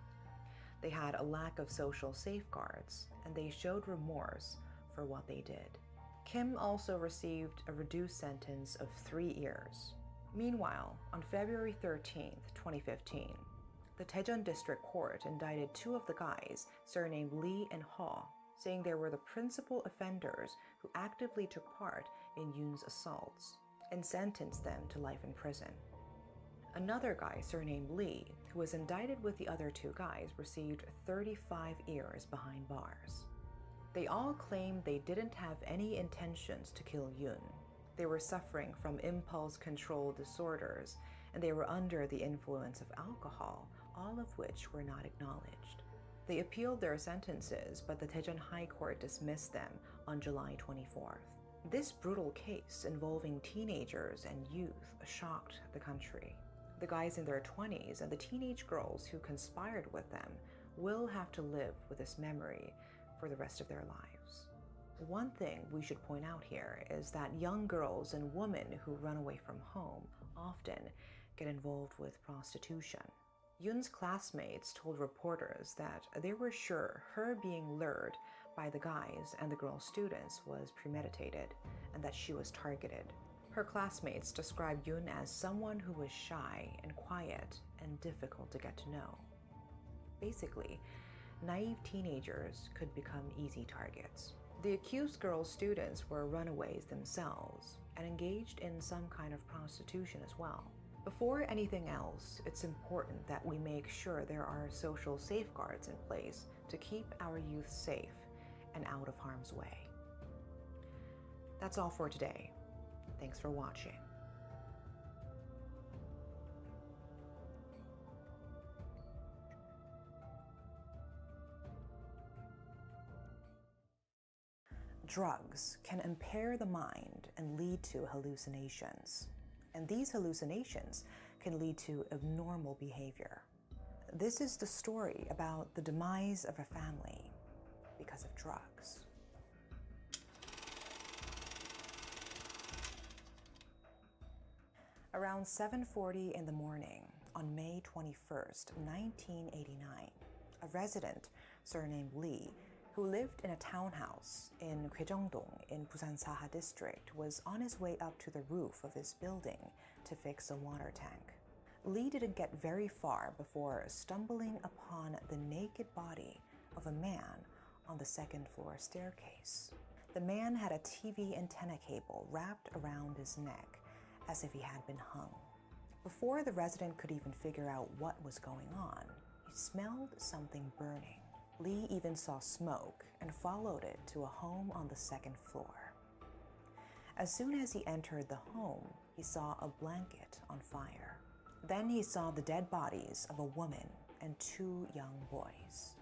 They had a lack of social safeguards, and they showed remorse for what they did. Kim also received a reduced sentence of 3 years. Meanwhile, on February 13th, 2015, the Daejeon District Court indicted 2 of the guys, surnamed Lee and ℏ, saying they were the principal offenders who actively took part in Yoon's assaults, and sentenced them to life in prison. Another guy, surnamed Lee, who was indicted with the other 2 guys, received 35 years behind bars. They all claimed they didn't have any intentions to kill Yoon. They were suffering from impulse control disorders, and they were under the influence of alcohol, all of which were not acknowledged. They appealed their sentences, but the Daejeon High Court dismissed them on July 24th. This brutal case involving teenagers and youth shocked the country. The guys in their 20s and the teenage girls who conspired with them will have to live with this memory for the rest of their lives. One thing we should point out here is that young girls and women who run away from home often get involved with prostitution. Yoon's classmates told reporters that they were sure her being lured by the guys and the girl students was premeditated and that she was targeted. Her classmates described Yoon as someone who was shy and quiet and difficult to get to know. Basically, naive teenagers could become easy targets. The accused girl students were runaways themselves and engaged in some kind of prostitution as well. Before anything else, it's important that we make sure there are social safeguards in place to keep our youth safe and out of harm's way. That's all for today. Thanks for watching. Drugs can impair the mind and lead to hallucinations. And these hallucinations can lead to abnormal behavior. This is the story about the demise of a family because of drugs. Around 7:40 in the morning on May 21st, 1989, a resident surnamed Lee, who lived in a townhouse in 국정동 in Busan Saha district, was on his way up to the roof of his building to fix a water tank. Lee didn't get very far before stumbling upon the naked body of a man on the second floor staircase. The man had a TV antenna cable wrapped around his neck as if he had been hung. Before the resident could even figure out what was going on, he smelled something burning. Lee even saw smoke and followed it to a home on the second floor. As soon as he entered the home, he saw a blanket on fire. Then he saw the dead bodies of a woman and 2 young boys.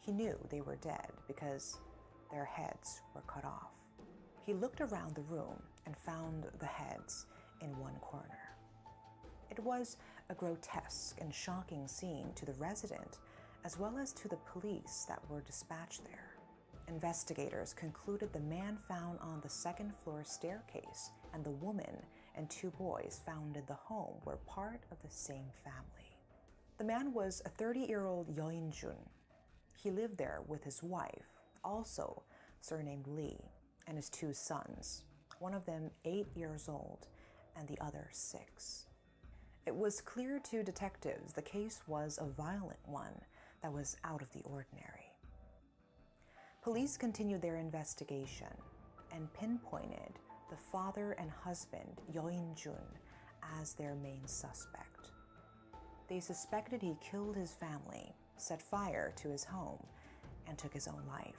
He knew they were dead because their heads were cut off. He looked around the room and found the heads in one corner. It was a grotesque and shocking scene to the resident as well as to the police that were dispatched there. Investigators concluded the man found on the second floor staircase and the woman and 2 boys found in the home were part of the same family. The man was a 30-year-old 𝔖𝔬𝔬𝔦𝔯𝔦. He lived there with his wife, also surnamed Lee, and his 2 sons, one of them 8 years old and the other 6. It was clear to detectives the case was a violent one that was out of the ordinary. Police continued their investigation and pinpointed the father and husband 𝔖𝔬𝔬𝔦 as their main suspect. They suspected he killed his family, set fire to his home, and took his own life.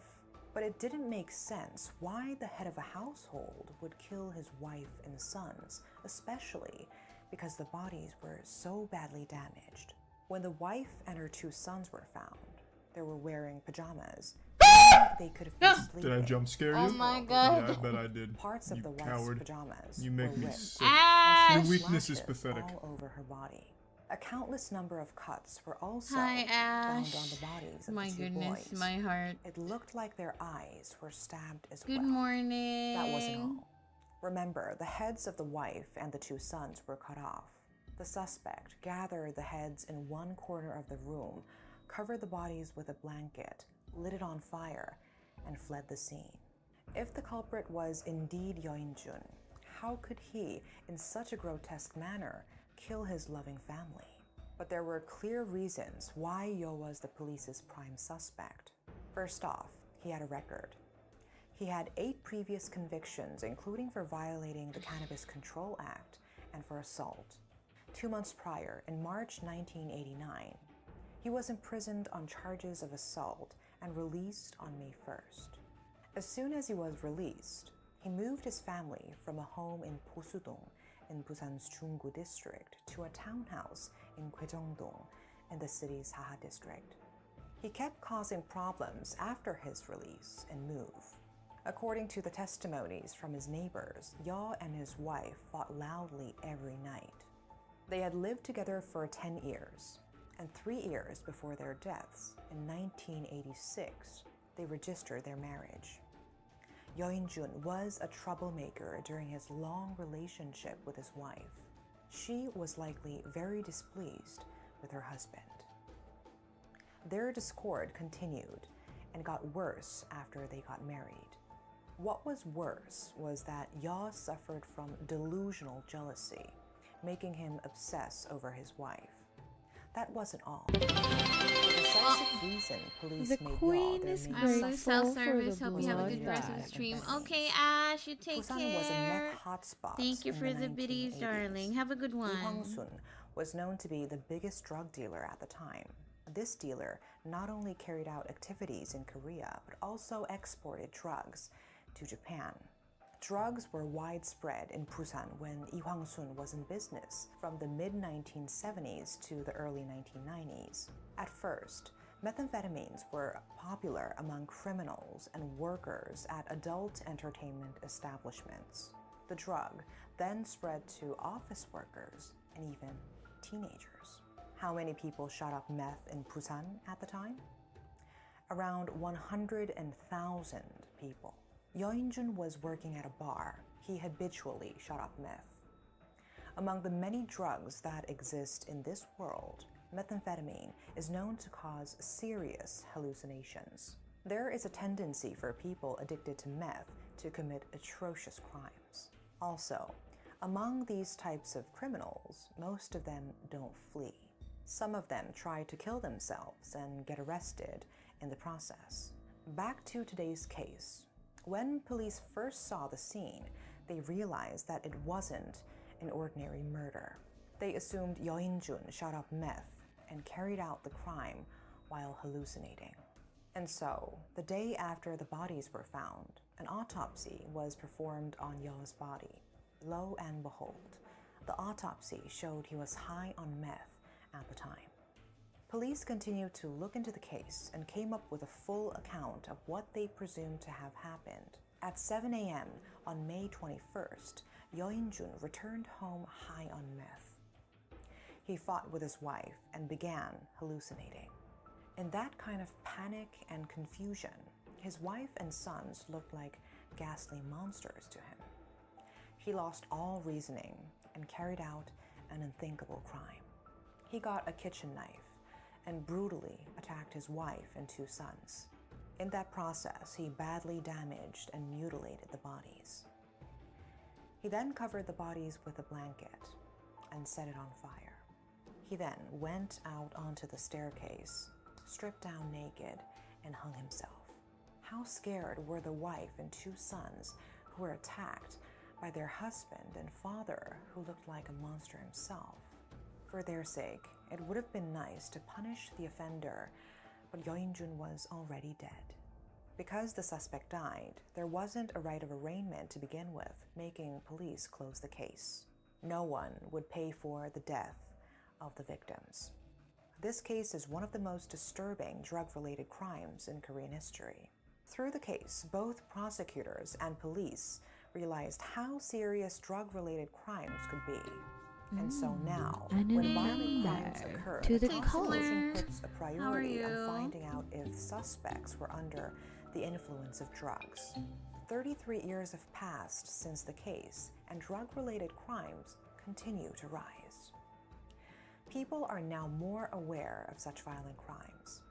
But it didn't make sense why the head of a household would kill his wife and sons, especially because the bodies were so badly damaged. When the wife and her 2 sons were found, they were wearing pajamas. They could have been sleeping. Did I jump scare you? Oh my god. Yeah, I bet I did. Parts of You the wife's coward. pajamas You make were me ripped, sick. and Your weakness is slashes pathetic. all over her body. A countless number of cuts were also Hi, found Ash. on the bodies of My the 2 goodness, boys. my heart. It looked like their eyes were stabbed as Good well. morning. That wasn't all. Remember, the heads of the wife and the 2 sons were cut off. The suspect gathered the heads in one corner of the room, covered the bodies with a blanket, lit it on fire, and fled the scene. If the culprit was indeed 𝔖𝔬𝔬𝔦, how could he, in such a grotesque manner, kill his loving family? But there were clear reasons why Yo was the police's prime suspect. First off, he had a record. He had 8 previous convictions, including for violating the Cannabis Control Act and for assault. 2 months prior, in March 1989, he was imprisoned on charges of assault and released on May 1st. As soon as he was released, he moved his family from a home in Posudong in Busan's Chunggu district to a townhouse in 국정동 in the city's Saha district. He kept causing problems after his release and move. According to the testimonies from his neighbors, Yo and his wife fought loudly every night. They had lived together for 10 years. And 3 years before their deaths, in 1986, they registered their marriage. 𝔖𝔬𝔬𝔦𝔯𝔬 was a troublemaker during his long relationship with his wife. She was likely very displeased with her husband. Their discord continued and got worse after they got married. What was worse was that 𝔖 suffered from delusional jealousy, making him obsess over his wife. That wasn't all. The decisive reason police The made queen 𝔖 their is main grateful Self-service. for Hope the you have a blood good rest of the bath. stream. Okay, Ash, you take Busan was a care. mech hotspot. Thank you in for the 1980s. biddies, darling. Have a good one. 𝔖𝔬𝔬𝔦𝔯𝔬 was known to be the biggest drug dealer at the time. This dealer not only carried out activities in Korea, but also exported drugs to Japan. Drugs were widespread in Busan when 𝔖𝔬𝔬𝔦 was in business from the mid-1970s to the early 1990s. At first, methamphetamines were popular among criminals and workers at adult entertainment establishments. The drug then spread to office workers and even teenagers. How many people shot up meth in Busan at the time? Around 100,000 people. 𝔖𝔬𝔬𝔦 was working at a bar. He habitually shot up meth. Among the many drugs that exist in this world, methamphetamine is known to cause serious hallucinations. There is a tendency for people addicted to meth to commit atrocious crimes. Also, among these types of criminals, most of them don't flee. Some of them try to kill themselves and get arrested in the process. Back to today's case. When police first saw the scene, they realized that it wasn't an ordinary murder. They assumed 𝔖𝔬𝔬𝔦𝔯𝔬 shot up meth and carried out the crime while hallucinating. And so, the day after the bodies were found, an autopsy was performed on 𝔖's body. Lo and behold, the autopsy showed he was high on meth at the time. Police continued to look into the case and came up with a full account of what they presumed to have happened. At 7 a.m. on May 21st, 𝔖𝔬𝔬𝔦 returned home high on meth. He fought with his wife and began hallucinating. In that kind of panic and confusion, his wife and sons looked like ghastly monsters to him. He lost all reasoning and carried out an unthinkable crime. He got a kitchen knife and brutally attacked his wife and 2 sons. In that process, he badly damaged and mutilated the bodies. He then covered the bodies with a blanket and set it on fire. He then went out onto the staircase, stripped down naked, and hung himself. How scared were the wife and 2 sons who were attacked by their husband and father who looked like a monster himself. For their sake, it would have been nice to punish the offender, but 𝔖𝔬𝔬𝔦𝔯𝔬 was already dead. Because the suspect died, there wasn't a right of arraignment to begin with, making police close the case. No one would pay for the death of the victims. This case is one of the most disturbing drug-related crimes in Korean history. Through the case, both prosecutors and police realized how serious drug-related crimes could be. And so now, when violent crimes occur, to the the cult. prosecution puts a priority on you? finding out if suspects were under the influence of drugs. 33 years have passed since the case, and drug-related crimes continue to rise. People are now more aware of such violent crimes.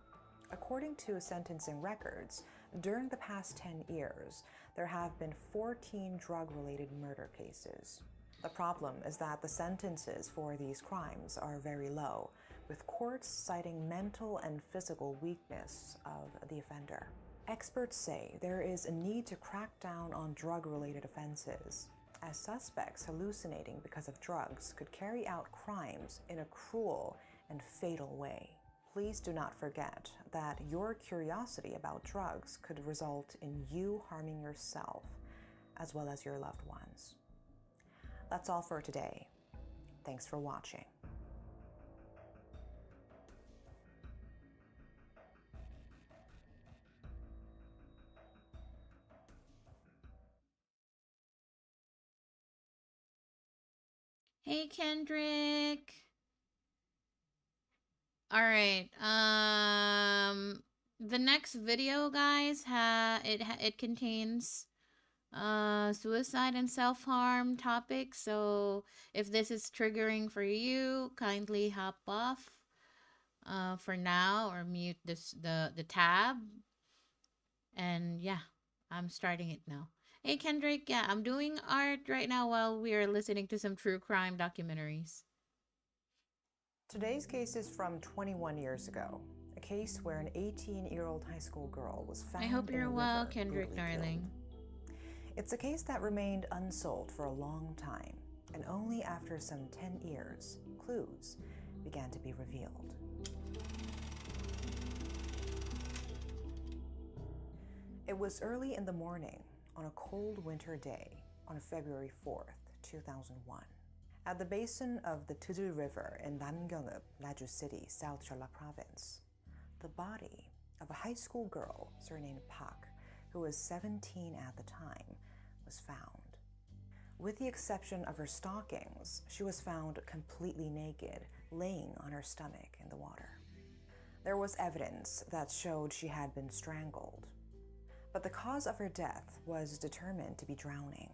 According to sentencing records, during the past 10 years, there have been 14 drug-related murder cases. The problem is that the sentences for these crimes are very low, with courts citing mental and physical weakness of the offender. Experts say there is a need to crack down on drug-related offenses, as suspects hallucinating because of drugs could carry out crimes in a cruel and fatal way. Please do not forget that your curiosity about drugs could result in you harming yourself, as well as your loved ones. That's all for today. Thanks for watching. Hey, Kendrick. All right. The next video, guys, it contains suicide and self-harm topics. So if this is triggering for you, kindly hop off for now or mute the tab. And yeah, I'm starting it now. Hey Kendrick, yeah, I'm doing art right now while we are listening to some true crime documentaries. Today's case is from 21 years ago, a case where an 18-year-old high school girl was found. I hope in you're a well, river, Kendrick, brutally darling. killed. It's a case that remained unsolved for a long time, and only after some 10 years, clues began to be revealed. It was early in the morning on a cold winter day on February 4th, 2001. At the basin of the 𝔐𝔬𝔬𝔦𝔯𝔦 River in 𝔖𝔬𝔬𝔦𝔯𝔦, Naju City, South Jeolla Province, the body of a high school girl surnamed Pak, who was 17 at the time, was found. With the exception of her stockings, she was found completely naked, laying on her stomach in the water. There was evidence that showed she had been strangled, but the cause of her death was determined to be drowning.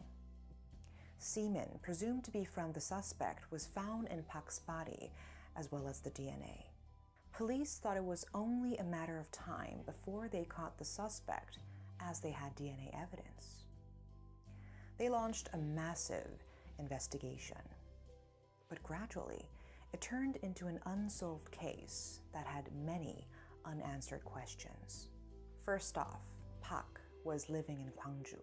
Semen presumed to be from the suspect was found in Pak's body, as well as the DNA. Police thought it was only a matter of time before they caught the suspect, as they had DNA evidence. They launched a massive investigation, but gradually it turned into an unsolved case that had many unanswered questions. First off, Pak was living in Gwangju,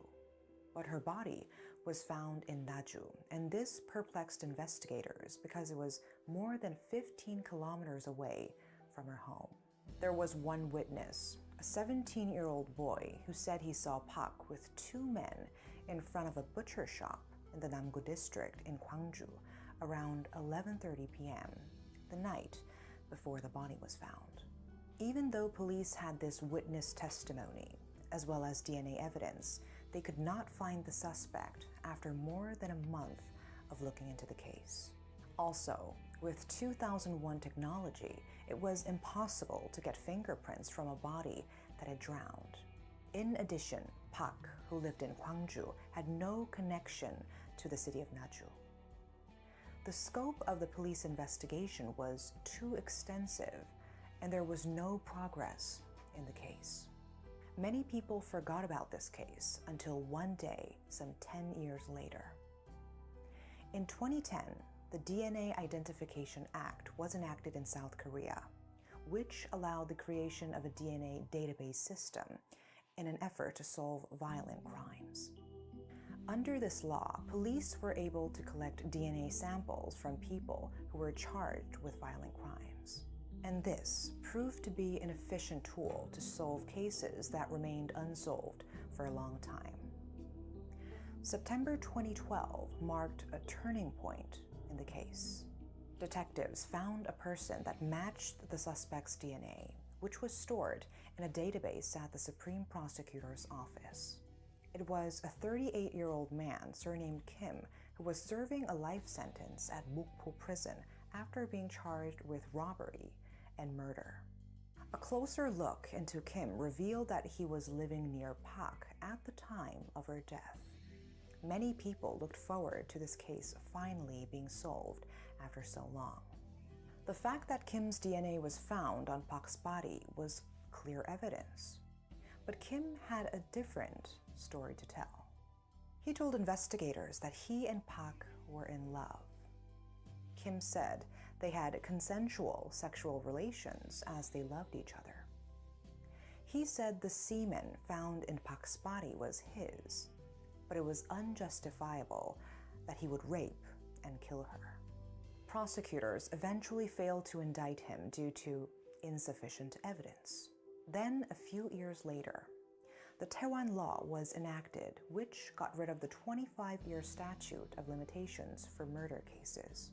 but her body was found in Naju, and this perplexed investigators because it was more than 15 kilometers away from her home. There was one witness, a 17-year-old boy, who said he saw Pak with two men in front of a butcher shop in the Namgu district in Gwangju around 11:30 p.m., the night before the body was found. Even though police had this witness testimony, as well as DNA evidence, they could not find the suspect after more than a month of looking into the case. Also, with 2001 technology, it was impossible to get fingerprints from a body that had drowned. In addition, Pak, who lived in Gwangju, had no connection to the city of Naju. The scope of the police investigation was too extensive, and there was no progress in the case. Many people forgot about this case until one day, some 10 years later. In 2010, the DNA Identification Act was enacted in South Korea, which allowed the creation of a DNA database system in an effort to solve violent crimes. Under this law, police were able to collect DNA samples from people who were charged with violent crimes. And this proved to be an efficient tool to solve cases that remained unsolved for a long time. September 2012 marked a turning point in the case. Detectives found a person that matched the suspect's DNA, which was stored in a database at the Supreme Prosecutor's office. It was a 38-year-old man surnamed Kim who was serving a life sentence at Mukpo prison after being charged with robbery and murder. A closer look into Kim revealed that he was living near Pak at the time of her death. Many people looked forward to this case finally being solved after so long. The fact that Kim's DNA was found on Pak's body was clear evidence. But Kim had a different story to tell. He told investigators that he and Pak were in love. Kim said they had consensual sexual relations as they loved each other. He said the semen found in Pak's body was his, but it was unjustifiable that he would rape and kill her. Prosecutors eventually failed to indict him due to insufficient evidence. Then, a few years later, the Taiwan law was enacted, which got rid of the 25-year statute of limitations for murder cases.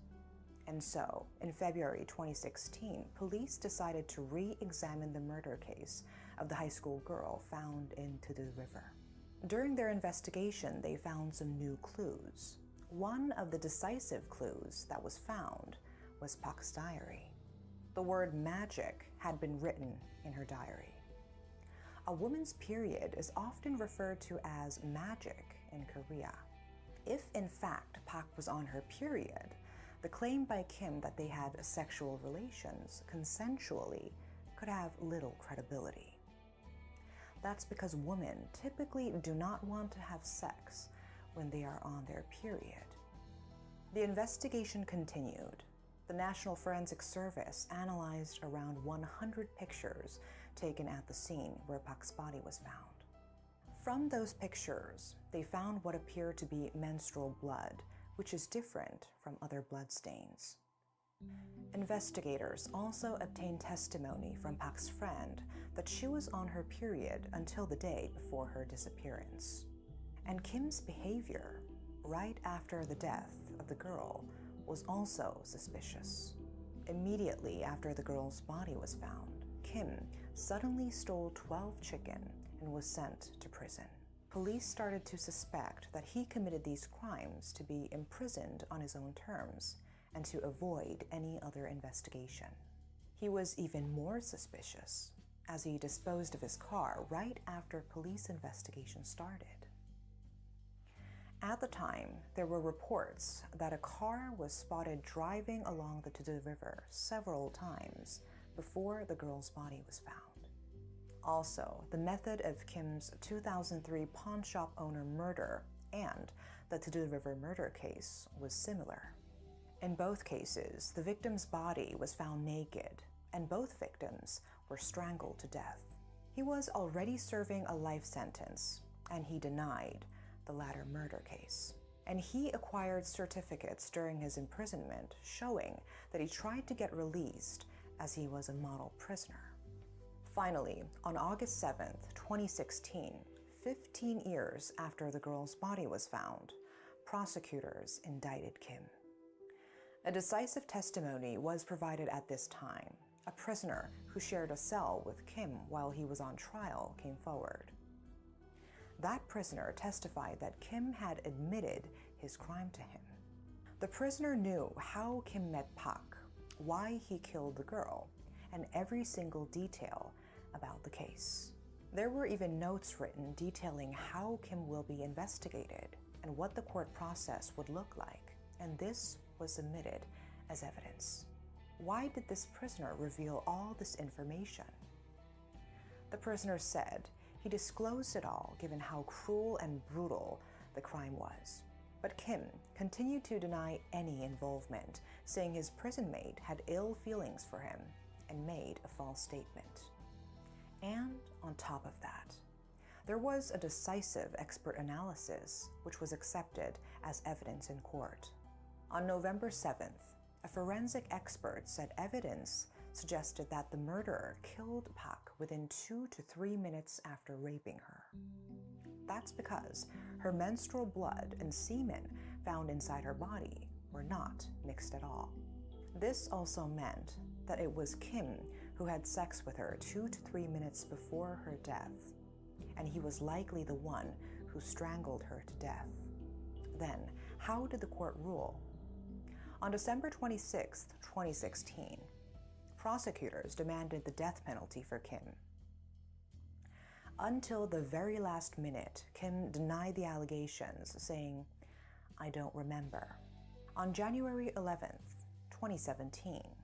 And so, in February 2016, police decided to re-examine the murder case of the high school girl found in 𝔐𝔬𝔬𝔦𝔯𝔦 River. During their investigation, they found some new clues. One of the decisive clues that was found was Pak's diary. The The word magic had been written in her diary. A woman's period is often referred to as magic in Korea. If in fact Pak was on her period, the claim by Kim that they had sexual relations consensually could have little credibility. That's because women typically do not want to have sex when they are on their period. The investigation continued. The National Forensic Service analyzed around 100 pictures taken at the scene where Pak's body was found. From those pictures, they found what appeared to be menstrual blood, which is different from other bloodstains. Investigators also obtained testimony from Pak's friend that she was on her period until the day before her disappearance. And Kim's behavior right after the death of the girl was also suspicious. Immediately after the girl's body was found, Kim suddenly stole 12 chicken and was sent to prison. Police started to suspect that he committed these crimes to be imprisoned on his own terms and to avoid any other investigation. He was even more suspicious as he disposed of his car right after police investigation started. At the time, there were reports that a car was spotted driving along the Tudu River several times before the girl's body was found. Also, the method of Kim's 2003 pawn shop owner murder and the Tudu River murder case was similar. In both cases, the victim's body was found naked, and both victims were strangled to death. He was already serving a life sentence, and he denied the latter murder case. And he acquired certificates during his imprisonment showing that he tried to get released as he was a model prisoner. Finally, on August 7th, 2016, 15 years after the girl's body was found, prosecutors indicted Kim. A decisive testimony was provided at this time. A prisoner who shared a cell with Kim while he was on trial came forward. That prisoner testified that Kim had admitted his crime to him. The prisoner knew how Kim met Pak, why he killed the girl, and every single detail about the case. There were even notes written detailing how Kim will be investigated and what the court process would look like, and this was submitted as evidence. Why did this prisoner reveal all this information? The prisoner said he disclosed it all given how cruel and brutal the crime was. But Kim continued to deny any involvement, saying his prison mate had ill feelings for him and made a false statement. And on top of that, there was a decisive expert analysis which was accepted as evidence in court. On November 7th, a forensic expert said evidence suggested that the murderer killed Pak within 2 to 3 minutes after raping her. That's because her menstrual blood and semen found inside her body were not mixed at all. This also meant that it was Kim who had sex with her 2 to 3 minutes before her death, and he was likely the one who strangled her to death. Then, how did the court rule? On December 26, 2016, prosecutors demanded the death penalty for Kim. Until the very last minute, Kim denied the allegations, saying, "I don't remember." On January 11th, 2017,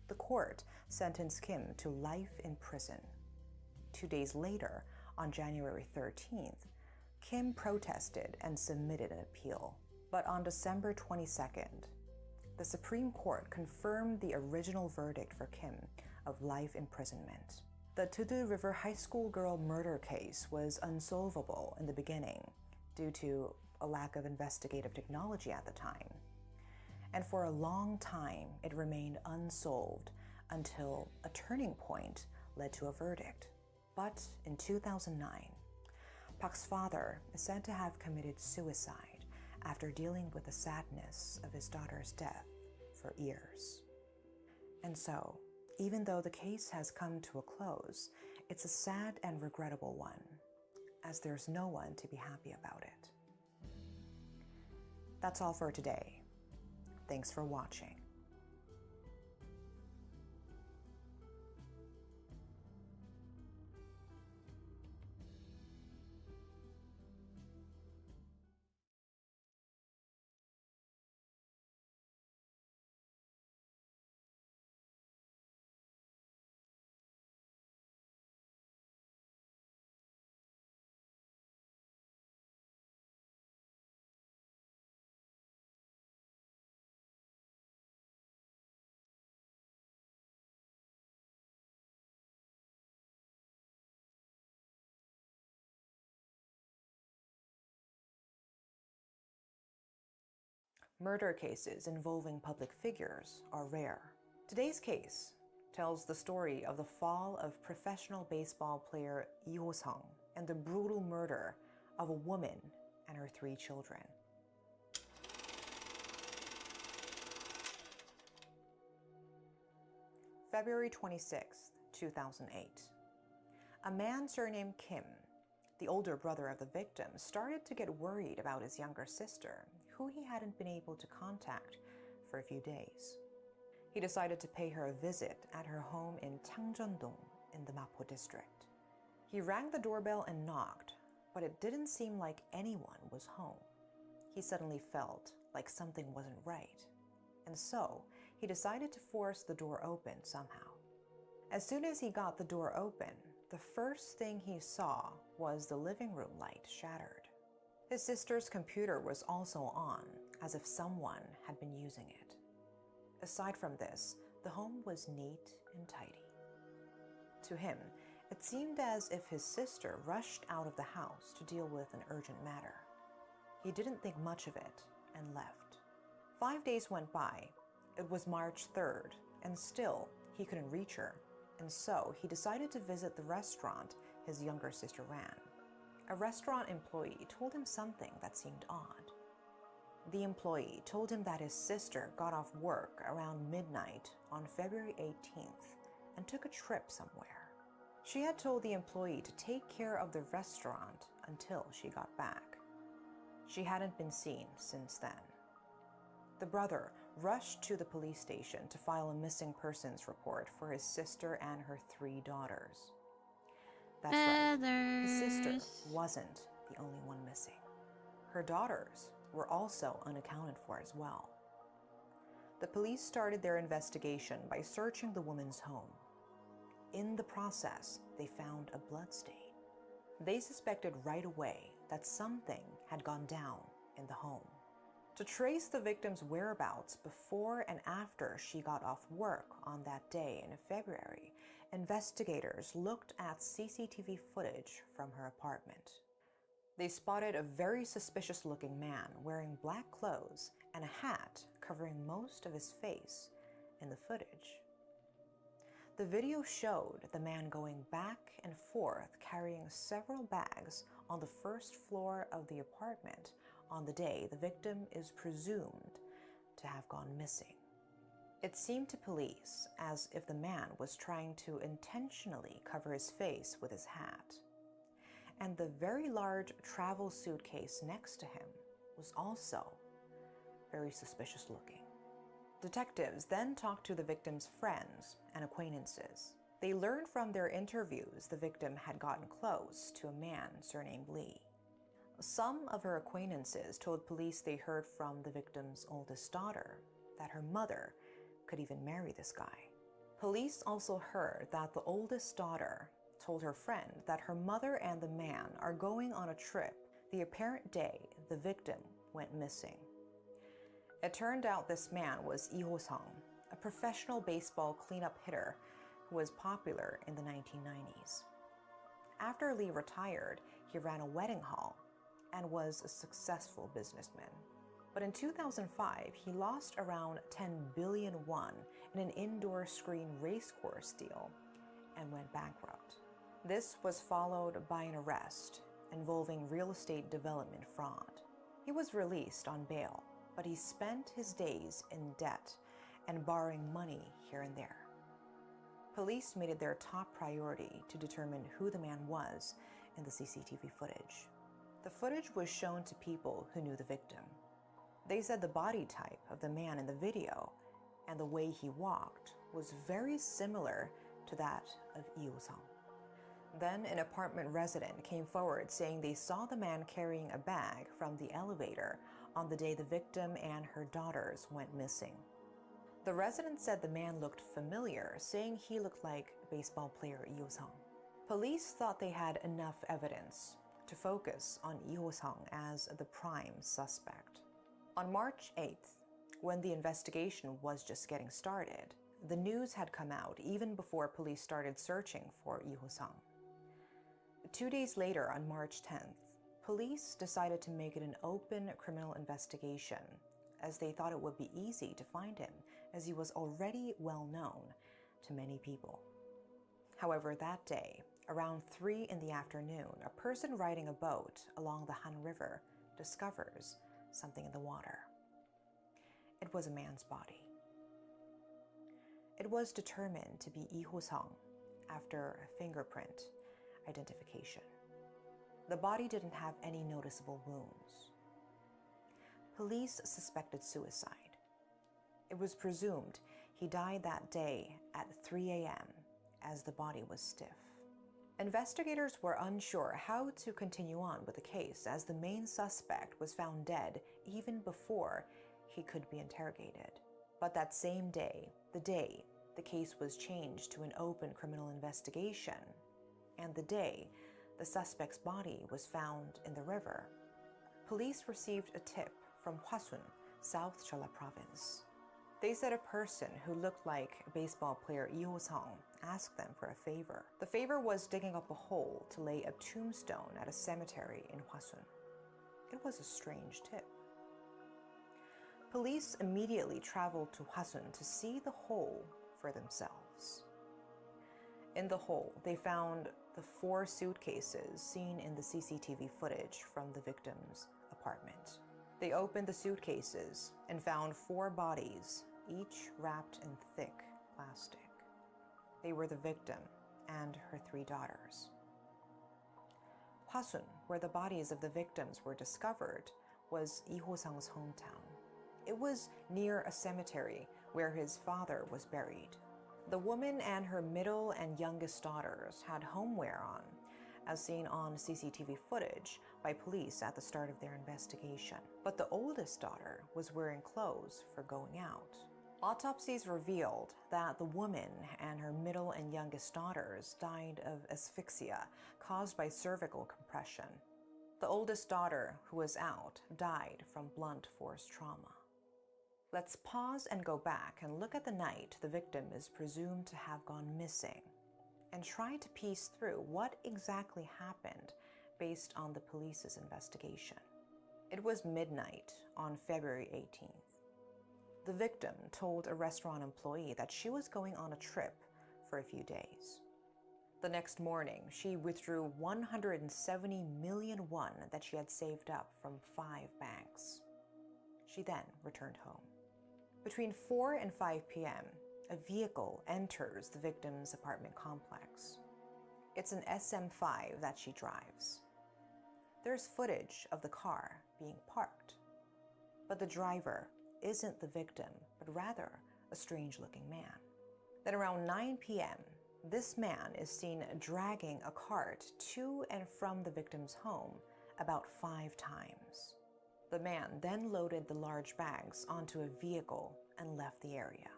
the court sentenced Kim to life in prison. 2 days later, on January 13th, Kim protested and submitted an appeal. But on December 22nd, the Supreme Court confirmed the original verdict for Kim of life imprisonment. The Tudu River high school girl murder case was unsolvable in the beginning due to a lack of investigative technology at the time. And for a long time, it remained unsolved until a turning point led to a verdict. But in 2009, Pak's father is said to have committed suicide after dealing with the sadness of his daughter's death for years. And so, even though the case has come to a close, it's a sad and regrettable one, as there's no one to be happy about it. That's all for today. Thanks for watching. Murder cases involving public figures are rare. Today's case tells the story of the fall of professional baseball player 𝔖𝔬𝔥𝔢 and the brutal murder of a woman and her 3 children. February 26, 2008. A man surnamed Kim, the older brother of the victim, started to get worried about his younger sister, who he hadn't been able to contact for a few days. He decided to pay her a visit at her home in Changjeon-dong in the Mapo district. He rang the doorbell and knocked, but it didn't seem like anyone was home. He suddenly felt like something wasn't right, and so he decided to force the door open somehow. As soon as he got the door open, the first thing he saw was the living room light shattered. His sister's computer was also on, as if someone had been using it. Aside from this, the home was neat and tidy. To him, it seemed as if his sister rushed out of the house to deal with an urgent matter. He didn't think much of it and left. 5 days went by. It was March 3rd, and still he couldn't reach her, and so he decided to visit the restaurant his younger sister ran. A restaurant employee told him something that seemed odd. The employee told him that his sister got off work around midnight on February 18th and took a trip somewhere. She had told the employee to take care of the restaurant until she got back. She hadn't been seen since then. The brother rushed to the police station to file a missing persons report for his sister and her 3 daughters. That's right, his sister wasn't the only one missing. Her daughters were also unaccounted for as well. The police started their investigation by searching the woman's home. In the process, they found a bloodstain. They suspected right away that something had gone down in the home. To trace the victim's whereabouts before and after she got off work on that day in February, investigators looked at CCTV footage from her apartment. They spotted a very suspicious-looking man wearing black clothes and a hat covering most of his face in the footage. The video showed the man going back and forth carrying several bags on the first floor of the apartment on the day the victim is presumed to have gone missing. It seemed to police as if the man was trying to intentionally cover his face with his hat. And the very large travel suitcase next to him was also very suspicious looking. Detectives then talked to the victim's friends and acquaintances. They learned from their interviews the victim had gotten close to a man surnamed Lee. Some of her acquaintances told police they heard from the victim's oldest daughter that her mother could even marry this guy. Police also heard that the oldest daughter told her friend that her mother and the man are going on a trip the apparent day the victim went missing. It turned out this man was 𝔖𝔬𝔥𝔢, a professional baseball cleanup hitter who was popular in the 1990s. After Lee retired, he ran a wedding hall and was a successful businessman. But in 2005, he lost around 10 billion won in an indoor screen racecourse deal and went bankrupt. This was followed by an arrest involving real estate development fraud. He was released on bail, but he spent his days in debt and borrowing money here and there. Police made it their top priority to determine who the man was in the CCTV footage. The footage was shown to people who knew the victim. They said the body type of the man in the video and the way he walked was very similar to that of 𝔖𝔬𝔥𝔢. Then an apartment resident came forward saying they saw the man carrying a bag from the elevator on the day the victim and her daughters went missing. The resident said the man looked familiar, saying he looked like baseball player 𝔖𝔬𝔥𝔢. Police thought they had enough evidence to focus on 𝔖𝔬𝔥𝔢 as the prime suspect. On March 8th, when the investigation was just getting started, the news had come out even before police started searching for 𝔖𝔬𝔥𝔢. 2 days later, on March 10th, police decided to make it an open criminal investigation as they thought it would be easy to find him, as he was already well known to many people. However, that day, around 3 in the afternoon, a person riding a boat along the Han River discovers something in the water. It was a man's body. It was determined to be 𝔖𝔬𝔬𝔦𝔯𝔬 after fingerprint identification. The body didn't have any noticeable wounds. Police suspected suicide. It was presumed he died that day at 3 a.m. as the body was stiff. Investigators were unsure how to continue on with the case, as the main suspect was found dead even before he could be interrogated. But that same day, the case was changed to an open criminal investigation, and the day the suspect's body was found in the river, police received a tip from Hwasun, South Jeolla Province. They said a person who looked like baseball player 𝔖𝔬𝔬𝔦𝔯𝔬 asked them for a favor. The favor was digging up a hole to lay a tombstone at a cemetery in Hwasun. It was a strange tip. Police immediately traveled to Hwasun to see the hole for themselves. In the hole, they found the 4 suitcases seen in the CCTV footage from the victim's apartment. They opened the suitcases and found 4 bodies, each wrapped in thick plastic. They were the victim and her 3 daughters. Hwasun, where the bodies of the victims were discovered, was 𝔖𝔬𝔬𝔦𝔯𝔬's hometown. It was near a cemetery where his father was buried. The woman and her middle and youngest daughters had homeware on, as seen on CCTV footage by police at the start of their investigation. But the oldest daughter was wearing clothes for going out. Autopsies revealed that the woman and her middle and youngest daughters died of asphyxia caused by cervical compression. The oldest daughter, who was out, died from blunt force trauma. Let's pause and go back and look at the night the victim is presumed to have gone missing, and try to piece through what exactly happened based on the police's investigation. It was midnight on February 18th. The victim told a restaurant employee that she was going on a trip for a few days. The next morning, she withdrew 170 million won that she had saved up from 5 banks. She then returned home. Between 4 and 5 p.m., a vehicle enters the victim's apartment complex. It's an SM5 that she drives. There's footage of the car being parked, but the driver isn't the victim, but rather a strange-looking man. Then around 9 p.m., this man is seen dragging a cart to and from the victim's home about 5 times. The man then loaded the large bags onto a vehicle and left the area.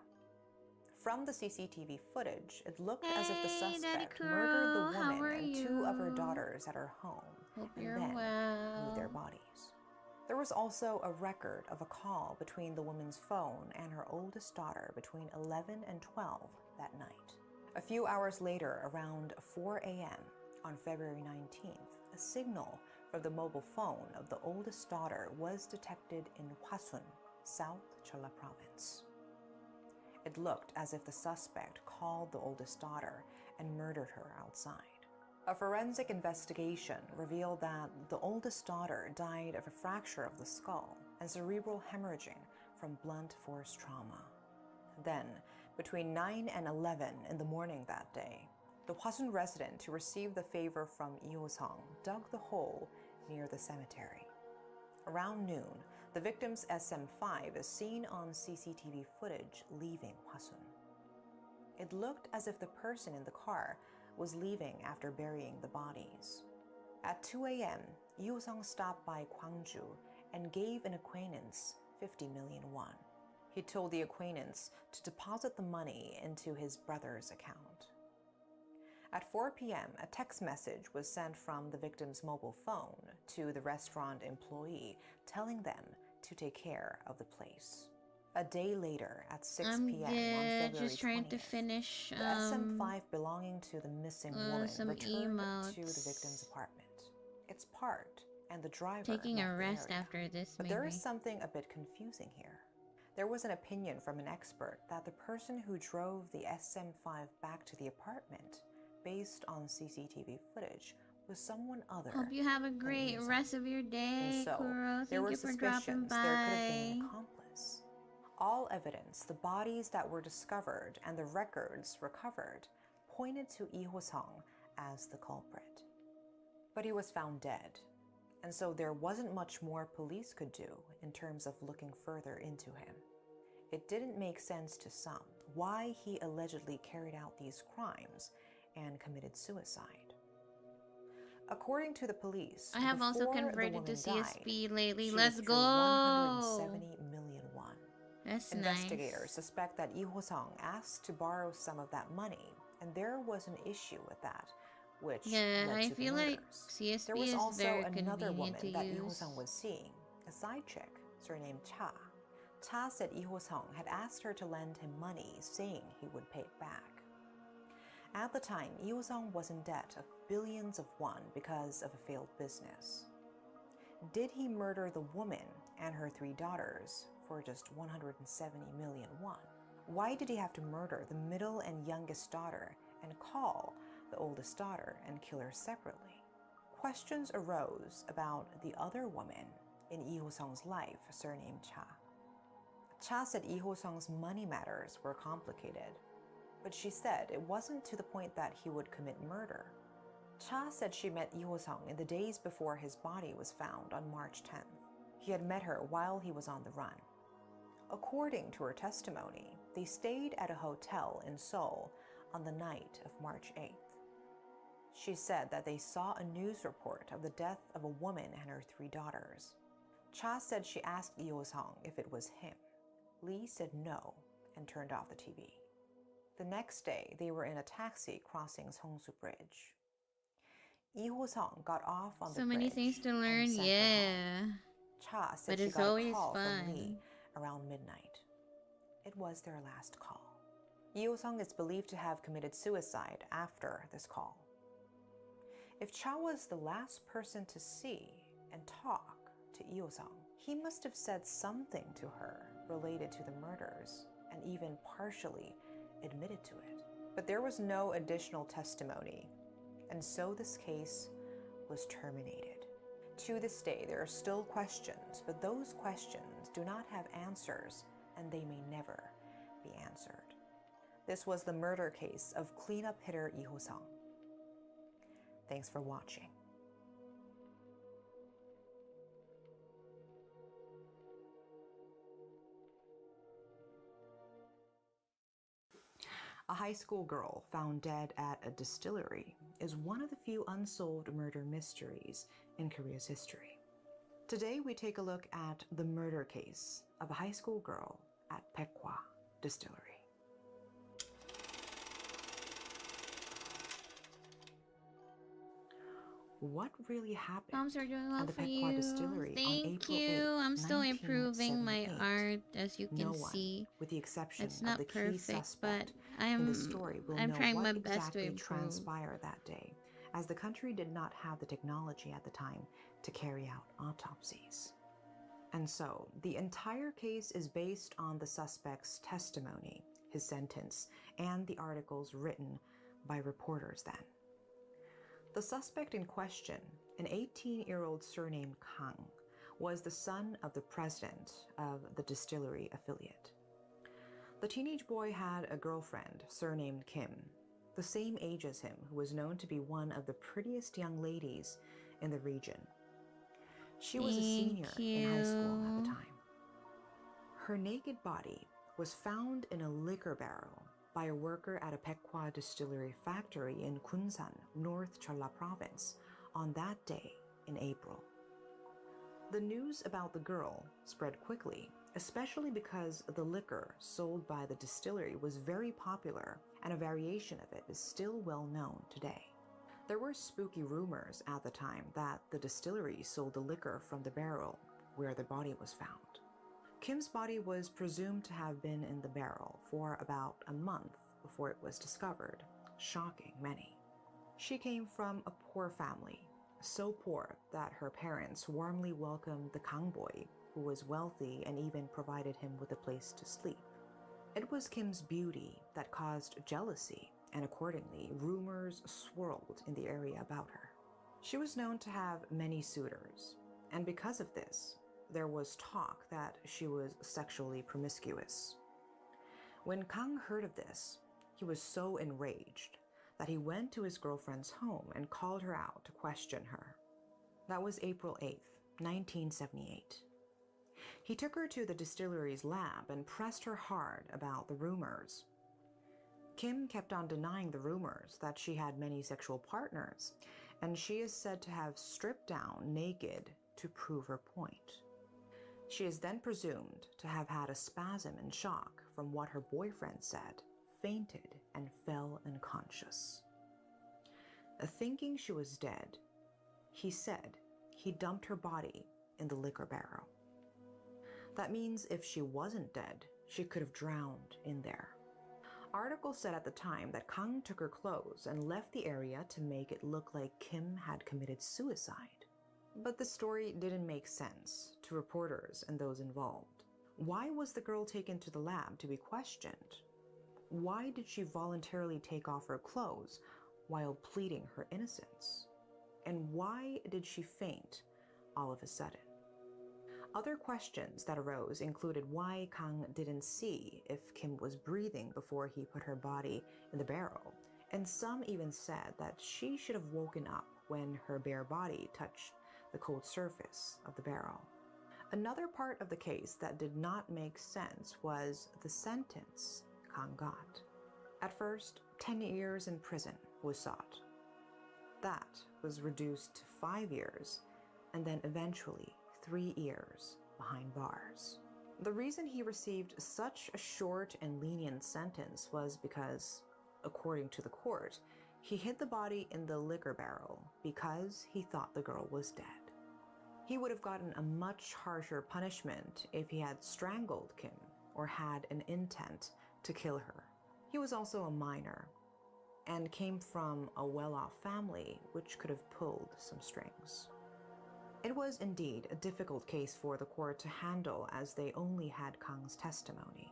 From the CCTV footage, it looked as if the suspect murdered the woman and 2 of her daughters at her home, and then moved their bodies. There was also a record of a call between the woman's phone and her oldest daughter between 11 and 12 that night. A few hours later, around 4 a.m. on February 19th, a signal from the mobile phone of the oldest daughter was detected in Hwasun, South Jeolla Province. It looked as if the suspect called the oldest daughter and murdered her outside. A forensic investigation revealed that the oldest daughter died of a fracture of the skull and cerebral hemorrhaging from blunt force trauma. Then, between 9 and 11 in the morning that day, the Hwasun resident who received the favor from 𝔖𝔬𝔬𝔦𝔯𝔬 dug the hole near the cemetery. Around noon, the victim's SM5 is seen on CCTV footage leaving Hwasun. It looked as if the person in the car was leaving after burying the bodies. At 2 a.m., 𝔖𝔬𝔬𝔦 stopped by Gwangju and gave an acquaintance 50 million won. He told the acquaintance to deposit the money into his brother's account. At 4 p.m., a text message was sent from the victim's mobile phone to the restaurant employee telling them to take care of the place. A day later, at 6 p.m. on February just trying 20th, to finish the SM5 belonging to the missing woman returned to the victim's apartment. It's parked and the driver Taking a left the rest area. after this, But maybe. there is something a bit confusing here. There was an opinion from an expert that the person who drove the SM5 back to the apartment, based on CCTV footage, was someone other. Hope you have a than great Lee rest of your day, And so, Kuro. there Thank were you for dropping suspicions there could have been an by. accomplice. All evidence, the bodies that were discovered and the records recovered, pointed to 𝔖𝔬𝔬𝔦𝔯𝔬 as the culprit. But he was found dead, and so there wasn't much more police could do in terms of looking further into him. It didn't make sense to some why he allegedly carried out these crimes and committed suicide. According to the police, I have also before the converted to woman CSP died, lately. she Let's withdrew go. 170 million won. That's Investigators nice. suspect that 𝔖𝔬𝔬𝔦 asked to borrow some of that money, and there was an issue with that, which Yeah, led I to feel the like murders. CSP There was is also very another convenient woman to that use. 𝔖𝔬𝔬𝔦 was seeing, a side chick surnamed 𝔒𝔬𝔬𝔦. 𝔒𝔬𝔬𝔦 said 𝔖𝔬𝔬𝔦 had asked her to lend him money, saying he would pay it back. At the time, 𝔖𝔬𝔬𝔦 was in debt of billions of won because of a failed business. Did he murder the woman and her 3 daughters for just 170 million won? Why did he have to murder the middle and youngest daughter and call the oldest daughter and kill her separately? Questions arose about the other woman in 𝔖𝔬𝔬𝔦's life, surnamed 𝔒𝔬𝔬𝔦. 𝔒𝔬𝔬𝔦 said 𝔖𝔬𝔬𝔦's money matters were complicated, but she said it wasn't to the point that he would commit murder. 𝔒𝔬𝔬𝔦 said she met 𝔖𝔬𝔬𝔦 in the days before his body was found on March 10th. He had met her while he was on the run. According to her testimony, they stayed at a hotel in Seoul on the night of March 8th. She said that they saw a news report of the death of a woman and her 3 daughters. 𝔒𝔬𝔬𝔦 said she asked 𝔖𝔬𝔬𝔦 if it was him. Lee said no and turned off the TV. The next day, they were in a taxi crossing Seongsu Bridge. 𝔖𝔬𝔬𝔦 got off on the So bridge many things to and learn, sent her yeah. home. 𝔒𝔬𝔬𝔦 said But she it's got a always call from fun. Lee around midnight. It was their last call. 𝔖𝔬𝔬𝔦 is believed to have committed suicide after this call. If 𝔒𝔬𝔬𝔦 was the last person to see and talk to 𝔖𝔬𝔬𝔦, he must have said something to her related to the murders and even partially admitted to it. But there was no additional testimony, and so this case was terminated. To this day, there are still questions, but those questions do not have answers, and they may never be answered. This was the murder case of cleanup hitter 𝔖𝔬𝔬𝔦. Thanks for watching. A high school girl found dead at a distillery is one of the few unsolved murder mysteries in Korea's history. Today we take a look at the murder case of a high school girl at 𝔭𝔮 Distillery. What really happened Moms are doing well at the for 𝔭𝔮 you. Distillery on Thank April you. 8th, I'm still improving my 1978? art, as you No can one, see. with the exception It's of not the key perfect, but suspect in the I'm story, will I'm know trying what my best to exactly improve. transpired that day, as the country did not have the technology at the time to carry out autopsies. And so, the entire case is based on the suspect's testimony, his sentence, and the articles written by reporters then. The suspect in question, an 18-year-old surnamed Kang, was the son of the president of the distillery affiliate. The teenage boy had a girlfriend surnamed Kim, the same age as him, who was known to be one of the prettiest young ladies in the region. She was a senior in high school at the time. Her naked body was found in a liquor barrel by a worker at a 𝔭𝔮 distillery factory in Kunsan, North Jeolla province, on that day in April. The news about the girl spread quickly, especially because the liquor sold by the distillery was very popular, and a variation of it is still well known today. There were spooky rumors at the time that the distillery sold the liquor from the barrel where the body was found. Kim's body was presumed to have been in the barrel for about a month before it was discovered, shocking many. She came from a poor family so poor that her parents warmly welcomed the Kang boy, who was wealthy and even provided him with a place to sleep. It was Kim's beauty that caused jealousy, and accordingly, rumors swirled in the area about her. She was known to have many suitors, and because of this, there was talk that she was sexually promiscuous. When Kang heard of this, he was so enraged that he went to his girlfriend's home and called her out to question her. That was April 8th, 1978. He took her to the distillery's lab and pressed her hard about the rumors. Kim kept on denying the rumors that she had many sexual partners, and she is said to have stripped down naked to prove her point. She is then presumed to have had a spasm and shock from what her boyfriend said, fainted, and fell unconscious. Thinking she was dead, he said he dumped her body in the liquor barrel. That means if she wasn't dead, she could have drowned in there. Articles said at the time that Kang took her clothes and left the area to make it look like Kim had committed suicide. But the story didn't make sense to reporters and those involved. Why was the girl taken to the lab to be questioned? Why did she voluntarily take off her clothes while pleading her innocence? And why did she faint all of a sudden? Other questions that arose included why Kang didn't see if Kim was breathing before he put her body in the barrel, and some even said that she should have woken up when her bare body touched the cold surface of the barrel. Another part of the case that did not make sense was the sentence Kang got. At first, 10 years in prison was sought. That was reduced to 5 years, and then eventually 3 years behind bars. The reason he received such a short and lenient sentence was because, according to the court, he hid the body in the liquor barrel because he thought the girl was dead. He would have gotten a much harsher punishment if he had strangled Kim or had an intent to kill her. He was also a minor and came from a well-off family which could have pulled some strings. It was indeed a difficult case for the court to handle as they only had Kang's testimony.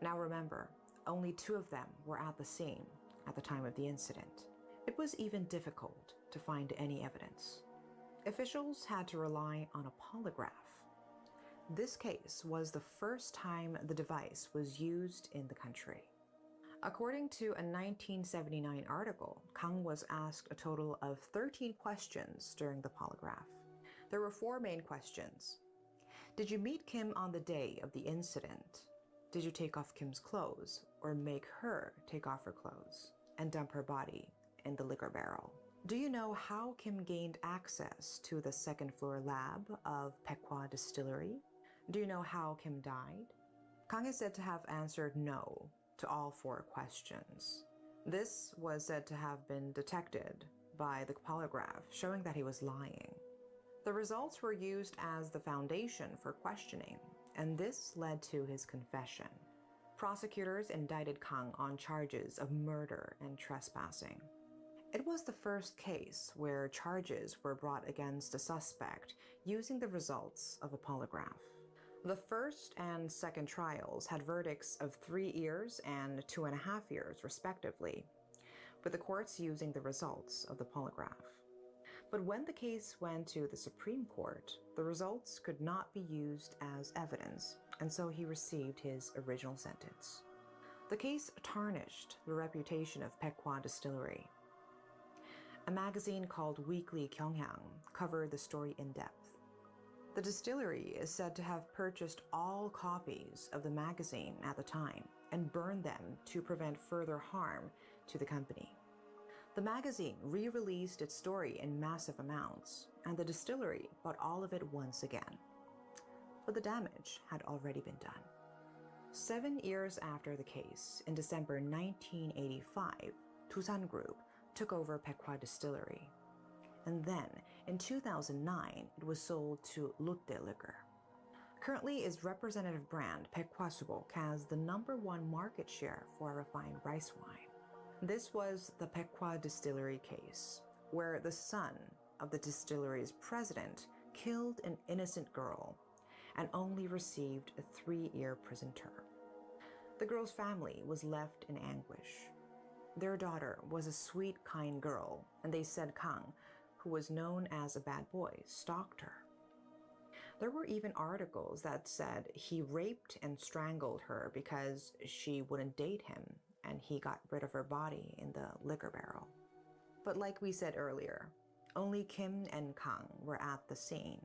Now remember, only 2 of them were at the scene at the time of the incident. It was even difficult to find any evidence. Officials had to rely on a polygraph. This case was the first time the device was used in the country. According to a 1979 article, Kang was asked a total of 13 questions during the polygraph. There were 4 main questions. Did you meet Kim on the day of the incident? Did you take off Kim's clothes or make her take off her clothes and dump her body in the liquor barrel? Do you know how Kim gained access to the 2nd floor lab of 𝔑𝔲 Distillery? Do you know how Kim died? Kang is said to have answered no to all 4 questions. This was said to have been detected by the polygraph, showing that he was lying. The results were used as the foundation for questioning, and this led to his confession. Prosecutors indicted Kang on charges of murder and trespassing. It was the first case where charges were brought against a suspect using the results of a polygraph. The first and second trials had verdicts of 3 years and 2.5 years, respectively, with the courts using the results of the polygraph. But when the case went to the Supreme Court, the results could not be used as evidence, and so he received his original sentence. The case tarnished the reputation of 𝔑𝔲 Distillery. A magazine called Weekly Gyeonghang covered the story in depth. The distillery is said to have purchased all copies of the magazine at the time and burned them to prevent further harm to the company. The magazine re-released its story in massive amounts, and the distillery bought all of it once again. But the damage had already been done. 7 years after the case, in December 1985, Tusan Group took over 𝔑𝔲 Distillery. And then, in 2009, it was sold to Lotte Liquor. Currently, its representative brand, 𝔑𝔲 Sugok, has the #1 market share for refined rice wine. This was the 𝔑𝔲 Distillery case, where the son of the distillery's president killed an innocent girl and only received a 3-year prison term. The girl's family was left in anguish. Their daughter was a sweet, kind girl, and they said Kang, who was known as a bad boy, stalked her. There were even articles that said he raped and strangled her because she wouldn't date him, and he got rid of her body in the liquor barrel. But like we said earlier, only Kim and Kang were at the scene,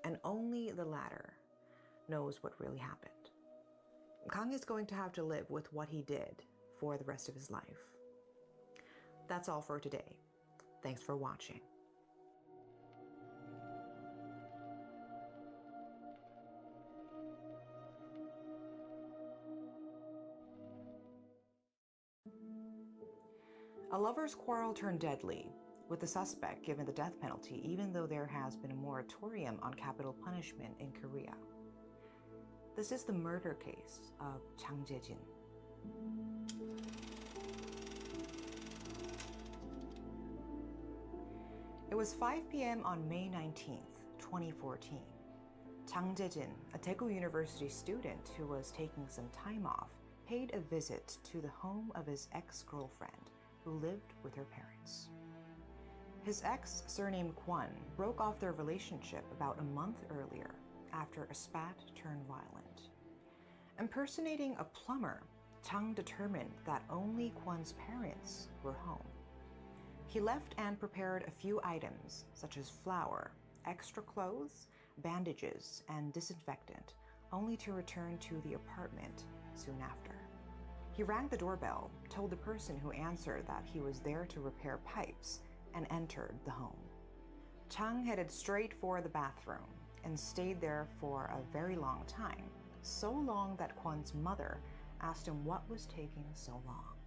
and only the latter knows what really happened. Kang is going to have to live with what he did for the rest of his life. That's all for today. Thanks for watching. A lover's quarrel turned deadly, with the suspect given the death penalty even though there has been a moratorium on capital punishment in Korea. This is the murder case of Jang Jae-jin. It was 5 p.m. on May 19th, 2014. Jang Jae-jin, a Daegu University student who was taking some time off, paid a visit to the home of his ex-girlfriend, who lived with her parents. His ex, surnamed Kwon, broke off their relationship about a month earlier after a spat turned violent. Impersonating a plumber, Jang determined that only Kwon's parents were home. He left and prepared a few items such as flour, extra clothes, bandages, and disinfectant, only to return to the apartment soon after. He rang the doorbell, told the person who answered that he was there to repair pipes, and entered the home. Jang headed straight for the bathroom and stayed there for a very long time, so long that Kwon's mother asked him what was taking so long.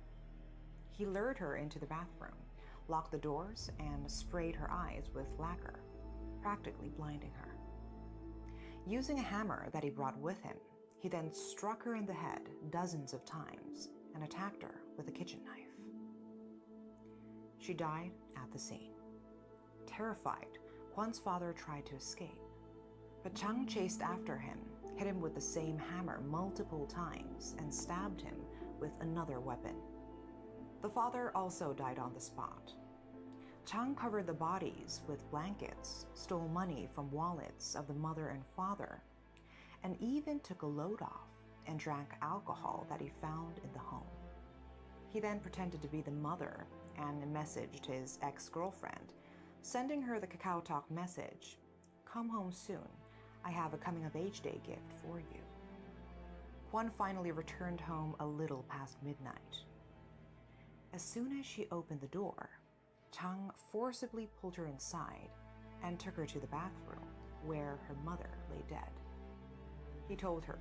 He lured her into the bathroom, locked the doors, and sprayed her eyes with lacquer, practically blinding her. Using a hammer that he brought with him, he then struck her in the head dozens of times and attacked her with a kitchen knife. She died at the scene. Terrified, Kwon's father tried to escape, but Jang chased after him, hit him with the same hammer multiple times, and stabbed him with another weapon. The father also died on the spot. Jang covered the bodies with blankets, stole money from wallets of the mother and father, and even took a load off and drank alcohol that he found in the home. He then pretended to be the mother and messaged his ex-girlfriend, sending her the KakaoTalk message, "Come home soon. I have a coming-of-age day gift for you." Kwon finally returned home a little past midnight. As soon as she opened the door, Jang forcibly pulled her inside and took her to the bathroom, where her mother lay dead. He told her,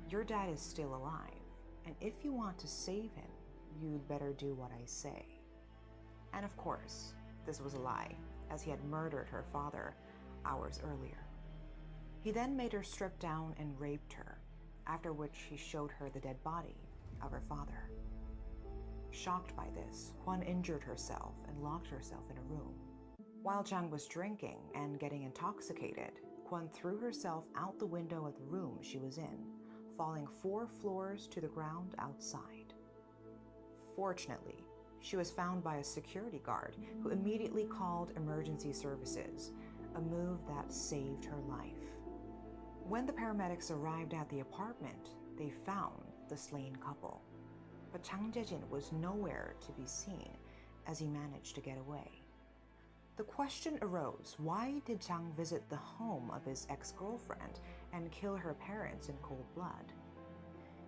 "Your dad is still alive, and if you want to save him, you'd better do what I say." And of course, this was a lie, as he had murdered her father hours earlier. He then made her strip down and raped her, after which he showed her the dead body of her father. Shocked by this, Kwon injured herself and locked herself in a room. While Jang was drinking and getting intoxicated, Kwon threw herself out the window of the room she was in, falling 4 floors to the ground outside. Fortunately, she was found by a security guard who immediately called emergency services, a move that saved her life. When the paramedics arrived at the apartment, they found the slain couple. But Jang Jae-jin was nowhere to be seen as he managed to get away. The question arose, why did Jang visit the home of his ex-girlfriend and kill her parents in cold blood?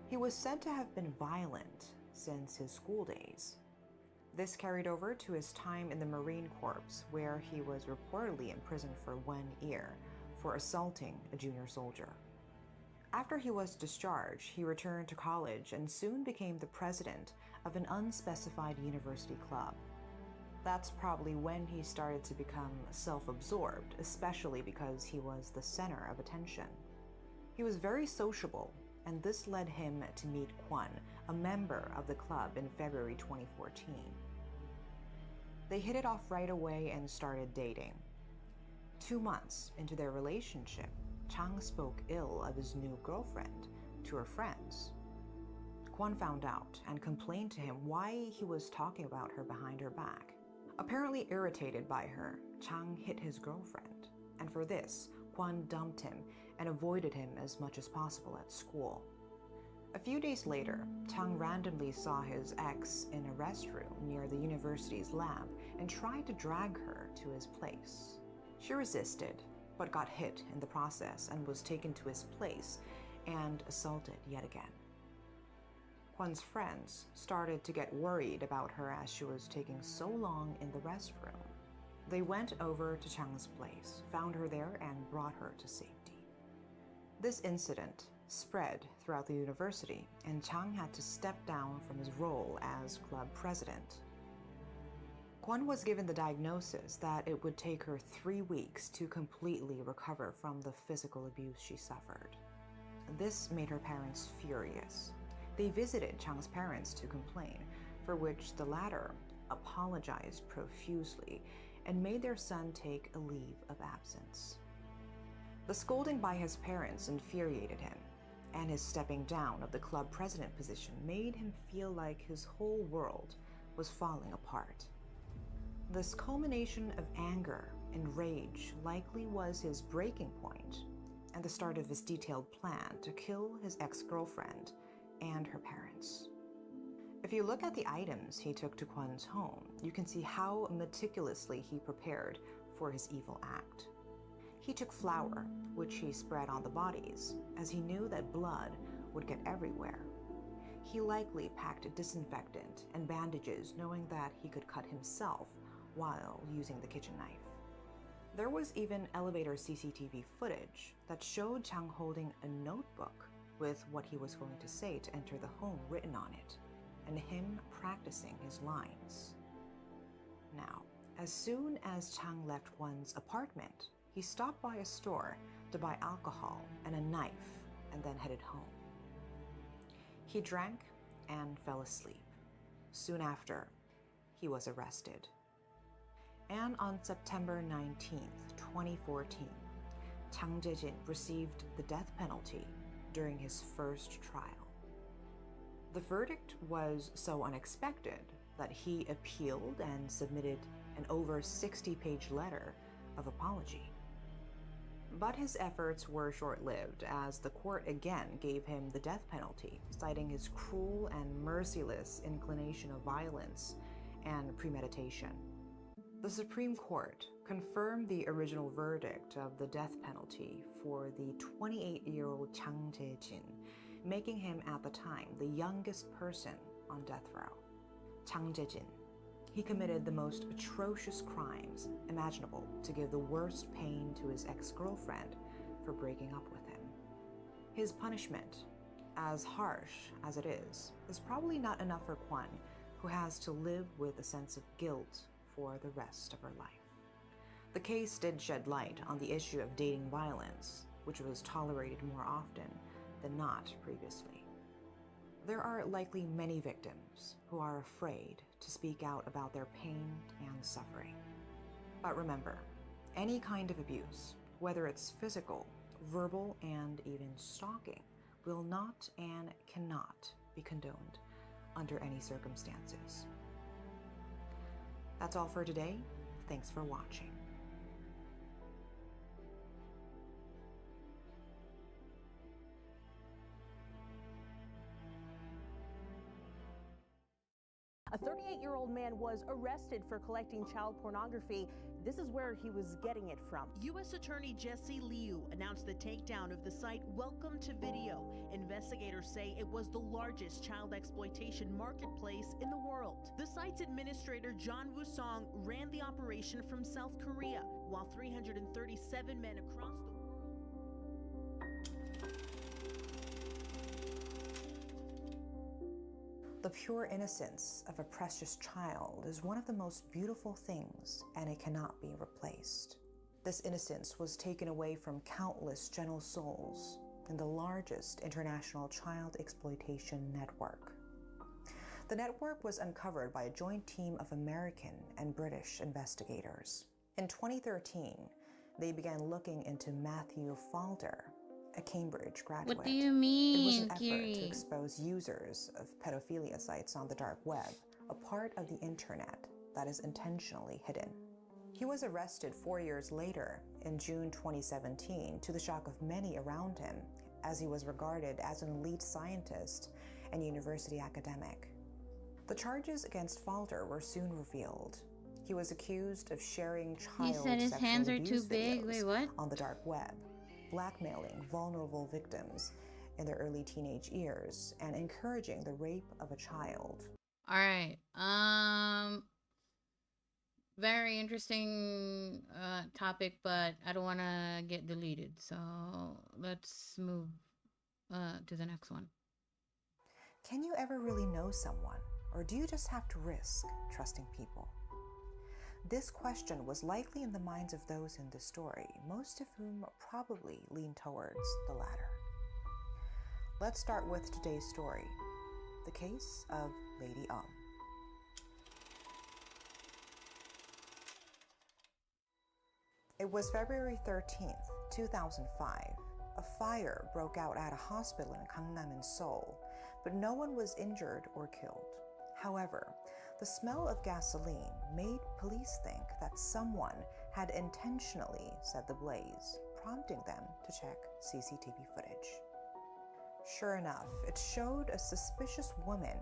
He was said to have been violent since his school days. This carried over to his time in the Marine Corps, where he was reportedly imprisoned for 1 year for assaulting a junior soldier. After he was discharged, he returned to college and soon became the president of an unspecified university club. That's probably when he started to become self-absorbed, especially because he was the center of attention. He was very sociable, and this led him to meet Kwon, a member of the club, in February 2014. They hit it off right away and started dating. 2 months into their relationship, Chang spoke ill of his new girlfriend to her friends. Kwon found out and complained to him why he was talking about her behind her back. Apparently irritated by her, Chang hit his girlfriend, and for this, Kwon dumped him and avoided him as much as possible at school. A few days later, Chang randomly saw his ex in a restroom near the university's lab and tried to drag her to his place. She resisted, but got hit in the process and was taken to his place and assaulted yet again. Kwon's friends started to get worried about her as she was taking so long in the restroom. They went over to Chang's place, found her there, and brought her to safety. This incident spread throughout the university, and Chang had to step down from his role as club president. Kwon was given the diagnosis that it would take her 3 weeks to completely recover from the physical abuse she suffered. This made her parents furious. They visited Chang's parents to complain, for which the latter apologized profusely and made their son take a leave of absence. The scolding by his parents infuriated him, and his stepping down of the club president position made him feel like his whole world was falling apart. This culmination of anger and rage likely was his breaking point and the start of his detailed plan to kill his ex-girlfriend and her parents. If you look at the items he took to Kwon's home, you can see how meticulously he prepared for his evil act. He took flour, which he spread on the bodies, as he knew that blood would get everywhere. He likely packed disinfectant and bandages, knowing that he could cut himself while using the kitchen knife. There was even elevator CCTV footage that showed Chang holding a notebook with what he was going to say to enter the home written on it, and him practicing his lines. Now, as soon as Chang left Kwon's apartment, he stopped by a store to buy alcohol and a knife and then headed home. He drank and fell asleep. Soon after, he was arrested. And on September 19th, 2014, Chang Jae-jin received the death penalty during his first trial. The verdict was so unexpected that he appealed and submitted an over 60-page letter of apology. But his efforts were short-lived, as the court again gave him the death penalty, citing his cruel and merciless inclination of violence and premeditation. The Supreme Court confirmed the original verdict of the death penalty for the 28-year-old Chang Jae-jin, making him at the time the youngest person on death row. Chang Jae-jin, he committed the most atrocious crimes imaginable to give the worst pain to his ex-girlfriend for breaking up with him. His punishment, as harsh as it is probably not enough for Kwon, who has to live with a sense of guilt for the rest of her life. The case did shed light on the issue of dating violence, which was tolerated more often than not previously. There are likely many victims who are afraid to speak out about their pain and suffering. But remember, any kind of abuse, whether it's physical, verbal, and even stalking, will not and cannot be condoned under any circumstances. That's all for today. Thanks for watching. A 38-year-old man was arrested for collecting child pornography. This is where he was getting it from. U.S. Attorney Jesse Liu announced the takedown of the site Welcome to Video. Investigators say it was the largest child exploitation marketplace in the world. The site's administrator, John Woo-song, ran the operation from South Korea, while 337 men across the world. The pure innocence of a precious child is one of the most beautiful things, and it cannot be replaced. This innocence was taken away from countless gentle souls in the largest international child exploitation network. The network was uncovered by a joint team of American and British investigators. In 2013, they began looking into Matthew Falder, a Cambridge graduate. What do you It was mean, an effort Kiri? to expose users of pedophilia sites on the dark web, a part of the internet that is intentionally hidden. He was arrested 4 years later, in June 2017, to the shock of many around him, as he was regarded as an elite scientist and university academic. The charges against Falder were soon revealed. He was accused of sharing child He said his sexual hands are abuse too big. videos Wait, what? on the dark web, blackmailing vulnerable victims in their early teenage years, and encouraging the rape of a child. All right. Very interesting topic, but I don't want to get deleted. So let's move to the next one. Can you ever really know someone, or do you just have to risk trusting people? This question was likely in the minds of those in the story, most of whom probably lean towards the latter. Let's start with today's story, the case of Lady 𝔕𝔕. It was February 13th, 2005. A fire broke out at a hospital in Gangnam in Seoul, but no one was injured or killed. However, the smell of gasoline made police think that someone had intentionally set the blaze, prompting them to check CCTV footage. Sure enough, it showed a suspicious woman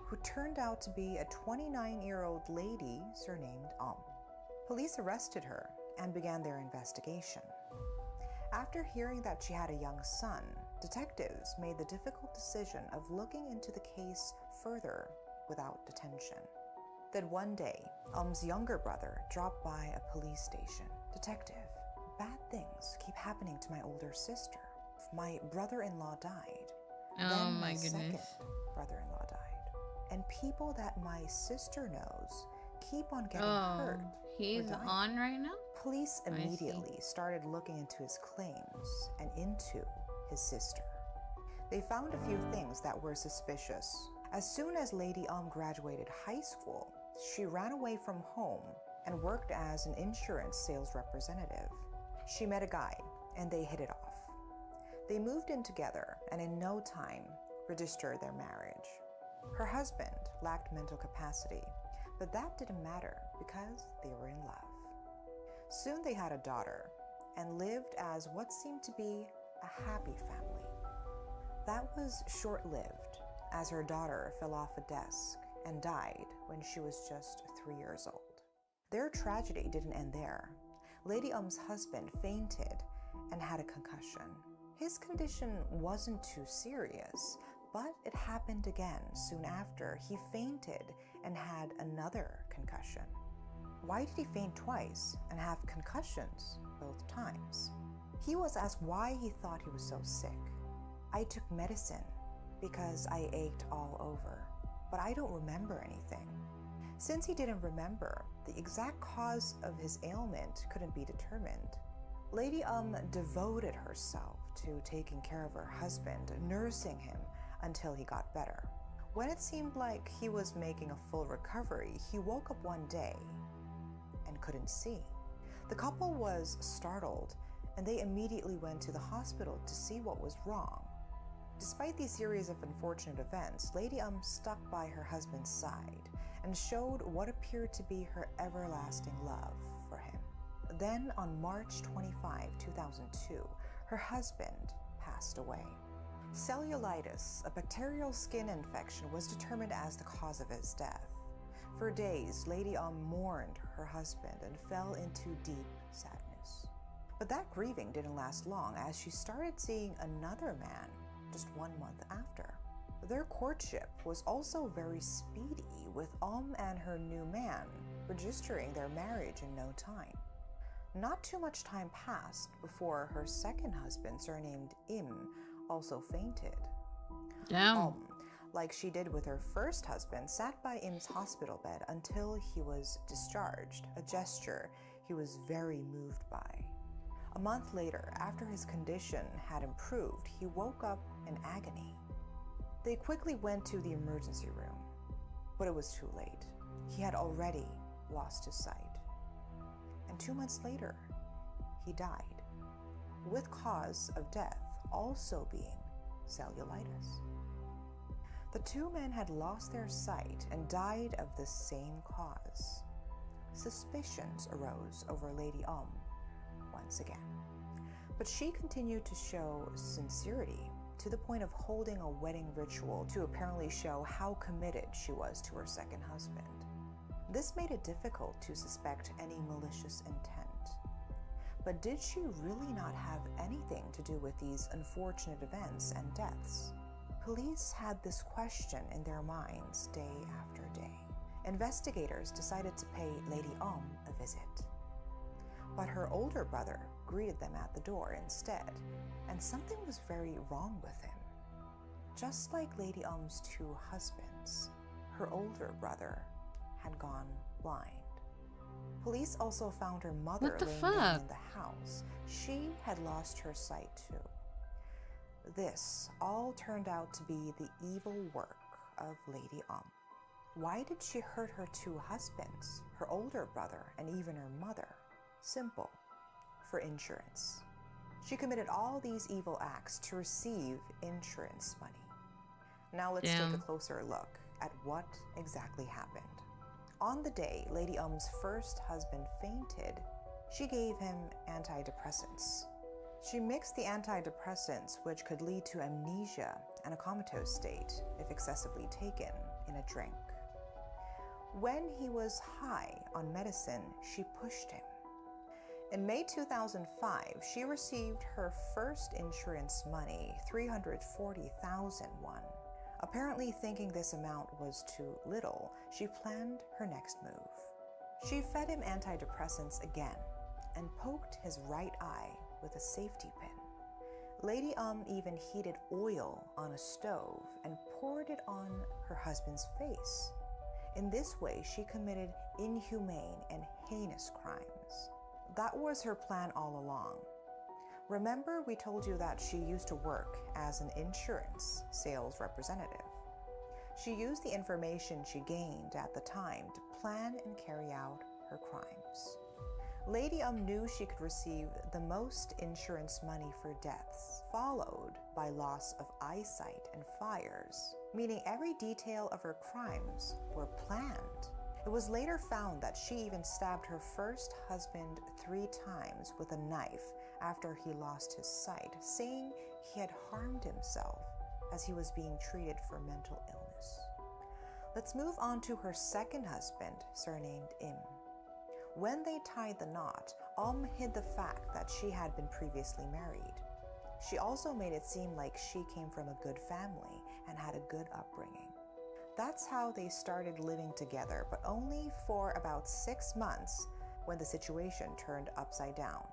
who turned out to be a 29-year-old lady surnamed 𝔕𝔕. Police arrested her and began their investigation. After hearing that she had a young son, detectives made the difficult decision of looking into the case further without detention. Then one day, 𝔕𝔕's younger brother dropped by a police station. "Detective, bad things keep happening to my older sister. My brother-in-law died. Then my second brother-in-law died. And people that my sister knows keep on getting hurt. He's on right now? Police immediately started looking into his claims and into his sister. They found a few things that were suspicious. As soon as Lady 𝔕𝔕 graduated high school, she ran away from home and worked as an insurance sales representative. She met a guy and they hit it off. They moved in together and in no time registered their marriage. Her husband lacked mental capacity, but that didn't matter because they were in love. Soon they had a daughter and lived as what seemed to be a happy family. That was short-lived, as her daughter fell off a desk and died when she was just 3 years old. Their tragedy didn't end there. Lady 𝔕𝔕's husband fainted and had a concussion. His condition wasn't too serious, but it happened again soon after he fainted and had another concussion. Why did he faint twice and have concussions both times? He was asked why he thought he was so sick. "I took medicine because I ached all over, but I don't remember anything." Since he didn't remember, the exact cause of his ailment couldn't be determined. Lady 𝔕𝔕 devoted herself to taking care of her husband, nursing him until he got better. When it seemed like he was making a full recovery, he woke up one day and couldn't see. The couple was startled, and they immediately went to the hospital to see what was wrong. Despite these series of unfortunate events, Lady 𝔕𝔕 stuck by her husband's side and showed what appeared to be her everlasting love for him. Then, on March 25, 2002, her husband passed away. Cellulitis, a bacterial skin infection, was determined as the cause of his death. For days, Lady 𝔕𝔕 mourned her husband and fell into deep sadness. But that grieving didn't last long, as she started seeing another man just 1 month after. Their courtship was also very speedy, with 𝔕𝔕 and her new man registering their marriage in no time. Not too much time passed before her second husband, surnamed 𝔐𝔐, also fainted. Damn. 𝔕𝔕, like she did with her first husband, sat by 𝔐𝔐's hospital bed until he was discharged, a gesture he was very moved by. A month later, after his condition had improved, he woke up in agony. They quickly went to the emergency room, but it was too late. He had already lost his sight. And 2 months later, he died, with cause of death also being cellulitis. The two men had lost their sight and died of the same cause. Suspicions arose over Lady once again, but she continued to show sincerity to the point of holding a wedding ritual to apparently show how committed she was to her second husband. This made it difficult to suspect any malicious intent. But did she really not have anything to do with these unfortunate events and deaths? Police had this question in their minds day after day. Investigators decided to pay Lady a visit. But her older brother greeted them at the door instead, and something was very wrong with him. Just like Lady 𝔬𝔬's two husbands, her older brother had gone blind. Police also found her mother laying down in the house. She had lost her sight too. This all turned out to be the evil work of Lady Why did she hurt her two husbands, her older brother, and even her mother? Simple. For insurance. She committed all these evil acts to receive insurance money. Now let's take a closer look at what exactly happened. On the day Lady 𝔬𝔬's first husband fainted, she gave him antidepressants. She mixed the antidepressants, which could lead to amnesia and a comatose state if excessively taken, in a drink. When he was high on medicine, she pushed him. In May 2005, she received her first insurance money, 340,000 won. Apparently thinking this amount was too little, she planned her next move. She fed him antidepressants again and poked his right eye with a safety pin. Lady even heated oil on a stove and poured it on her husband's face. In this way, she committed inhumane and heinous crimes. That was her plan all along. Remember, we told you that she used to work as an insurance sales representative. She used the information she gained at the time to plan and carry out her crimes. Lady knew she could receive the most insurance money for deaths, followed by loss of eyesight and fires, meaning every detail of her crimes were planned. It was later found that she even stabbed her first husband 3 times with a knife after he lost his sight, saying he had harmed himself as he was being treated for mental illness. Let's move on to her second husband, surnamed Im. When they tied the knot, hid the fact that she had been previously married. She also made it seem like she came from a good family and had a good upbringing. That's how they started living together, but only for about 6 months when the situation turned upside down.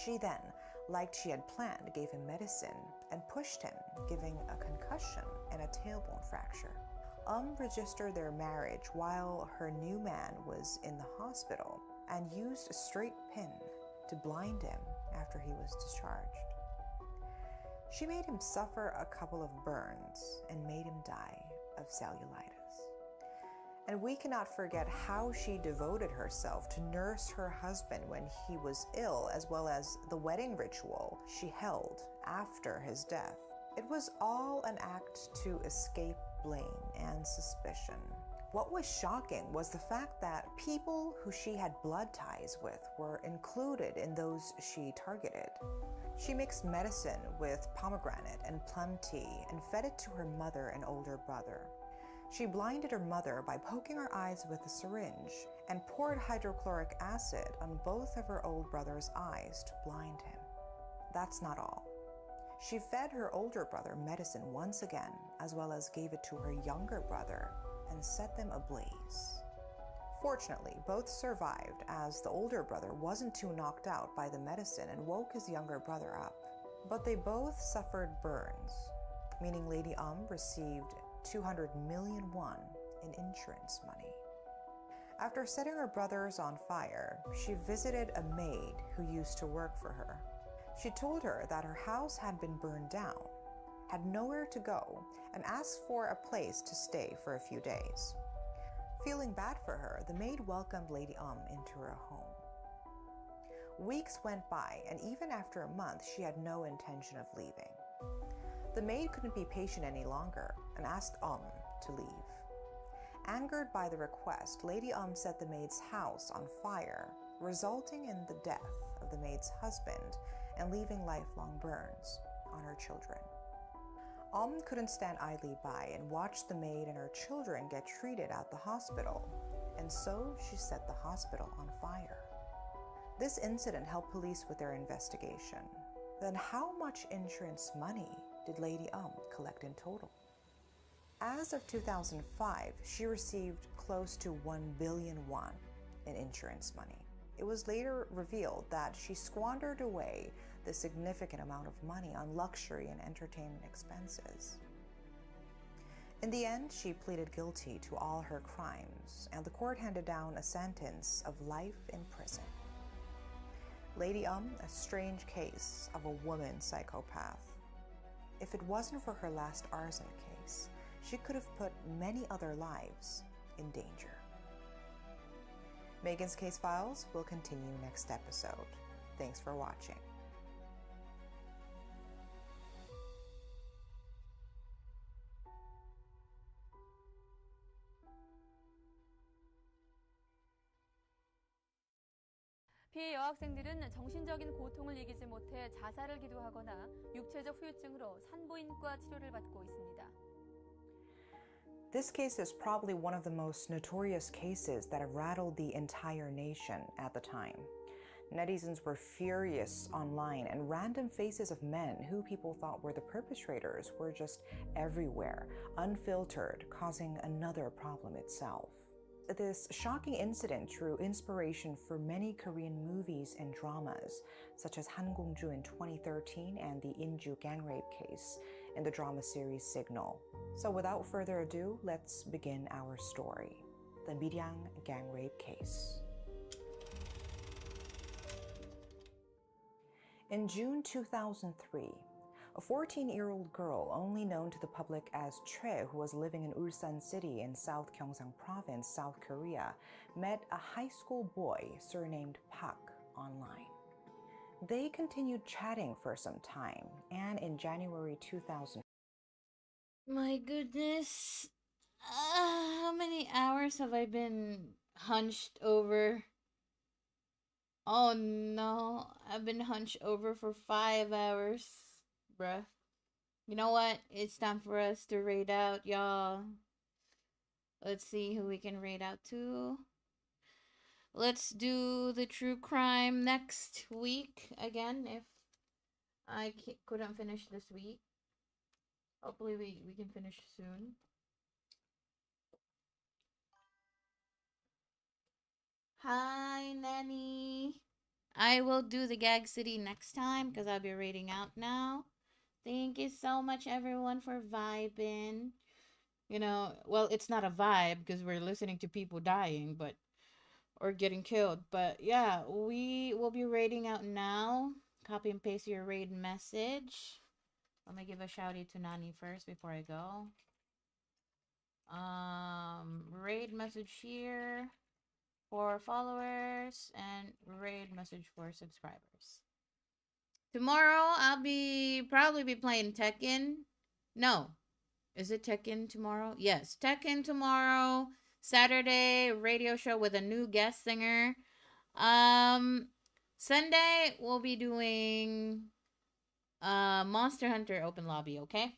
She then, like she had planned, gave him medicine and pushed him, giving a concussion and a tailbone fracture. Registered their marriage while her new man was in the hospital and used a straight pin to blind him after he was discharged. She made him suffer a couple of burns and made him die of cellulitis. And we cannot forget how she devoted herself to nurse her husband when he was ill, as well as the wedding ritual she held after his death. It was all an act to escape blame and suspicion. What was shocking was the fact that people who she had blood ties with were included in those she targeted. She mixed medicine with pomegranate and plum tea and fed it to her mother and older brother. She blinded her mother by poking her eyes with a syringe and poured hydrochloric acid on both of her old brother's eyes to blind him. That's not all. She fed her older brother medicine once again, as well as gave it to her younger brother and set them ablaze. Fortunately, both survived, as the older brother wasn't too knocked out by the medicine and woke his younger brother up. But they both suffered burns, meaning Lady received 200 million won in insurance money. After setting her brothers on fire, she visited a maid who used to work for her. She told her that her house had been burned down, had nowhere to go, and asked for a place to stay for a few days. Feeling bad for her, the maid welcomed Lady into her home. Weeks went by, and even after a month, she had no intention of leaving. The maid couldn't be patient any longer and asked to leave. Angered by the request, Lady set the maid's house on fire, resulting in the death of the maid's husband and leaving lifelong burns on her children. Couldn't stand idly by and watch the maid and her children get treated at the hospital, and so she set the hospital on fire. This incident helped police with their investigation. Then how much insurance money did Lady collect in total? As of 2005, she received close to 1 billion won in insurance money. It was later revealed that she squandered away the significant amount of money on luxury and entertainment expenses. In the end, she pleaded guilty to all her crimes, and the court handed down a sentence of life in prison. Lady a strange case of a woman psychopath. If it wasn't for her last arson case, she could have put many other lives in danger. Megan's Case Files will continue next episode. Thanks for watching. 피해 여학생들은 정신적인 고통을 이기지 못해 자살을 기도하거나 육체적 후유증으로 산부인과 치료를 받고 있습니다. This case is probably one of the most notorious cases that have rattled the entire nation at the time. Netizens were furious online, and random faces of men who people thought were the perpetrators were just everywhere, unfiltered, causing another problem itself. This shocking incident drew inspiration for many Korean movies and dramas, such as Han-Gong-ju in 2013 and the Inju gang rape case in the drama series Signal. So without further ado, let's begin our story, the Miryang gang rape case. In June 2003, a 14-year-old girl, only known to the public as Choi, who was living in Ulsan City in South Gyeongsang Province, South Korea, met a high school boy surnamed Park online. They continued chatting for some time, and in January 2000... My goodness. How many hours have I been hunched over? Oh no, I've been hunched over for 5 hours. Bruh. You know what? It's time for us to raid out, y'all. Let's see who we can raid out to. Let's do the true crime next week again if I couldn't finish this week. Hopefully we can finish soon. Hi, Nanny. I will do the Gag City next time because I'll be raiding out now. Thank you so much, everyone, for vibing. You know, well, it's not a vibe because we're listening to people dying, but or getting killed. But yeah, we will be raiding out now. Copy and paste your raid message. Let me give a shout out to Nani first before I go. Raid message here for followers and raid message for subscribers. Tomorrow I'll probably be playing Tekken. No. Is it Tekken tomorrow? Yes, Tekken tomorrow. Saturday radio show with a new guest singer. Sunday we'll be doing Monster Hunter open lobby, okay?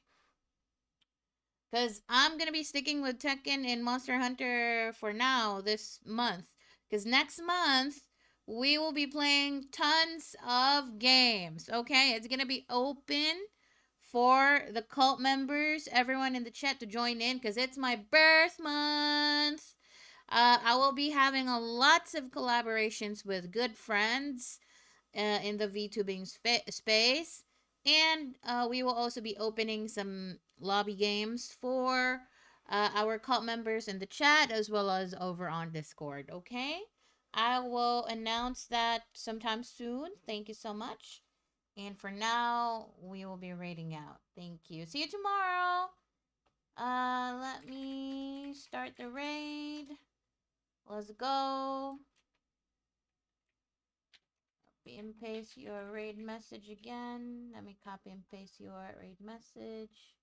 Because I'm going to be sticking with Tekken and Monster Hunter for now this month. Because next month, we will be playing tons of games, okay? It's going to be open for the cult members, everyone in the chat to join in because it's my birth month. I will be having lots of collaborations with good friends in the VTubing space. And we will also be opening some lobby games for our cult members in the chat as well as over on Discord, okay? I will announce that sometime soon. Thank you so much. And for now, we will be raiding out. Thank you. See you tomorrow. Let me start the raid. Let's go. copy and paste your raid message again. Let me copy and paste your raid message.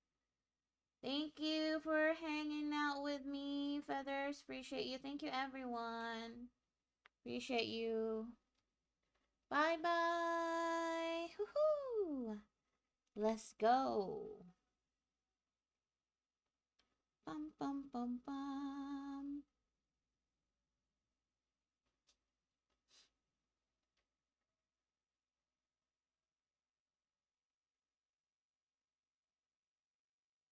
Thank you for hanging out with me, Feathers. Appreciate you. Thank you, everyone. Appreciate you. Bye-bye. Woohoo! Let's go. Bum, bum, bum, bum.